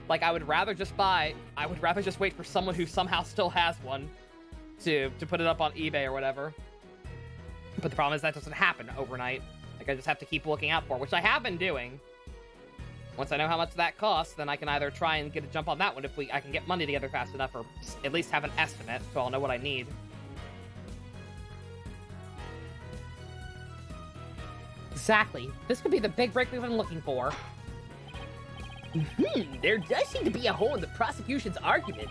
Like, I would rather just wait for someone who somehow still has one to put it up on eBay or whatever. But the problem is that doesn't happen overnight. Like, I just have to keep looking out for it, which I have been doing. Once I know how much that costs, then I can either try and get a jump on that one if I can get money together fast enough, or at least have an estimate so I'll know what I need. Exactly. This could be the big break we've been looking for. There does seem to be a hole in the prosecution's argument.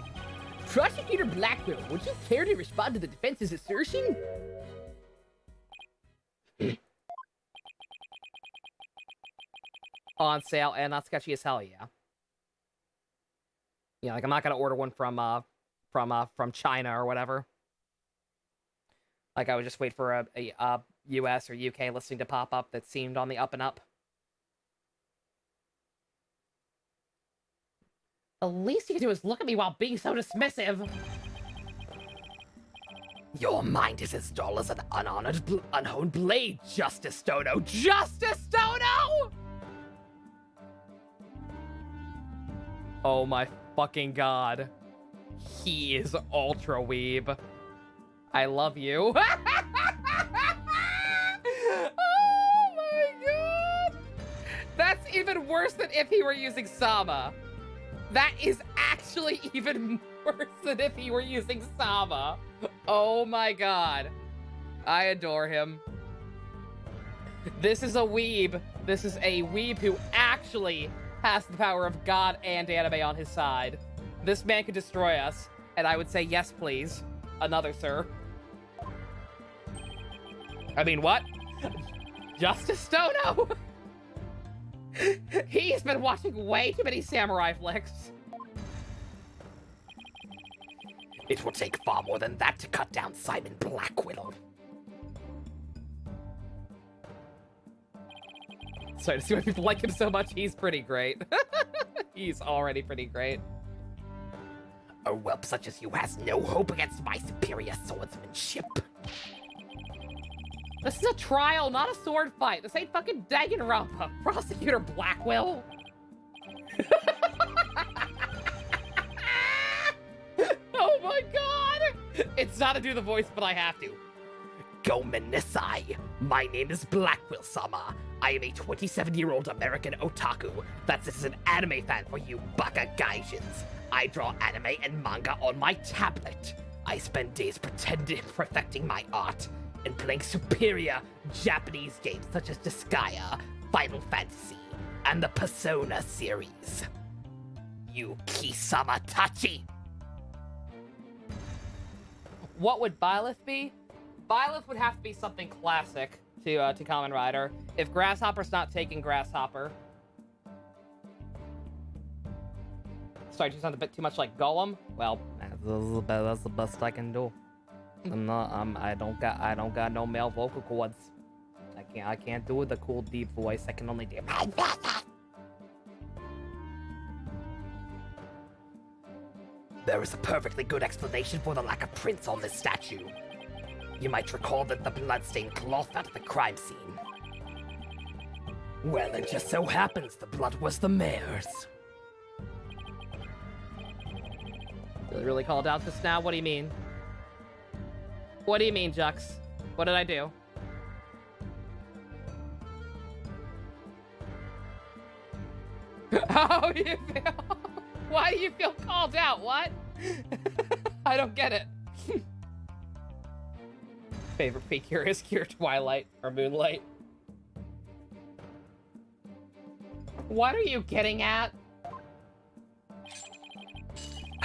Prosecutor Blackwell, would you care to respond to the defense's assertion? On sale and not sketchy as hell, yeah. Yeah, like I'm not gonna order one from China or whatever. Like I would just wait for a US or UK listing to pop up that seemed on the up and up. The least you can do is look at me while being so dismissive. Your mind is as dull as an unhoned blade, Justice Stono. Justice Stono! Oh my fucking god. He is ultra weeb. I love you. Oh my god! That's even worse than if he were using Sama. That is actually even worse than if he were using Sama. Oh my god. I adore him. This is a weeb. This is a weeb who actually has the power of God and anime on his side. This man could destroy us, and I would say yes, please. Another, sir. I mean, what? Justice Stono? He's been watching way too many samurai flicks. It will take far more than that to cut down Simon Blackwell. Sorry to see why people like him so much. He's pretty great. He's already pretty great. A whelp such as you has no hope against my superior swordsmanship. This is a trial, not a sword fight. This ain't fucking Danganronpa. Prosecutor Blackwell. Oh my god! It's not to do the voice, but I have to. Gomen Nisai. My name is Blackwell-sama. I am a 27-year-old American otaku that is an anime fan for you baka gaijins. I draw anime and manga on my tablet. I spend days perfecting my art and playing superior Japanese games such as Disgaea, Final Fantasy, and the Persona series. Yuki-sama Tachi. What would Byleth be? Byleth would have to be something classic to Kamen Rider. If Grasshopper's not taking Grasshopper. Sorry, you sound a bit too much like Golem. Well, that's the best I can do. I don't got no male vocal cords. I can't do the cool deep voice. I can only do. There is a perfectly good explanation for the lack of prints on this statue. You might recall that the bloodstained cloth at the crime scene. Well, it just so happens the blood was the mayor's. Really called out just now? What do you mean? What do you mean, Jux? What did I do? How do you feel? Why do you feel called out? What? I don't get it. Favorite figure is Cure Twilight or Moonlight. What are you getting at?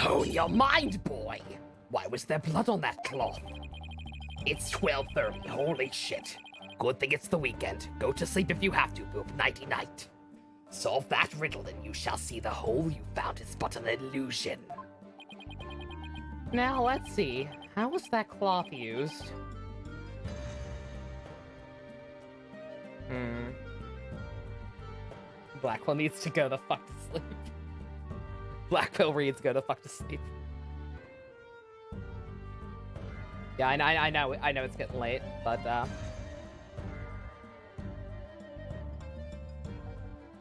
Own your mind, boy! Why was there blood on that cloth? It's 12:30, holy shit. Good thing it's the weekend. Go to sleep if you have to, Boop. Nighty-night. Solve that riddle and you shall see the hole you found is but an illusion. Now, let's see. How was that cloth used? Blackwell needs to go the fuck to sleep. Blackpill reads go to fuck to sleep. Yeah, I know it's getting late, but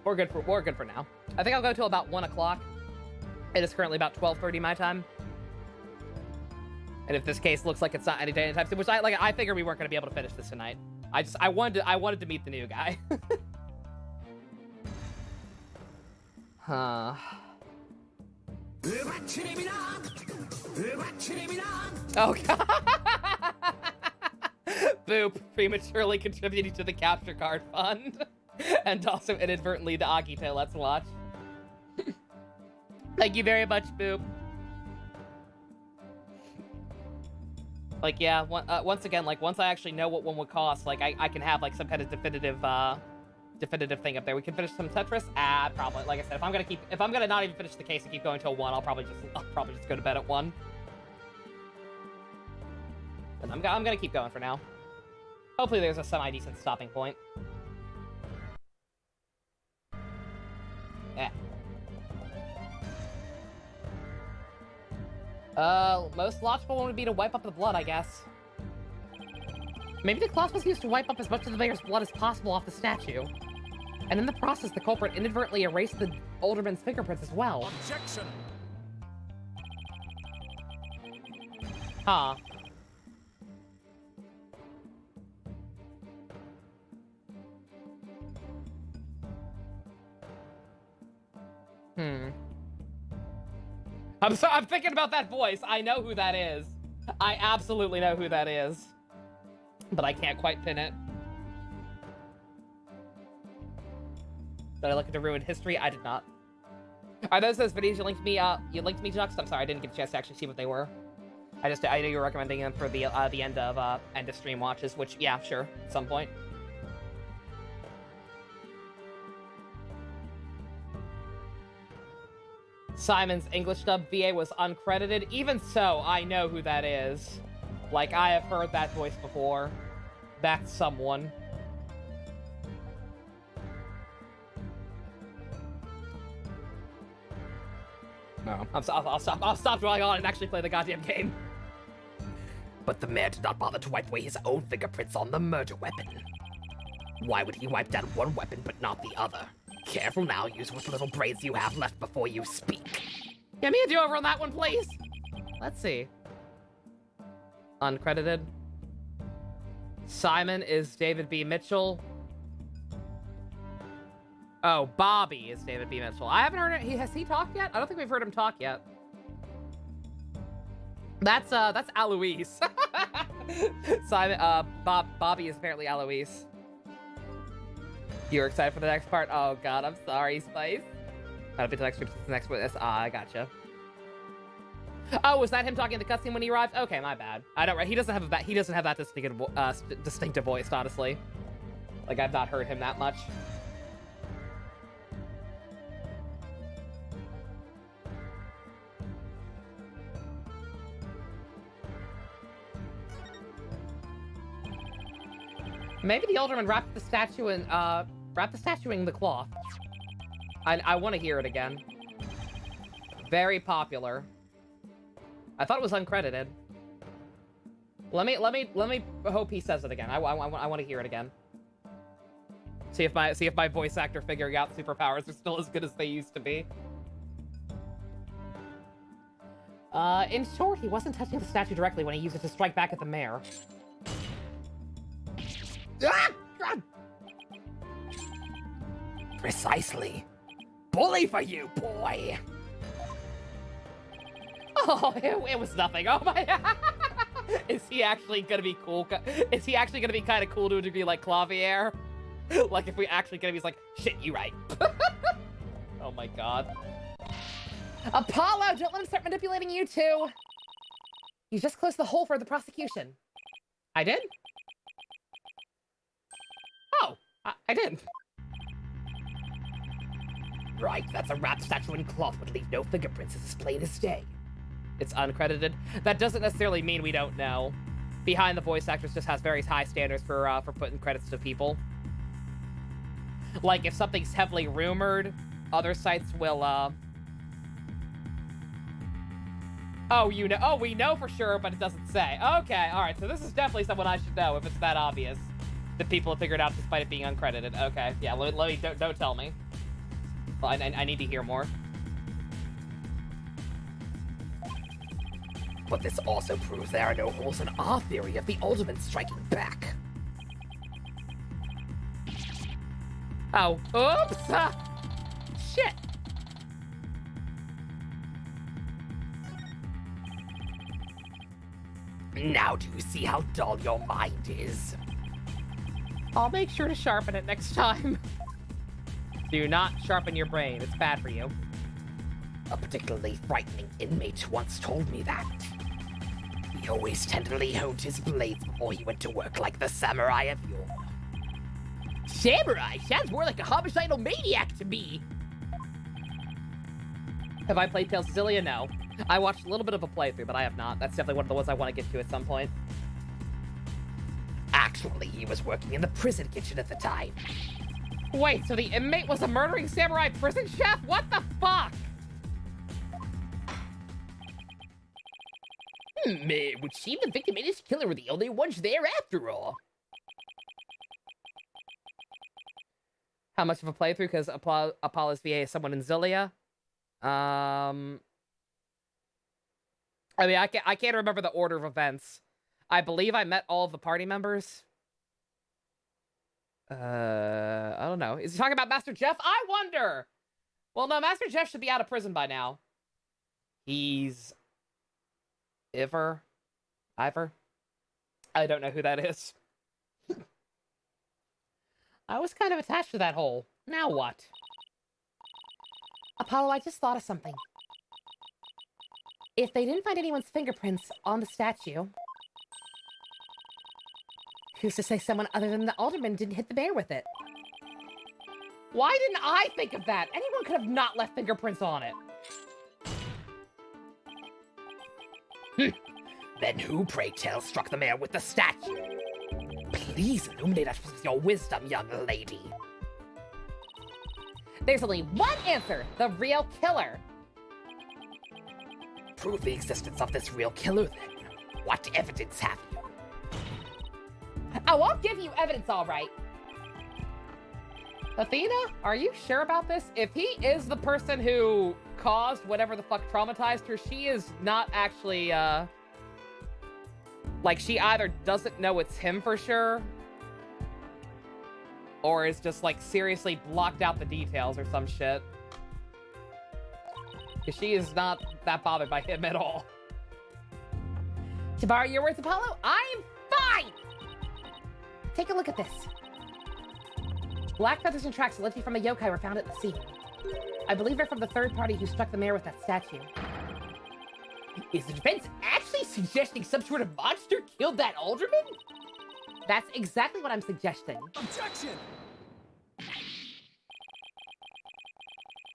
we're good for now. I think I'll go till about 1 o'clock. It is currently about 12:30 my time. And if this case looks like it's not any day anytime soon, which I figured we weren't gonna be able to finish this tonight. I wanted to meet the new guy. Huh. Oh god. Boop prematurely contributing to the capture card fund. And also inadvertently to Agito, let's watch. Thank you very much, Boop. Like, yeah, once again, like, once I actually know what one would cost, like, I can have, like, some kind of definitive thing up there. We can finish some Tetris? Probably. Like I said, if I'm gonna not even finish the case and keep going till 1, I'll probably just go to bed at 1. And I'm gonna keep going for now. Hopefully there's a semi-decent stopping point. Yeah. Most logical one would be to wipe up the blood, I guess. Maybe the cloth was used to wipe up as much of the player's blood as possible off the statue. And in the process, the culprit inadvertently erased the alderman's fingerprints as well. Objection! Huh. I'm thinking about that voice. I know who that is. I absolutely know who that is. But I can't quite pin it. Did I look into ruined history? I did not. Are those videos you linked me, Jux? I'm sorry, I didn't get a chance to actually see what they were. I know you were recommending them for the end of stream watches, which, yeah, sure, at some point. Simon's English dub VA was uncredited. Even so, I know who that is. Like, I have heard that voice before. That's someone. No. I'll stop dwelling on it and actually play the goddamn game. But the mayor did not bother to wipe away his own fingerprints on the murder weapon. Why would he wipe down one weapon but not the other? Careful now, use what little brains you have left before you speak. Give me a do-over on that one, please. Let's see. Uncredited. Simon is David B. Mitchell. Oh, Bobby is David B. Mitchell. I haven't heard it. Has he talked yet? I don't think we've heard him talk yet. That's Aloise. Simon, Bobby is apparently Aloise. You're excited for the next part? Oh god, I'm sorry, Spice. I'll be to the next witness. I gotcha. Oh, was that him talking in the cutscene when he arrived? Okay, my bad. I don't. He doesn't have that distinctive voice, honestly. Like, I've not heard him that much. Maybe the alderman wrapped the statue in the cloth. I want to hear it again. Very popular. I thought it was uncredited. Let me hope he says it again. I want to hear it again. See if my voice actor figuring out superpowers are still as good as they used to be. In short, he wasn't touching the statue directly when he used it to strike back at the mayor. Ah! God. Precisely. Bully for you, boy! Oh, it was nothing. Oh my... Is he actually gonna be cool? Is he actually gonna be kind of cool to a degree like Clavier? Like if we actually gonna be like, shit, you right. Oh my god. Apollo, don't let him start manipulating you too. You just closed the hole for the prosecution. I did? Oh, I did. Right, that's a wrapped statue in cloth would leave no fingerprints as plain as day. It's uncredited. That doesn't necessarily mean we don't know. Behind the Voice Actress just has very high standards for putting credits to people. Like, if something's heavily rumored, other sites will, Oh, you know. Oh, we know for sure, but it doesn't say. Okay, alright, so this is definitely someone I should know if it's that obvious. That people have figured out despite it being uncredited. Okay, yeah, let me, don't tell me. Well, I need to hear more. But this also proves there are no holes in our theory of the Alderman striking back. Oh, oops! Shit! Now do you see how dull your mind is? I'll make sure to sharpen it next time. Do not sharpen your brain. It's bad for you. A particularly frightening inmate once told me that. He always tenderly honed his blades before he went to work like the samurai of yore. Samurai sounds more like a homicidal maniac to me. Have I played Tales of Zillia? No. I watched a little bit of a playthrough, but I have not. That's definitely one of the ones I want to get to at some point. Actually, he was working in the prison kitchen at the time. Wait, so the inmate was a murdering samurai prison chef? What the fuck? It would seem the victim and his killer were the only ones there after all. How much of a playthrough? Because Apollo's VA is someone in Zillia. I mean, I can't remember the order of events. I believe I met all of the party members. I don't know. Is he talking about Master Jeff? I wonder! Well, no, Master Jeff should be out of prison by now. He's... Ivor? I don't know who that is. I was kind of attached to that hole. Now what? Apollo, I just thought of something. If they didn't find anyone's fingerprints on the statue, who's to say someone other than the alderman didn't hit the bear with it? Why didn't I think of that? Anyone could have not left fingerprints on it. Then who, pray tell, struck the mayor with the statue? Please illuminate us with your wisdom, young lady. There's only one answer, the real killer. Prove the existence of this real killer, then. What evidence have you? Oh, I'll give you evidence, all right. Athena, are you sure about this? If he is the person who caused whatever the fuck traumatized her, she is not actually, like, she either doesn't know it's him for sure, or is just, like, seriously blocked out the details or some shit. Because she is not that bothered by him at all. To borrow your words, Apollo, I'm fine! Take a look at this. Black feathers and tracks allegedly from a yokai were found at the scene. I believe they're from the third party who struck the mayor with that statue. Is the defense actually suggesting some sort of monster killed that alderman? That's exactly what I'm suggesting. Objection!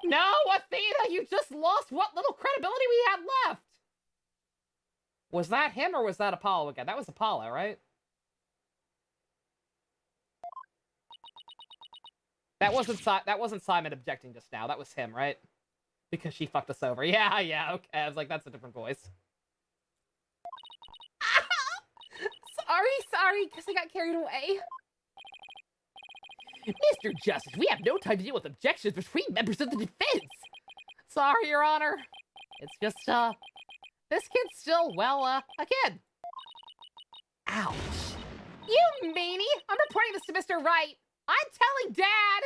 No, Athena, you just lost what little credibility we had left. Was that him or was that Apollo again? That was Apollo, right? That wasn't Simon objecting just now. That was him, right? Because she fucked us over. Yeah, okay. I was like, that's a different voice. Sorry, because I got carried away. Mr. Justice, we have no time to deal with objections between members of the defense. Sorry, Your Honor. It's just, This kid's still, well, a kid. Ouch. You meanie! I'm reporting this to Mr. Wright. I'm telling Dad!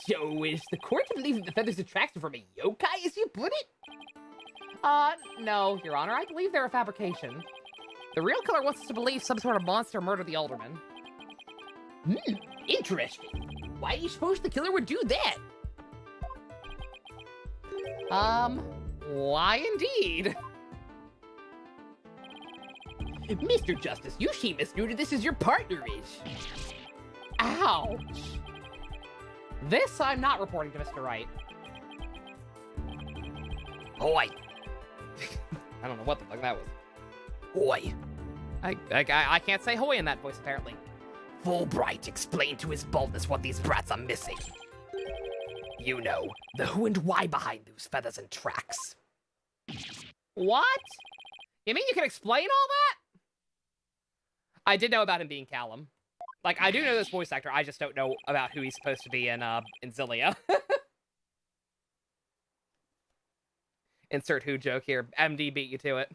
So is the court to believe that the feather's attraction from a yokai, as you put it? No, Your Honor. I believe they're a fabrication. The real killer wants us to believe some sort of monster murdered the alderman. Interesting. Why do you suppose the killer would do that? Why indeed? Mr. Justice, you seem as new to this as your partner is. Ouch. This I'm not reporting to Mr. Wright. Oi. I don't know what the fuck that was. Oi. I can't say hoy in that voice, apparently. Fulbright explained to his boldness what these brats are missing. You know, the who and why behind those feathers and tracks. What? You mean you can explain all that? I did know about him being Callum. Like, I do know this voice actor, I just don't know about who he's supposed to be in Zillia. Insert who joke here. MD beat you to it.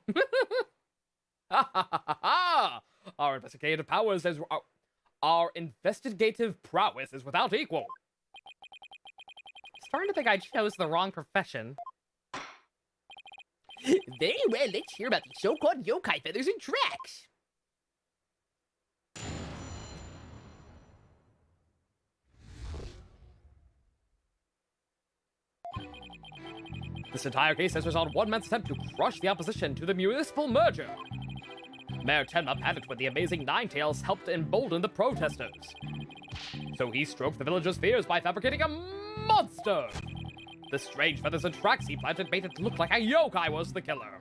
Ha ha ha ha ha! Our investigative powers is our investigative prowess is without equal. Starting to think I chose the wrong profession. Very well, let's hear about the so-called yokai feathers and tracks. This entire case centers on one man's attempt to crush the opposition to the municipal merger. Mayor Tenma panicked when the amazing Ninetales helped embolden the protesters. So he stroked the villagers' fears by fabricating a monster! The strange feathers and tracks he planted made it look like a yokai was the killer.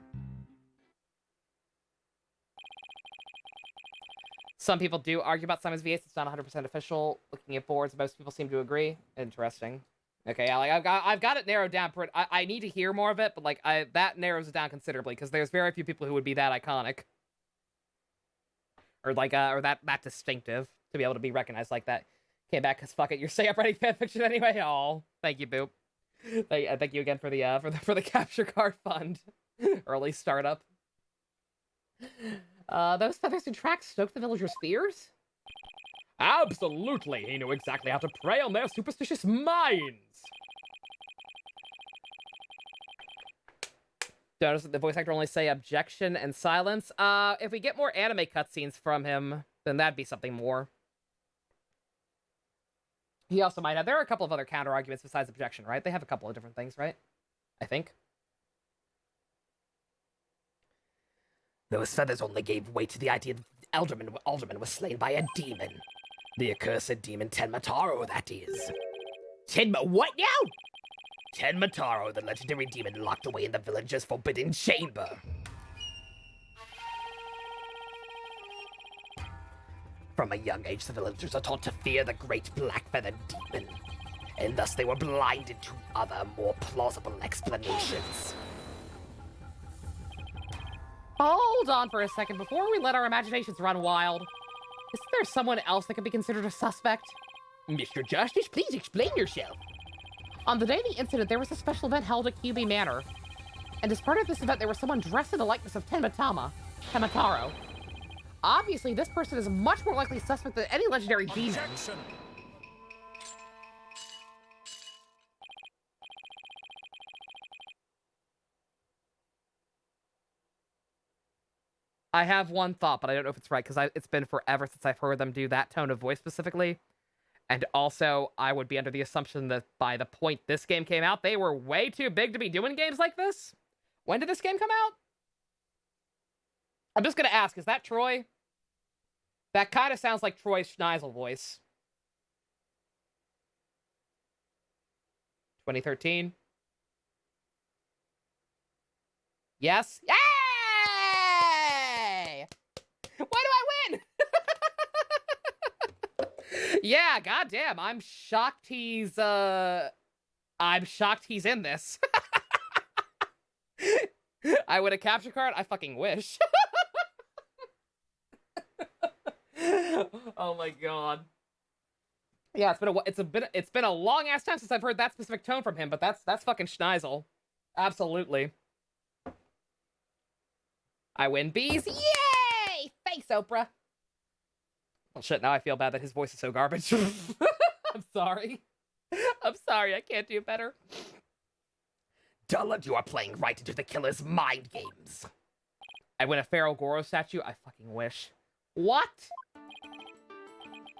Some people do argue about Simon's VS. It's not 100% official. Looking at boards, most people seem to agree. Interesting. Okay, yeah, like I've got it narrowed down. I need to hear more of it, but like that narrows it down considerably because there's very few people who would be that iconic, or like or that distinctive to be able to be recognized like that. Came back because fuck it, you're saying I'm writing fanfiction anyway. Oh, thank you, Boop. Thank you again for the capture card fund, early startup. Those feathers and tracks stoked the villagers' fears. Absolutely, he knew exactly how to prey on their superstitious minds. Notice that the voice actor only say objection and silence. If we get more anime cutscenes from him, then that'd be something more. He also might have. There are a couple of other counter arguments besides objection, right? They have a couple of different things, right? I think. Those feathers only gave way to the idea that the alderman was slain by a demon. The accursed demon Tenmataro, that is. What now? Tenmataro, the legendary demon locked away in the village's forbidden chamber. From a young age, the villagers are taught to fear the great black-feathered demon, and thus they were blinded to other, more plausible explanations. Hold on for a second before we let our imaginations run wild. Isn't there someone else that could be considered a suspect? Mr. Justice, please explain yourself. On the day of the incident, there was a special event held at QB Manor. And as part of this event, there was someone dressed in the likeness of Temataro. Obviously, this person is much more likely suspect than any legendary demon. I have one thought, but I don't know if it's right, because it's been forever since I've heard them do that tone of voice specifically. And also, I would be under the assumption that by the point this game came out, they were way too big to be doing games like this. When did this game come out? I'm just gonna ask, is that Troy? That kind of sounds like Troy's Schneisel voice. 2013? Yes? Yay! Why do I win? Yeah, goddamn, I'm shocked he's in this. I win a capture card? I fucking wish. Oh my god. Yeah, it's been a long ass time since I've heard that specific tone from him, but that's fucking Schneisel. Absolutely. I win bees. Yay! Thanks, Oprah. Well, shit, now I feel bad that his voice is so garbage. I'm sorry. I'm sorry, I can't do better. Dullard, you are playing right into the killer's mind games. I win a Feral Goro statue? I fucking wish. What?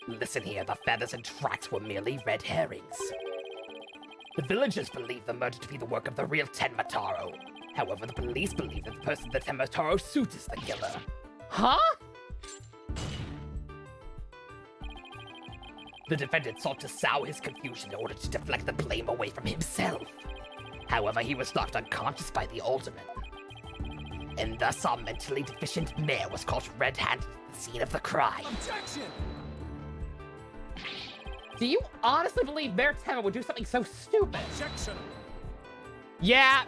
Listen here, the feathers and tracks were merely red herrings. The villagers believe the murder to be the work of the real Tenmataro. However, the police believe that the person the Tenmataro suits is the killer. Huh? The defendant sought to sow his confusion in order to deflect the blame away from himself. However, he was knocked unconscious by the alderman. And thus our mentally deficient mayor was caught red-handed at the scene of the crime. Objection! Do you honestly believe Mayor Tenma would do something so stupid? Objection! Yeah.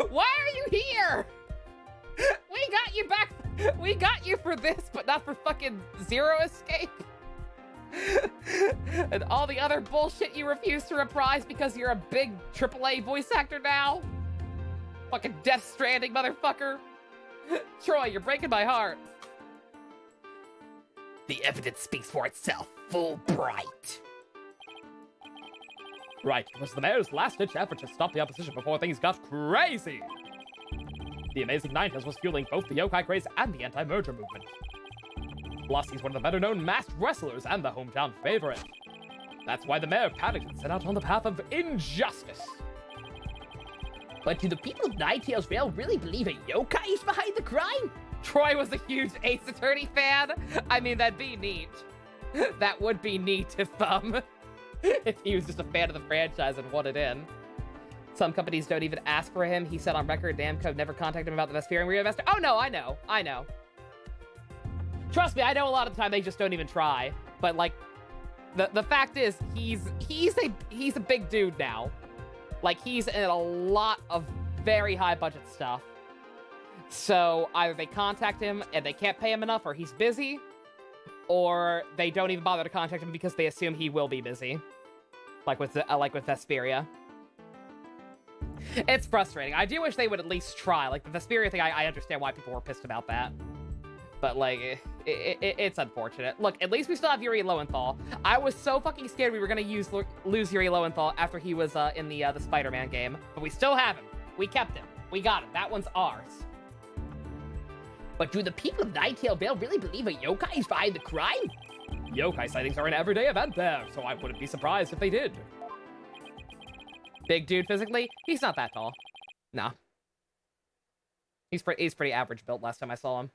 Why are you here? We got you back. We got you for this, but not for fucking Zero Escape. And all the other bullshit you refuse to reprise because you're a big AAA voice actor now. Fucking Death Stranding, motherfucker. Troy, you're breaking my heart. The evidence speaks for itself, Fulbright. Right, it was the mayor's last-ditch effort to stop the opposition before things got crazy. The Amazing Ninetales was fueling both the yokai craze and the anti-merger movement. Plus, he's one of the better-known masked wrestlers and the hometown favorite. That's why the mayor panicked and set out on the path of injustice. But do the people of Ninetales Vale really believe a yokai is behind the crime? Troy was a huge Ace Attorney fan. I mean, that'd be neat. That would be neat if he was just a fan of the franchise and wanted in. Some companies don't even ask for him. He said on record, Namco never contacted him about the Vesperian reinvestor. Oh no, I know. Trust me, I know a lot of the time they just don't even try. But like, the fact is, he's a big dude now. Like, he's in a lot of very high budget stuff. So either they contact him and they can't pay him enough, or he's busy, or they don't even bother to contact him because they assume he will be busy. Like with Vesperia. It's frustrating. I do wish they would at least try. Like, the Vesperia thing, I understand why people were pissed about that. But, like, it's unfortunate. Look, at least we still have Yuri Lowenthal. I was so fucking scared we were going to lose Yuri Lowenthal after he was in the Spider-Man game. But we still have him. We kept him. We got him. That one's ours. But do the people of Ninetale Vale really believe a yokai is behind the crime? Yokai sightings are an everyday event there, so I wouldn't be surprised if they did. Big dude physically? He's not that tall. No. He's pretty average built last time I saw him.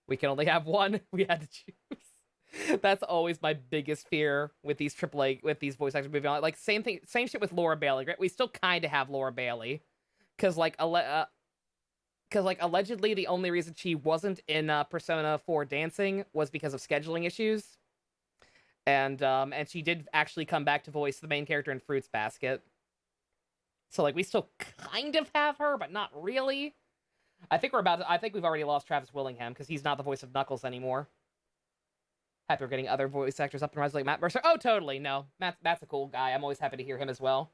We can only have one. We had to choose. That's always my biggest fear with these AAA, with these voice actors moving on. Like, same shit with Laura Bailey, right? We still kind of have Laura Bailey. Because, allegedly the only reason she wasn't in Persona 4 Dancing was because of scheduling issues. And she did actually come back to voice the main character in Fruits Basket. So, like, we still kind of have her, but not really. I think we've already lost Travis Willingham, because he's not the voice of Knuckles anymore. Happy we're getting other voice actors up and rising like Matt Mercer. Oh, totally, no. Matt's a cool guy. I'm always happy to hear him as well.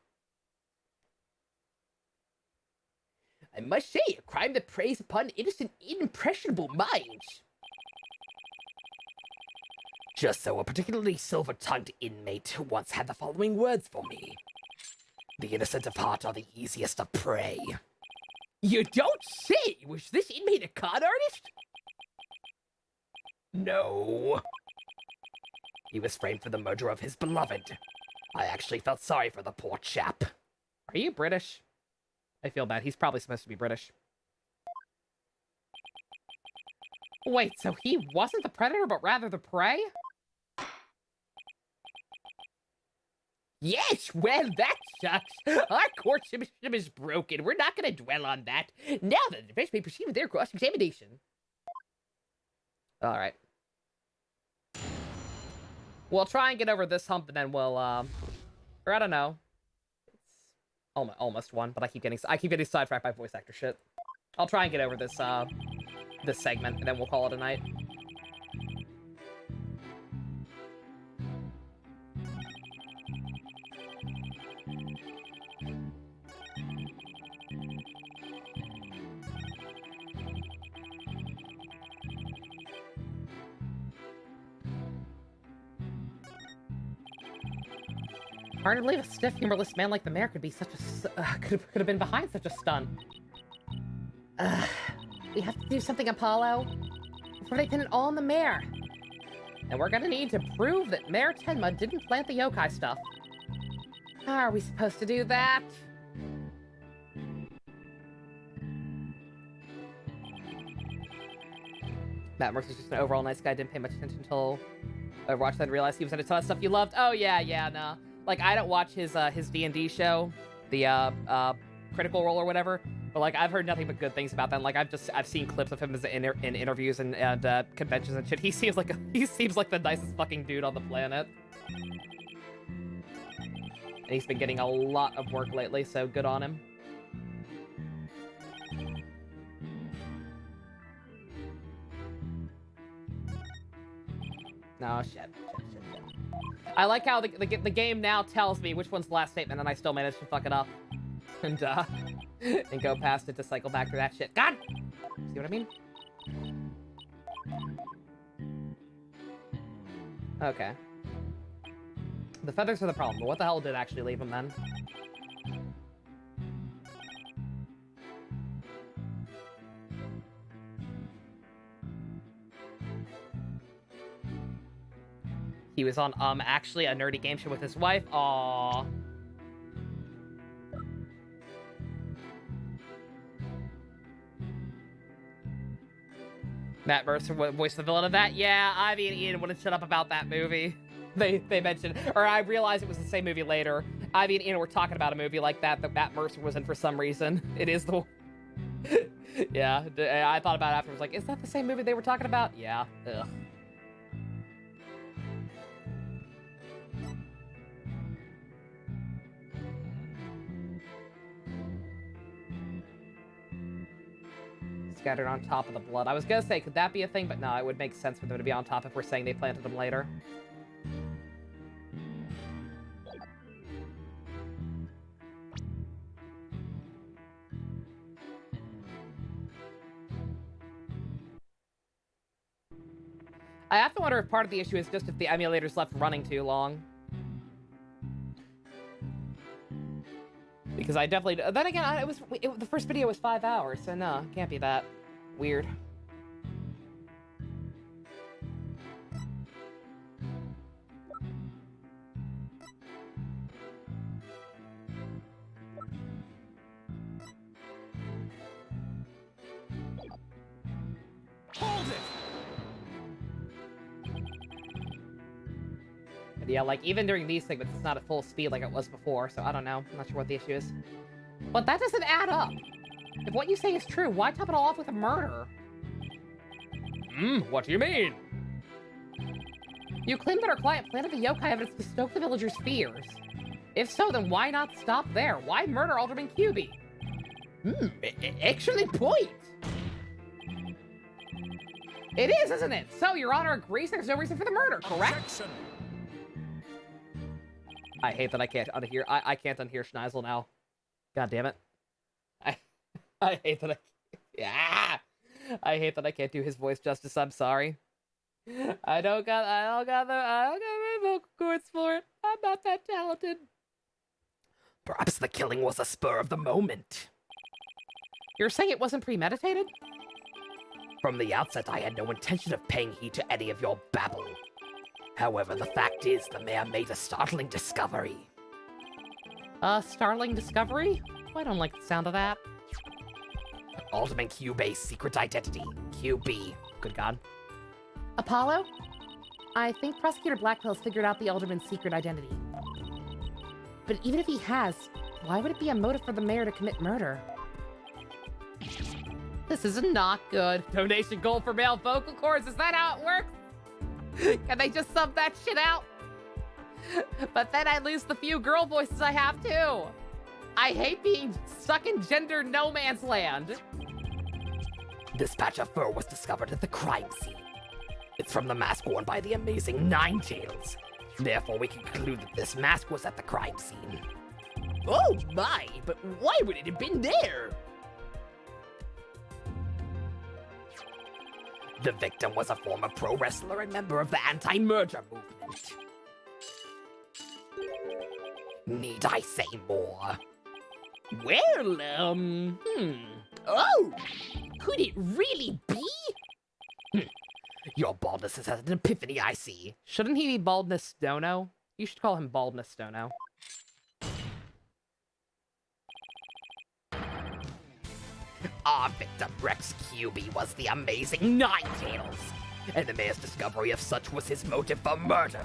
I must say, a crime that preys upon innocent, impressionable minds. Just so, a particularly silver-tongued inmate once had the following words for me. The innocent of heart are the easiest of prey. You don't say! Was this inmate a con artist? No. He was framed for the murder of his beloved. I actually felt sorry for the poor chap. Are you British? I feel bad. He's probably supposed to be British. Wait, so he wasn't the predator, but rather the prey? Yes, well, that sucks. Our court system is broken. We're not going to dwell on that. Now the defense may proceed with their cross-examination. All right. We'll try and get over this hump, and then we'll, or I don't know. It's almost one, but I keep getting sidetracked by voice actor shit. I'll try and get over this, this segment, and then we'll call it a night. Hard to believe a stiff, humorless man like the mayor could be such a could have been behind such a stunt. We have to do something, Apollo, before they pin it all on the mayor. And we're gonna need to prove that Mayor Tenma didn't plant the yokai stuff. How are we supposed to do that? Matt Mercer's just an overall nice guy, didn't pay much attention until Overwatch, then realized he was in a ton of stuff you loved. Oh yeah, no. Like, I don't watch his D&D show, the Critical Role or whatever, but like, I've heard nothing but good things about that. Like, I've seen clips of him in interviews and conventions and shit. He seems like the nicest fucking dude on the planet. And he's been getting a lot of work lately, so good on him. No, shit. I like how the game now tells me which one's the last statement, and I still manage to fuck it up. And go past it to cycle back through that shit. God! See what I mean? Okay. The feathers are the problem, but what the hell did actually leave him then? He was on, actually a nerdy game show with his wife. Aww. Matt Mercer voiced the villain of that? Yeah, I mean, Ian wouldn't shut up about that movie. They mentioned, or I realized it was the same movie later. I mean, Ian, we're talking about a movie like that Matt Mercer was in for some reason. It is the... Yeah, I thought about it afterwards, like, is that the same movie they were talking about? Yeah, ugh. Scattered on top of the blood. I was gonna say, could that be a thing? But no, it would make sense for them to be on top if we're saying they planted them later. I have to wonder if part of the issue is just if the emulator's left running too long. Because I definitely... Then again, the first video was 5 hours, so no, it can't be that weird. Hold it! But yeah, like, even during these segments, it's not at full speed like it was before, so I don't know. I'm not sure what the issue is. But that doesn't add up. If what you say is true, why top it all off with a murder? What do you mean? You claim that our client planted the yokai evidence to stoke the villagers' fears. If so, then why not stop there? Why murder Alderman QB? Excellent point! It is, isn't it? So, Your Honor agrees there's no reason for the murder, correct? Objection. I hate that I can't unhear. I can't unhear Schneisel now. God damn it. I hate that I hate that I can't do his voice justice. I'm sorry. I don't got my vocal cords for it. I'm not that talented. Perhaps the killing was a spur of the moment. You're saying it wasn't premeditated? From the outset, I had no intention of paying heed to any of your babble. However, the fact is, the mayor made a startling discovery. Startling discovery? Oh, I don't like the sound of that. Alderman QB's secret identity. QB. Good God. Apollo? I think Prosecutor Blackwell's figured out the Alderman's secret identity. But even if he has, why would it be a motive for the mayor to commit murder? This is not good. Donation goal for male vocal cords. Is that how it works? Can they just sub that shit out? But then I lose the few girl voices I have too. I hate being stuck in gender no man's land. This patch of fur was discovered at the crime scene. It's from the mask worn by the amazing Ninetails. Therefore, we can conclude that this mask was at the crime scene. Oh my, but why would it have been there? The victim was a former pro wrestler and member of the anti-merger movement. Need I say more? Well, Oh! Could it really be? Your baldness has had an epiphany, I see. Shouldn't he be Baldness Dono? You should call him Baldness Dono. Our victim, Rex QB, was the amazing Ninetales, and the mayor's discovery of such was his motive for murder.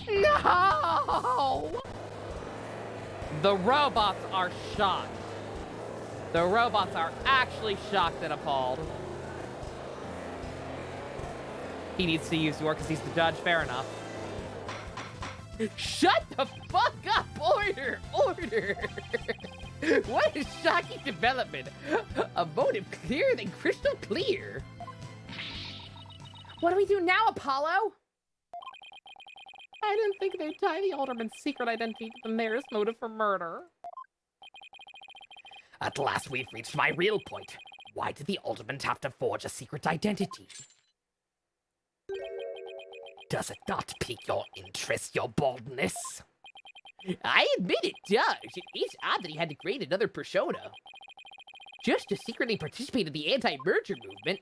No! The robots are shocked. The robots are actually shocked and appalled. He needs to use York because he's the judge, fair enough. Shut the fuck up! Order! Order! What a shocking development! A motive clearer than crystal clear! What do we do now, Apollo? I didn't think they'd tie the Alderman's secret identity to the mayor's motive for murder. At last we've reached my real point. Why did the Alderman have to forge a secret identity? Does it not pique your interest, your baldness? I admit it does. It is odd that he had to create another persona. Just to secretly participate in the anti-merger movement.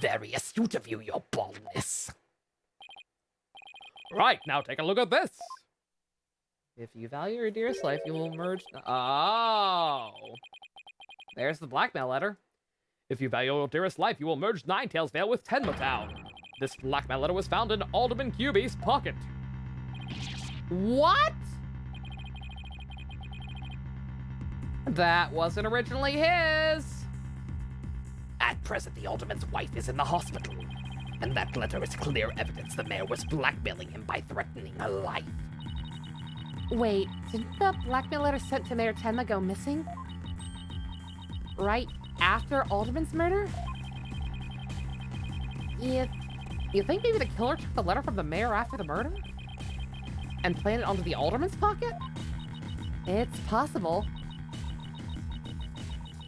Very astute of you, your baldness. Right, now take a look at this. If you value your dearest life, you will merge... Oh! There's the blackmail letter. If you value your dearest life, you will merge Ninetales Vale with Tenma Town. This blackmail letter was found in Alderman QB's pocket. What? That wasn't originally his. At present, the Alderman's wife is in the hospital, and that letter is clear evidence the mayor was blackmailing him by threatening her life. Wait, didn't the blackmail letter sent to Mayor Tenma go missing? Right after Alderman's murder? You think maybe the killer took the letter from the mayor after the murder? And planted it onto the Alderman's pocket? It's possible.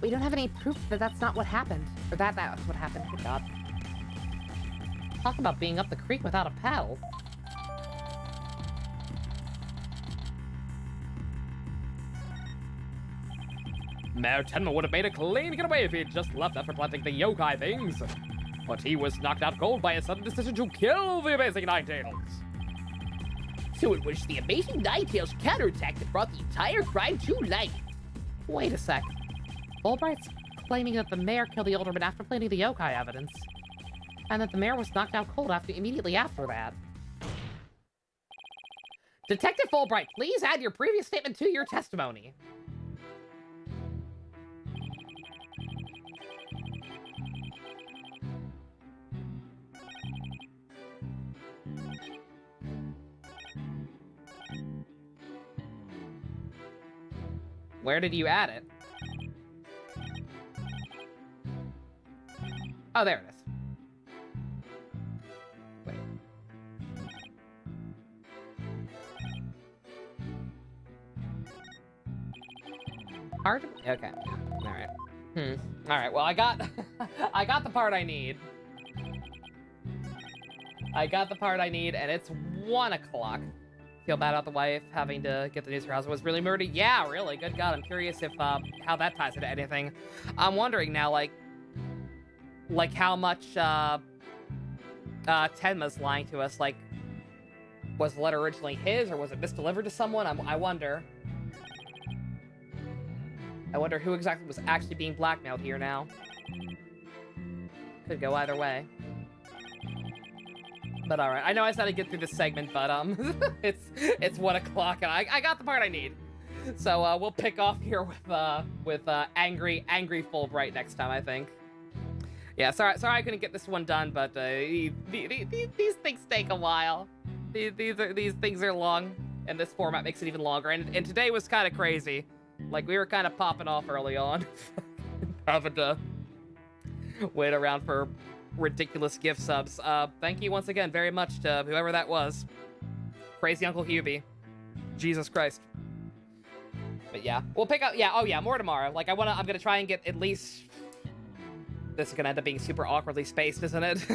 We don't have any proof that that's not what happened. Or that was what happened. Good God. Talk about being up the creek without a paddle. Mayor Tenma would have made a clean getaway if he had just left after planting the yokai things. But he was knocked out cold by a sudden decision to kill the amazing Ninetales. So it was the amazing Ninetales counterattack that brought the entire crime to light. Wait a sec. Fulbright's claiming that the mayor killed the Alderman after planting the yokai evidence. And that the mayor was knocked out cold immediately after that. Detective Fulbright, please add your previous statement to your testimony. Where did you add it? Oh, there it is. Wait. Hard? Okay. All right. All right. Well, I got the part I need. I got the part I need, and it's 1 o'clock. Feel bad about the wife having to get the news her husband was really murdered. Yeah, really. Good God. I'm curious if how that ties into anything. I'm wondering now, like how much Tenma's lying to us. Like, was the letter originally his, or was it misdelivered to someone? I wonder. I wonder who exactly was actually being blackmailed here now. Could go either way. But all right, I know I said I'd get through this segment, but it's 1 o'clock, and I got the part I need. So we'll pick off here with angry Fulbright next time, I think. Yeah, sorry I couldn't get this one done, but these things take a while. These things are long, and this format makes it even longer. And today was kind of crazy. Like, we were kind of popping off early on, having to wait around for ridiculous gift subs. Thank you once again very much to whoever that was. Crazy Uncle Hubie. Jesus Christ. But yeah, we'll pick up, yeah, oh yeah, more tomorrow. Like, I'm gonna try and get at least this is gonna end up being super awkwardly spaced, isn't it?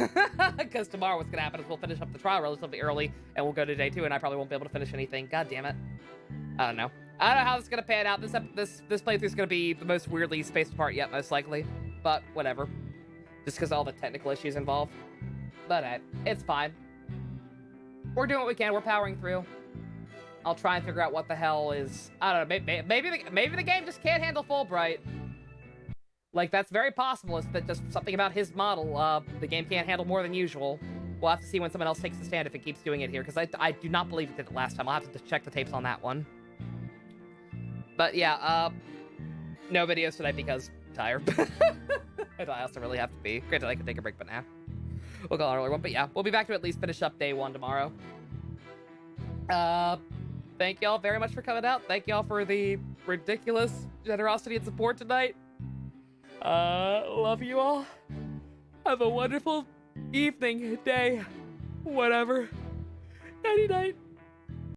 Because tomorrow what's gonna happen is we'll finish up the trial relatively early, and we'll go to day 2, and I probably won't be able to finish anything. God damn it. I don't know. I don't know how this is gonna pan out. This playthrough is gonna be the most weirdly spaced apart yet, most likely. But whatever. Just because all the technical issues involved. But it's fine. We're doing what we can. We're powering through. I'll try and figure out what the hell is... I don't know. Maybe the game just can't handle Fulbright. Like, that's very possible. It's that just something about his model. The game can't handle more than usual. We'll have to see when someone else takes the stand if it keeps doing it here, because I do not believe it did it last time. I'll have to check the tapes on that one. But yeah, no videos tonight because I'm tired. And I also really have to be. Granted, I could take a break, but nah. We'll call an earlier one. But yeah, we'll be back to at least finish up day 1 tomorrow. Thank y'all very much for coming out. Thank y'all for the ridiculous generosity and support tonight. Love you all. Have a wonderful evening, day, whatever. Nighty night.